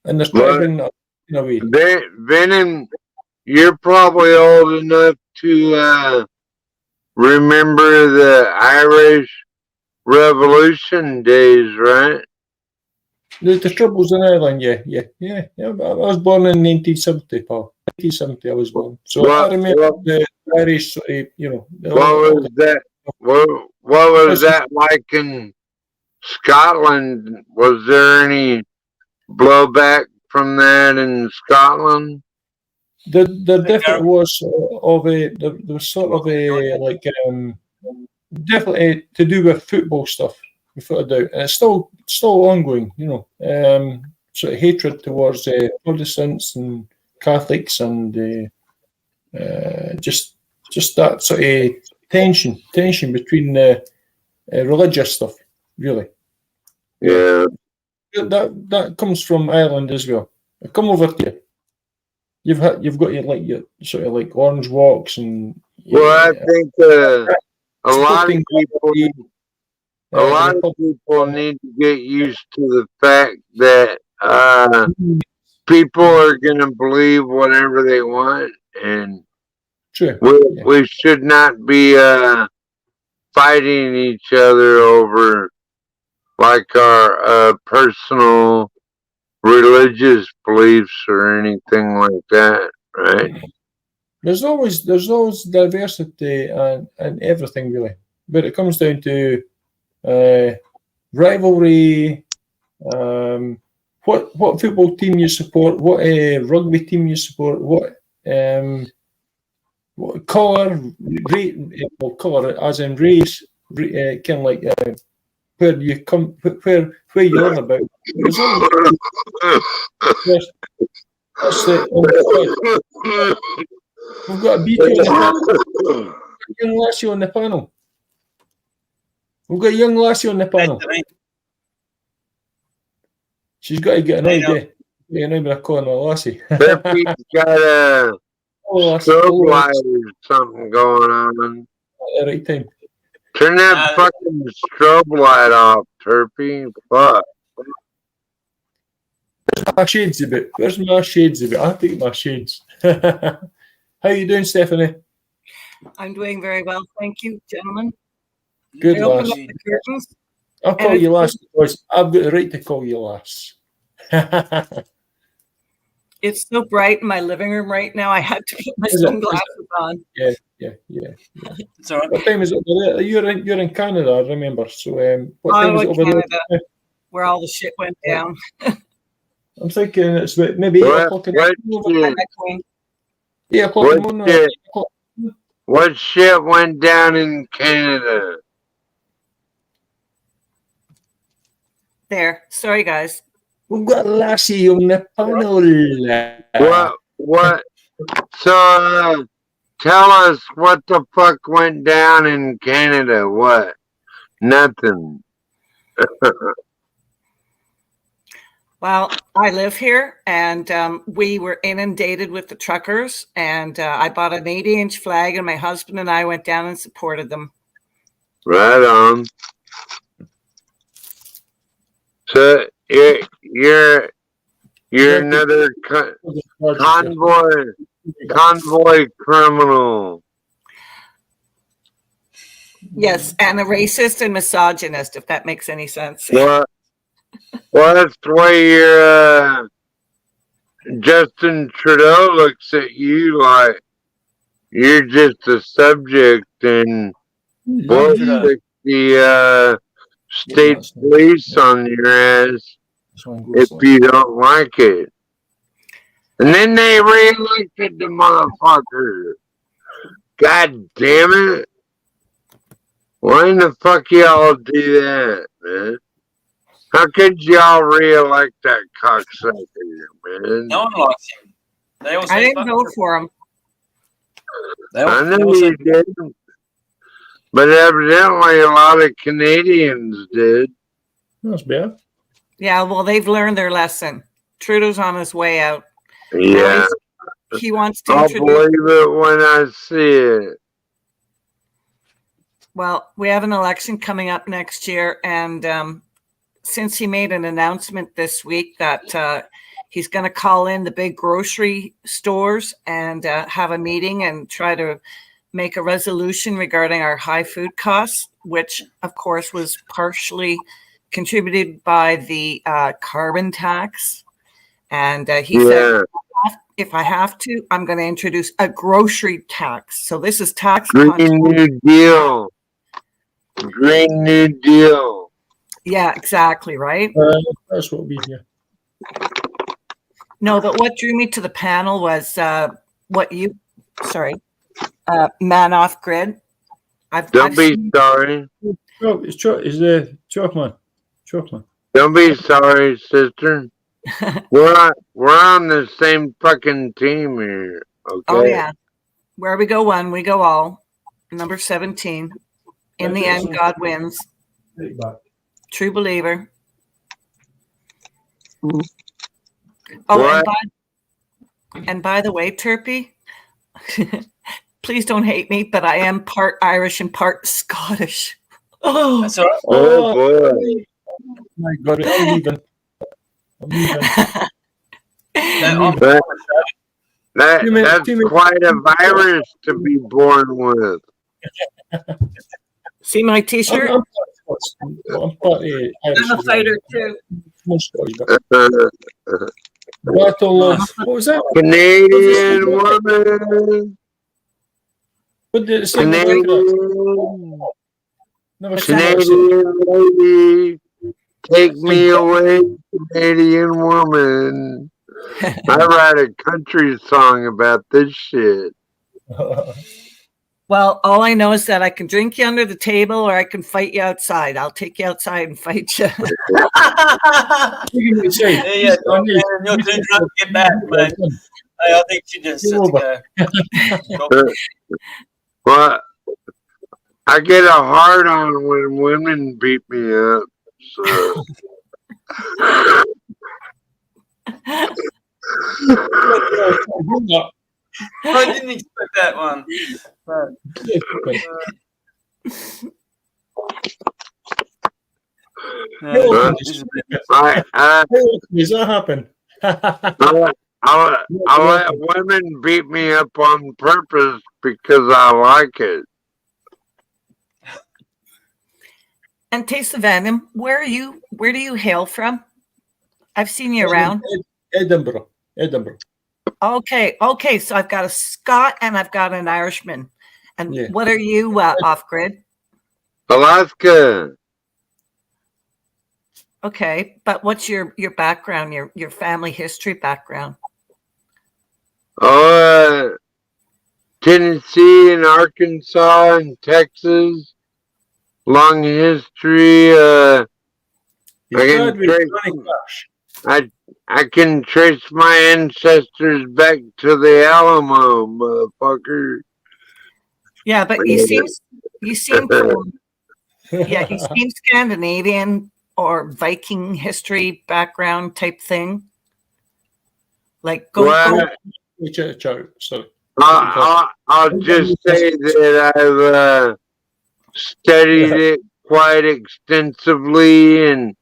And they're trying to bring that in a way. Venom, you're probably old enough to remember the Irish Revolution days, right? The troubles in Ireland, yeah. I was born in 1970, pal. 1970, I was born. So I remember the Irish, what was that? What was that like in Scotland? Was there any blowback from that in Scotland? There definitely was there was sort of definitely to do with football stuff, without a doubt, and it's still ongoing. Sort of hatred towards Protestants and Catholics, and just that sort of tension between religious stuff, really. Yeah. That comes from Ireland as well. I come over to you. You've got your sort of like orange walks and. Well, I think a lot of people need to get used to the fact that people are going to believe whatever they want, and we should not be fighting each other over like our personal religious beliefs or anything like that, right? There's always diversity and everything, really, but it comes down to rivalry, what football team you support, what rugby team you support, what colour as in race, kind of like where you come, where you live about. There's always, we've got a BT on the panel. Young lassie on the panel. We've got a young lassie on the panel. She's got to get an idea. You know, I'm calling her lassie. Turpie's got a strobe light or something going on. At the right time. Turn that fucking strobe light off, Turpie. Fuck. Where's my shades a bit? Where's my shades a bit? I have to get my shades. How you doing, Stephanie? I'm doing very well, thank you, gentlemen. Good, I opened lass. up the curtains, I'll call you lass because I've got the right to call you lass. It's so bright in my living room right now. I had to put my sunglasses on. Yeah. What time is it over there? You're in Canada, I remember. So what time is it over Canada, there? where all the shit went down. I'm thinking it's about maybe 8 o'clock in the morning. 8 o'clock in the morning. Or 8 o'clock. What shit went down in Canada? There. Sorry, guys. We've got Lassie on the panel. What? So, tell us what the fuck went down in Canada. What? Nothing. Well, I live here, and we were inundated with the truckers, and I bought an 80-inch flag, and my husband and I went down and supported them. Right on. So you're another convoy criminal. Yes, and a racist and misogynist, if that makes any sense. Well, that's the way your Justin Trudeau looks at you, like you're just a subject, and we'll stick the state police on your ass if you don't like it. And then they re-elected the motherfucker. God damn it. Why in the fuck y'all do that, man? How could y'all re-elect that cocksucker, man? No one likes him. They all I didn't vote for him. I know you didn't. But evidently a lot of Canadians did. That's bad. Yeah, well, they've learned their lesson. Trudeau's on his way out. Yeah. He wants to I'll introduce... believe it when I see it. Well, we have an election coming up next year, and since he made an announcement this week that he's going to call in the big grocery stores and have a meeting and try to make a resolution regarding our high food costs, which, of course, was partially contributed by the carbon tax. And he said, if I have to, I'm going to introduce a grocery tax. So this is tax. Green New Deal. Green New Deal. Yeah, exactly, right? That's what we hear. No, but what drew me to the panel was man off grid. Don't be sorry. It's the chocolate. Don't be sorry, sister. We're on the same fucking team here. Okay. Oh yeah. Where we go one, we go all. Number 17. In the end, God wins. True believer. Oh, and by the way, Turpie, please don't hate me, but I am part Irish and part Scottish. Oh, that's all right. Oh boy. My God, I'm leaving. That's quite a virus to be born with. See my T-shirt? I'm a fighter too. Battle of what was that? Canadian woman. What did it say? Canadian lady, take me away, Canadian woman. I write a country song about this shit. Well, all I know is that I can drink you under the table or I can fight you outside. I'll take you outside and fight you. You're too drunk to get back, but I think you just Well, I get a hard on when women beat me up. So. I didn't expect that one. Does that happen? I let women beat me up on purpose because I like it. And Taste the Venom, where do you hail from? I've seen you around. Edinburgh. Okay. So I've got a Scot and I've got an Irishman. And Yeah. what are you off grid? Alaska. Okay, but what's your background, your family history background? Oh, Tennessee and Arkansas and Texas. Long history. I can trace my ancestors back to the Alamo, motherfucker. Yeah, but you seem from, yeah, you seem Scandinavian or Viking history background type thing. Like go. Sorry. I'll just say that I've studied it quite extensively, and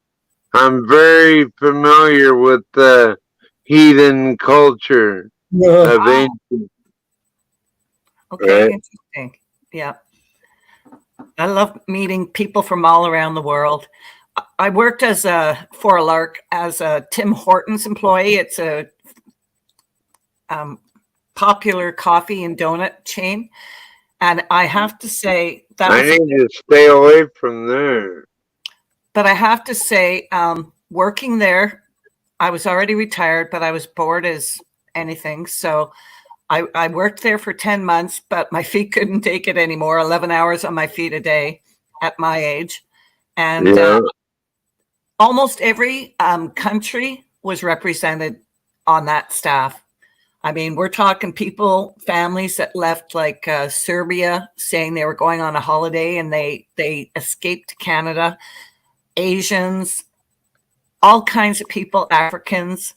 I'm very familiar with the heathen culture of ancient. Okay, interesting. Yeah. I love meeting people from all around the world. I worked for a lark as a Tim Hortons employee. It's a popular coffee and donut chain. And I have to say that I need to stay away from there. But I have to say, working there, I was already retired, but I was bored as anything. So I worked there for 10 months, but my feet couldn't take it anymore. 11 hours on my feet a day at my age. And almost every country was represented on that staff. I mean, we're talking families that left like Serbia saying they were going on a holiday and they escaped to Canada, Asians, all kinds of people, Africans.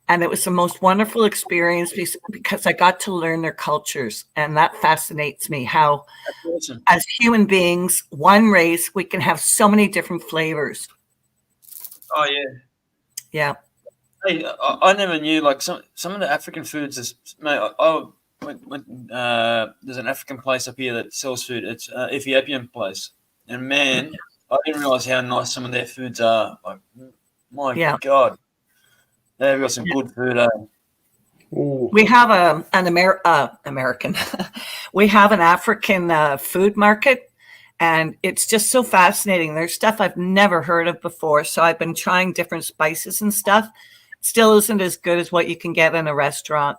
And it was the most wonderful experience because I got to learn their cultures. And that fascinates me how, as human beings, one race, we can have so many different flavors. Oh, yeah. Yeah. Hey, I never knew, like, some of the African foods is, mate, there's an African place up here that sells food. It's an Ethiopian place. And, man, I didn't realize how nice some of their foods are. Like, my God. They've got some good food, eh? We have an American. We have an African food market, and it's just so fascinating. There's stuff I've never heard of before, so I've been trying different spices and stuff. Still isn't as good as what you can get in a restaurant.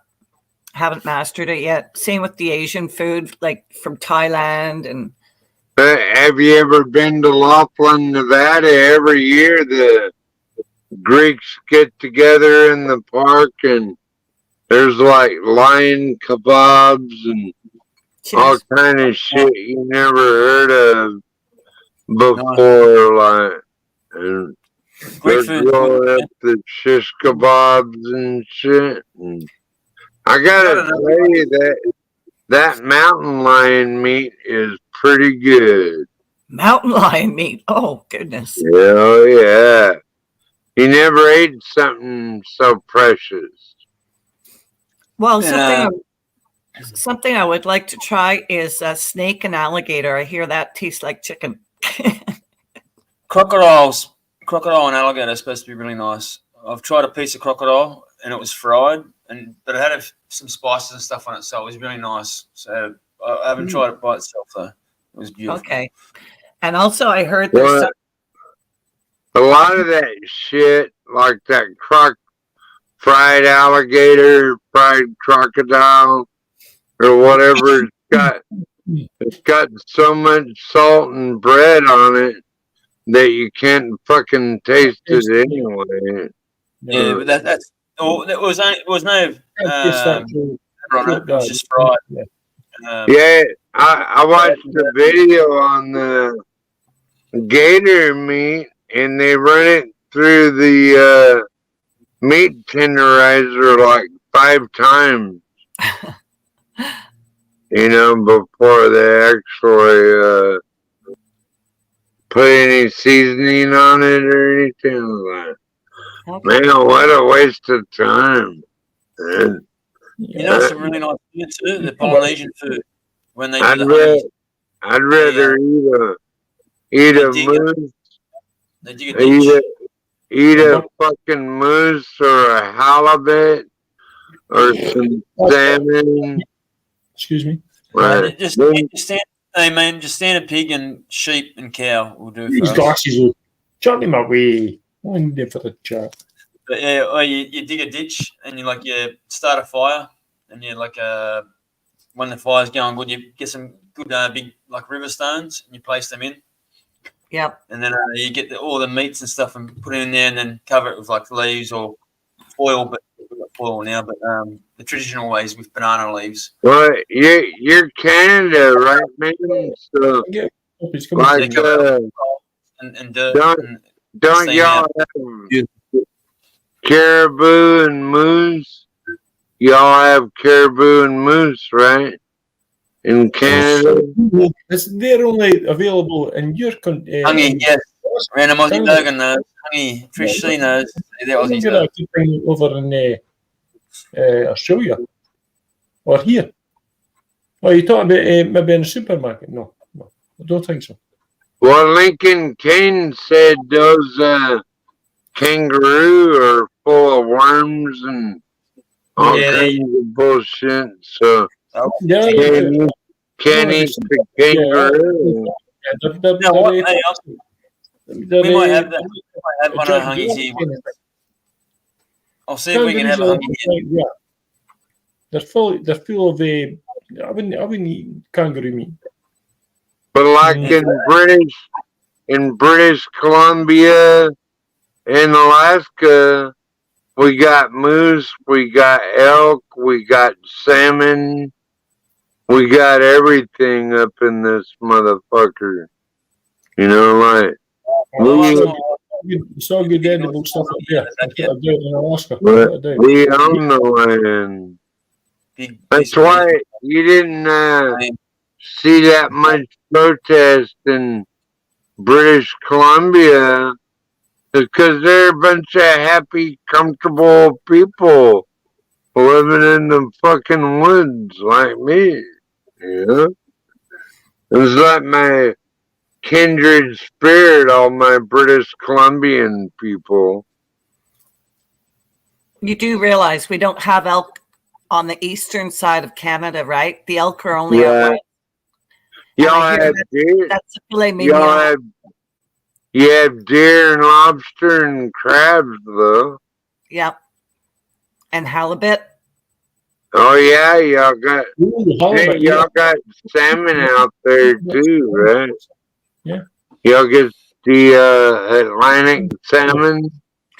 Haven't mastered it yet. Same with the Asian food, like from Thailand. And have you ever been to Laughlin, Nevada? Every year the Greeks get together in the park, and there's like lion kebabs and all kind of shit you never heard of before. Like, and they're growing up the shish kebabs and shit. And I gotta tell you that mountain lion meat is pretty good. Mountain lion meat. Oh goodness. Oh yeah. You never ate something so precious. Well, something I would like to try is snake and alligator. I hear that tastes like chicken. Crocodile and alligator are supposed to be really nice. I've tried a piece of crocodile and it was fried, but it had some spices and stuff on it, so it was really nice. So I haven't tried it by itself though. It was beautiful. Okay. And also, I heard there's a lot of that shit, like that fried alligator, fried crocodile, or whatever. It's got so much salt and bread on it that you can't fucking taste it anyway. Yeah, but that's it was no it was just fried. I watched the video on the gator meat, and they run it through the meat tenderizer like 5 times. Before they actually put any seasoning on it or anything like that. Man, what a waste of time. Man. Some really nice food too, the Polynesian food. When they I'd rather eat a moose. Eat a fucking moose or a halibut or some salmon. Excuse me. Right. Just standard pig and sheep and cow will do for These us. glasses will chuck him away. I need them for the chat. But yeah, or you dig a ditch and you start a fire and you when the fire's going good, you get some good big river stones and you place them in. Yep. And then you get all the meats and stuff and put it in there and then cover it with leaves or foil. But we've got foil now. But the traditional way is with banana leaves. Well, you're Canada, right, man? So, and dirt. Don't y'all have caribou and moose? Y'all have caribou and moose, right? In Canada? They're only available in your country. Honey, yes. Random Aussie Bergen knows. Honey, Trish C knows. They're Aussie Maybe I could bring it over in Australia. Or here. Oh, you talking about maybe in a supermarket? No, I don't think so. Well, Lincoln Kane said those kangaroo are full of worms and all kinds of bullshit. So can't eat the kangaroo. We might have that. We might have one of the hungies here. I'll see if we can have a hungy here. Yeah. They're full of I wouldn't eat kangaroo meat. But like in British Columbia and Alaska, we got moose, we got elk, we got salmon, we got everything up in this motherfucker. You know, it's all good edible stuff up there. In Alaska. We own the land. That's why you didn't see that much protest in British Columbia, because they're a bunch of happy, comfortable people living in the fucking woods like me. Yeah. It's like my kindred spirit, all my British Columbian people. You do realize we don't have elk on the eastern side of Canada, right? The elk are only out west. Y'all have deer. That's filet mignon. You have deer and lobster and crabs, though. Yep. And halibut. Oh yeah, y'all got salmon out there too, right? Yeah. Y'all get the Atlantic salmon.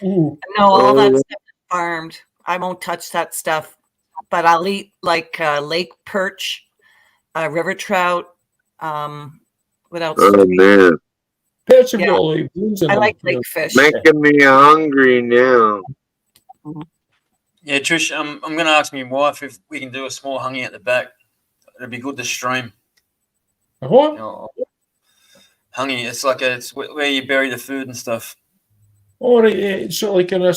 No, all that stuff is farmed. I won't touch that stuff, but I'll eat lake perch, river trout. What else? Oh man. I like lake fish. Making me hungry now. Yeah, Trish, I'm going to ask my wife if we can do a small hungy at the back. It'd be good to stream. What? Hungy, it's where you bury the food and stuff. Oh, right, it's sort of like a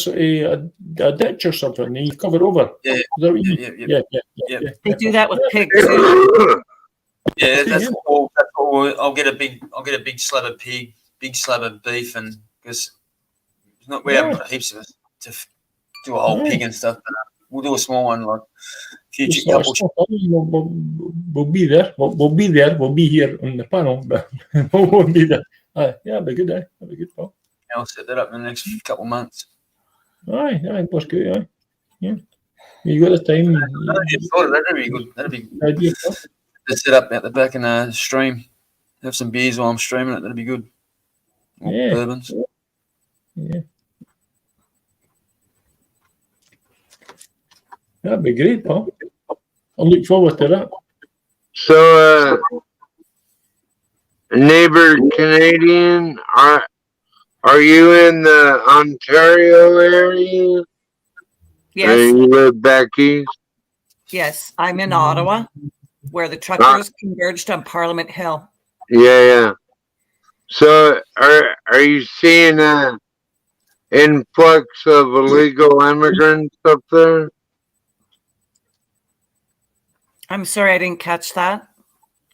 ditch or something, and you cover over. Yeah. Yeah. They do that with pigs too. Yeah, that's what I'll get a big slab of pig, big slab of beef, and because we haven't put heaps of it to do a whole pig and stuff. But we'll do a small one, like future couple. We'll be there. We'll be there. We'll be here on the panel, but we'll be there. Yeah, it'll be a good day. It'll be good, pal. I'll set that up in the next couple of months. Aye, that's good. Aye, yeah. You got the time. That'd be good. That'd be idea. To set up at the back and stream. Have some beers while I'm streaming it. That'd be good. Yeah. Bourbons. Yeah. That'd be great, pal. I'll look forward to that. So, neighbor Canadian, are you in the Ontario area? Yes. And you live back east? Yes, I'm in Ottawa, where the truckers converged on Parliament Hill. Yeah. So, are you seeing an influx of illegal immigrants up there? I'm sorry, I didn't catch that.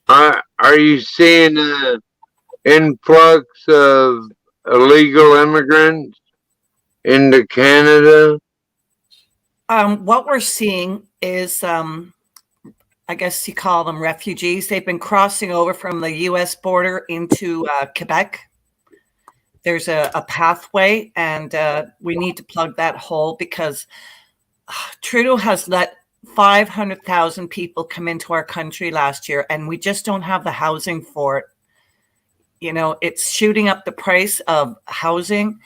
Are you seeing an influx of illegal immigrants into Canada? What we're seeing is, I guess you call them refugees. They've been crossing over from the U.S. border into Quebec. There's a pathway, and we need to plug that hole because Trudeau has let 500,000 people come into our country last year, and we just don't have the housing for it. You know, it's shooting up the price of housing.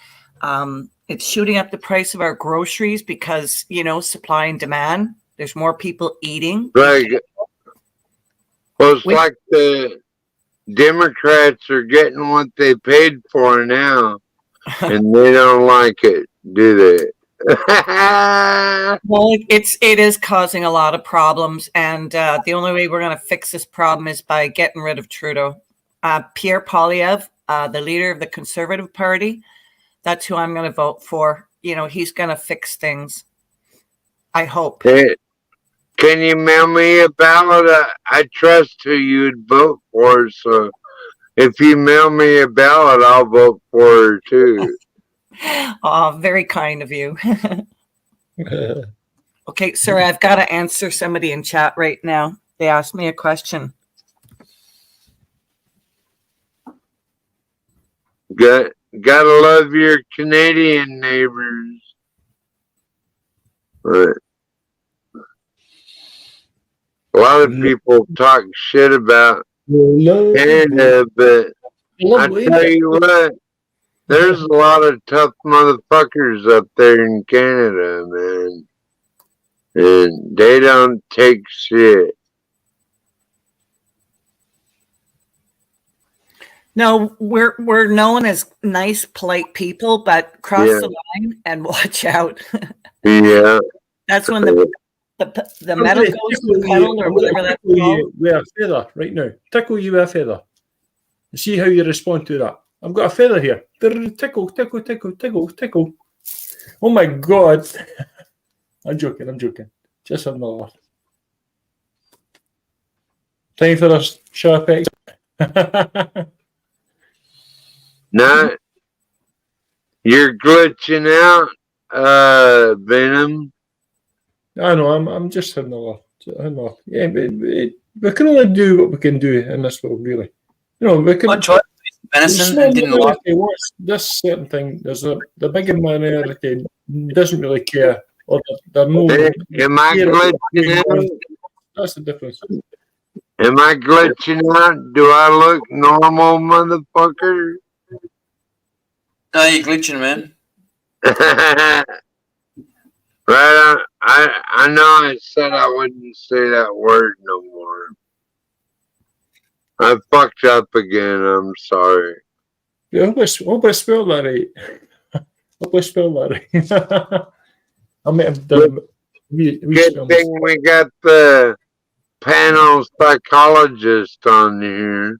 It's shooting up the price of our groceries because, you know, supply and demand. There's more people eating. Right. Well, it's like the Democrats are getting what they paid for now, and they don't like it, do they? Well, it is causing a lot of problems, and the only way we're going to fix this problem is by getting rid of Trudeau. Pierre Poilievre, the leader of the Conservative Party, that's who I'm going to vote for. You know, he's going to fix things. I hope. Hey, can you mail me a ballot? I trust who you'd vote for, so if you mail me a ballot, I'll vote for her too. Oh, very kind of you. Okay, sir, I've got to answer somebody in chat right now. They asked me a question. Gotta love your Canadian neighbors. But a lot of people talk shit about Canada, but I tell you what, there's a lot of tough motherfuckers up there in Canada, man. And they don't take shit. No, we're known as nice, polite people, but cross the line and watch out. Yeah. That's when the metal goes to the pedal or whatever that's called. With a feather right now. Tickle you with a feather. See how you respond to that. I've got a feather here. Tickle, tickle, tickle, tickle, tickle. Oh my God. I'm joking. Just having a laugh. Time for a sharp X. No, you're glitching out, Venom. I know, I'm just having a laugh. Yeah, we can only do what we can do in this world, really. You know, we can. I tried venison and didn't like it. This certain thing, there's the bigger minority doesn't really care, or they're no. Am I glitching out? That's the difference. Am I glitching out? Do I look normal, motherfucker? No, you're glitching, man. Right, I know I said I wouldn't say that word no more. I fucked up again, I'm sorry. Yeah, hope I spelled that right. Hope I spelled that right. I might have done Good thing we got the panel psychologist on here.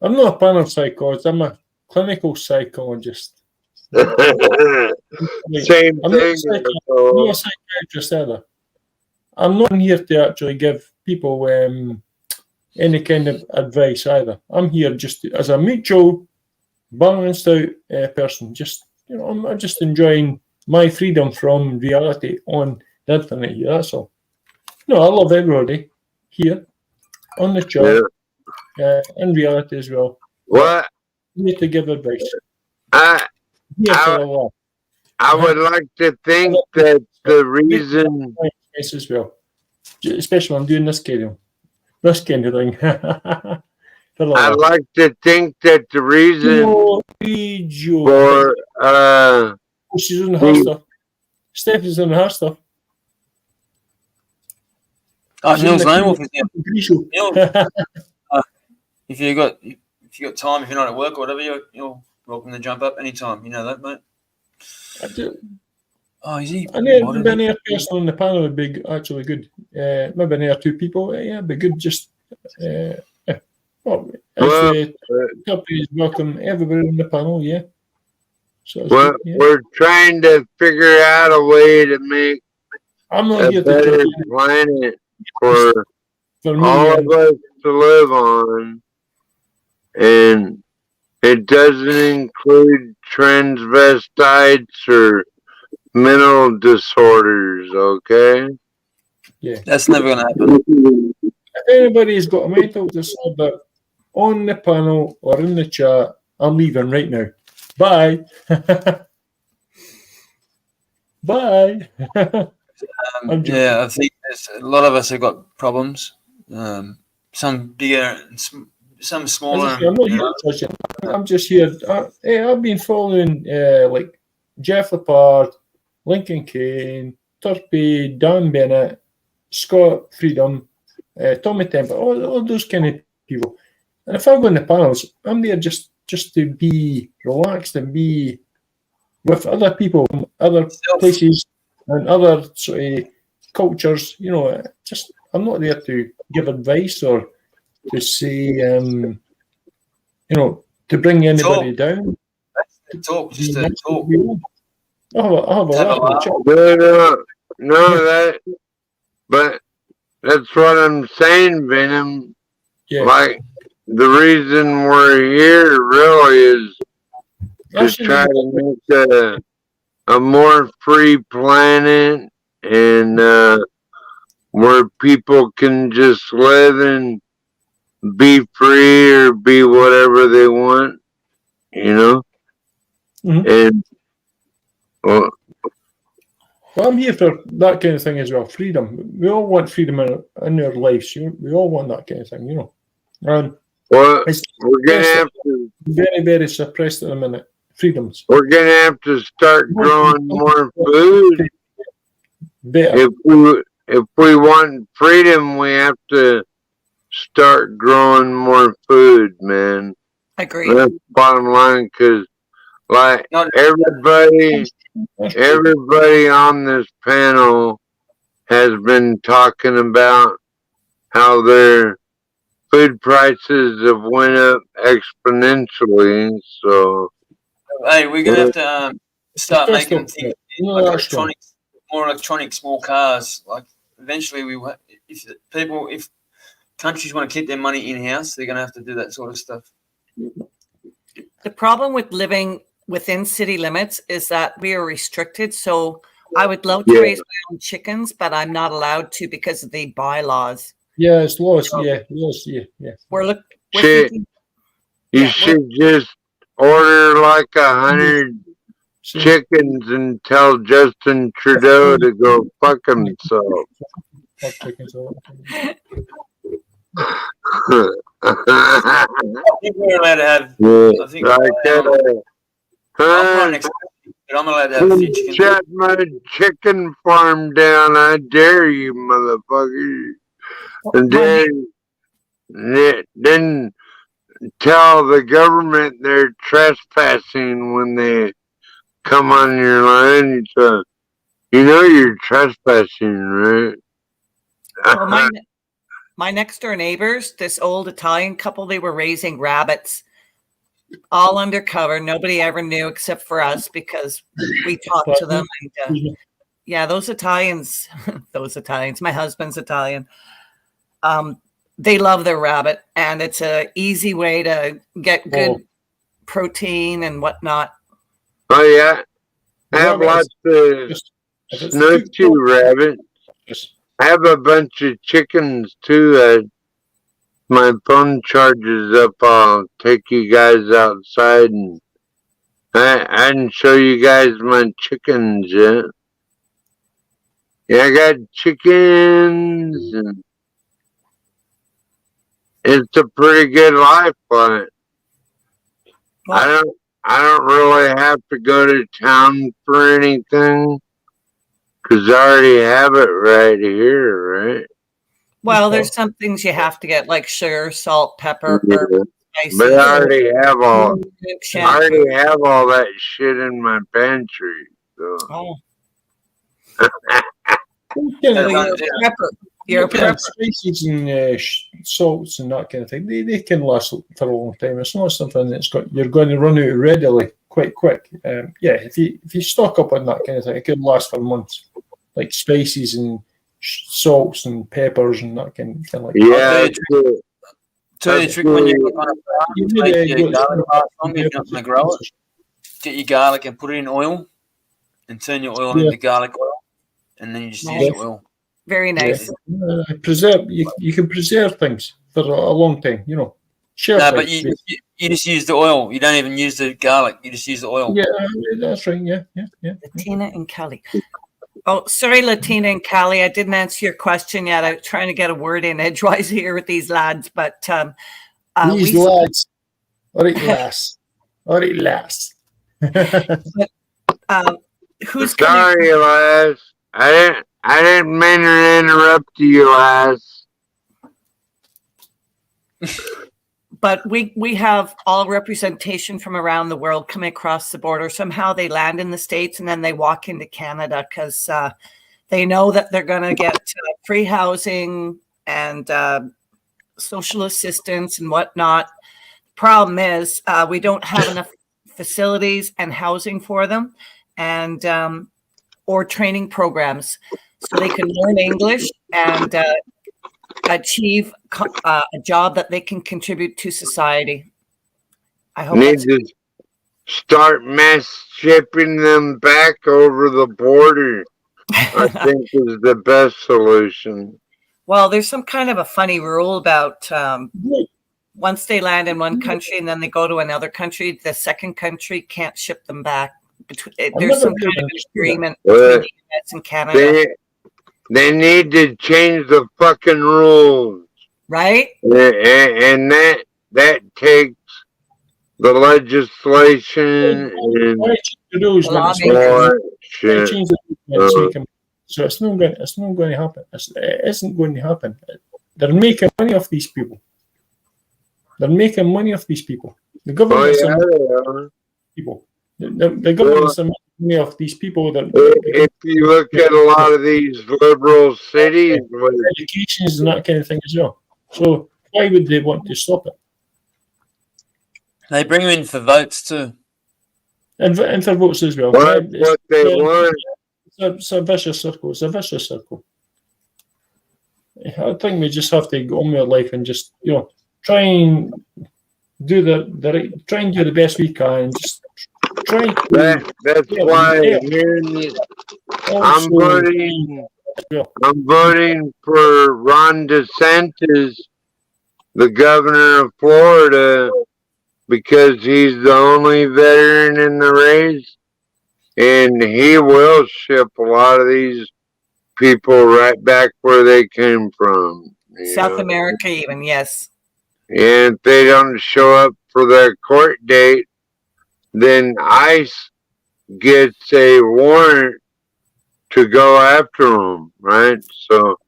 I'm not a panel psychologist, I'm a clinical psychologist. Same I'm thing. not a psychiatrist either. I'm not here to actually give people any kind of advice either. I'm here just as a mutual, balanced out person. Just I'm just enjoying my freedom from reality on the internet here. That's all. No, I love everybody here on the chat, in reality as well. What? You need to give advice. I would like to think that the reason, as well, especially when I'm doing this kind of thing. I'd like to think that the reason for she's in her stuff. Steph is in her stuff. Oh, Neil's name off Neil. If you got time, if you're not at work or whatever, you're welcome to jump up anytime. You know that, mate. I do. Oh, is he? Maybe another person on the panel would be actually good. Maybe another two people. Yeah, it'd be good. Just Turpie is welcome. Everybody on the panel. Yeah. So we're trying to figure out a way to make a better planet for all of us to live on, and it doesn't include transvestites or mental disorders, okay? Yeah. That's never going to happen. If anybody's got a mental disorder on the panel or in the chat, I'm leaving right now. Bye. Bye. Yeah, I think a lot of us have got problems. Some bigger, some smaller. I'm not here to judge it. I'm just here. I've been following like Jeff Lepard, Lincoln Kane, Turpie, Dan Bennett, Scott Freedom, Tommy Temple, all those kind of people. And if I go in the panels, I'm there just to be relaxed and be with other people from other places and other sort of cultures. You know, just I'm not there to give advice or to say, you know, to bring anybody down. Talk, just to talk. I have a laugh. No, but that's what I'm saying, Venom. Yeah. Like, the reason we're here really is to try to make a more free planet and where people can just live and be free or be whatever they want, you know? Mm-hmm. And well, I'm here for that kind of thing as well. Freedom. We all want freedom in our lives. We all want that kind of thing, you know. And well, we're gonna have to very, very suppressed at the minute. Freedoms. We're gonna have to start growing more food. Better. If we want freedom, we have to start growing more food, man. Agree. That's bottom line, because like everybody on this panel has been talking about how their food prices have went up exponentially. So hey, we're gonna have to start making things like electronics, more electronic, small cars. Like eventually, if countries want to keep their money in house, they're gonna have to do that sort of stuff. The problem with living within city limits is that we are restricted. So I would love to raise my own chickens, but I'm not allowed to because of the bylaws. Yeah, it's laws. Yeah. We're thinking, you should just order like 100 chickens and tell Justin Trudeau to go fuck himself. I think we're allowed to have. I think I'm allowed to have a few chickens. Shut my chicken farm down! I dare you, motherfucker! And then tell the government they're trespassing when they come on your land. So, you know you're trespassing, right? Well, my next door neighbors, this old Italian couple, they were raising rabbits all undercover. Nobody ever knew except for us because we talked to them. And, yeah, those Italians, my husband's Italian. They love their rabbit, and it's an easy way to get good protein and whatnot. Oh, yeah. I have lots of snooty rabbits. I have a bunch of chickens, too. My phone charges up. I'll take you guys outside, and I didn't show you guys my chickens yet. Yeah, I got chickens, and it's a pretty good life, but I don't really have to go to town for anything because I already have it right here, right? Well, there's some things you have to get, like sugar, salt, pepper, herbs, spices. But I already have all that shit in my pantry. So. You're a prepper. Spices and salts and that kind of thing. They can last for a long time. It's not something you're going to run out readily quite quick. If you stock up on that kind of thing, it could last for months. Like spices and salts and peppers and that kind of like. Yeah. Tell you the trick when you're on a garlic, get your garlic and put it in oil. and turn your oil into garlic oil, and then you just use Nice. the oil. Very nice. Preserve. You can preserve things for a long time. You know, shelf No, life. but you just use the oil. You don't even use the garlic. You just use the oil. Yeah, that's right. Yeah. Latina and Kelly. Oh, sorry, Latina and Callie. I didn't answer your question yet. I'm trying to get a word in edgewise here with these lads, but These lads. All right, lass. All right, lass. Who's Sorry, lass. I didn't mean to interrupt you, lass. But we have all representation from around the world coming across the border. Somehow they land in the States and then they walk into Canada because they know that they're going to get free housing and social assistance and whatnot. Problem is we don't have enough facilities and housing for them, and or training programs so they can learn English and achieve a job that they can contribute to society. I hope Need to start mass shipping them back over the border. I think is the best solution. Well, there's some kind of a funny rule about once they land in one country and then they go to another country, the second country can't ship them back. There's some kind of agreement between the US and Canada. They need to change the fucking rules. Right? And that takes the legislation and shit. So it's not going to happen. It isn't going to happen. They're making money off these people. They're making money off these people. The government people. The government's making money off these people. If you look at a lot of these liberal cities, education is that kind of thing as well. So why would they want to stop it? They bring them in for votes too. And for votes as well. What they want. It's a vicious circle. It's a vicious circle. I think we just have to go on with our life and just, try and do try and do the best we can. Just try. That's why I'm voting for Ron DeSantis, the governor of Florida, because he's the only veteran in the race. And he will ship a lot of these people right back where they came from. South America even, yes. And if they don't show up for their court date, then ICE gets a warrant to go after them, right? So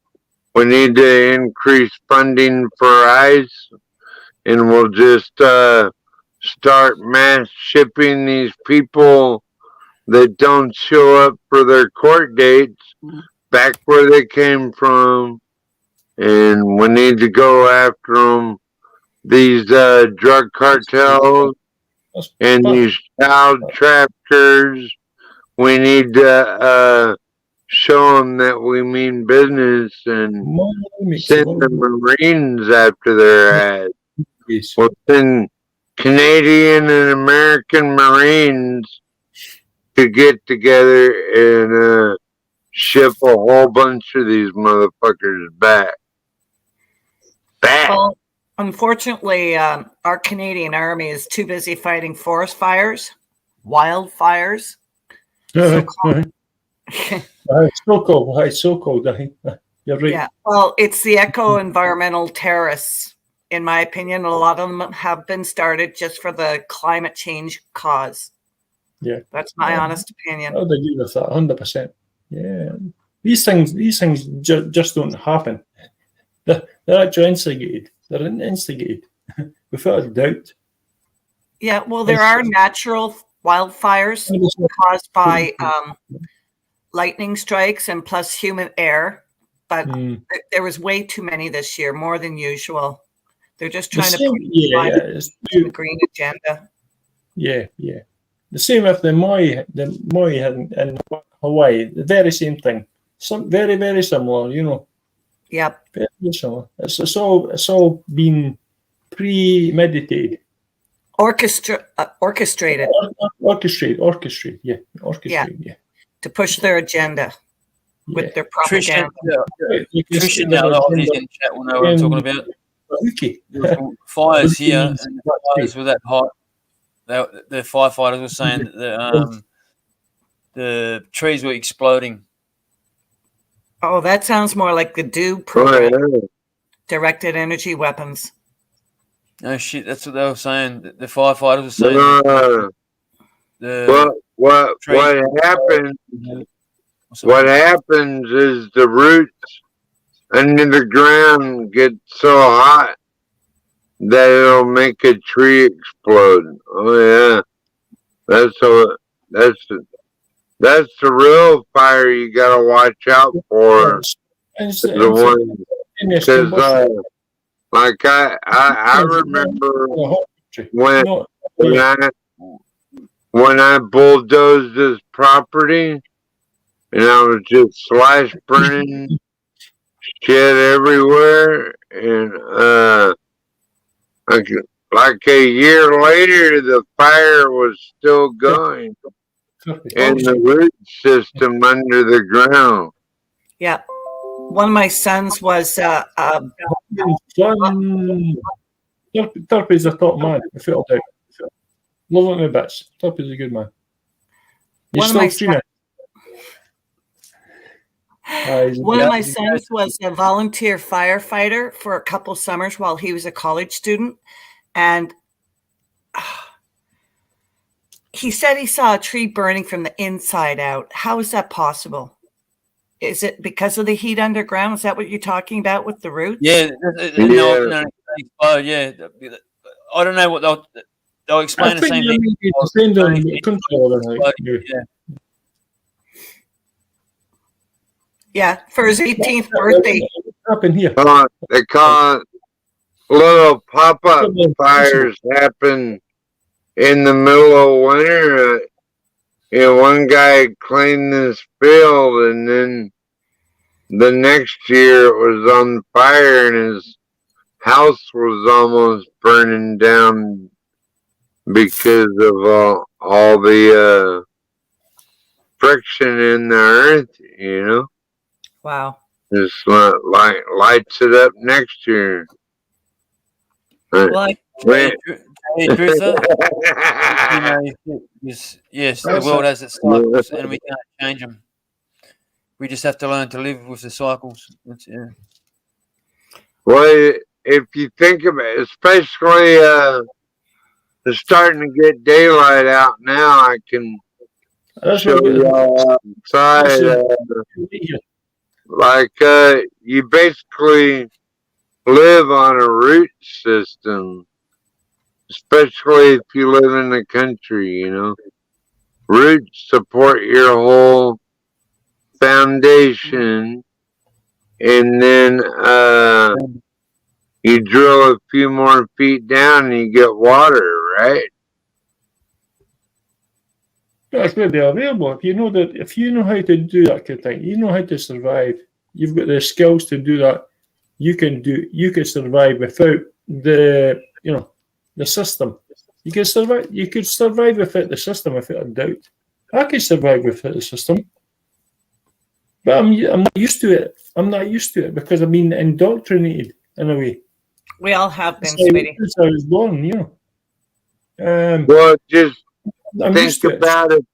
we need to increase funding for ICE, and we'll just start mass shipping these people that don't show up for their court dates back where they came from, and we need to go after them. These drug cartels and these child traffickers, we need to show them that we mean business and send the Marines after their ass. We'll send Canadian and American Marines to get together and ship a whole bunch of these motherfuckers back. Well, unfortunately, our Canadian Army is too busy fighting forest fires, wildfires. It's so cold. You're right. Yeah. Well, it's the eco-environmental terrorists, in my opinion. A lot of them have been started just for the climate change cause. Yeah, that's my honest opinion. I would agree with that 100%. Yeah, these things just don't happen. They're actually instigated. They're instigated without a doubt. Yeah, well, there are natural wildfires caused by lightning strikes and plus human error, but there was way too many this year, more than usual. They're just trying to put the green agenda. Yeah. The same with the Moi in Hawaii, the very same thing. Very, very similar, Yep. Very similar. It's all been premeditated. Orchestrated. Orchestrated. Yeah. to push their agenda with their propaganda. Trish and the other Aussies in chat will know what I'm talking about. There was fires here, and the fires were that hot. The firefighters were saying that the trees were exploding. Oh, that sounds more like the DO program, directed energy weapons. No shit, that's what they were saying. The firefighters were saying. What happens? What happens is the roots under the ground get so hot that it'll make a tree explode. Oh yeah, that's the real fire you gotta watch out for. The one, because like I remember when I bulldozed this property and I was just slash burning shit everywhere, and like a year later the fire was still going in the root system under the ground. Yeah. One of my sons was Turpie's a top man. I felt like love him a bit. Turpie's a good man. One of my sons was a volunteer firefighter for a couple summers while he was a college student, and he said he saw a tree burning from the inside out. How is that possible? Is it because of the heat underground? Is that what you're talking about with the roots? Yeah, no, yeah. I don't know what they'll explain the same thing. Yeah, for his 18th birthday. They call it little pop-up fires happen in the middle of winter. One guy cleaned this field, and then the next year it was on fire, and his house was almost burning down because of all the friction in the earth, Wow. Just lights it up next year. Like, yes, the world has its cycles, and we can't change them. We just have to learn to live with the cycles. Well, if you think of it, especially it's starting to get daylight out now, I can show you all outside. You basically live on a root system, especially if you live in the country, Roots support your whole foundation, and then you drill a few more feet down and you get water, right? That's where they're available. If you know how to do that kind of thing, you know how to survive. You've got the skills to do that. You can survive without the system. You can survive. You could survive without the system, without a doubt. I can survive without the system, but I'm not used to it. I'm not used to it because I've been indoctrinated in a way. We all have been, sweetie. Since I was born, Well, just think about it.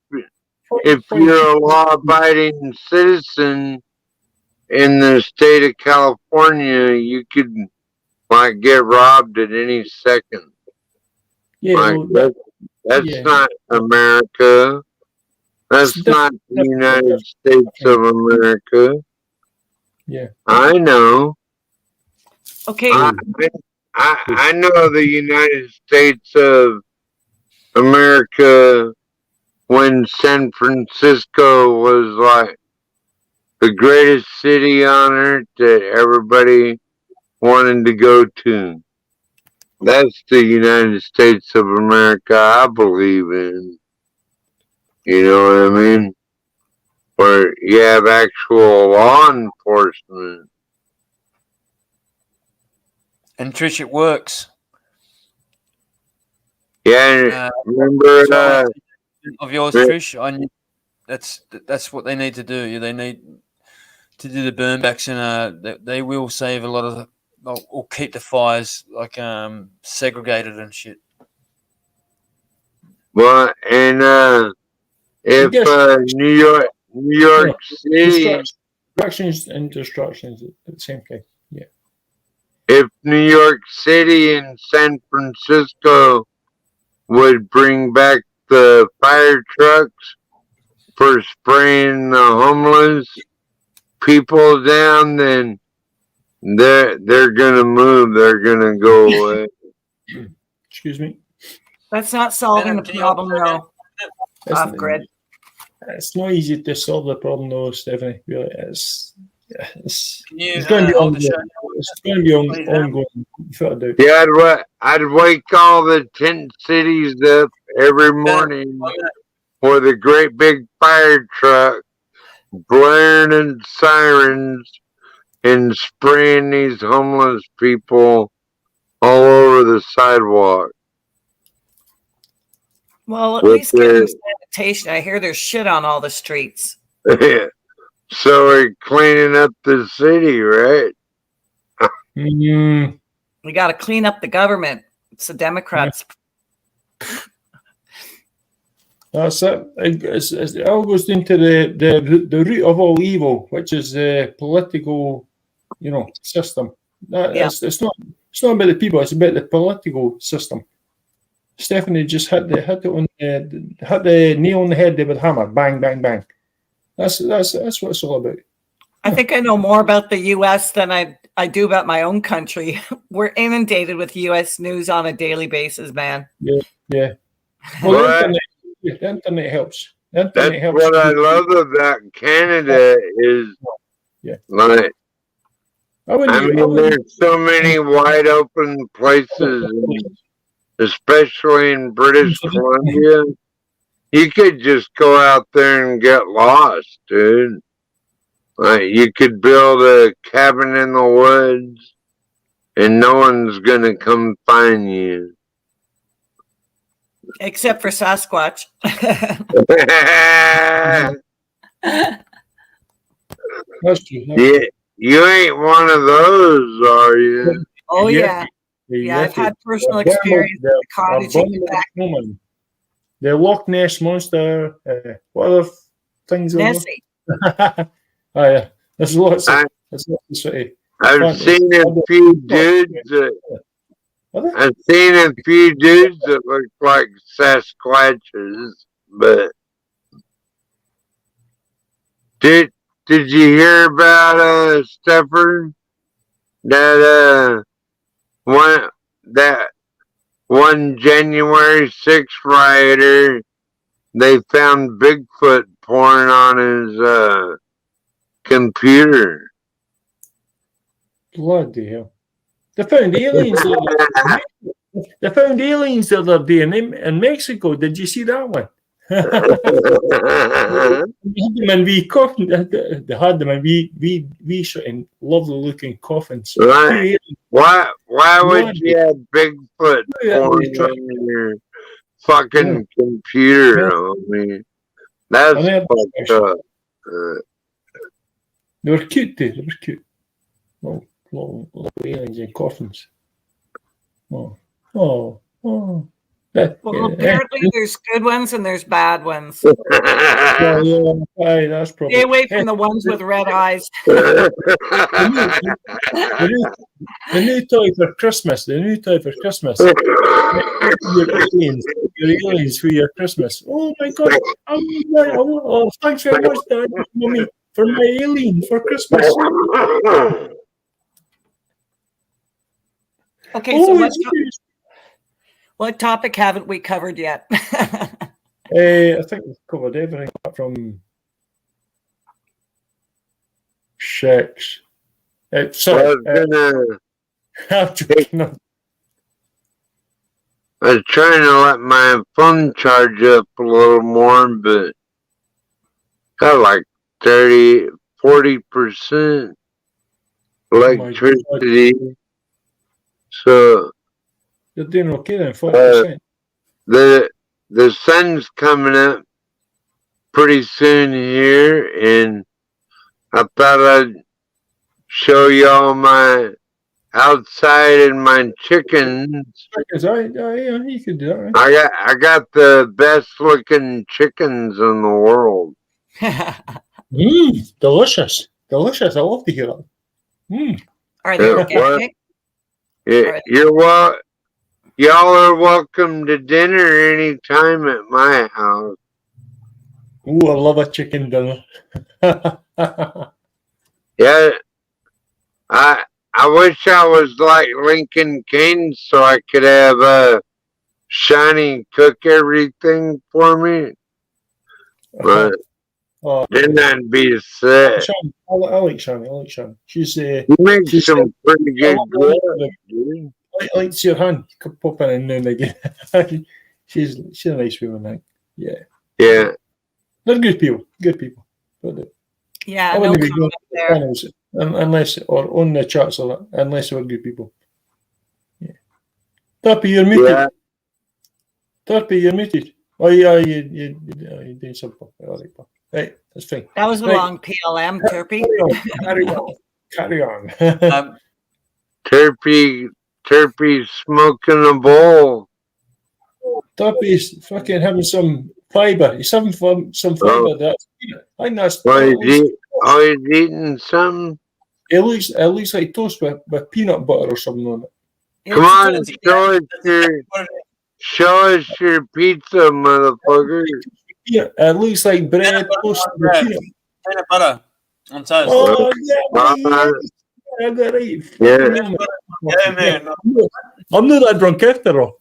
If you're a law-abiding citizen in the state of California, you could get robbed at any second. Yeah, that's not America. That's not the United States of America. Yeah, I know. Okay. I know the United States of America when San Francisco was the greatest city on earth that everybody wanted to go to. That's the United States of America I believe in. You know what I mean? Where you have actual law enforcement. And Trish, it works. Yeah, remember of yours, Trish. that's what they need to do. They need to do the burn backs, and they will save a lot of or keep the fires like segregated and shit. Well, and if New York City, Distractions and distractions at the same time. Yeah. If New York City and San Francisco would bring back the fire trucks for spraying the homeless people down, then they're gonna move. They're gonna go away. Excuse me. That's not solving the problem, though. Off grid. It's not easy to solve the problem, though, Stephanie. Really, it's It's going to be ongoing. It's going to be ongoing. Without a doubt. Yeah, I'd wake all the tent cities up every morning with a great big fire truck, blaring and sirens, and spraying these homeless people all over the sidewalk. Well, at least give them sanitation. I hear there's shit on all the streets. So we're cleaning up the city, right? We got to clean up the government. It's the Democrats. That's it. It all goes into the root of all evil, which is the political, system. It's not about the people. It's about the political system. Stephanie just hit the nail on the head there with a hammer. Bang, bang, bang. That's what it's all about. I think I know more about the U.S. than I do about my own country. We're inundated with U.S. news on a daily basis, man. Yeah. Well, the internet helps. That's what I love about Canada is, like, there's so many wide open places, especially in British Columbia. You could just go out there and get lost, dude. Like, you could build a cabin in the woods, and no one's gonna come find you. Except for Sasquatch. That's true. Yeah, you ain't one of those, are you? Oh, yeah. Yeah, I've had personal experience with the cottage in Quebec. The Loch Ness Monster. What other things are Nessie. there? Oh, yeah. There's lots of say. I've seen a few dudes that look like Sasquatches, but did you hear about Stepper? That one January 6th rioter, they found Bigfoot porn on his computer. Bloody hell. They found aliens. They found aliens the other day in Mexico. Did you see that one? They had them in wee coffins. They had them in wee shitting lovely looking coffins. Right. Why would you have Bigfoot porn on your fucking computer? I mean, that's fucked up. They were cute too. They were cute. Little aliens in coffins. Oh. Well, apparently there's good ones and there's bad ones. That's probably. Stay away from the ones with red eyes. The new toy for Christmas. Your aliens for your Christmas. Oh my God! Oh, thanks very much, Dad, Mommy, for my alien for Christmas. Okay, so what topic haven't we covered yet? I think we've covered everything apart from sex. Sorry. I was trying to let my phone charge up a little more, but got like 40% electricity. So you're doing okay then, 40%. The sun's coming up, pretty soon here, and I thought I'd show y'all my outside and my chickens. Chickens, yeah, you could do that, right? I got the best looking chickens in the world. Delicious. Delicious. I love to hear that. Are they organic? Y'all are welcome to dinner anytime at my house. Ooh, I love a chicken dinner. Yeah, I wish I was like Lincoln Kane so I could have Shiny cook everything for me. But then I'd be sick. I like Shani. I like Shani. She's makes some pretty good grub, dude. Likes your hand. Pop in now and again. she's a nice woman, right? Yeah. Yeah. They're good people. Good people. But, yeah, I no wouldn't be comment going there. panels unless or on the charts or that, unless they were good people. Yeah. Turpie, you're muted. Yeah. Turpie, you're muted. Oh yeah, you doing something. All right, right, that's fine. That was a Right. long PLM, Turpie. Carry on. Turpie's smoking a bowl. Turpie's fucking having some fiber. He's having some fiber. That's I think that's. He's eating something. It looks like toast with peanut butter or something on it. Come on, show us your pizza, motherfucker. Yeah, it looks like bread toast with peanut butter on toast. Oh yeah, I got it. Yeah, man. I'm not that drunk after all.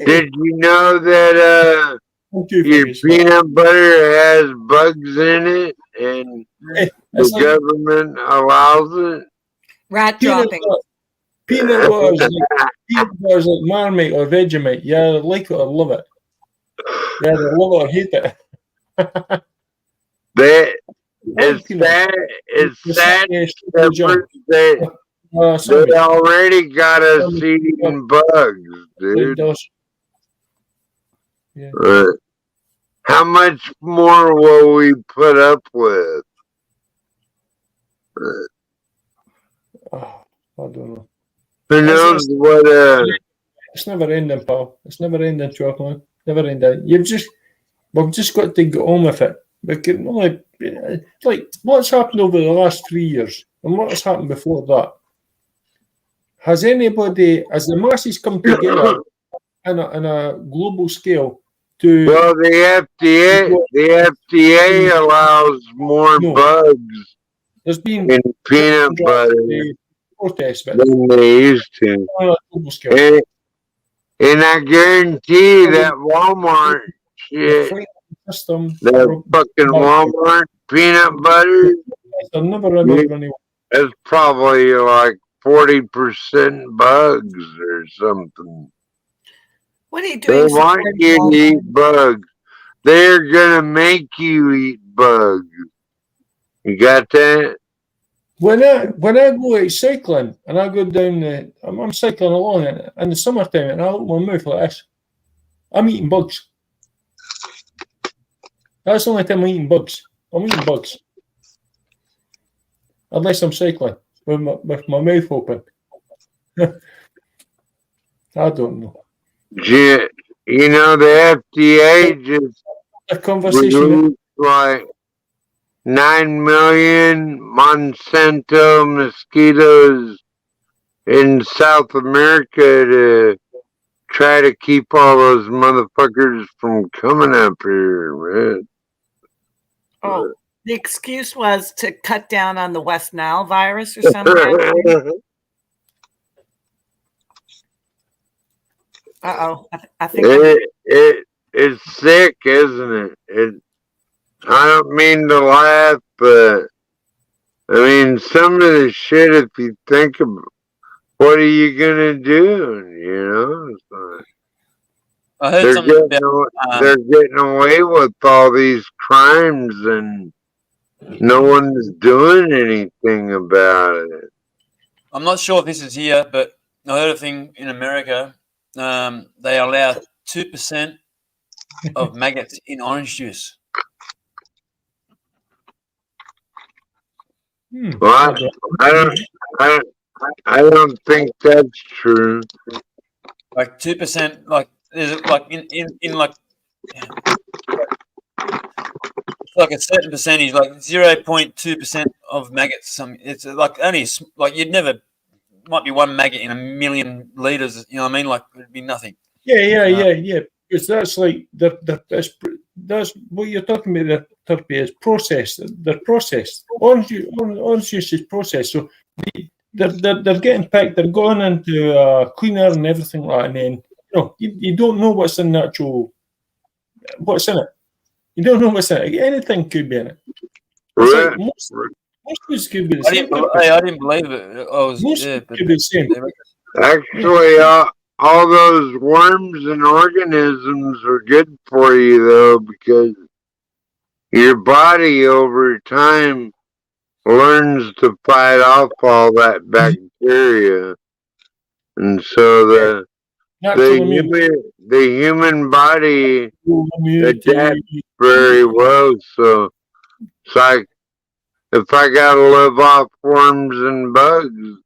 Did you know that your peanut butter has bugs in it, and the government allows it? Rat dropping. Peanut butter is like Marmite or Vegemite. Yeah, I like it or love it. Yeah, I love it or hate it. It's sad that they already got us eating bugs, dude. Yeah. How much more will we put up with? I don't know. Who knows what? It's never ending, pal. It's never ending, chocolate. Never ending. We've just got to get on with it. We can only, like what's happened over the last 3 years and what has happened before that. Has the masses come together on a global scale to? Well, the FDA allows more bugs in peanut butter than they used to. And I guarantee that Walmart shit, the fucking Walmart peanut butter, is probably like 40% bugs or something. What are you doing? They want you to eat bugs. They're gonna make you eat bugs. You got that? When I go out cycling and I go down I'm cycling along in the summertime and I open my mouth like this, I'm eating bugs. That's the only time I'm eating bugs. I'm eating bugs. Unless I'm cycling with my mouth open. I don't know. You know, the FDA just released like 9 million Monsanto mosquitoes in South America to try to keep all those motherfuckers from coming up here, man. Oh, the excuse was to cut down on the West Nile virus or something. I think it's sick, isn't it? I don't mean to laugh, but I mean some of the shit. If you think about, what are you gonna do? You know, I heard something about they're getting away with all these crimes, and no one's doing anything about it. I'm not sure if this is here, but I heard a thing in America. They allow 2% of maggots in orange juice. Well, I don't think that's true. Like 2%, like there's like in like like a certain percentage, like 0.2% of maggots. Some it's like only like you'd never might be one maggot in a million liters. You know what I mean? Like it'd be nothing. Yeah. Because that's like that's what you're talking about. The Turpie is processed. They're processed. Orange juice is processed. So they're getting packed. They're going into cleaner and everything like that. And then you don't know what's in the actual what's in it. You don't know what's in it. Anything could be in it. It's like most foods could be the same. I didn't believe it. Most could be the same. Actually, all those worms and organisms are good for you, though, because your body over time learns to fight off all that bacteria. And so the human body adapts very well. So it's like, if I gotta live off worms and bugs,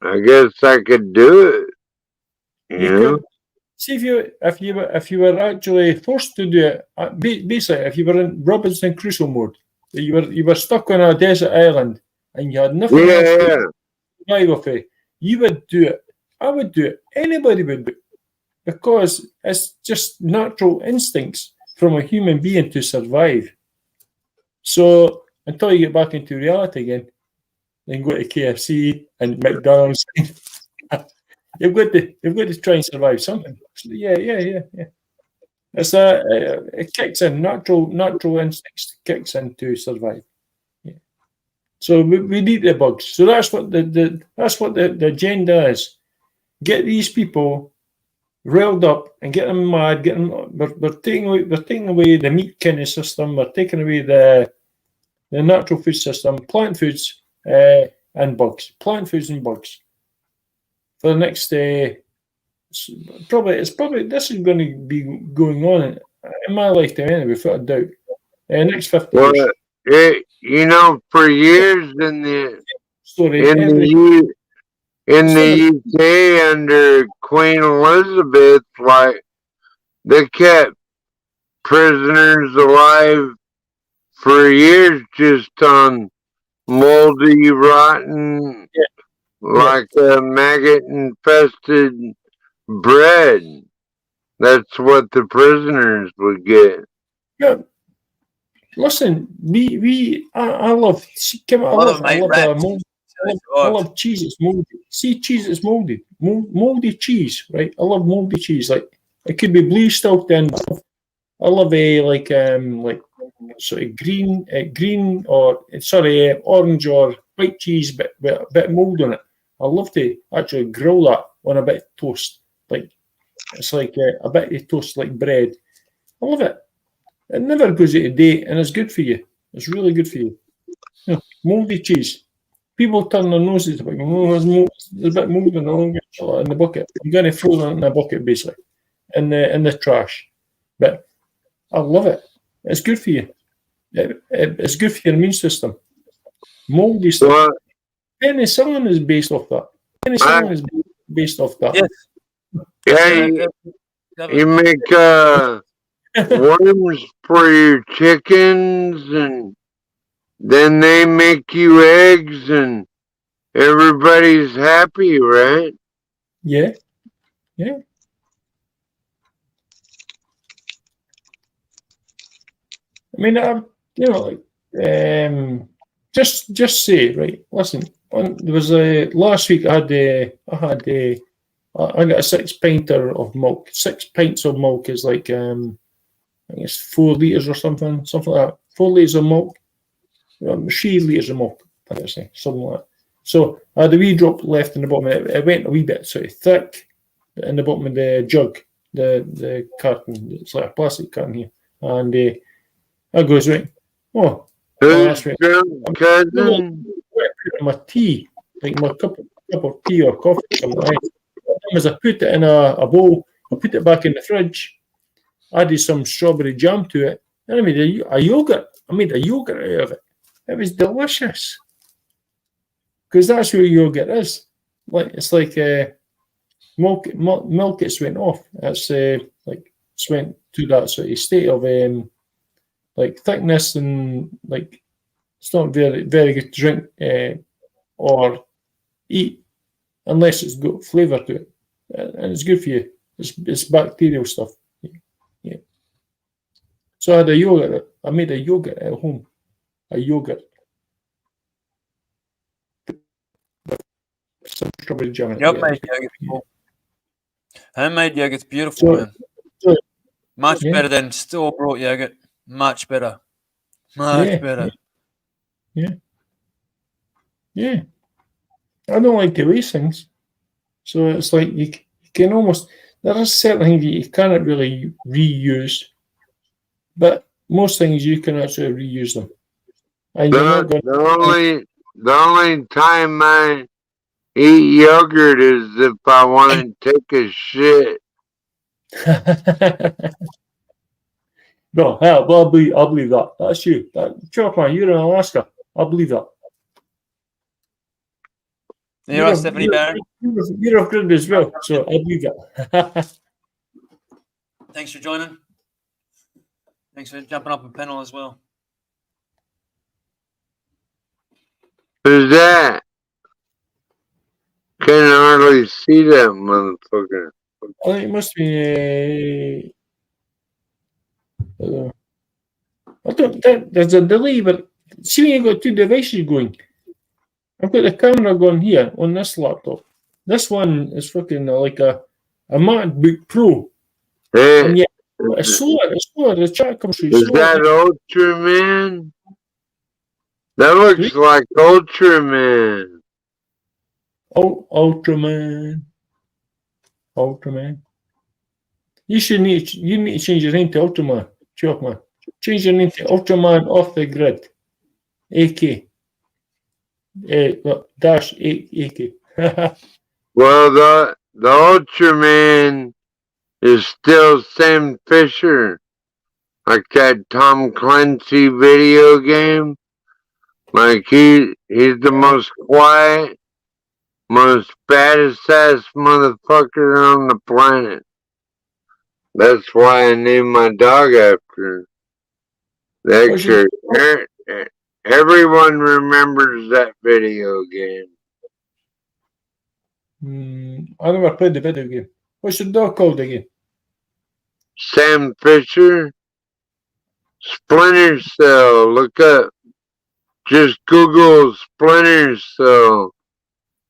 I guess I could do it. You know? See, if you were actually forced to do it, basically, if you were in Robinson Crusoe mode, you were stuck on a desert island and you had nothing else to survive off of, you would do it. I would do it. Anybody would do it, because it's just natural instincts from a human being to survive. So until you get back into reality again, then go to KFC and McDonald's. You've got to try and survive something. Yeah. It's it kicks in, natural instincts kicks in to survive. Yeah. So we need the bugs. So that's what the agenda is. Get these people riled up and get them mad. We're taking away the meat kind of system. We're taking away the natural food system, plant foods and bugs, plant foods and bugs. For the next, probably this is going to be going on in my lifetime anyway, without a doubt. Next 50 years. For years in the UK under Queen Elizabeth, like they kept prisoners alive for years just on moldy, rotten, like maggot-infested bread. That's what the prisoners would get. Yeah. Listen, I love I love cheese. It's moldy. See, cheese is moldy. Moldy cheese, right? I love moldy cheese. Like it could be blue stalked in. I love like sort of green or orange or white cheese, but with a bit of mold on it. I love to actually grill that on a bit of toast. Like it's like a bit of toast, like bread. I love it. It never goes out of date, and it's good for you. It's really good for you. Moldy cheese. People turn their noses about. There's a bit of mold in the bucket. I'm going to throw that in the bucket, basically, in the trash. But I love it. It's good for you. It's good for your immune system. Moldy stuff. Penicillin is based off that. Penicillin is based off that. Yes. Yeah, you make worms for your chickens, and then they make you eggs, and everybody's happy, right? Yeah. I mean, just say, right? Listen, there was last week I got a 6 pinter of milk. 6 pints of milk is like I think it's 4 liters or something like that. 4 liters of milk, 3 liters of milk. I say something like that. So I had a wee drop left in the bottom. It went a wee bit sort of thick in the bottom of the jug, the carton. It's like a plastic carton here, and I goes right. Oh, that's right. My tea, like my cup of tea or coffee, or something like that. As I put it in a bowl, I put it back in the fridge, added some strawberry jam to it, and I made a yogurt. I made a yogurt out of it. It was delicious. Because that's what yogurt is. Like it's like milk gets went off. It's like it's went to that sort of state of like thickness, and like it's not very good to drink or eat unless it's got flavour to it, and it's good for you. It's bacterial stuff. Yeah. So I had a yogurt. I made a yogurt at home. A yogurt. Some strawberry jam. Yep, made yogurt before. Homemade yogurt's beautiful, man. Much better than store-bought yogurt. Much better. Much better. Yeah. I don't like to waste things. So it's like you can almost, there are certain things that you cannot really reuse, but most things you can actually reuse them. And the only time I eat yogurt is if I want to take a shit. No, hell, I'll believe that. That's you. Turpie, you're in Alaska. I'll believe that. You're right, Stephanie Barron. You're off grid as well, so I'll believe that. Thanks for joining. Thanks for jumping up a panel as well. Who's that? Can't hardly see that motherfucker. I think it must be. I don't. There's a delay, but see when you've got two devices going. I've got the camera going here on this laptop. This one is fucking like a MacBook Pro. Hey, and yet it's slower. The chat comes through. Is that Ultraman? That looks like Ultraman. Oh, Ultraman. You need to change your name to Ultraman. Turpie. Change your name to Ultraman off the grid. AK. Dash AK. Well, the Ultraman is still Sam Fisher, like that Tom Clancy video game. Like he's the most quiet, most baddest ass motherfucker on the planet. That's why I named my dog after that character. Everyone remembers that video game. I never played the video game. What's your dog called again? Sam Fisher. Splinter Cell. Look up. Just Google Splinter Cell.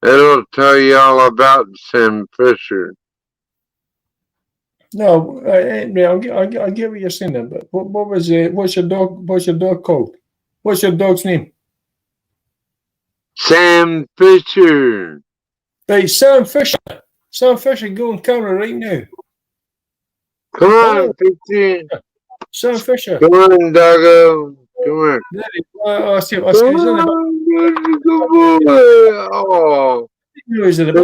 It'll tell you all about Sam Fisher. No, I get what you're saying then, but what was it? What's your dog called? What's your dog's name? Sam Fisher. Right, Sam Fisher. Sam Fisher, go on camera right now. Come on, Fisher. Sam Fisher. Come on, doggo. Come on. I see. Come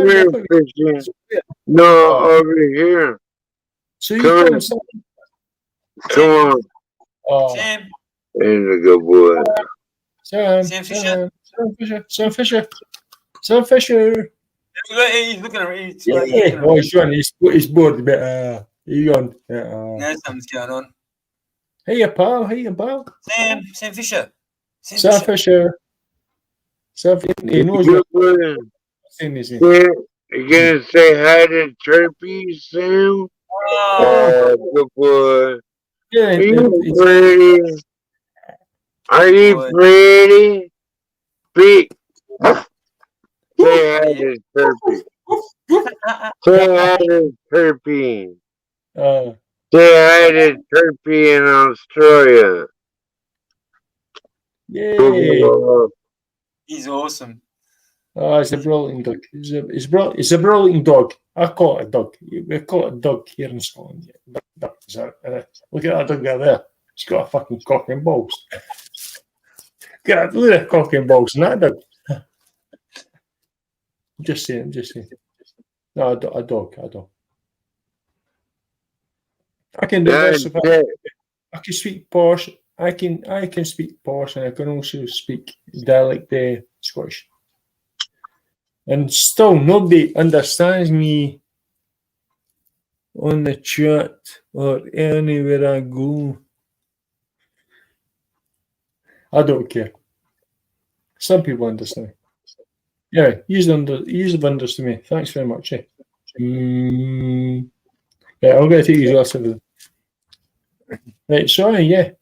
here, Fisher. No, over here. So you come on. Come on. Oh. Sam. He's a good boy. Sam Fisher. He's looking around. Yeah. Oh, he's on. He's bored a bit. He's on. No, something's going on. Hey, pal. Sam Fisher. Sam Fisher. He knows what. You gonna say hi to Turpie, Sam? Oh, good boy. Yeah, Are you pretty? Are you pretty? Say hi to Turpie. Say hi to Turpie. Say hi to Turpie in Australia. Yeah. He's awesome. Oh, it's a brilliant dog. It's a brilliant dog. I call it a dog. We call it a dog here in Scotland. Look at that dog there. It's got a fucking cock and balls. Look at that cock and balls in that dog. Just saying. No, a dog. I can diversify. I can speak posh. I can speak posh, and I can also speak dialect Scottish. And still, nobody understands me on the chat or anywhere I go. I don't care. Some people understand. Yeah, you've understood me. Thanks very much. Yeah, I'm going to take you last of it. Right, sorry, yeah.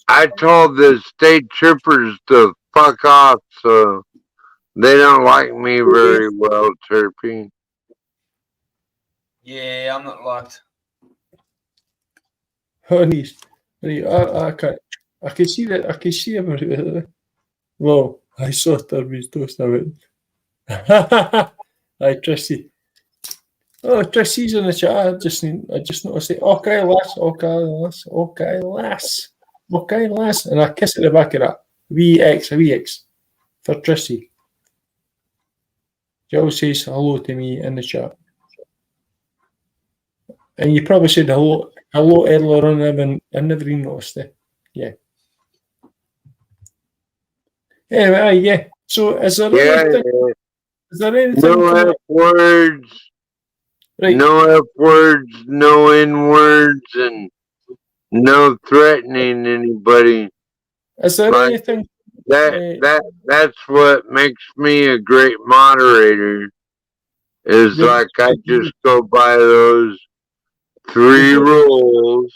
I told the state troopers to fuck off, so they don't like me very well, Turpie. Yeah, I'm not liked. Honey, I can see that. I can see him. Well, I saw Turpie's toast of it. Hi, Tracy. Oh, Tracy's in the chat. I just noticed it. Okay, lass. And I kiss at the back of that. VX for Tracy. Jill says hello to me in the chat. And you probably said hello earlier on. I never even noticed it. Yeah. Anyway, yeah. So is there anything? Is there anything? No F words. Right. No F words, no N words, and no threatening anybody. Is there anything? That's what makes me a great moderator. Is like I just go by those 3 rules.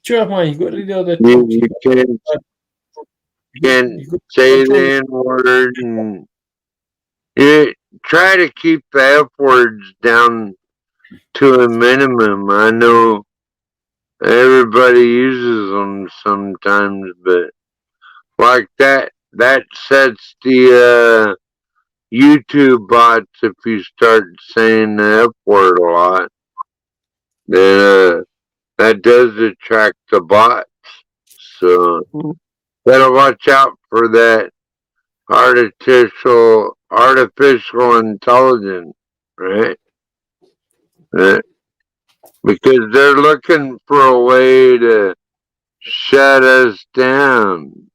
Sure, man, you got to read all the You can't say the N word, and you try to keep the F words down to a minimum. I know everybody uses them sometimes, but like that sets the YouTube bots if you start saying the F word a lot. Then that does attract the bots. So gotta watch out for that artificial intelligence, right? Because they're looking for a way to shut us down.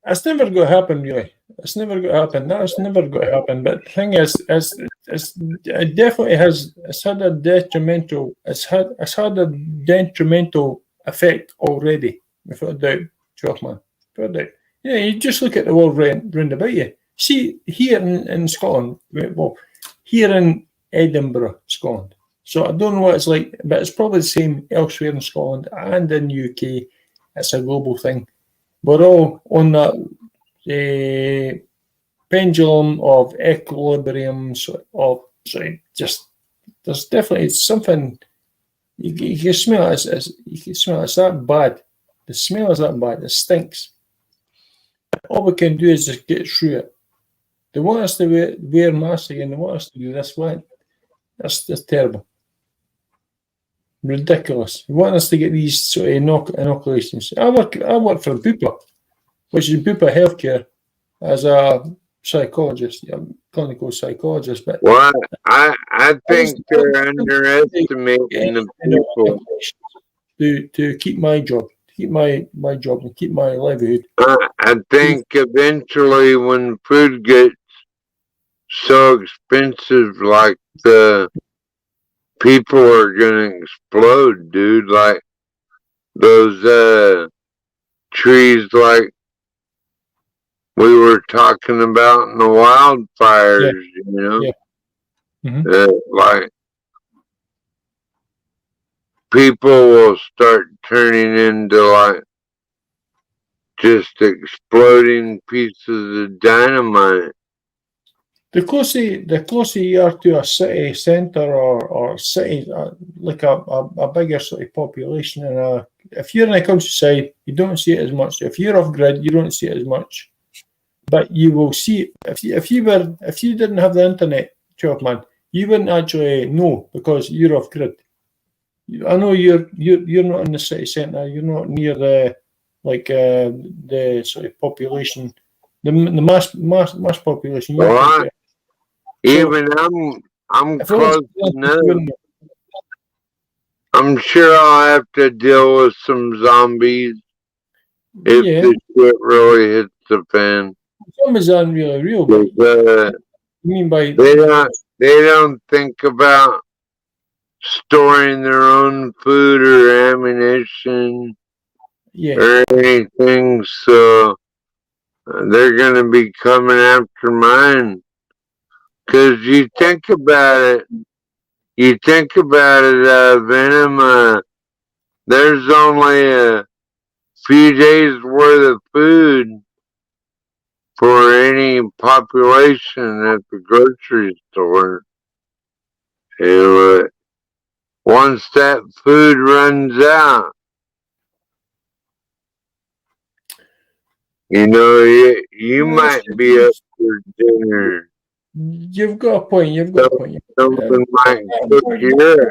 It's never going to happen, really. It's never going to happen. No, it's never going to happen. But the thing is, it definitely has. It's had a detrimental. It's had a detrimental effect already. Without doubt, Chopman. Without doubt. Yeah, you just look at the world round about you. See here in Scotland. Well, here in Edinburgh, Scotland. So I don't know what it's like, but it's probably the same elsewhere in Scotland and in UK. It's a global thing. We're all on that pendulum of equilibrium. There's definitely something. You can smell it. You can smell it. It's that bad. The smell is that bad. It stinks. All we can do is just get through it. They want us to wear masks again. They want us to do this. Why? That's terrible. Ridiculous. They want us to get these sort of inoculations. I work for Bupa, which is Bupa Healthcare, as a psychologist, clinical psychologist. But well, I think they're underestimating the people. To keep my job, and keep my livelihood. I think eventually, when food gets so expensive, like the people are gonna explode, dude. Like those trees, like we were talking about in the wildfires, you know. Yeah. Mm-hmm. Like people will start turning into like just exploding pieces of dynamite. The closer you are to a city centre or city, like a bigger sort of population, and if you're in a countryside, you don't see it as much. If you're off grid, you don't see it as much. But you will see if you didn't have the internet, Chopman, you wouldn't actually know because you're off grid. I know you're not in the city centre. You're not near the sort of population, the mass population. Well, even I'm If it was, close enough. I'm sure I'll have to deal with some zombies if yeah, the shit really hits the fan. zombies aren't really real, but 'Cause, you mean by they don't think about storing their own food or ammunition yeah. or anything, so they're gonna be coming after mine. 'Cause you think about it, Venom. There's only a few days worth of food for any population at the grocery store. And, once that food runs out, you might be up for dinner. You've got a point. You've got a point. Something might cook your ass.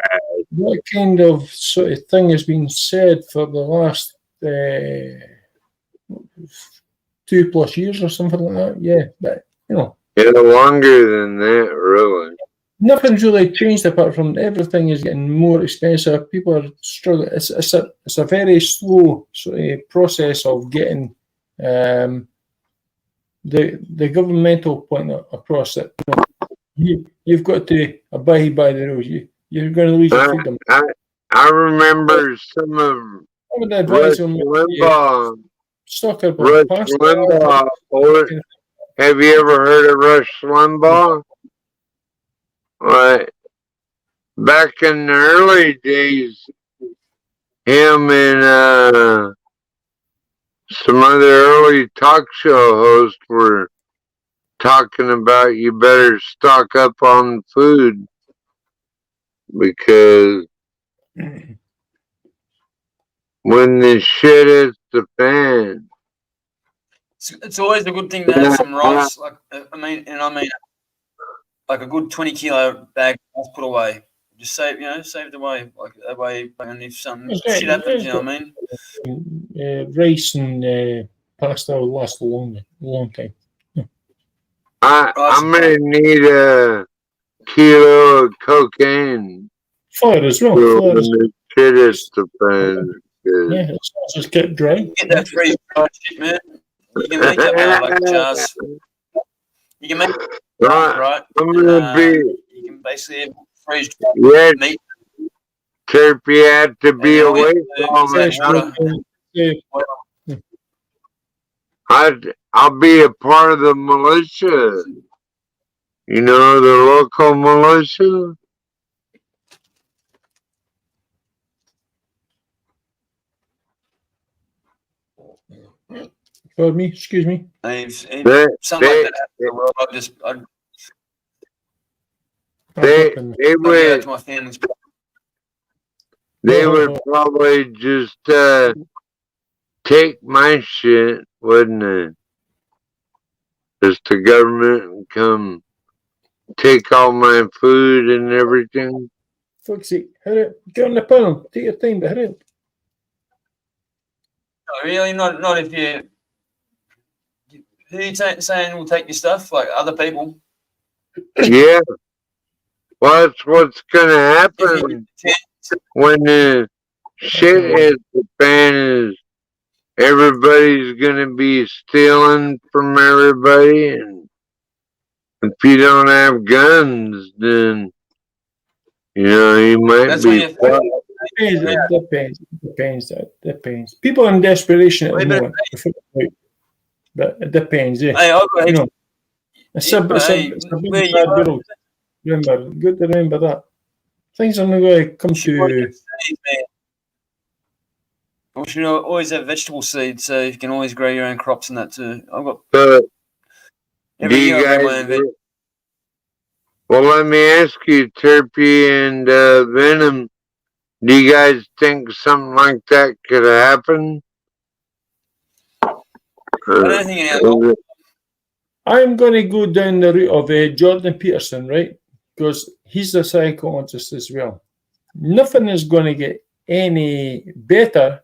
That kind of sort of thing has been said for the last 2+ years or something like that. Yeah, but Yeah, longer than that, really. nothing's really changed apart from everything is getting more expensive. People are struggling. It's a very slow sort of process of getting the governmental point across it. You've got to abide by the rules. You're going to lose your freedom. I remember some of I would advise them. Limbaugh. Stock up on Rush pasta. Limbaugh. Have you ever heard of Rush Limbaugh? Right. Back in the early days, him and some other early talk show hosts were talking about you better stock up on food because when the shit hits the fan, it's always a good thing to have some rice. Like like a good 20-kilo bag put away. Just save it away. Like that way, and if some shit happens, you know what I mean. Rice and pasta will last a long time. I'm gonna need a kilo of cocaine. Fire as well. When the shit hits the fan. Yeah, it's just kept dry. Get that freeze dried shit, man. You can make that like jars. You can make right. I'm gonna be. You can basically freeze dry meat. Turpie had to be away from it. I'll be a part of the militia. The local militia. Pardon me, excuse me. Something like that. They would probably just take my shit, wouldn't it? Just the government and come take all my food and everything. Fuck's sake, hurry up. Get on the panel. Take your time, but hurry up. No, really, not if you. Who are you saying will take your stuff? Like other people? Yeah. Well, that's what's gonna happen when the shit hits the fan is everybody's gonna be stealing from everybody, and if you don't have guns, then you might be. Depends. People in desperation at the moment. But it depends, yeah. It's a big bad world. Remember, good to remember that. Things are not going to come to. We should always have vegetable seeds, so you can always grow your own crops and that too. I've got. Every year I grow my own vegetables. Well, let me ask you, Turpie and Venom, do you guys think something like that could happen? I don't think it I'm going to go down the route of Jordan Peterson, right? Because he's a psychologist as well. Nothing is going to get any better,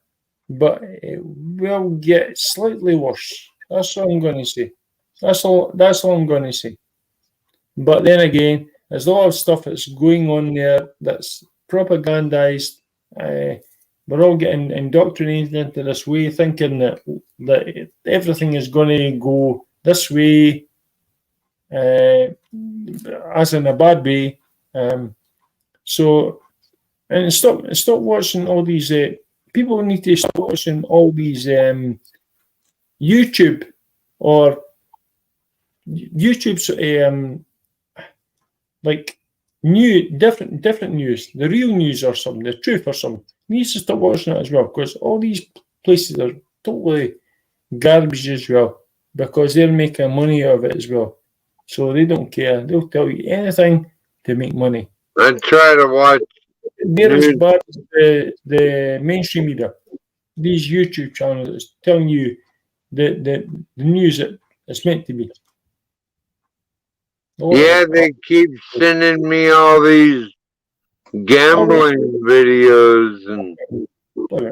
but it will get slightly worse. That's all I'm going to say. That's all I'm going to say. But then again, There's a lot of stuff that's going on there that's propagandized. We're all getting indoctrinated into this way, thinking that everything is going to go this way, as in a bad way. And stop watching all these. People need to stop watching all these YouTube's like different news, the real news or something, the truth or something. You need to stop watching it as well, because all these places are totally garbage as well, because they're making money out of it as well. So they don't care. They'll tell you anything to make money. I try to watch. They're as bad as the mainstream media. These YouTube channels telling you the news that it's meant to be. Yeah, they keep sending me all these gambling videos, and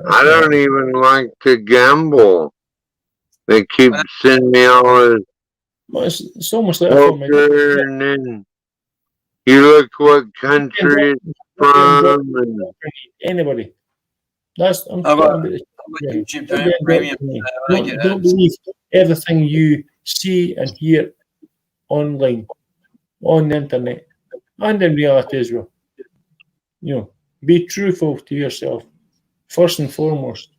I don't even like to gamble. They keep sending me all this. Well, it's almost like poker, and then you look what country it's from. And anybody. I'm talking about YouTube Premium. Don't believe everything you see and hear online, on the internet, and in reality as well. Be truthful to yourself first and foremost,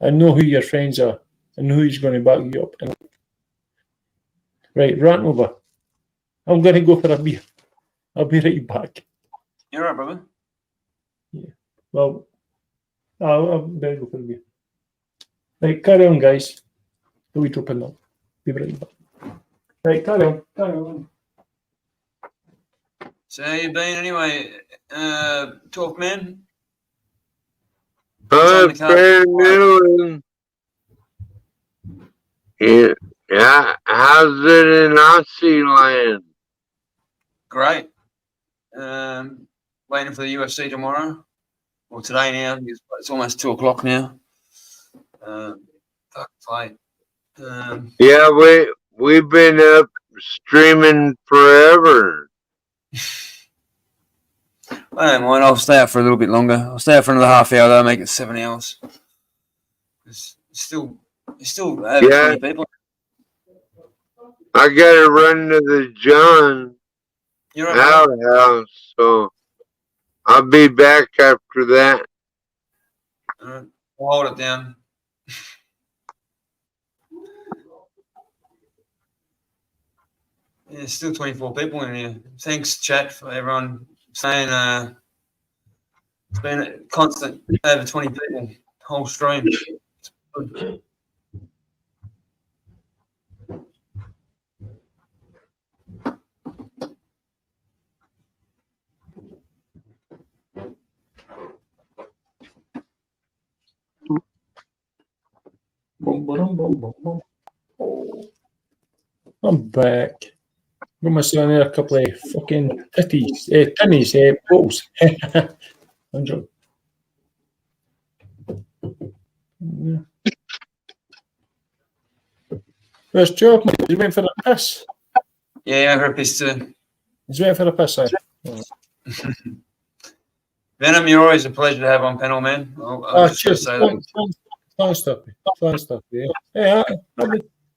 and know who your friends are and who's going to back you up. Right, rant over. I'm going to go for a beer. I'll be right back. You're right, brother. Yeah. Well, I'll better go for a beer. Right, carry on, guys. The wheat open up. Be right back. Right, carry on. Carry on. So how you been anyway, Talk Man? Yeah, how's it in Aussie land? Great. Waiting for the UFC tomorrow. Well, today now. It's almost 2:00 now. Fuck fight. Yeah, we've been up streaming forever. I don't mind. I'll stay out for a little bit longer. I'll stay out for another half hour. That'll make it 7 hours. It's still over 20 people. I gotta run to the John outhouse, so I'll be back after that. Alright, we'll hold it down. Yeah, there's still 24 people in here. Thanks, chat, for everyone saying it's been a constant over 20 people, whole stream. It's good. I'm back. Got myself in a couple of fucking tinnies, balls. I'm joking. Yeah. Where's Joe? He's waiting for the piss. Yeah, I heard piss too. He's waiting for the piss, Venom, you're always a pleasure to have on panel, man. I'll cheers. Thanks, Turpie. Thanks, Turpie. Yeah,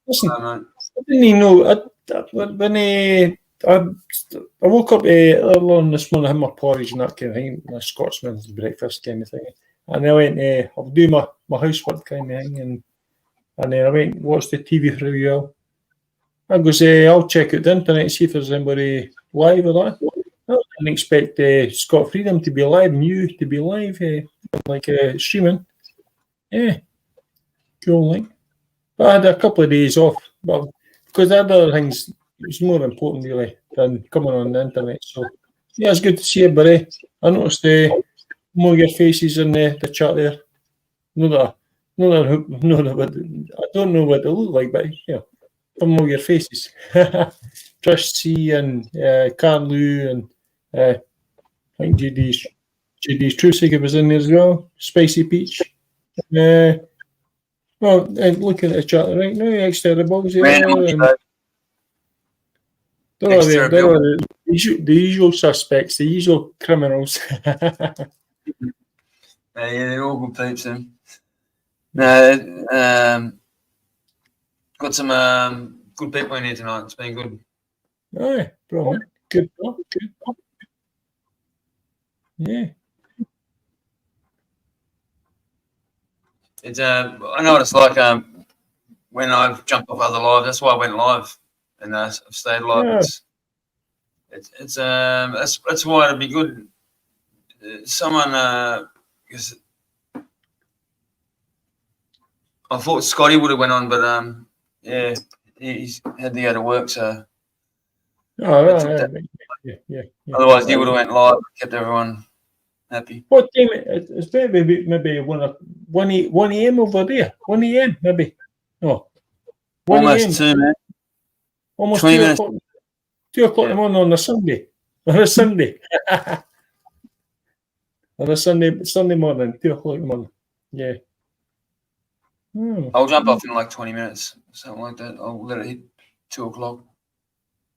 listen, I didn't even know. I woke up early on this morning, I had my porridge and that kind of thing, my Scotsman's breakfast kind of thing. And then I went, I'll do my housework kind of thing. And then I went and watched the TV for a while. I goes, I'll check out the internet and see if there's anybody live or that. I didn't expect Scott Freedom to be live and you to be live, streaming. Yeah, cool, like. But I had a couple of days off, but because the other things, it's more important really than coming on the internet. So yeah, it's good to see everybody. I noticed more of your faces in the chat there. I don't know what they look like, but yeah, some more of your faces. Trish C and Carlu and I think JD's Trusiger was in there as well. Spicy Peach. Well, looking at the chat right now, extra balls there. They're all the usual suspects, the usual criminals. Yeah, they're all good peeps. Then. No, got some good people in here tonight. It's been good. Oh, yeah, bro, man. Good, bro. Good. Yeah. It's I know what it's like when I've jumped off other lives. That's why I went live and I've stayed live. Yeah. That's why it'd be good. Someone because I thought Scotty would have went on, but yeah, he's had to go to work, so. Yeah. Otherwise, he would have went live, kept everyone happy. What time? It's maybe 1 a.m. over there. 1 a.m. maybe. No. 1 Almost 2, man. Almost 20 2 minutes. o'clock. 2 o'clock in the morning on a Sunday. On a Sunday. On a Sunday morning, 2 o'clock in the morning. Yeah. I'll jump off in like 20 minutes, something like that. I'll let it hit 2 o'clock.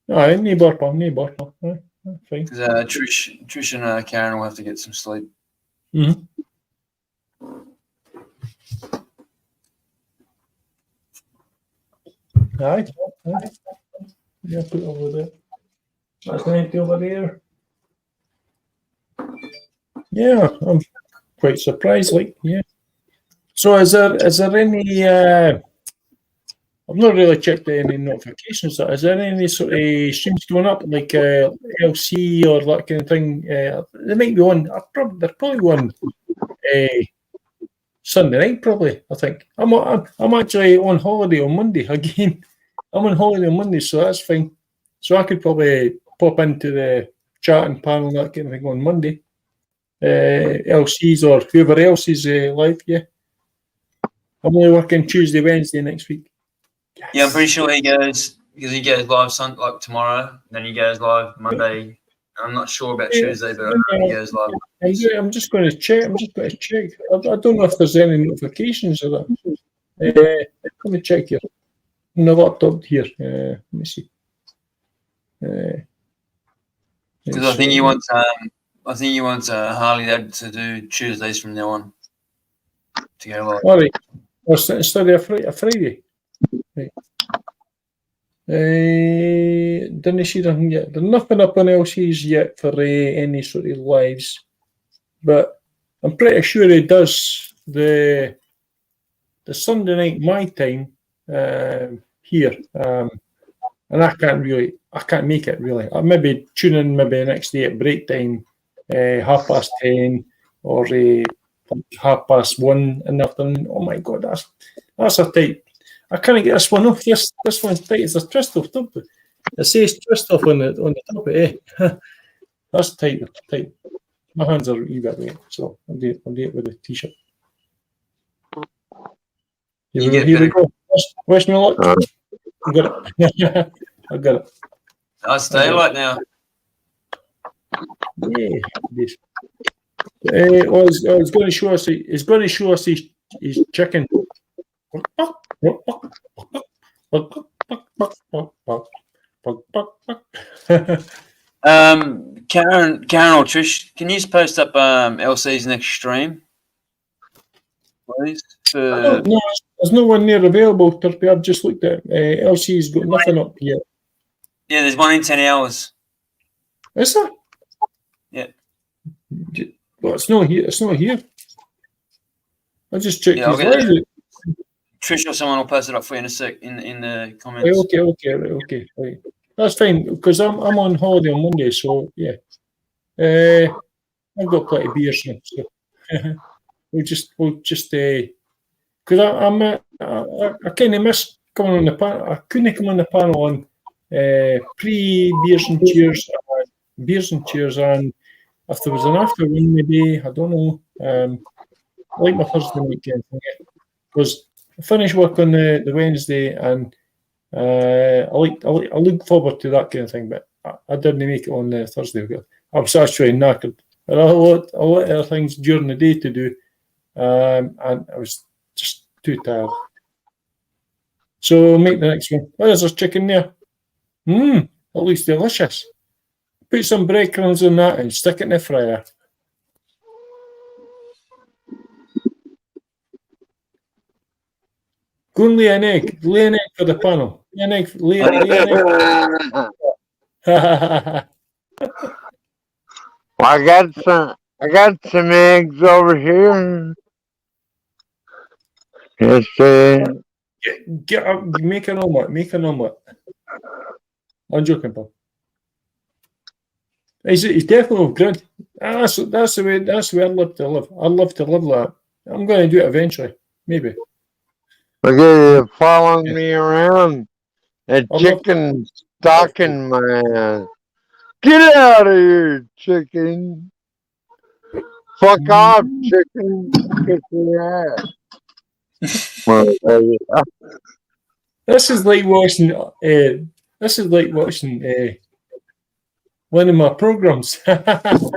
No, no bother. Fine. Because Trish and Karen will have to get some sleep. Mm-hmm. Aye. Yeah, put it over there. That's 90 over there. Yeah, I'm quite surprised. Like, yeah. So, is there any? I've not really checked any notifications. Is there any sort of streams going up, like LC or that kind of thing? There might be one. There's probably one Sunday night. Probably, I think. I'm actually on holiday on Monday again. I'm on holiday on Monday, so that's fine. So I could probably pop into the chatting panel, that kind of thing, on Monday. LCs or whoever else is live. Yeah, I'm only working Tuesday, Wednesday next week. Yes. Yeah, I'm pretty sure he goes live like tomorrow. Then he goes live Monday. I'm not sure about Tuesday, but he goes live. I'm just going to check. I don't know if there's any notifications of that. Let me check here. On the laptop here. Let me see. Because I think he wants. Harley Dad to do Tuesdays from now on. To go live. All right. Instead of a Friday. Right. Didn't see nothing yet. There's nothing up on LCs yet for any sort of lives, but I'm pretty sure he does the Sunday night my time here, and I can't make it really. I'll maybe tune in maybe the next day at break time, 10:30 or 1:30 in the afternoon. Oh my God, that's a tight. I can't get this one off. This one's tight. It's a twist off top. It says twist off on the top of it. That's tight. My hands are a wee bit wet, so I'll do it with a t-shirt. Here we go. Wish me luck. I got it. I got it. It's daylight now. Yeah, it is. I was going to show us. He's going to show us his chicken. Karen or Trish, can you just post up LC's next stream, please? No, there's no one near available, Turpie. I've just looked at LC's got nothing up yet. Yeah, there's one in 10 hours. Is there? Yeah. Well, it's not here. It's not here. I just checked his live. Trish or someone will post it up for you in a sec in the comments. Okay. Right. That's fine because I'm on holiday on Monday, so yeah. I've got plenty of beers now, so we'll just because I kind of missed coming on the panel. I couldn't come on the panel on pre-beers and cheers, and if there was an after one, maybe I don't know. I like my Thursday weekend because I finish work on the Wednesday, and I look forward to that kind of thing. But I didn't make it on the Thursday. I was actually knackered. I had a lot of other things during the day to do, and I was just too tired. So make the next one. Oh, there's a chicken there. It looks delicious. Put some breadcrumbs on that and stick it in the fryer. Go and lay an egg. Lay an egg for the panel. Lay an egg. Lay an egg. I got some eggs over here. Yes, Get up. Make an omelette. Make an omelette. I'm joking, Paul. He's definitely good. That's the way. That's the way I'd love to live. I'd love to live like that. I'm going to do it eventually. Maybe. Look at you following me around. A chicken stalking my ass. Get out of here, chicken. Fuck off, chicken. Kick your ass. This is like watching. This is like watching one of my programs. Living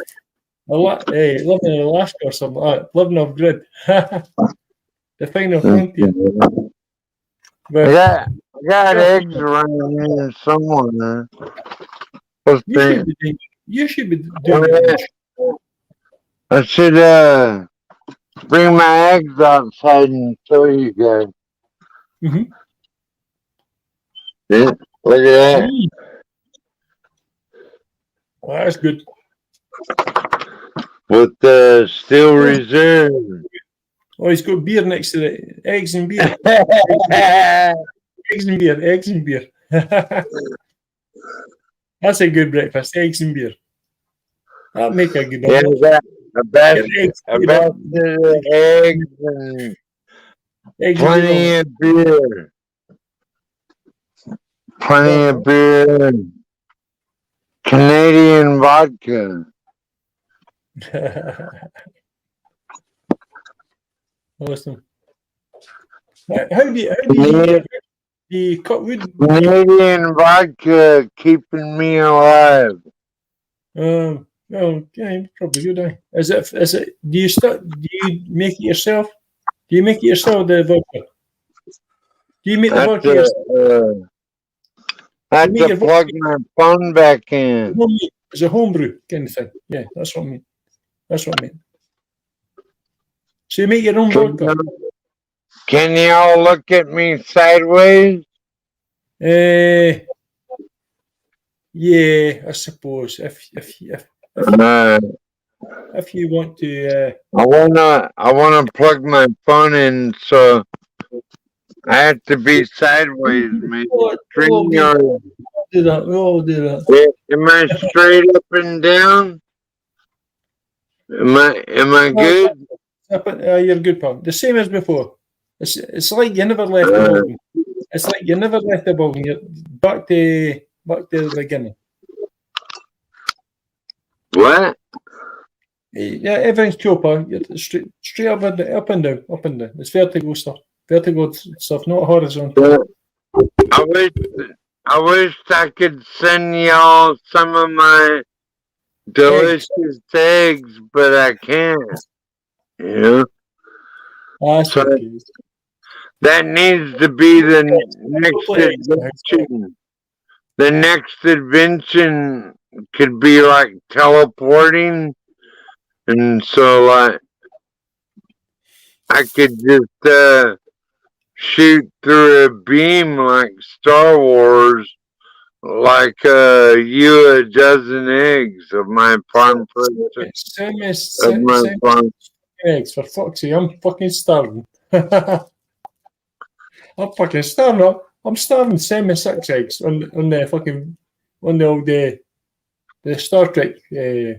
in Alaska or something like that. Living off grid. The final frontier. I got eggs running in somewhere. You should be doing it. I should bring my eggs outside and show you guys. Mm-hmm. Yeah, look at that. Well, that's good. With the Steel Reserve. Oh, he's got beer next to the eggs and beer. Eggs and beer. Eggs and beer. That's a good breakfast. Eggs and beer. That'll make a good omelette. Yeah, a basket of eggs and plenty of beer. Plenty of beer. Canadian vodka. Awesome. How do you cut wood? Canadian vodka keeping me alive. Oh, yeah, probably good. Is it? Do you make it yourself? Do you make it yourself, the vodka? Do you make the vodka yourself? I have to plug my phone back in. It's a homebrew kind of thing. Yeah, that's what I mean. That's what I mean. So you make your own vodka. Can y'all look at me sideways? Yeah, I suppose. If you want to, I wanna plug my phone in, so I have to be sideways, man. We all do that. Am I straight up and down? Am I good? You're good, pal. The same as before. It's like you never left the building. It's like you never left the building. You're back to the beginning. What? Yeah, everything's cool, pal. You're straight up and down. It's vertigo stuff. Vertigo stuff, not horizontal. I wish I could send y'all some of my delicious eggs, but I can't. Yeah. So that needs to be the next invention. The next invention could be like teleporting, and so like I could just shoot through a beam like Star Wars, like you a dozen eggs of my farm Eggs, for fuck's sake, I'm fucking starving. I'm fucking starving. I'm starving. Send me 6 eggs on the fucking on the old the Star Trek thing.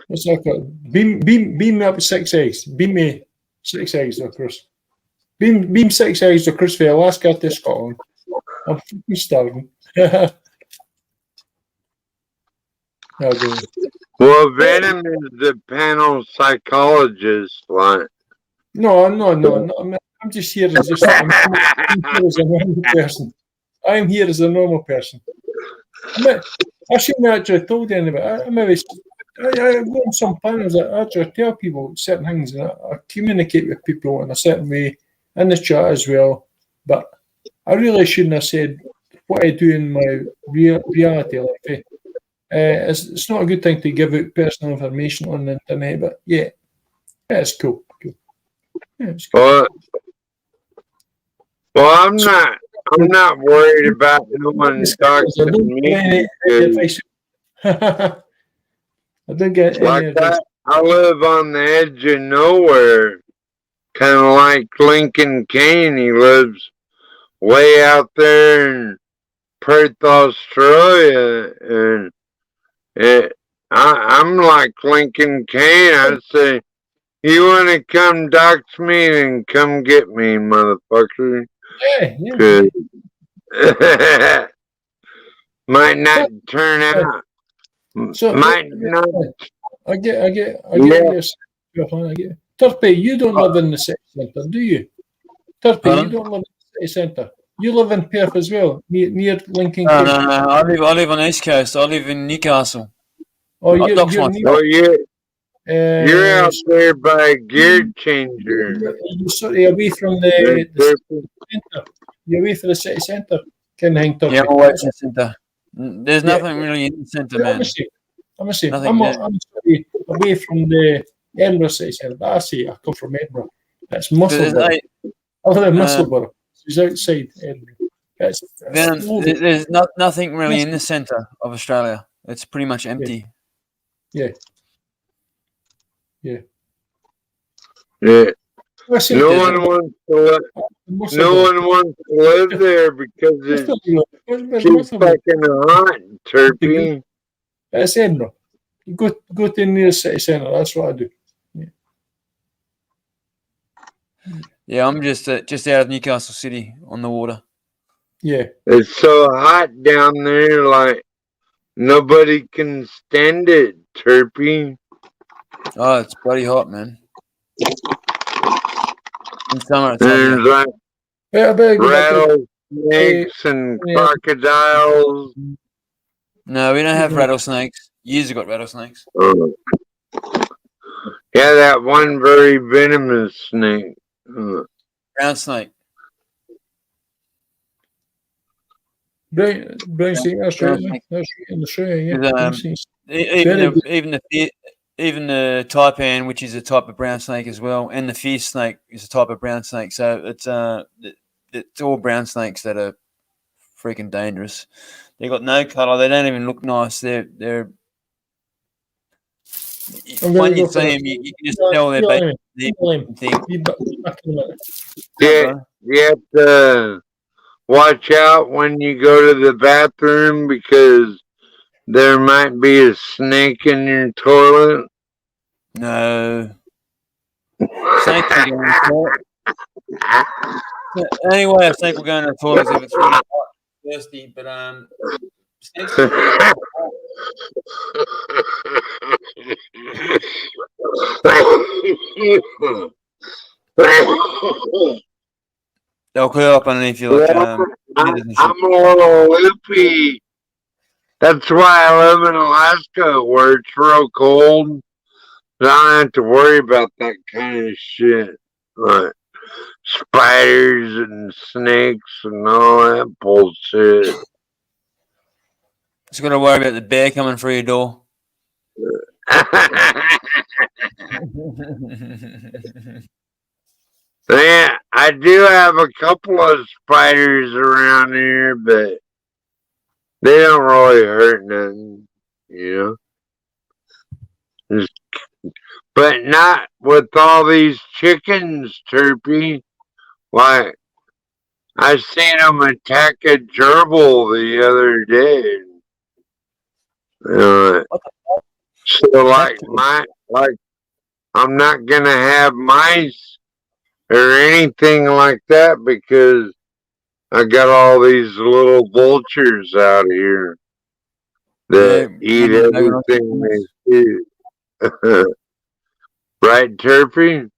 What's that called? Beam me up with 6 eggs. Beam me 6 eggs across. Beam 6 eggs across from Alaska to Scotland. I'm fucking starving. Well, Venom is the panel psychologist, like. No. I'm just here as I'm here as a normal person. I'm here as a normal person. I shouldn't actually told anybody. I go on some panels. I actually tell people certain things, and I communicate with people in a certain way in the chat as well. But I really shouldn't have said what I do in my reality life. It's not a good thing to give out personal information on the internet, but yeah, it's cool. Cool. Yeah, it's cool. Well, I'm not worried about no one doxing me because I don't get any like advice. I live on the edge of nowhere, kind of like Lincoln Kane. He lives way out there in Perth, Australia, and I'm like Lincoln Kane. I say, you want to come dox me, then come get me, motherfucker. Yeah. Might not turn out. So might not. I get yes. I get. Turpie, you don't live in the city centre, do you? Turpie, you don't live in the city centre. You live in Perth as well, near Lincoln No, Key. no, no. I live on the East Coast. I live in Newcastle. Oh, I dox you're myself. You're out there by a gear changer. You're sort of away from the city centre. You're away from the city centre, kind of thing, Turpie. Yeah, I'm away from the centre. There's nothing really in the centre, man. I'm Nothing. I'm sorry, away from the Edinburgh city centre. But I say I come from Edinburgh. That's Musselburgh. I live in Musselburgh. It's outside Edinburgh. There's nothing really in the centre of Australia. It's pretty much empty. Yeah. No one wants to live there because it's too fucking hot, Turpie. That's Edinburgh. You go to the nearest city centre. That's what I do. Yeah, I'm just out of Newcastle City on the water. Yeah. It's so hot down there, like nobody can stand it, Turpie. Oh, it's bloody hot, man. In summer, it's There's hot. like rattlesnakes and crocodiles. No, we don't have rattlesnakes. Years ago, got rattlesnakes. Yeah, that one very venomous snake. Brown snake. Brown snake. That's right. That's in Australia. Yeah. Even the taipan, which is a type of brown snake as well, and the fierce snake is a type of brown snake. So it's all brown snakes that are freaking dangerous. They got no colour. They don't even look nice. They're when you see them, you can just tell they're baby. Yeah, you have to watch out when you go to the bathroom because there might be a snake in your toilet. No. Snakes will go in the toilet. The only way a snake will go in the toilet is if it's really hot, thirsty. But snakes they'll curl up underneath you like I'm a little loopy. That's why I live in Alaska where it's real cold. I don't have to worry about that kind of shit. Like spiders and snakes and all that bullshit. Just got to worry about the bear coming through your door. Yeah, I do have a couple of spiders around here, but they don't really hurt nothing, you know. But not with all these chickens, Turpie. Like, I seen them attack a gerbil the other day. So like I'm not gonna have mice or anything like that because I got all these little vultures out here that eat everything they see. Right, Turpie?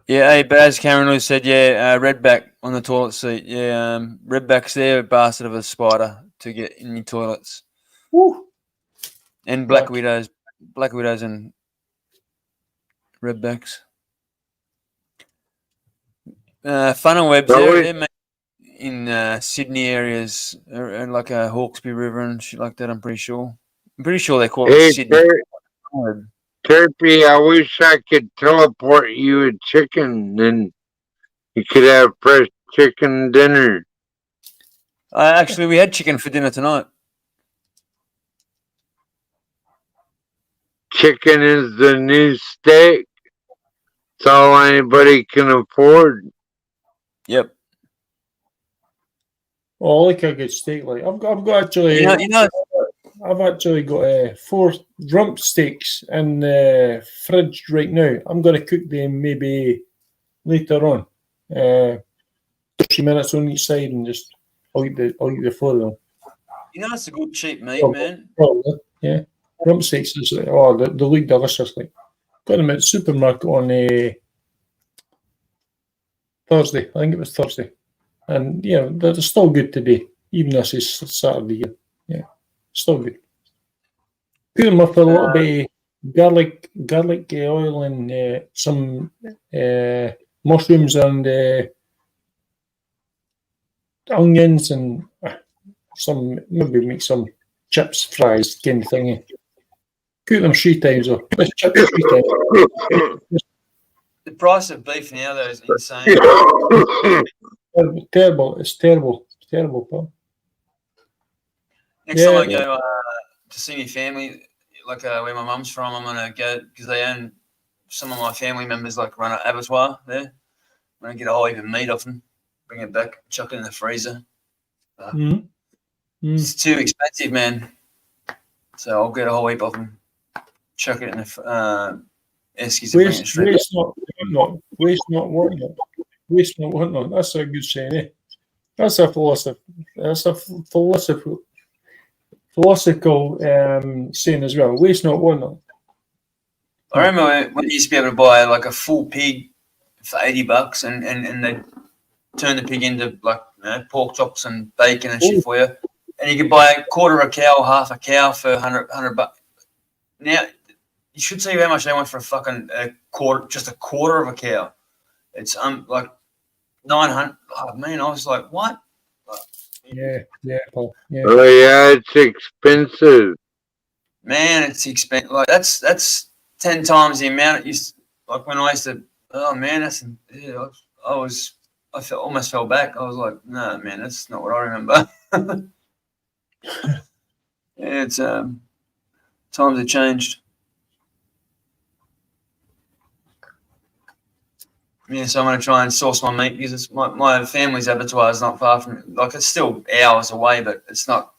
Yeah, hey, Baz Cameron said, redback on the toilet seat. Yeah, redbacks there, a bastard of a spider to get in your toilets. Woo. And black widows and redbacks. Funnel webs, in Sydney areas, and like Hawkesbury River and shit like that. I'm pretty sure. I'm pretty sure they call it Hey, Sydney. Turpie, I wish I could teleport you a chicken and you could have fresh chicken dinner. Actually, we had chicken for dinner tonight. Chicken is the new steak. It's all anybody can afford. Yep. Oh, I like a good steak. Like I've got actually, I've actually got 4 rump steaks in the fridge right now. I'm going to cook them maybe later on. 30 minutes on each side, and just I'll eat the 4 of them. You know, it's a good cheap meat, man. Probably, yeah. Rump steaks is they look delicious. Like got them at the supermarket on Thursday. I think it was Thursday, and yeah, they're still good today, even though it's Saturday. Yeah, still good. Put them up with a little bit of garlic oil, and some mushrooms and onions, and some maybe make some chips, fries, kind of thingy. Cook them 3 times or chips 3 times. The price of beef now, though, is insane. Terrible. It's terrible. It's terrible, pal. Next time I go to see my family, like where my mum's from, I'm gonna go because they own some of my family members like run an abattoir there. I'm gonna get a whole heap of meat off them, bring it back, chuck it in the freezer. It's too expensive, man. So I'll get a whole heap of them, chuck it in the Eskies and bring it straight waste not, want not. Waste not, want not. That's a good saying, eh? That's a philosophy. That's a philosophical saying as well. Waste not, want not. I remember when you used to be able to buy like a full pig for $80, and they turn the pig into like pork chops and bacon and shit for you, and you could buy a quarter of a cow, half a cow for $100. Now you should see how much they want for a fucking quarter of a cow. It's like 900. Oh man, I was like, what? Yeah, Paul. Yeah. Oh yeah, it's expensive. Man, it's expensive. Like that's 10 times the amount it used. Like when I used to. Oh man, that's. Yeah, I almost fell back. I was like, no, man, that's not what I remember. Yeah, it's times have changed. Yeah, so I'm going to try and source my meat because it's my family's abattoir is not far from, like it's still hours away, but it's not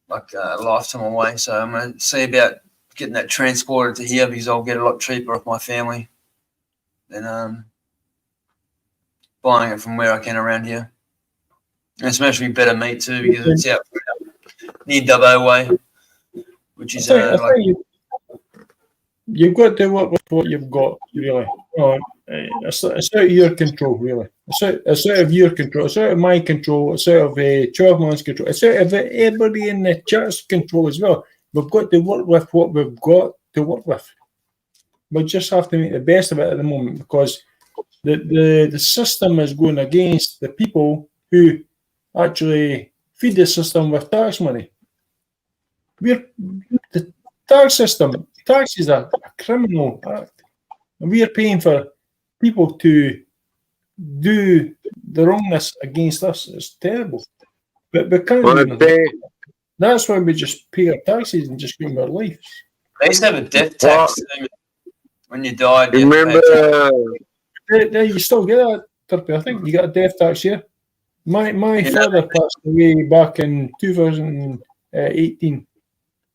like a lifetime away. So I'm going to see about getting that transported to here because I'll get a lot cheaper off my family than buying it from where I can around here. And it's actually better meat too because it's out near Dubbo way, which is you've got to work with what you've got, really. It's out of your control, really. It's out of your control. It's out of my control. It's out of 12 months' control. It's out of everybody in the chat's control as well. We've got to work with what we've got to work with. We just have to make the best of it at the moment because the system is going against the people who actually feed the system with tax money. The tax system, tax is a criminal act. And we are paying for people to do the wrongness against us. It's terrible. But we can't that's why we just pay our taxes and just give them our lives. They used to have a death tax when you died. You remember? You still get that, Turpie. I think you got a death tax here. My father passed away back in 2018.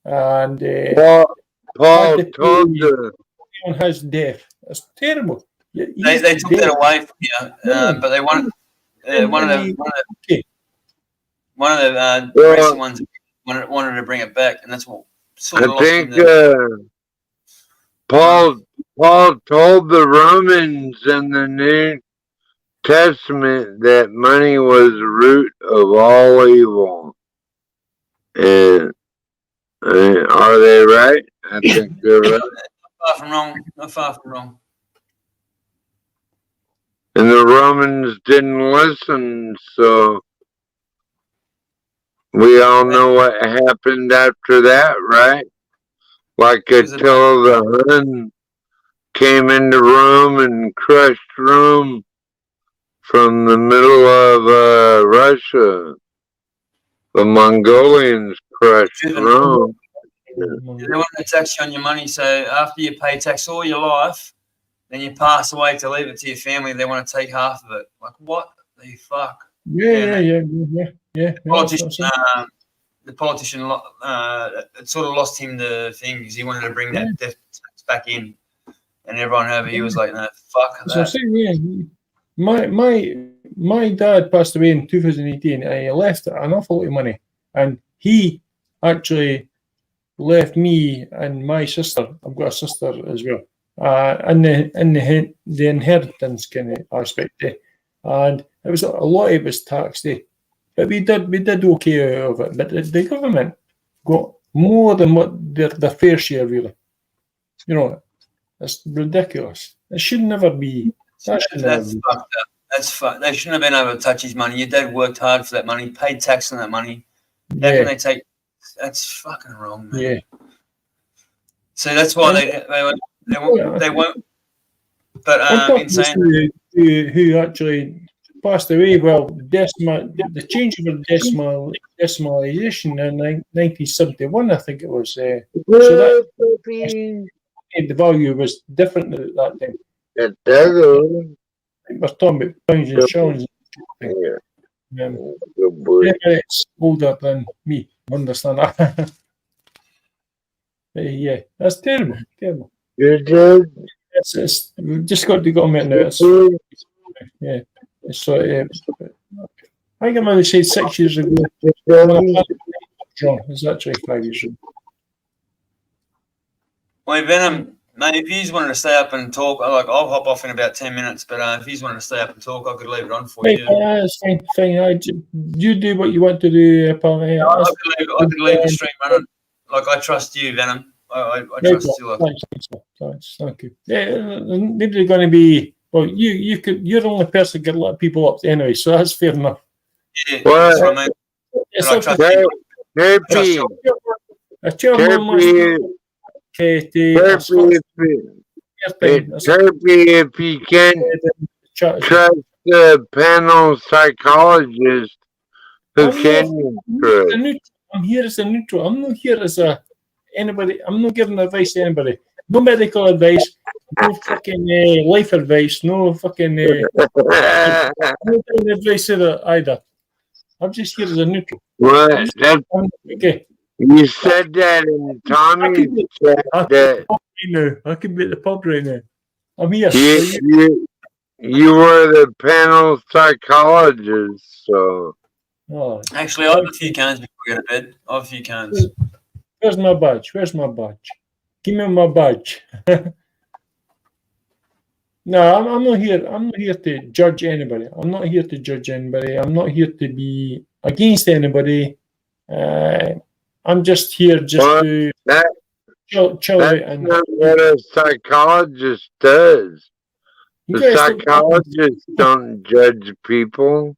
And Paul told you on his death. It's terrible. They took that away from you, but they wanted one of the recent ones wanted to bring it back, and that's what sort of I think Paul told the Romans in the New Testament that money was the root of all evil. And are they right? I think they're right. Not far from wrong. And the Romans didn't listen, so we all know what happened after that, right? Like Attila the Hun came into Rome and crushed Rome from the middle of Russia. The Mongolians crushed Rome. They want to tax you on your money, so after you pay tax all your life, then you pass away to leave it to your family, they want to take half of it. Like, what the fuck? Yeah. The politician it sort of lost him the thing because he wanted to bring that death tax back in, and everyone over here was like, no, fuck that. So I'm saying, my dad passed away in 2018, and he left an awful lot of money, and he actually left me and my sister. I've got a sister as well. In the inheritance kind of aspect, and it was a lot of it was taxed, but we did okay out of it. But the government got more than what their fair share, really. You know, it's ridiculous. It should never be. That's fucked up. That's fucked. They shouldn't have been able to touch his money. Your dad worked hard for that money, paid tax on that money. How can they take? That's fucking wrong, man. Yeah. So that's why they won't. But in saying who actually passed away, well, the change of decimalization in 1971, I think it was. So that the value was different at that time. We're talking about pounds and shillings. It's older than me. Understand that? Yeah, that's terrible. Terrible. We've just got to go on it now. Yeah. So I think I might have said 6 years ago. It's actually 5 years ago. Well, Venom, mate, if you wanted to stay up and talk, I'll hop off in about 10 minutes. But if you wanted to stay up and talk, I could leave it on for you. It's fine. You do what you want to do, pal. I could leave the stream running. Like, I trust you, Venom. I trust you. Thanks. Thank you. Yeah, maybe going to be. Well, you're the only person that can let people up anyway, so that's fair enough. Yeah, that's what I mean. Turpie, if you can't trust the panel psychologist, who can you trust? I'm here as a neutral. I'm not here as anybody. I'm not giving advice to anybody. No medical advice. No fucking life advice. No fucking no advice either. I'm just here as a neutral. What? Okay. You said that, and Tommy said that. I could be at the pub right now. I'm here. You were the panel psychologist, so. Oh. Actually, I have a few cans before we go to bed. I have a few cans. Where's my badge? Give me my badge. No, I'm not here. I'm not here to judge anybody. I'm not here to be against anybody. I'm just here to chill out. And not what a psychologist does. The psychologists don't judge people.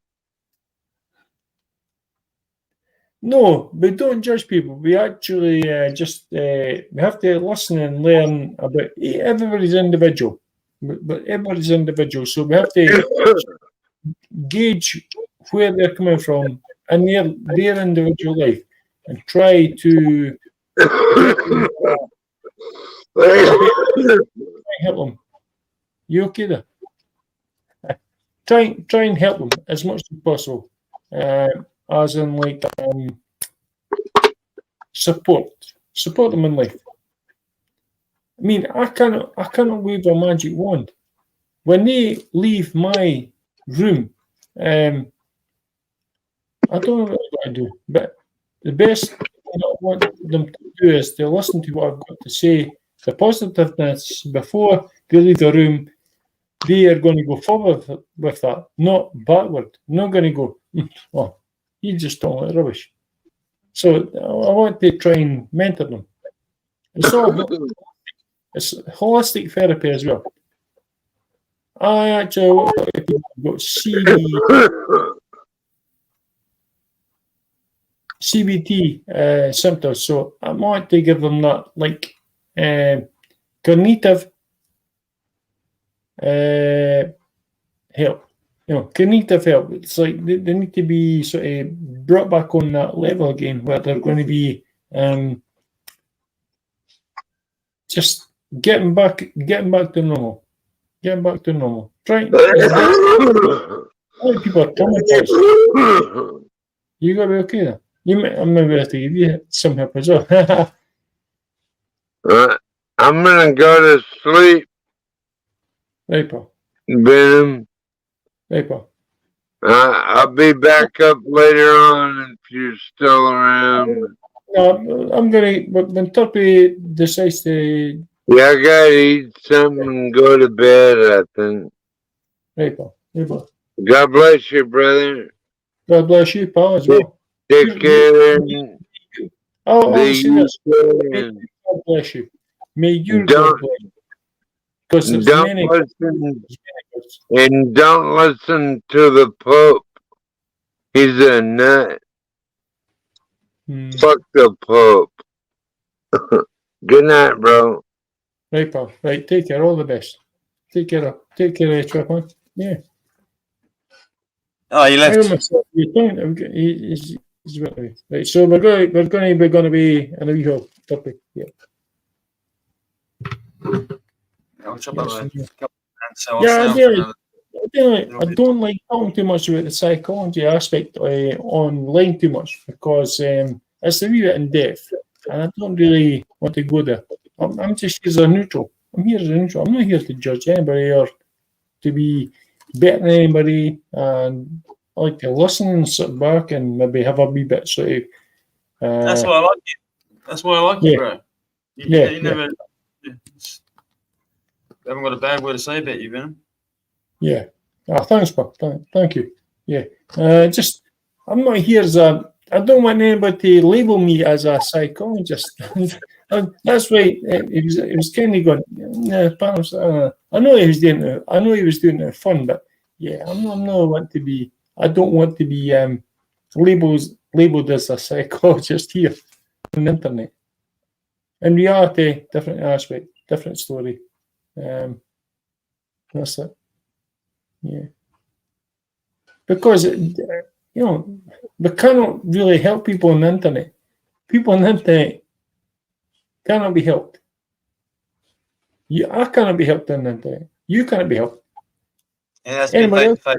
No, we don't judge people. We actually we have to listen and learn about everybody's individual. But everybody's individual, so we have to gauge where they're coming from and their individual life, and try to help them. You okay there? Try and help them as much as possible, as in like support them in life. I mean, I cannot wave a magic wand. When they leave my room, I don't know what I'm going to do. But the best thing I want them to do is to listen to what I've got to say, the positiveness before they leave the room. They are going to go forward with that, not backward. Not going to go, oh, you just don't like rubbish. So I want to try and mentor them. It's holistic therapy as well. I actually got CBT symptoms, so I might to give them that, like cognitive help. Cognitive help. It's like they need to be sort of brought back on that level again, where they're going to be just getting back to normal. Getting back to normal. Trying. A lot of people are traumatized. You gotta be okay then. I'm maybe have to give you some help as well. I'm gonna go to sleep. Right, Paul. Venom. Right, Paul. I'll be back up later on if you're still around. No, I'm gonna. But when Turpie decides to. Yeah, I gotta eat something and go to bed, I think. Right, Paul. Right, Paul. God bless you, brother. God bless you, Paul, as well. Take care. I'll say this. God bless you. May your God bless you. Because there's many. And don't listen to the Pope. He's a nut. Fuck the Pope. Good night, bro. Right, pal. Right, take care. All the best. Take care of Trip, man. Yeah. Oh, you left. He's right. So we're going to be in a wee hole topic. Yeah. I don't like talking too much about the psychology aspect online too much because it's a wee bit in depth, and I don't really want to go there. I'm just here as a neutral. I'm here as a neutral. I'm not here to judge anybody or to be better than anybody. And I like to listen and sit back and maybe have a wee bit sort of. That's why I like you. That's why I like you, bro. You never haven't got a bad word to say about you, Venom. Yeah. Thanks, Bob. Thank you. Yeah. Just, I'm not here as a. I don't want anybody to label me as a psychologist. That's why it was kind of going. I know he was doing it. I know he was doing it fun, but yeah, I don't want to be labeled as a psychologist here on the internet. In reality, different aspect, different story. That's it. Yeah. Because we cannot really help people on the internet. People on the internet cannot be helped. I cannot be helped on the internet. You cannot be helped. Yeah, that's face-to-face.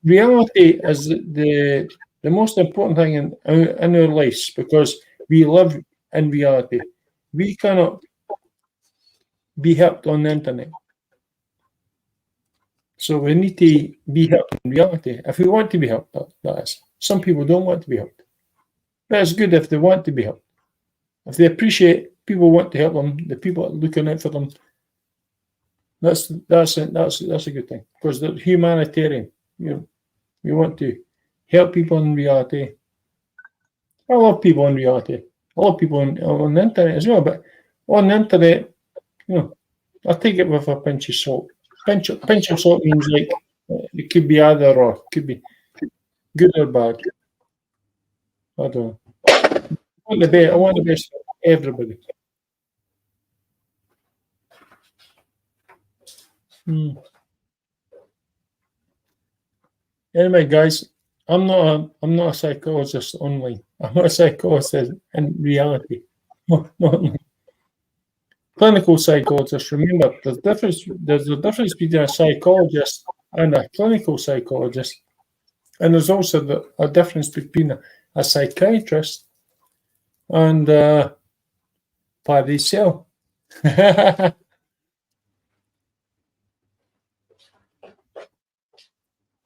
Reality is the most important thing in our lives because we live in reality. We cannot be helped on the internet. So we need to be helped in reality. If we want to be helped, that is. Some people don't want to be helped. But it's good if they want to be helped. If they appreciate people want to help them, the people are looking out for them, that's a good thing. Because they're humanitarian. We want to help people in reality. I love people in reality. I love people on the internet as well. But on the internet, I take it with a pinch of salt. Pinch of salt means like it could be either or, it could be good or bad. I don't know. I want the best for everybody. Anyway, guys, I'm not a psychologist online. I'm not a psychologist in reality. No. Clinical psychologist. Remember, there's a difference between a psychologist and a clinical psychologist, and there's also a difference between a psychiatrist and Paricel.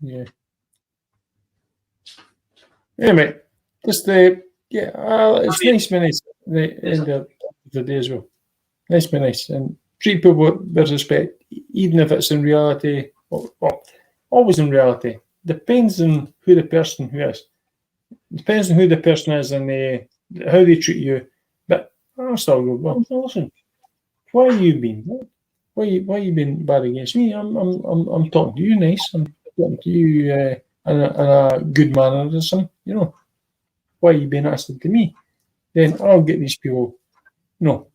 Yeah. Anyway, just it's nice, the end of the day as well. Nice, be nice, and treat people with respect, even if it's in reality. Well, always in reality. Depends on who the person is. Depends on who the person is and how they treat you. But I'll still go, well, listen, why are you being? why you been bad against me? I'm talking to you nice. I'm talking to you in a good mannerism. You know, why you been asking to me? Then I'll get these people. No,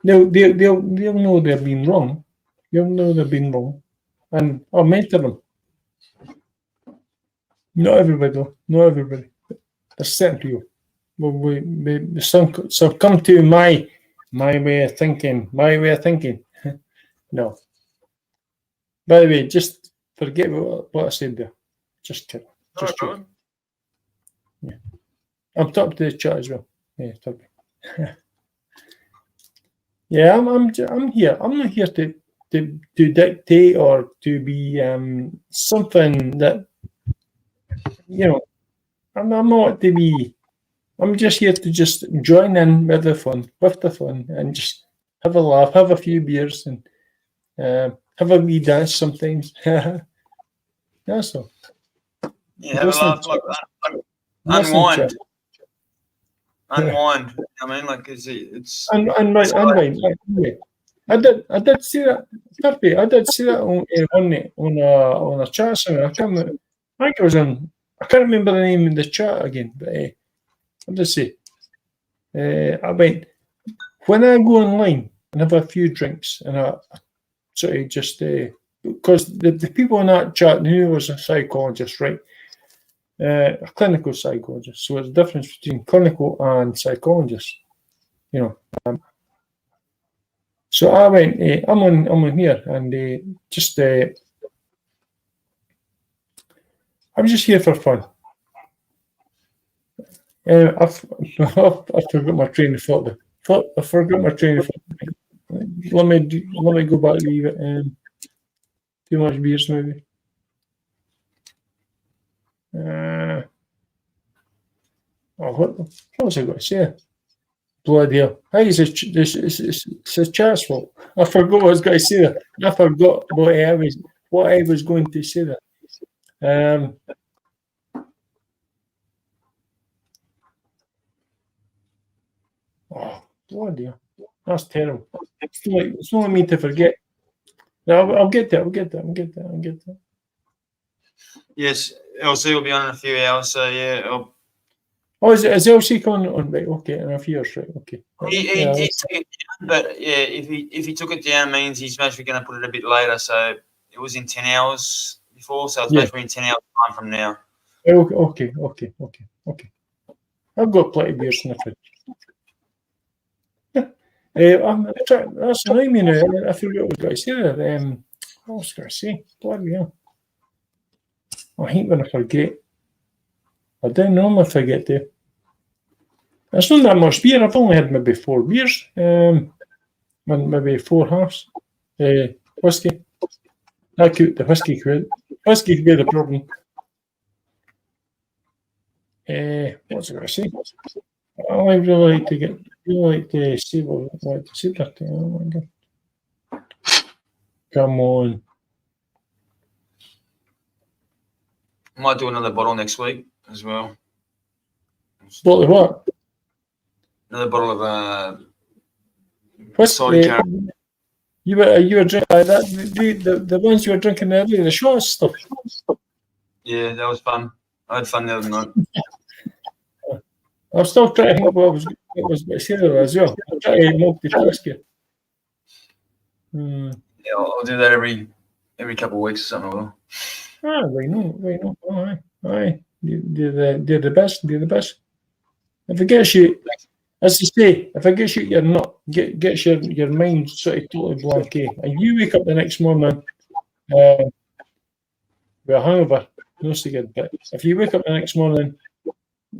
they'll know they've been wrong. They'll know they've been wrong, and I'll mentor them. Not everybody, though. Not everybody. There's certain people. Well, so come to my way of thinking. My way of thinking. No. By the way, just forget what I said there. Just kidding. Just joking. Yeah. I'm talking to the chat as well. Yeah, Turpie. Yeah, I'm here. I'm not here to dictate or to be something that, you know. I'm not to be. I'm just here to just join in with the fun, and just have a laugh, have a few beers, and have a wee dance sometimes. That's all. Yeah, have a laugh, like unwind. Unwind. I mean, like it's unwind. I did see that. Turpie, I did see that on a chat somewhere. I think it was on. I can't remember the name of the chat again, but I'll just say, I went, when I go online and have a few drinks and I sort of just, because the people in that chat knew I was a psychologist, right? A clinical psychologist. So there's a difference between clinical and psychologist, you know. So I went, I'm on here, and just, I'm just here for fun. I forgot my train of thought. I forgot my train of thought. Let me go back a wee bit. Too much beers, maybe. What was I going to say? Bloody hell! Hey, it's a chat's fault. I forgot what I was going to say there. I forgot what I was going to say there. Oh, bloody hell. That's terrible. It's not me to forget. No, I'll get there. I'll get there. Yes, LC will be on in a few hours, so yeah. Oh, is LC coming on? Right, okay, in a few hours, right? Okay. He took it down, but yeah, if he took it down, means he's actually going to put it a bit later. So it was in 10 hours before, so it's basically in 10 hours time from now. Okay. I've got plenty of beers in the fridge. That's annoying me now. I forgot what I was going to say there. What was I going to say? Bloody hell. I hate when I forget. I don't normally forget to. It's not that much beer. I've only had maybe 4 beers. Maybe 4 halves. Whiskey. The whiskey could be the problem. What's I going to say? I really like to see what I like to see that. Oh my God. Come on. I might do another bottle next week as well. Bottle of what? Another bottle of whiskey. You were drinking like that. The ones you were drinking earlier, the shots stuff. Yeah, that was fun. I had fun the other night. I'm still trying to think what was going to say there as well. I'm trying to multitask here. Yeah, I'll do that every couple of weeks or something. Why not? Oh, aye. They're the best. If it gets you, as you say, if it gets you, you're not gets your mind sort of totally blank, and you wake up the next morning with a hangover, no so good. But if you wake up the next morning,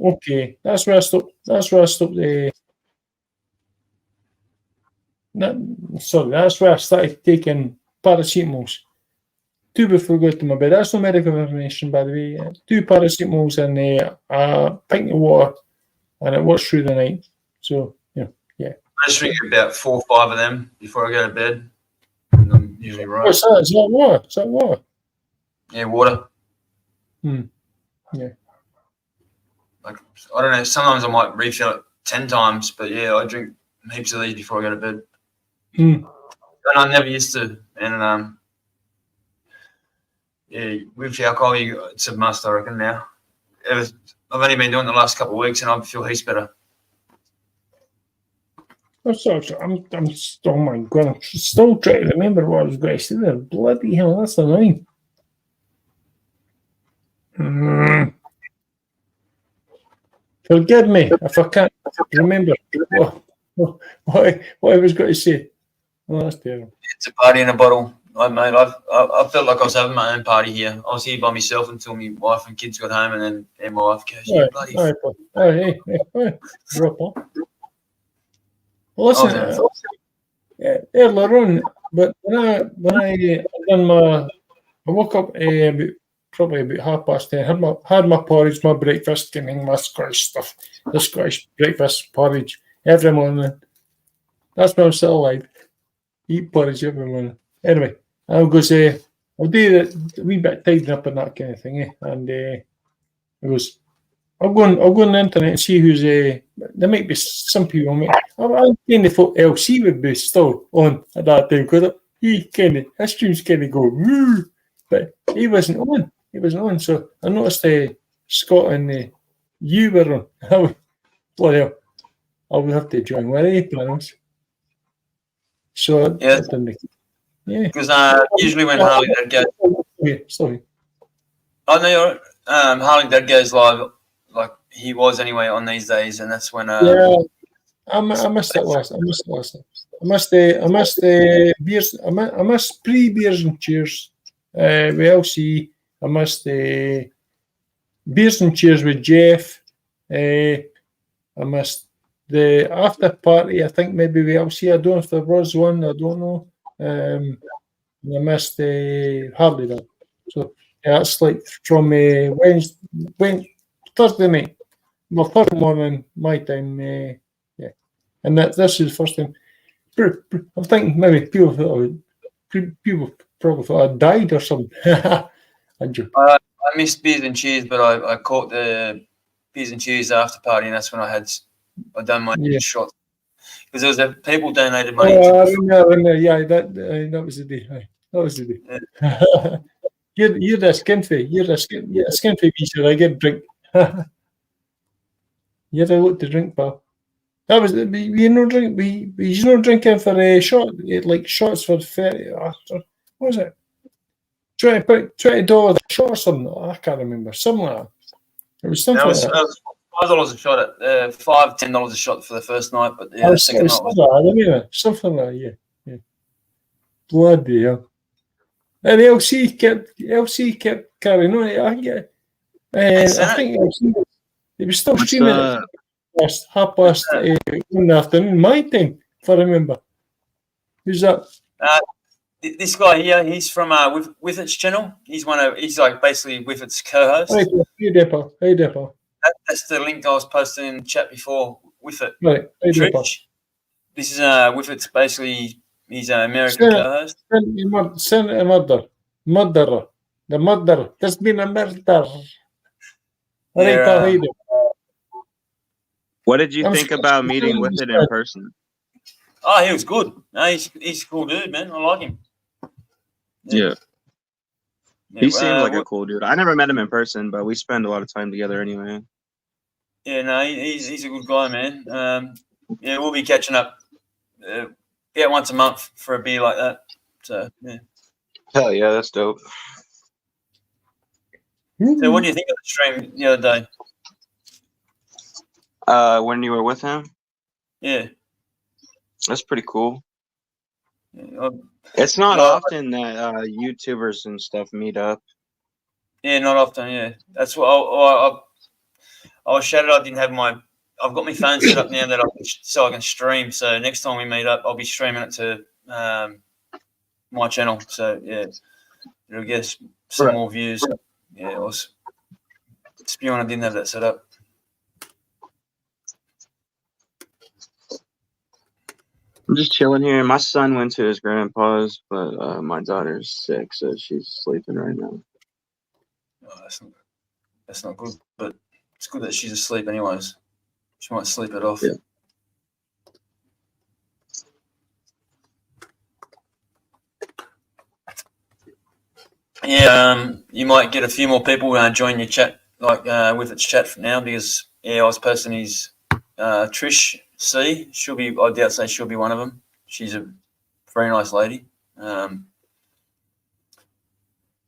okay, that's where I stopped. That's where I started taking paracetamols. 2 before I go to my bed. That's no medical information, by the way. 2 paracetamols and a pint of water, and it works through the night. So yeah. I just drink about 4 or 5 of them before I go to bed. And I'm usually right. What's that? Is that water? Yeah, water. Yeah. Like, I don't know. Sometimes I might refill it 10 times, but yeah, I drink heaps of these before I go to bed. I never used to. And yeah, with alcohol, it's a must, I reckon. Now, I've only been doing it the last couple of weeks, and I feel heaps better. I'm oh my god, I'm still trying to remember what I was going to say there. Bloody hell, that's annoying. Forgive me if I can't remember what I was going to say. Oh, that's terrible. It's a party in a bottle. I felt like I was having my own party here. I was here by myself until my wife and kids got home, and then my wife goes, "You bloody." Hey, drop off. Listen, earlier on, but when I done I woke up probably about 10:30. Had my porridge, my breakfast, my Scottish stuff, the Scottish breakfast porridge every morning. That's when I'm still alive. Eat porridge every morning. Anyway, I'll go say I'll do a wee bit of tidying up and that kind of thing, and it goes. I'll go on the internet and see who's there might be some people. I'm kind of thought LC would be still on at that time because his streams kind of go woo, but he wasn't on. He wasn't on, so I noticed Scott and you were on. Bloody hell, I will have to join one of the plans. So yeah, because usually when Harley Dad goes, sorry. Oh no, Harley Dad goes live. Like he was anyway on these days, and that's when. Yeah, I missed it last. I missed beers. I missed pre-beers and cheers. With LC. I missed beers and cheers with Jeff. I missed the after party. I think maybe with LC. I don't know if there was one. I don't know. I missed Harley Dad. So yeah, that's like from Thursday night. Well, Thursday morning, my time, yeah. And this is the first time. I'm thinking maybe people probably thought I died or something. I missed beers and cheers, but I caught the beers and cheers after party, and that's when I done my shot. Because there was people donated money. Yeah, that was the day. That was the day. Yeah. You're the skinfy. You're the skinfy piece. I get drink. You had a lot to drink, pal. That was we no drink. We no drinking for a shot, like shots for 30. What was it? $20 a shot or something. I can't remember. Something like that. It was something like that. $5 a shot at $10 a shot for the first night, but yeah, the second night was something like that. Yeah. Bloody hell. And LC kept carrying on. I think LC. It was still streaming at half past 1 in the afternoon, my time, if I remember. Who's that? This guy here, he's from Wiffert's channel. He's like basically Wiffert's co-host. Hey, Depper. That's the link I was posting in the chat before. Wiffert. Right. Hey, Depper. This is Wiffert's basically. He's an American co-host. Send a murderer. The murder. There's been a murder. Yeah. What did you think about meeting with it in person? Oh, he was good. No, he's a cool dude, man. I like him. Yeah. He seems like a cool dude. I never met him in person, but we spend a lot of time together anyway. Yeah, no, he's a good guy, man. Yeah, we'll be catching up once a month for a beer like that. So, yeah. Hell yeah, that's dope. So what do you think of the stream the other day? When you were with him? Yeah. That's pretty cool. Yeah, it's not often that YouTubers and stuff meet up. Yeah, not often, yeah. That's what I was shattered. I didn't have I've got my phone set up now so I can stream. So next time we meet up, I'll be streaming it to my channel. So yeah, it'll get some more views. Yeah, it was spewing. I didn't have that set up. I'm just chilling here. My son went to his grandpa's, but my daughter's sick, so she's sleeping right now. Oh, that's not good. But it's good that she's asleep, anyways. She might sleep it off. Yeah. Yeah, you might get a few more people join your chat, like with its chat now, because I was posting his Trish C. I dare say she'll be one of them. She's a very nice lady, and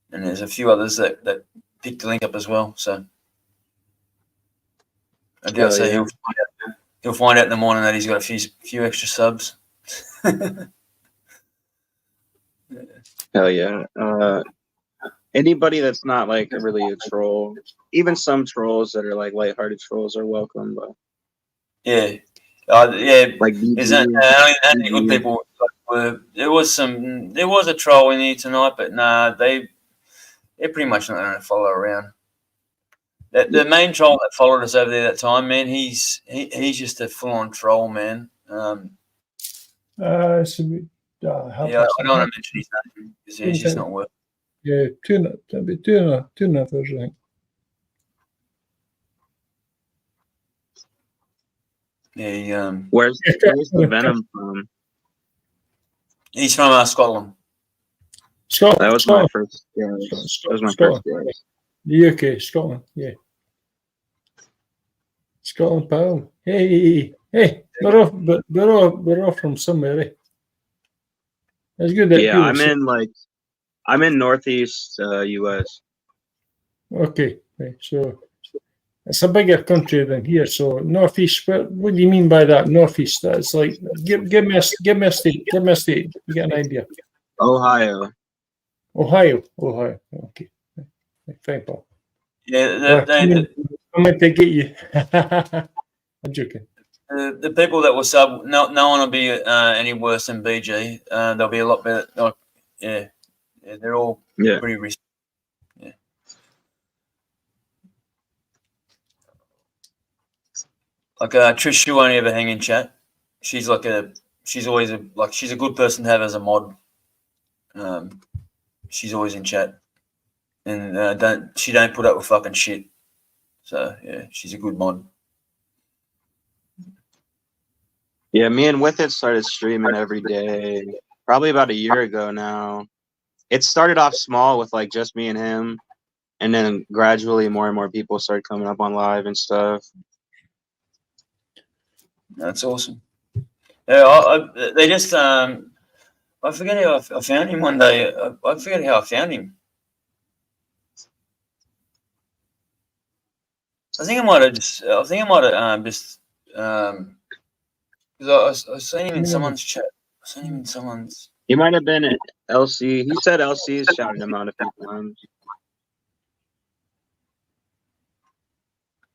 there's a few others that picked the link up as well. So I dare say he'll find out in the morning that he's got a few extra subs. Hell yeah. Anybody that's not like really a troll, even some trolls that are like lighthearted trolls are welcome. But yeah, like there's only good people. There was a troll in here tonight, but nah, they're pretty much not going to follow around. The main troll that followed us over there that time, man, he's just a full on troll, man. So Yeah, I don't want to mention his name because he's just not worth. Yeah, two and a half hours, I think. Yeah, where's the Venom from? He's from Scotland. Scotland. That was Scotland. my first. Yeah, that was my Scotland. first guess. The UK, Scotland. Yeah. Scotland, pal. Hey, we're off from somewhere. Eh? That's good. Yeah, I'm in northeast U.S. Okay, right, so it's a bigger country than here. So northeast. What do you mean by that? Northeast? That's like give me a state. Give me a state. You get an idea. Ohio. Okay. Fine, Paul. Yeah, I'm going to get you. I'm joking. The people that will sub, no one will be any worse than BG. They'll be a lot better. Like, yeah, they're all pretty risky. Yeah. Like Trish, she won't ever hang in chat. She's always she's a good person to have as a mod. She's always in chat, and she don't put up with fucking shit. So yeah, she's a good mod. Yeah, me and With It started streaming every day, probably about a year ago now. It started off small with like just me and him, and then gradually more and more people started coming up on live and stuff. That's awesome. Yeah, they just I forget how I found him one day. I forget how I found him. I think I might have just because I seen him in someone's chat. I seen him in someone's. He might have been at LC. He said LC's shouted him out a few times.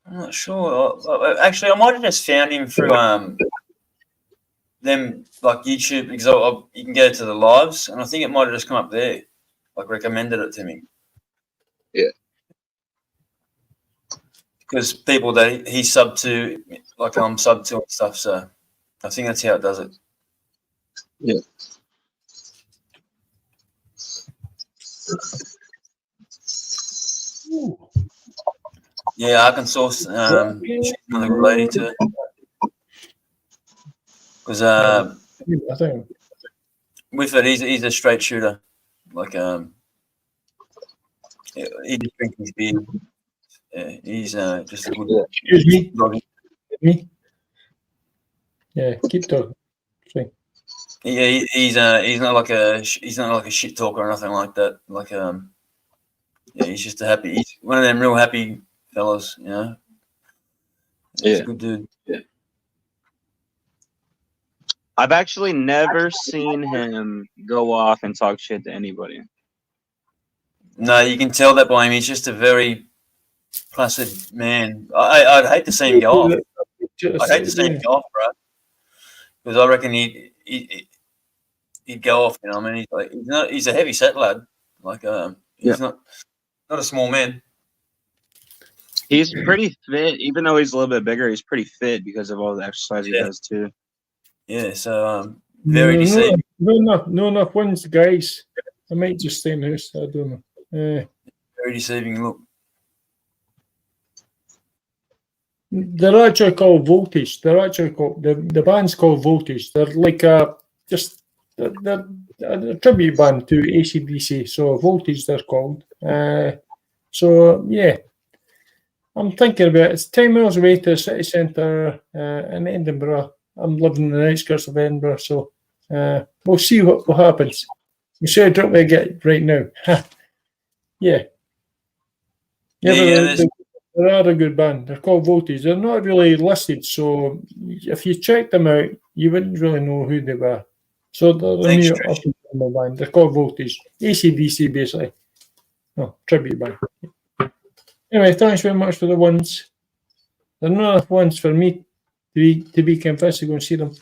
I'm not sure. Actually, I might have just found him through them like YouTube because you can go to the lives, and I think it might have just come up there, like recommended it to me. Yeah. Because people that he subbed to, like I'm subbed to and stuff, so I think that's how it does it. Yeah. Yeah, Arkansas. She's another good lady too. Because with it, he's a straight shooter. Like he just drinks his beer. Yeah, he's just a good. Excuse me. Yeah, keep talking. Yeah, he's not like a shit talker or nothing like that. Like yeah, he's just he's one of them real happy fellas, you know. He's a good dude. Yeah. I've actually never seen him go off and talk shit to anybody. No, you can tell that by him. He's just a very placid man. I'd hate to see him go off. I'd hate to see him go off, bro. Because I reckon he'd go off. You know, I mean, he's a heavy set lad. Like he's not a small man. He's pretty fit, even though he's a little bit bigger. He's pretty fit because of all the exercise he does too. Yeah, so very deceiving. No enough ones, guys. I might just stay in the house. I don't know. Very deceiving look. They're actually called Voltage. They're actually called the band's called Voltage. They're like they're a tribute band to AC/DC, so Voltage they're called. So yeah, I'm thinking about it. It's 10 miles away to the city centre in Edinburgh. I'm living in the outskirts of Edinburgh, so we'll see what happens. We should drop me get right now. Yeah. Yeah, they are a good band. They're called Voltage. They're not really listed, so if you check them out, you wouldn't really know who they were. So they're a new up-and-coming band. They're called Voltage. AC/DC, basically. Oh, tribute band. Anyway, thanks very much for the ones. There are not enough ones for me to be convinced to go and see them.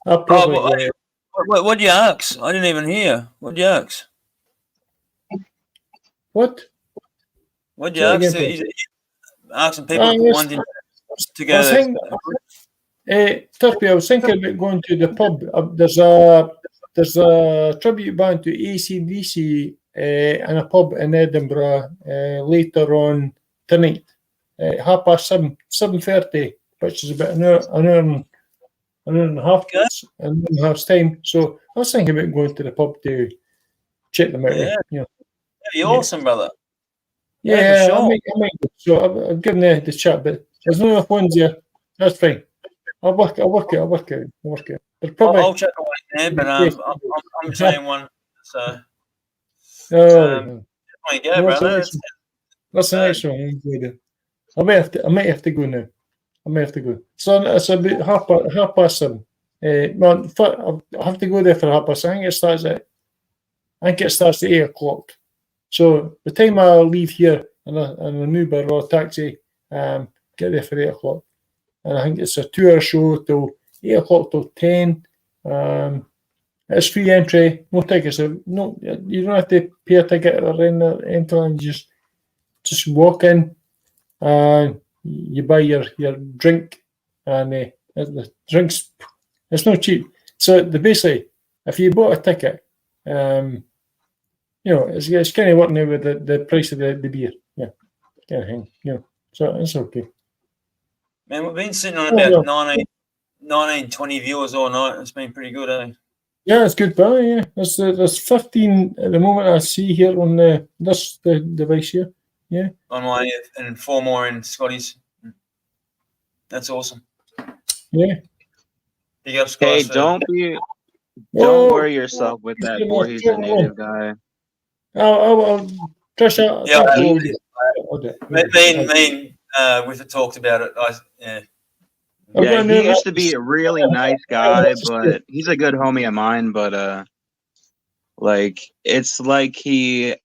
I'll probably what do you ask? I didn't even hear. What do you ask? What? What do you ask? Asking people wanting to go. Turpie, I was thinking about going to the pub. There's a tribute band to AC/DC in a pub in Edinburgh later on tonight, 7:30, 7:30, which is about an hour and a half's time. So I was thinking about going to the pub to check them out. Yeah, you know. That'd be awesome, brother. Yeah, for sure. I might. So I've given the chat, but there's no enough ones here. That's fine. I'll work it. But probably I'll check away there, but I'm saying one. So oh, there you go, brother. That's the next one. I might have to go now. I may have to go. So it's about half past 7. I have to go there for 7:30. I think it starts at 8 o'clock. So the time I leave here in an Uber or a taxi, get there for 8 o'clock. And I think it's a 2-hour show till 8 o'clock till 10. It's free entry, no tickets. No, you don't have to pay a ticket or anything. You just walk in, you buy your drink, and the drinks. It's not cheap. So basically, if you bought a ticket, it's kind of working out with the price of the beer. Yeah, kind of thing. So it's okay. Man, we've been sitting on about 19, 20 viewers all night. It's been pretty good, eh? Yeah, it's good, pal. Yeah, there's 15 at the moment I see here on the device here. Yeah. On my and 4 more in Scotty's. That's awesome. Yeah. Big ups, guys. Hey, don't worry yourself with that boy. He's a native guy. I'll Trisha. Me we've talked about it. Yeah, he used to be a really nice guy, but he's a good homie of mine. But it's like he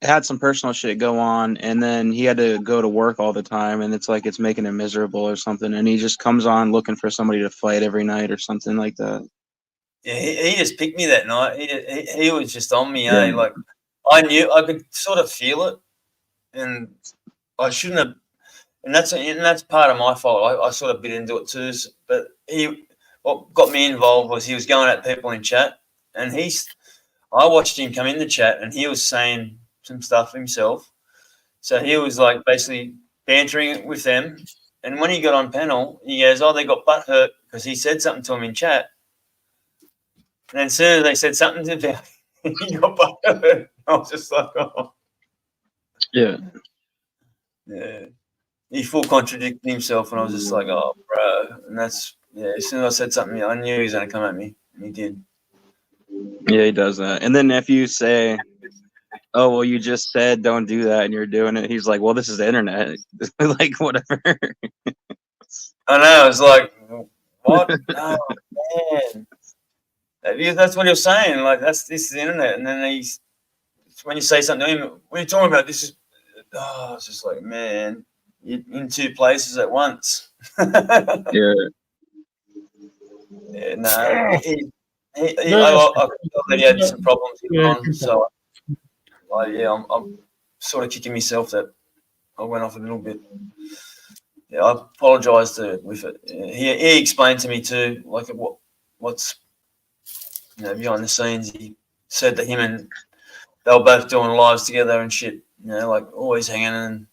had some personal shit go on, and then he had to go to work all the time, and it's like it's making him miserable or something. And he just comes on looking for somebody to fight every night or something like that. Yeah, he just picked me that night. He was just on me, eh? Like I could sort of feel it, and I shouldn't have. And that's part of my fault. I sort of bit into it too. But what got me involved was he was going at people in chat, and I watched him come in the chat, and he was saying some stuff himself. So he was like basically bantering with them. And when he got on panel, he goes, "Oh, they got butt hurt because he said something to him in chat." And then as soon as they said something to him, he got butt hurt. I was just like, "Oh, yeah." He full contradicted himself, and I was just like, "Oh, bro." And as soon as I said something, I knew he was going to come at me, and he did. Yeah, he does that. And then if you say, "Oh, well, you just said don't do that," and you're doing it, he's like, "Well, this is the internet." Like, whatever. I know. I was like, "What? Oh, man." That's what he was saying. Like, this is the internet. And then when you say something to him, what are you talking about? This is, it's just like, man, you're in 2 places at once. Yeah. Yeah, no. I thought he had some problems going on. So, I'm sort of kicking myself that I went off a little bit. Yeah, I apologise with it. He explained to me too, like what's behind the scenes. He said that him and they were both doing lives together and shit. Like always hanging, and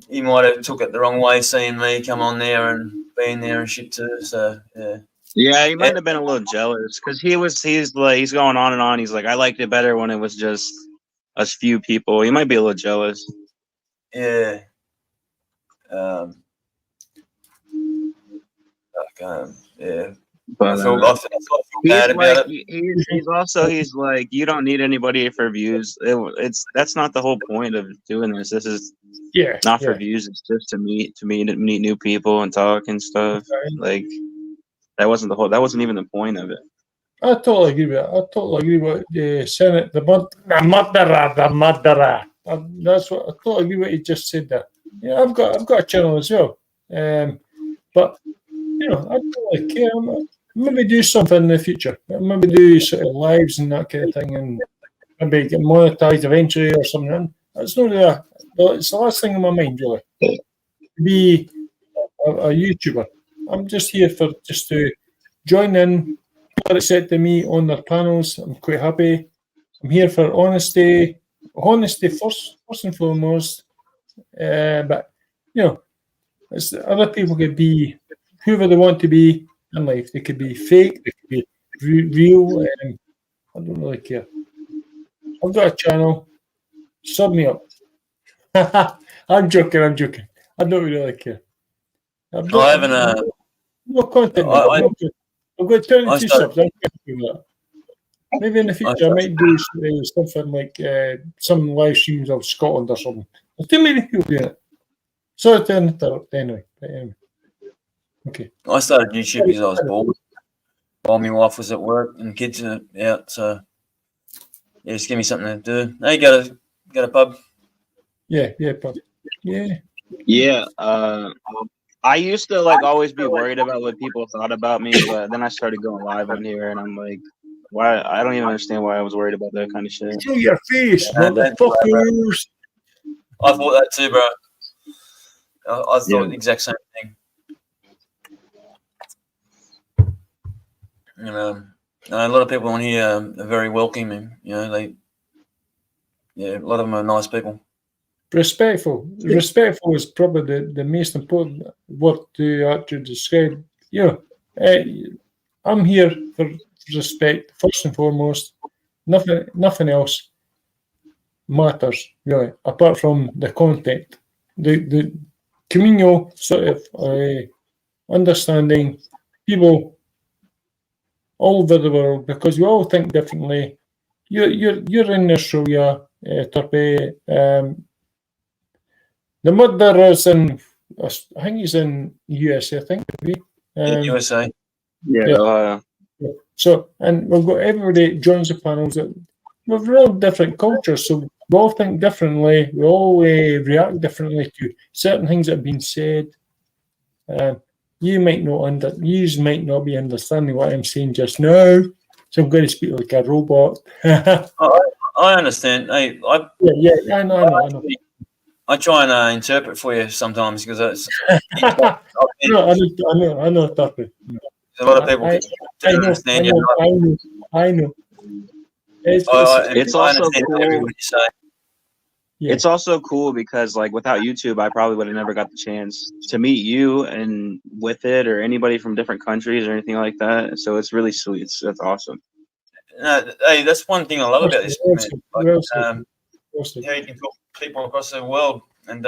he might have took it the wrong way, seeing me come on there and being there and shit too. So yeah, Yeah, he might have been a little jealous because he's going on and on. He's like, I liked it better when it was just a few people. He might be a little jealous. Yeah. Yeah. But I feel bad about it. he's like, you don't need anybody for views. That's not the whole point of doing this. This is not for views. It's just to meet new people and talk and stuff. Like that wasn't even the point of it. I totally agree with that. I totally agree with the Senate, the murderer. That's what I totally agree with what you just said there. Yeah, I've got a channel as well, but I don't really care. Maybe do something in the future. Maybe do sort of lives and that kind of thing, and maybe get monetized eventually or something. It's not really it's the last thing in my mind, really. Be a YouTuber. I'm just here just to join in. People accept me on their panels. I'm quite happy. I'm here for honesty first and foremost. But it's other people could be whoever they want to be in life. They could be fake. They could be real. I don't really care. I've got a channel. Sub me up. I'm joking. I don't really care. I've got no content. I've got 22 subs. I'm happy with that. Maybe in the future I might do something like some live streams of Scotland or something. There's too many people doing it. Sorry to interrupt anyway. Okay. I started YouTube because I was bored. While my wife was at work and kids are out, so just give me something to do. Hey, got a pub? Yeah, pub. Yeah. Yeah. I used to always be worried about what people thought about me, but then I started going live on here, and I'm like, why? I don't even understand why I was worried about that kind of shit. Show your face, motherfuckers. I thought that too, bro. I thought the exact same thing. A lot of people on here are very welcoming. A lot of them are nice people. Respectful is probably the most important word to actually describe. I'm here for respect first and foremost. Nothing else matters really, apart from the content, the communal sort of understanding people all over the world, because we all think differently. You're in Australia, Turpie. The murderer's in, I think he's in USA, I think. USA. Yeah. So, and we've got everybody joins the panels. We've all different cultures, so we all think differently. We all react differently to certain things that have been said. You might not be understanding what I'm saying just now, so I'm going to speak like a robot. I understand. I know. I try and interpret for you sometimes because it's. I know, Turpie. A lot of people don't understand you. I know. It's also cool. What you say. Yeah. It's also cool because without YouTube, I probably would have never got the chance to meet you and with it or anybody from different countries or anything like that. So it's really sweet. That's awesome. Hey, that's one thing I love about this. You can talk to people across the world and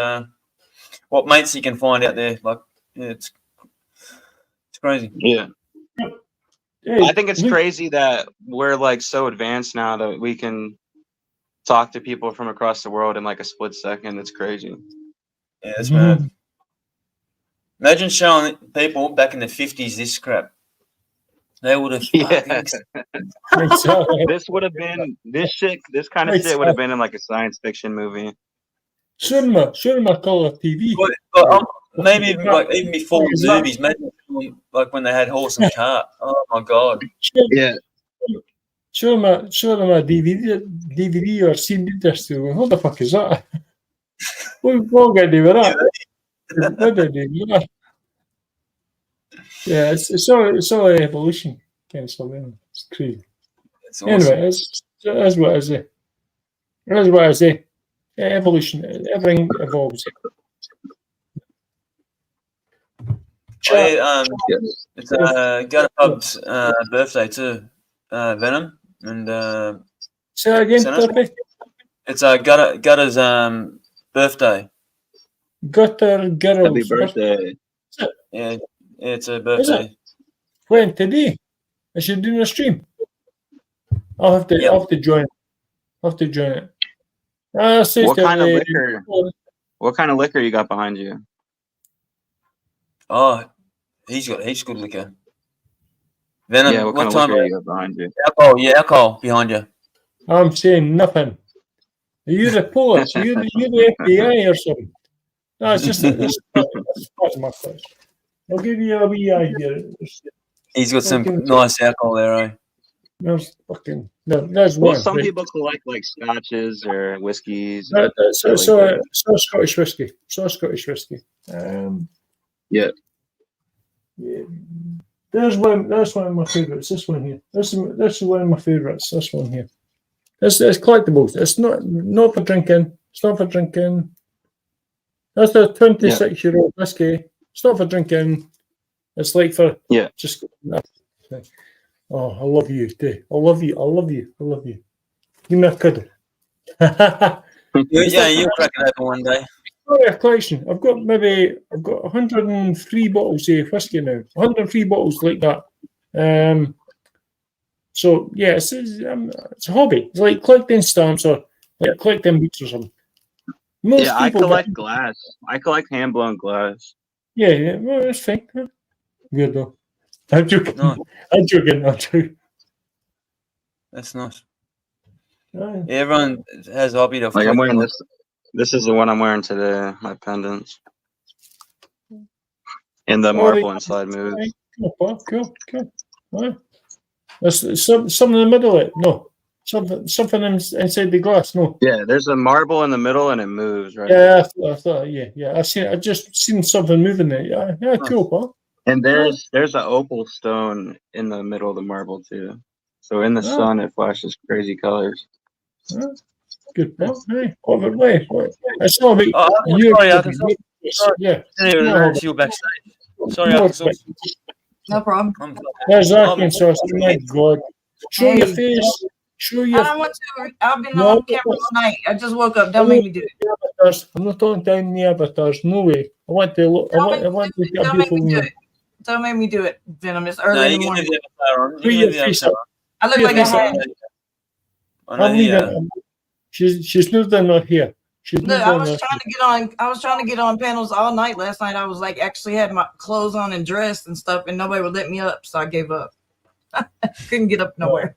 what mates you can find out there. It's crazy. Yeah. I think it's crazy that we're so advanced now that we can talk to people from across the world in a split second. It's crazy. Yeah, it's mad. Imagine showing people back in the 50s this crap. They would have. This would have been this kind of shit would have been in a science fiction movie. Show them a color TV. But, maybe even before movies, maybe when they had horse and cart. Oh my god! Yeah. Show them a DVD or CD disc. What the fuck is that? What did they do with that? What did they do with that? Yeah, it's all evolution kind of stuff. It's crazy. It's awesome. Anyway, that's what I say. That's what I say. Yeah, evolution. Everything evolves. Oh, yeah, it's Gutter Pub's birthday too. Venom and Say that again, Sinister. Turpie. It's Gutter's birthday. Gutter girls. Happy birthday. Yeah, it's a Is birthday. it? When today? Is she doing a stream? I'll have to. Yep. I'll have to join. I'll have to join it. What kind of liquor? What kind of liquor you got behind you? Oh, he's got heaps good liquor. Venom. Yeah, what kind of time? liquor you got behind you? Alcohol. Yeah, alcohol behind you. I'm saying nothing. Are you the police? Are you the FBI or something? No, it's just that's my question. I'll give you a wee idea. He's got some nice alcohol there, eh? There's fucking there's Well, one. some right? people collect like scotches or whiskeys. So like that. Scottish whiskey. So Scottish whiskey. Yeah. Yeah. There's one of my favourites. This one here. This is one of my favourites. This one here. It's collectibles. It's not for drinking. It's not for drinking. That's a 26-year-old whiskey. It's not for drinking. It's like for just. Oh, I love you, too. I love you. I love you. I love you. Give me a cuddle. You'll crack it open one day. A collection. I've got 103 bottles of whiskey now. 103 bottles like that. So yeah, it's a hobby. It's like collecting stamps or like collecting books or something. I collect glass. I collect hand blown glass. Yeah, well, that's fine. Good though. I'm joking. No. I'm joking. That's nice. Yeah, everyone has a hobby to Like I'm wearing this. This is the one I'm wearing today. My pendants. And the marble inside moves. Cool. Right. There's some in the middle of it. No. Something inside the glass. No. Yeah, there's a marble in the middle and it moves, right? Yeah, I thought. Yeah. I just seen something moving there. Yeah, cool, Paul. And there's an opal stone in the middle of the marble too. So in the sun, it flashes crazy colors. Good, Paul. Hey, over way. I saw me. Sorry, Arkansas. Yeah. You backstage. Sorry, Arkansas. No problem. There's Arkansas. My God. Show your face. Show your. I don't want to. I've been on camera all night. I just woke up. Don't make me do it. I'm not talking down the avatars. No way. I want to look. I want to get a beautiful woman. Don't make me do it, Venom. It's early in the morning. Put your face up. I look like I'm leaving. She's not here. Look, I was trying to get on panels all night last night. I was like actually had my clothes on and dressed and stuff, and nobody would let me up, so I gave up. Couldn't get up nowhere.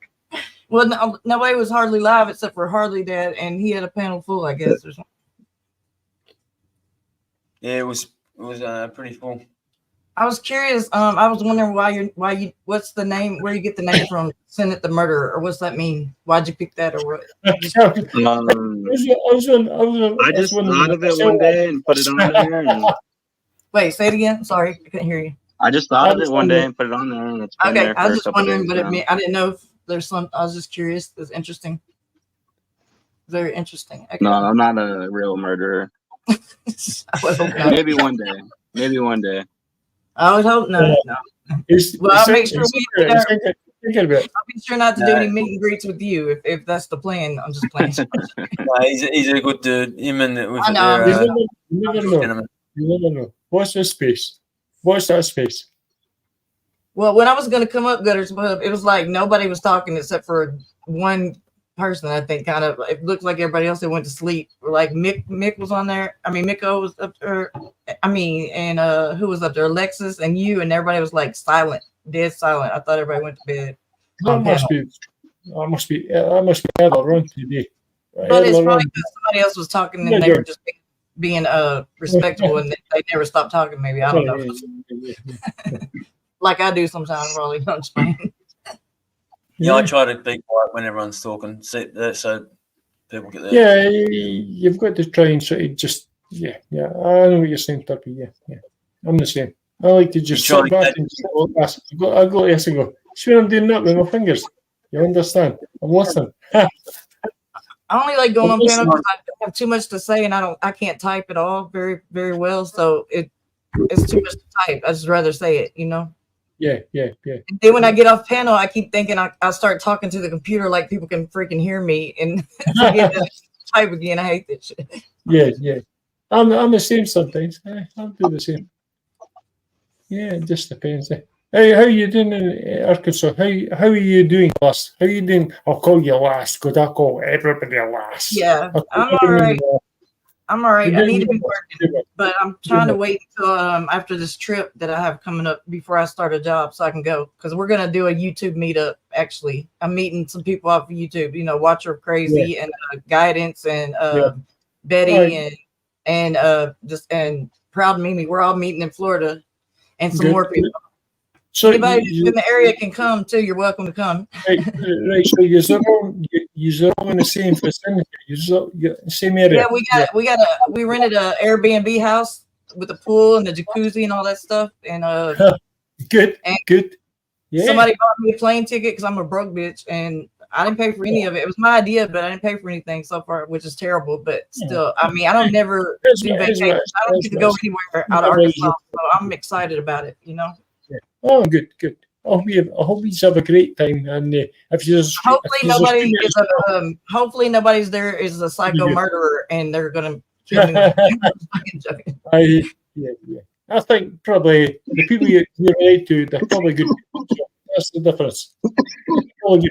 Well, nobody was hardly live except for Harley Dad, and he had a panel full, I guess, or something. Yeah, it was pretty full. I was curious. I was wondering what's the name? Where you get the name from? Senate the Murderer, or what's that mean? Why'd you pick that, or what? I just thought of it one day and put it on there. And Wait, say it again. Sorry, I couldn't hear you. I just thought of it one day and put it on there, and it's been Okay, there for I was just a couple wondering, days but now. I didn't know if there's some. I was just curious. It's interesting. Very interesting. Okay. No, I'm not a real murderer. I would hope not. Maybe one day. Maybe one day. I would hope not. No. Well, I'll make sure I'll be sure not to do any meet and greets with you if that's the plan. I'm just playing. He's a good dude. Him and I know. You never know. Watch this space. Watch that space. Well, when I was going to come up Gutters Pub, it was like nobody was talking except for one person. I think kind of it looked like everybody else that went to sleep. Like Mick was on there. I mean, Miko was up there. And who was up there? Alexis and you, and everybody was like silent, dead silent. I thought everybody went to bed. I must be earlier on today. But it's probably because somebody else was talking and they were just being respectful and they never stopped talking. Maybe I don't know. Like I do sometimes, probably. I'm just playing. Yeah, I try to be quiet when everyone's talking, so people get there. Yeah, you've got to try and sort of just I know what you're saying, Turpie. Yeah, I'm the same. I like to just sit back and just I go yes and go. See what I'm doing that with my fingers. You understand? I'm listening. I only like going on panel because I have too much to say and I can't type at all very, very well. So it's too much to type. I just rather say it, you know. Yeah. And then when I get off panel, I keep thinking I start talking to the computer like people can freaking hear me and forget to type again. I hate that shit. Yeah. I'm the same sometimes. I'll do the same. Yeah, it just depends. Hey, how you doing in Arkansas? How are you doing, Lass? How you doing? I'll call you Lass because I call everybody Lass. Yeah, I'm all right. I'm all right. I need to be working, but I'm trying to wait until after this trip that I have coming up before I start a job so I can go, because we're gonna do a YouTube meetup. Actually, I'm meeting some people off of YouTube. You know, Watcher Crazy and Guidance and Betty and Proud Mimi. We're all meeting in Florida, and some more people. So anybody in the area can come too. You're welcome to come. Right. So you're all in the same vicinity. You're same area. Yeah, we rented a Airbnb house with a pool and the jacuzzi and all that stuff. And good. Yeah. Somebody bought me a plane ticket because I'm a broke bitch, and I didn't pay for any of it. It was my idea, but I didn't pay for anything so far, which is terrible. But still, I mean, I don't never do vacations. I don't get to go anywhere out of Arkansas, so I'm excited about it. You know. Oh, good. I hope you have a great time, and if you just hopefully nobody's there is a psycho murderer, and they're gonna kill me. I think probably the people you relate to, they're probably good people. So that's the difference.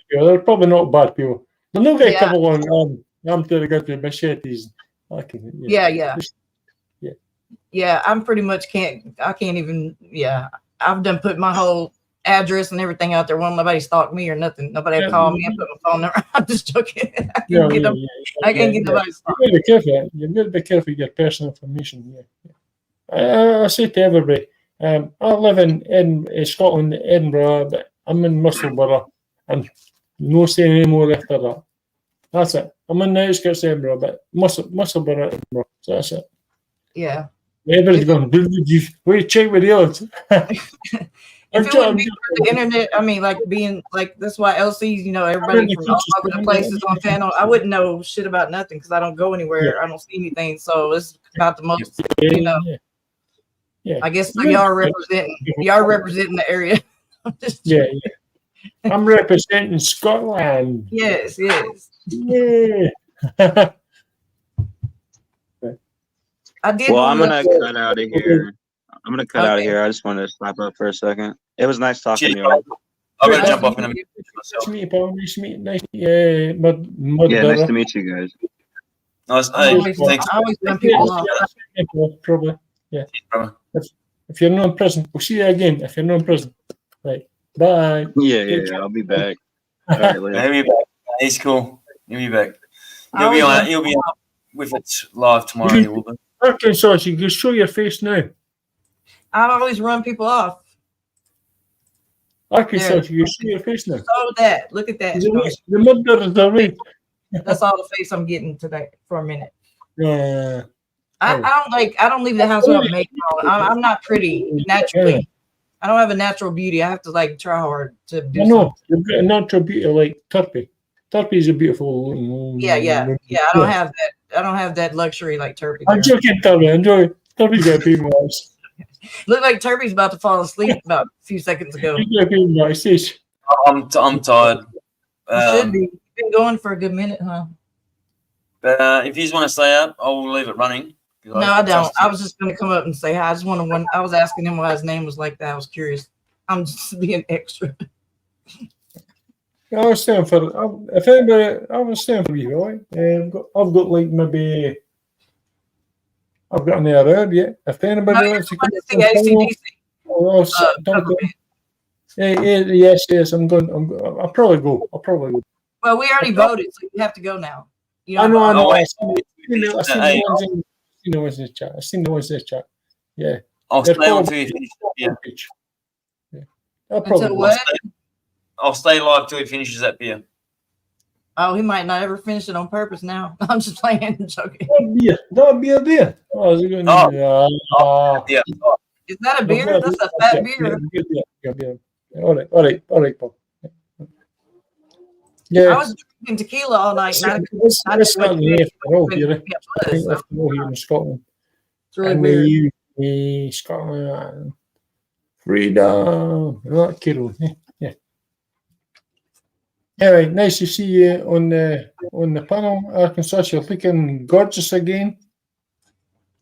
They're probably not bad people. They're not going to come along. I'm to go to machetes. Yeah. I'm pretty much I can't even. Yeah. I've done put my whole address and everything out there. Won't nobody stalk me or nothing. Nobody call me and put my phone number. I'm just joking. I can't get nobody stalk. You got to be careful with your personal information. I say to everybody, I live in Scotland, Edinburgh, but I'm in Musselburgh, and no saying any more after that. That's it. I'm in the outskirts of Edinburgh, but Musselburgh, Edinburgh. So that's it. Yeah. Everybody's going, wait, check with the odds. If it wouldn't be for the internet, I mean, like being like, that's why LC's, you know, everybody from all over the places on panel. I wouldn't know shit about nothing because I don't go anywhere. I don't see anything. So it's about the most, you know. Yeah. I guess y'all are representing the area. I'm representing Scotland. Yes. Yeah. I'm gonna cut out of here. I just wanted to stop up for a second. It was nice talking to you all. I'm gonna jump off in a minute. Nice to meet you, Paul. Nice to meet you. Nice to meet you guys. Nice. I always want people off. Probably. Yeah. If you're not in prison, we'll see you again. If you're not in prison, right? Bye. Yeah. I'll be back. All right, later. He'll be back. He's cool. He'll be back. He'll be on with it live tomorrow. Arkansas, you can show your face now. I always run people off. Arkansas, you can show your face now. Look at that. The murderers are right. That's all the face I'm getting today for a minute. Yeah. I don't leave the house without makeup on. I'm not pretty naturally. I don't have a natural beauty. I have to like try hard to do something. You've got a natural beauty like Turpie. Turpie is a beautiful. Yeah. I don't have that. I don't have that luxury like Turpie. I'm joking, Turpie. Enjoy. Turpie's got people eyes. Look like Turpie's about to fall asleep about a few seconds ago. I'm tired. Should be. You've been going for a good minute, huh? But if you just want to stay up, I'll leave it running. No, I don't. I was just going to come up and say hi. I just want to. I was asking him why his name was like that. I was curious. I'm just being extra. I was staying for. If anybody, I was staying for you, right? I've got like maybe. I've got an hour, yeah. If anybody wants to come see ACDC. Yes, I'm going. I'll probably go. Well, we already voted, so you have to go now. I know. I've seen the ones in the chat. Yeah. I'll stay on till you finish. Yeah. I'll probably I'll stay live till he finishes that beer. Oh, he might not ever finish it on purpose now. I'm just playing and joking. That beer. Oh, is it going yeah. Is that a beer? That's a fat beer. Yeah. All right, Paul. Yeah. I was drinking tequila all night. It's not in Scotland. It's really weird. Scotland. Freedom. Right, Kiro. Yeah. Anyway, nice to see you on the panel, Arkansas. You're looking gorgeous again.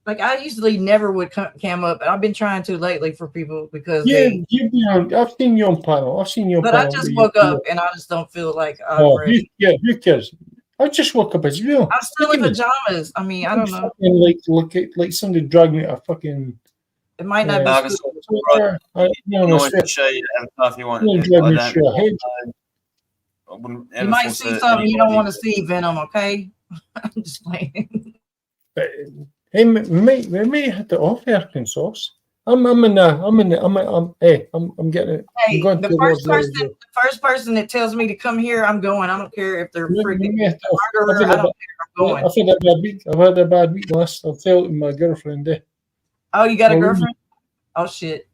Like I usually never would cam up, and I've been trying to lately for people because you've been on. I've seen you on panel. I've seen you on but panel. I just woke up and I just don't feel like I'm ready. Who cares? I just woke up as well. I'm still in pajamas. I mean, I don't know. Like somebody dragged me a fucking. It might not be. You might see something you don't want to see, Venom. Okay, I'm just playing. Hey, we may have to off Arkansas. I'm getting it. Hey, the first person that tells me to come here, I'm going. I don't care if they're freaking murderer. I don't care. I'm going. I've had a bad week last. I felt with my girlfriend there. Oh, you got a girlfriend? Oh shit.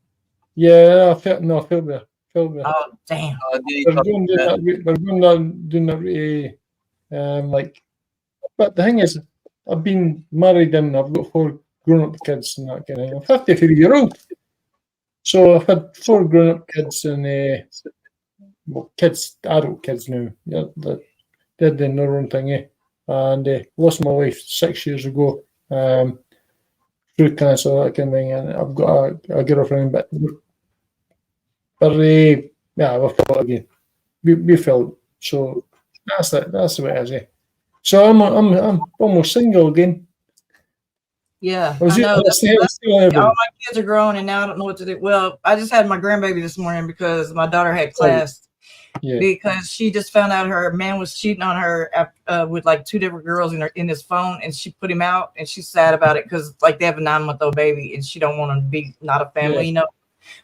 Yeah, I felt there. Oh damn. They're going doing that. Like, but the thing is, I've been married and I've got 4 grown-up kids and that kind of thing. I'm 53-year-old. So I've had 4 grown-up kids and adult kids now. Yeah, they're doing their own thing. And lost my wife 6 years ago through cancer, that kind of thing. And I've got a girlfriend, but yeah, we'll fill it again. We filled. So that's it. That's the way it is. So I'm almost single again. Yeah, I know. All my kids are grown, and now I don't know what to do. Well, I just had my grandbaby this morning because my daughter had class. Yeah. Because she just found out her man was cheating on her with like 2 different girls in his phone, and she put him out, and she's sad about it because like they have a 9-month-old baby, and she don't want to be not a family, you know.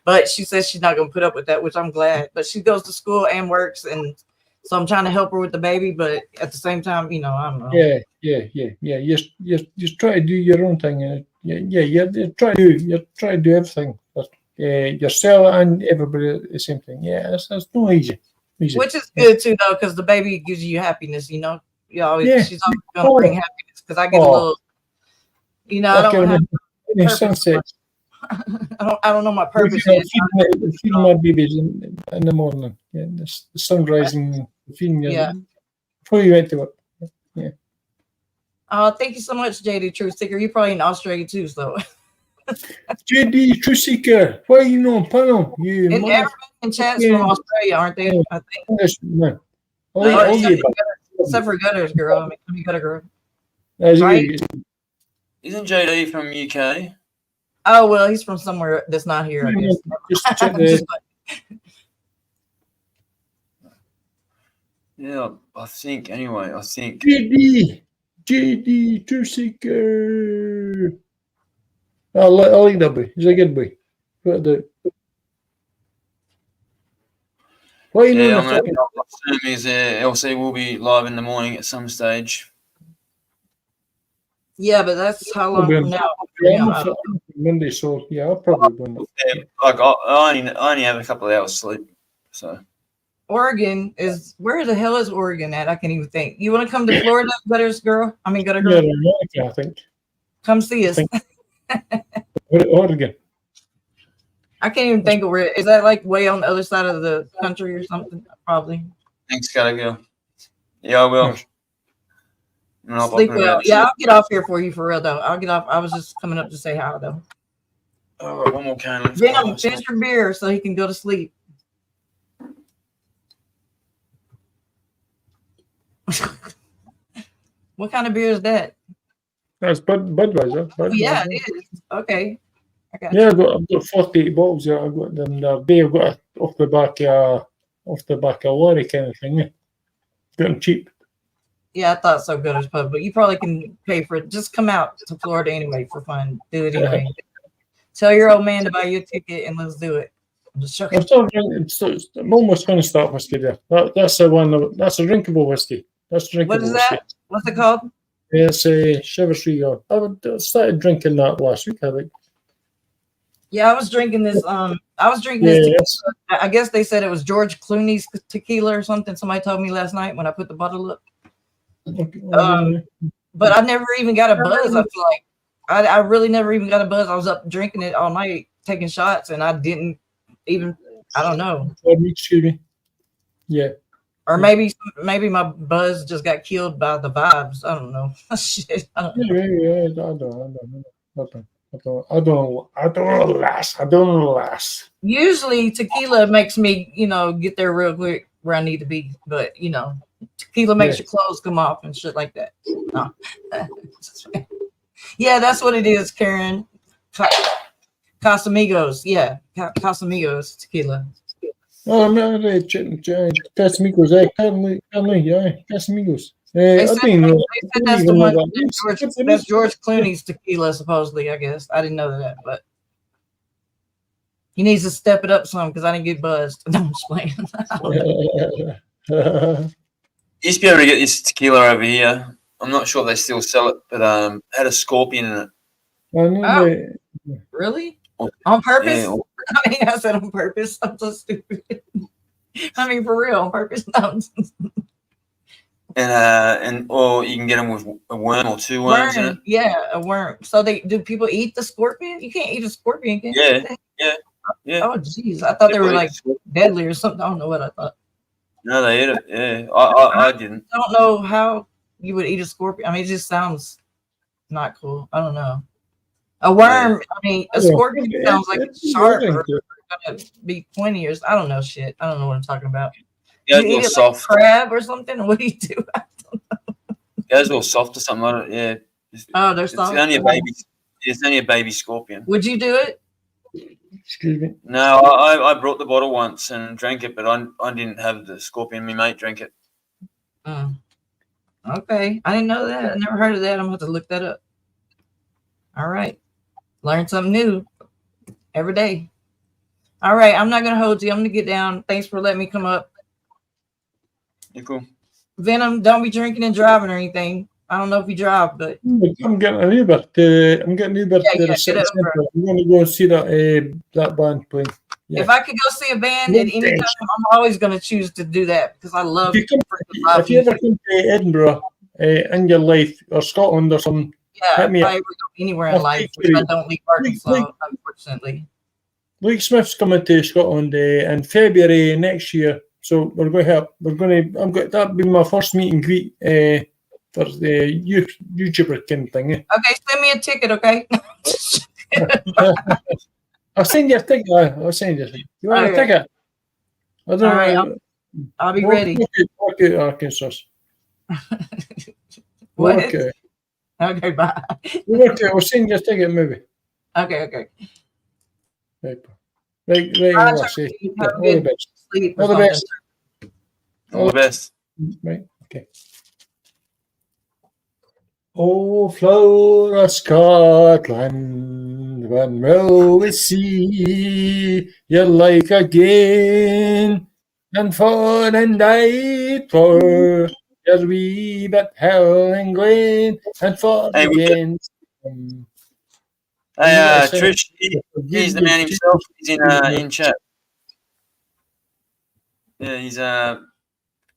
But she says she's not going to put up with that, which I'm glad. But she goes to school and works, and so I'm trying to help her with the baby, but at the same time, you know, I don't know. Yeah. Just try to do your own thing. You try to do everything. But, yourself and everybody the same thing. Yeah, that's no easy. Which is good too, though, because the baby gives you happiness. You know, she's always going to bring happiness. Because I get a little, you know, I don't have sunset. I don't know my purpose. Feeding my babies in the morning. Yeah, the sun rising. Feeding before you went to work. Yeah. Thank you so much, JD Truth Seeker. You're probably in Australia too, so. JD Truth Seeker, why are you not on panel? You and everybody in chat's from Australia, aren't they? I think. No. Except for Gutters, girl. I mean, Gutter girl. Right? Isn't JD from UK? Oh well, he's from somewhere that's not here. I guess. Just check the. Yeah, I think. Anyway, I think. JD Truth Seeker. I like that boy. He's a good boy. What the? Why you know? I'm going to assume his LC will be live in the morning at some stage. Yeah, but that's how long from now? Monday, so yeah, I'll probably win. Like I only have a couple of hours sleep, so. Oregon is where the hell is Oregon at? I can't even think. You want to come to Florida, Gutters girl? I mean, Gutter girl. Yeah, I think. Come see us. Oregon. I can't even think of where. Is that like way on the other side of the country or something? Probably. Thanks, gotta go. Yeah, I will. Sleep well. Yeah, I'll get off here for you for real though. I'll get off. I was just coming up to say hi though. All right, one more can. Venom, finish your beer so he can go to sleep. What kind of beer is that? That's Budweiser. Yeah, it is. Okay. Yeah, I've got 48 bottles there. I've got them there. I've got it off the back of a lorry kind of thing. Got them cheap. Yeah, I thought so, Gutters Pub, but you probably can pay for it. Just come out to Florida anyway for fun. Do it anyway. Tell your old man to buy you a ticket and let's do it. I'm just joking. I'm almost going to start whiskey there. That's the one. That's a drinkable whiskey. That's drinkable. What is that? Whiskey. What's it called? It's a Chivas Regal. I started drinking that last week, I think. Yeah, I was drinking this. I was drinking this tequila. I guess they said it was George Clooney's tequila or something. Somebody told me last night when I put the bottle up. But I never even got a buzz. I feel like I really never even got a buzz. I was up drinking it all night, taking shots, and I didn't even. I don't know. Excuse me. Yeah. Or maybe my buzz just got killed by the vibes. I don't know. Shit, I don't know. Yeah. I don't know. Usually tequila makes me, get there real quick where I need to be. But tequila makes your clothes come off and shit like that. No. Yeah, that's what it is, Karen. Casamigos. Yeah, Casamigos tequila. Oh, I'm not Casamigos. Casamigos. They said that's the one. That's George Clooney's tequila, supposedly. I guess I didn't know that, but he needs to step it up some because I didn't get buzzed. No, I'm just playing. You used to be able to get this tequila over here. I'm not sure if they still sell it, but had a scorpion in it. Oh, really? On purpose? Yeah. I mean, I said on purpose. I'm so stupid. I mean, for real, on purpose. No. Or you can get them with a worm or two worms in it. Yeah, a worm. So do people eat the scorpion? You can't eat a scorpion, can you? Yeah. Oh, jeez. I thought they were like deadly or something. I don't know what I thought. No, they eat it. Yeah, I didn't. I don't know how you would eat a scorpion. I mean, it just sounds not cool. I don't know. A worm. I mean, a scorpion sounds like it's sharp or gonna be pointy or I don't know shit. I don't know what I'm talking about. Yeah, you eat it like crab or something? What do you do? I don't know. It goes a little soft or something like it. Yeah. Oh, they're soft. It's only a baby. It's only a baby scorpion. Would you do it? Excuse me. No, I brought the bottle once and drank it, but I didn't have the scorpion. My mate drank it. Okay, I didn't know that. I never heard of that. I'm gonna have to look that up. All right, learn something new every day. All right, I'm not gonna hold you. I'm gonna get down. Thanks for letting me come up. You're cool. Venom, don't be drinking and driving or anything. I don't know if you drive, but I'm getting an Uber. I'm getting an Uber to the city centre. I'm going to go and see that band playing. Yeah. If I could go see a band at any time, I'm always going to choose to do that because I love. If you ever come to Edinburgh in your life or Scotland or something, hit me up. Anywhere in life, which I don't leave Arkansas, unfortunately. Luke Smith's coming to Scotland in February next year, so we're going to help. That'll be my first meet and greet for the YouTuber kind of thing. Okay, send me a ticket, okay? I'll send you a ticket. I'll send you. You want a ticket? I don't know. I'll be ready. Work out Arkansas. What? Okay. Okay, bye. Okay, I'll send you a ticket, maybe. Okay. Right. All the best. All the best. All the best. Right. Okay. Oh, Flora, Scotland, when will we see you like again? And fun and night for your wee bit hell and glen, and for again. Hey, Trish, he's the man himself. He's in chat. Yeah, he's a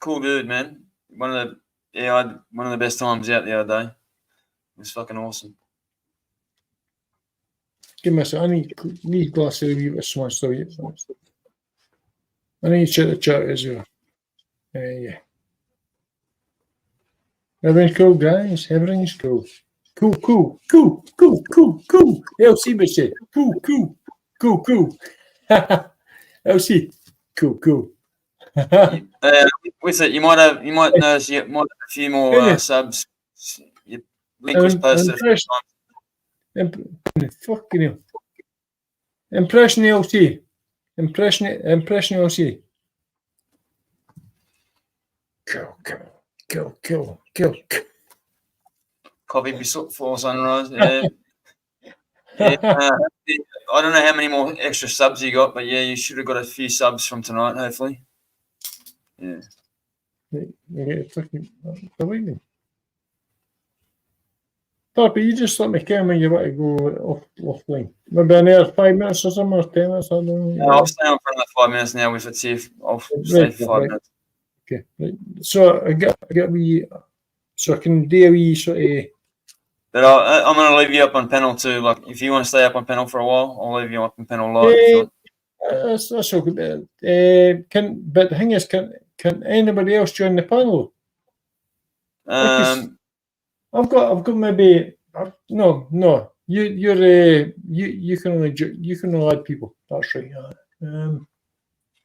cool dude, man. One of the best times out the other day. It was fucking awesome. Give me a second. I need glass of wee bit small so I need to check the chat as well. Yeah. Everything's cool, guys. Everything's cool. Cool. LC would say, cool. LC, cool. With it, you might notice you might have a few more subs. Your link was posted a few times. Fucking hell. Impression LC. Impression LC. Kill. Copy before sunrise. Yeah. I don't know how many more extra subs you got, but yeah, you should have got a few subs from tonight, hopefully. Yeah. Fucking Turpie, you just let me come when you want to go offline. Maybe another 5 minutes or something, or 10 minutes. I don't know. No, I'll stay on for another 5 minutes now. If it's if I'll stay for 5 minutes. Okay. Right. So I get wee. So I can do a wee sort of. But I'm going to leave you up on panel too. Like, if you want to stay up on panel for a while, I'll leave you up on panel live if you want. That's okay. But the thing is, can anybody else join the panel? I've got maybe no. You can only add people. That's right.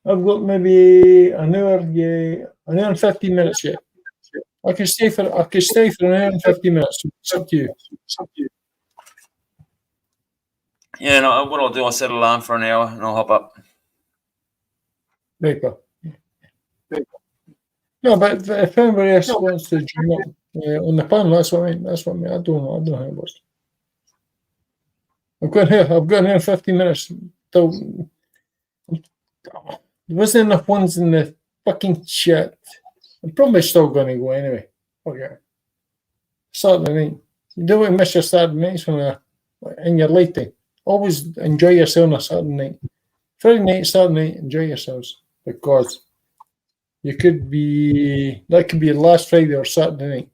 I've got maybe an hour and 15 minutes yet. I can stay for an hour and 15 minutes. It's up to you. Yeah, no, what I'll do, I'll set an alarm for an hour and I'll hop up. There you go. No, but if anybody else wants to join up on the panel, that's what I mean. That's what I mean. I don't know how it works. I've got here 15 minutes. There wasn't enough ones in the fucking chat. I'm probably still going to go anyway. Okay. Saturday night. You don't want to miss your Saturday nights in your lifetime. Always enjoy yourself on a Saturday night. Friday night, Saturday night, enjoy yourselves. Because that could be last Friday or Saturday night.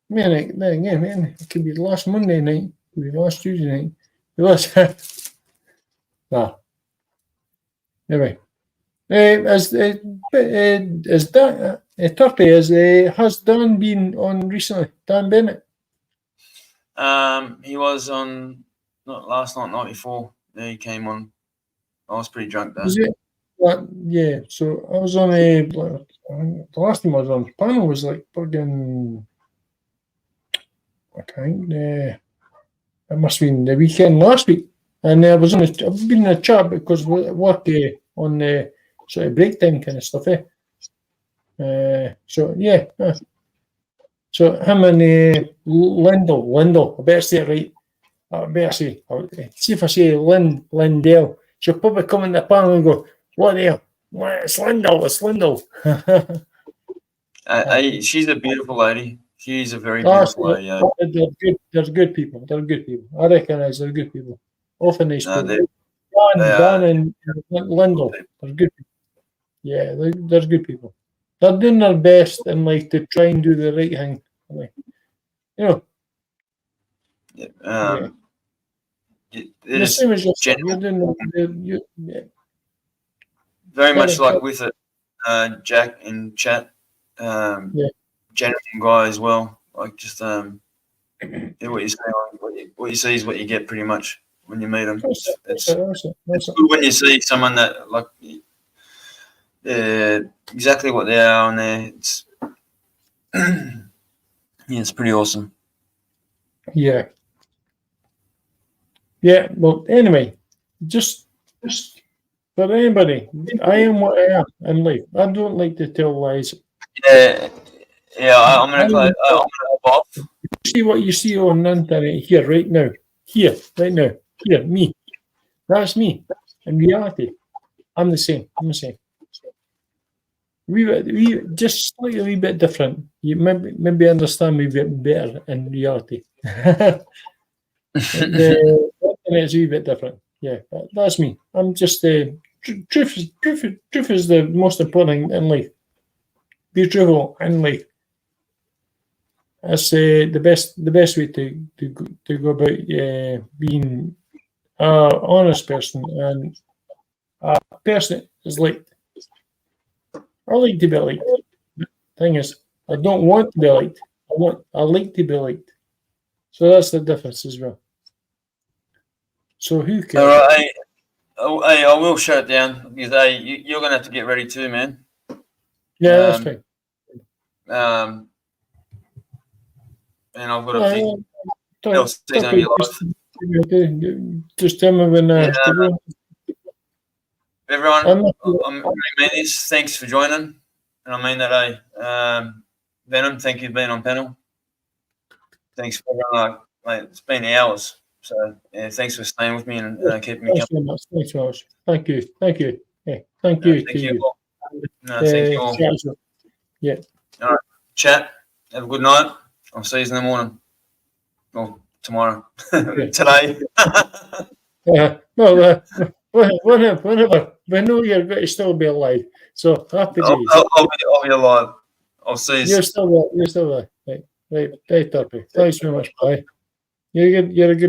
Man, it could be last Monday night. It could be last Tuesday night. Nah. Anyway. Has Dan been on recently? Dan Bennett? He was on last night, 94. Yeah, he came on. I was pretty drunk then. Was it? Yeah, so I was on the last time I was on the panel was like fucking, I think it must have been the weekend last week, and I've been in a chat because we work on the sort of breakdown kind of stuff. So yeah, so him and Lindell, I better say it right. I better say, see if I say Lindell. She'll probably come in the panel and go, "What the hell? It's Lindell. She's a beautiful lady. She's a very beautiful lady. They're good people. I recognise they're good people. Often nice people. Dan and Lindell, they're good people. Yeah, they're good people. They're doing their best and like to try and do the right thing. Like, It is same as you're doing very much like with it, Jack in chat. Genuine guy as well. Like just what you say, what you see is what you get pretty much when you meet them. It's good when you see someone that like exactly what they are on there. It's it's pretty awesome. Yeah. Well, anyway, just for anybody, I am what I am in life. I don't like to tell lies. I'm gonna hop off. See what you see on the internet here, right now. Here, me. That's me. In reality, I'm the same. We just slightly a wee bit different. You maybe understand me a bit better in reality. The internet's a wee bit different. Yeah, that's me. I'm just truth is the most important thing in life. Be truthful in life. That's the best way to go about being an honest person and a person is liked. I like to be liked. The thing is, I don't want to be liked. I like to be liked. So that's the difference as well. So who cares? All right, hey, I will shut it down because you're gonna have to get ready too, man. Yeah, that's fine. And I've got a few else on your life. Just tell me when. Everyone, I mean this. Thanks for joining, and I mean that. Venom, thank you for being on panel. Thanks for everyone. Like it's been hours, so yeah, thanks for staying with me and keeping me company. Thanks so much. Thank you. Yeah, thank you. Thank you all. Thank you all. Yeah. All right, chat. Have a good night. I'll see you in the morning. Or tomorrow. Today. Whenever. We know you're going to still be alive. So happy days. I'll be alive. I'll see you. You're still there. Right. Right, Turpie. Thanks very much, bye. You're a good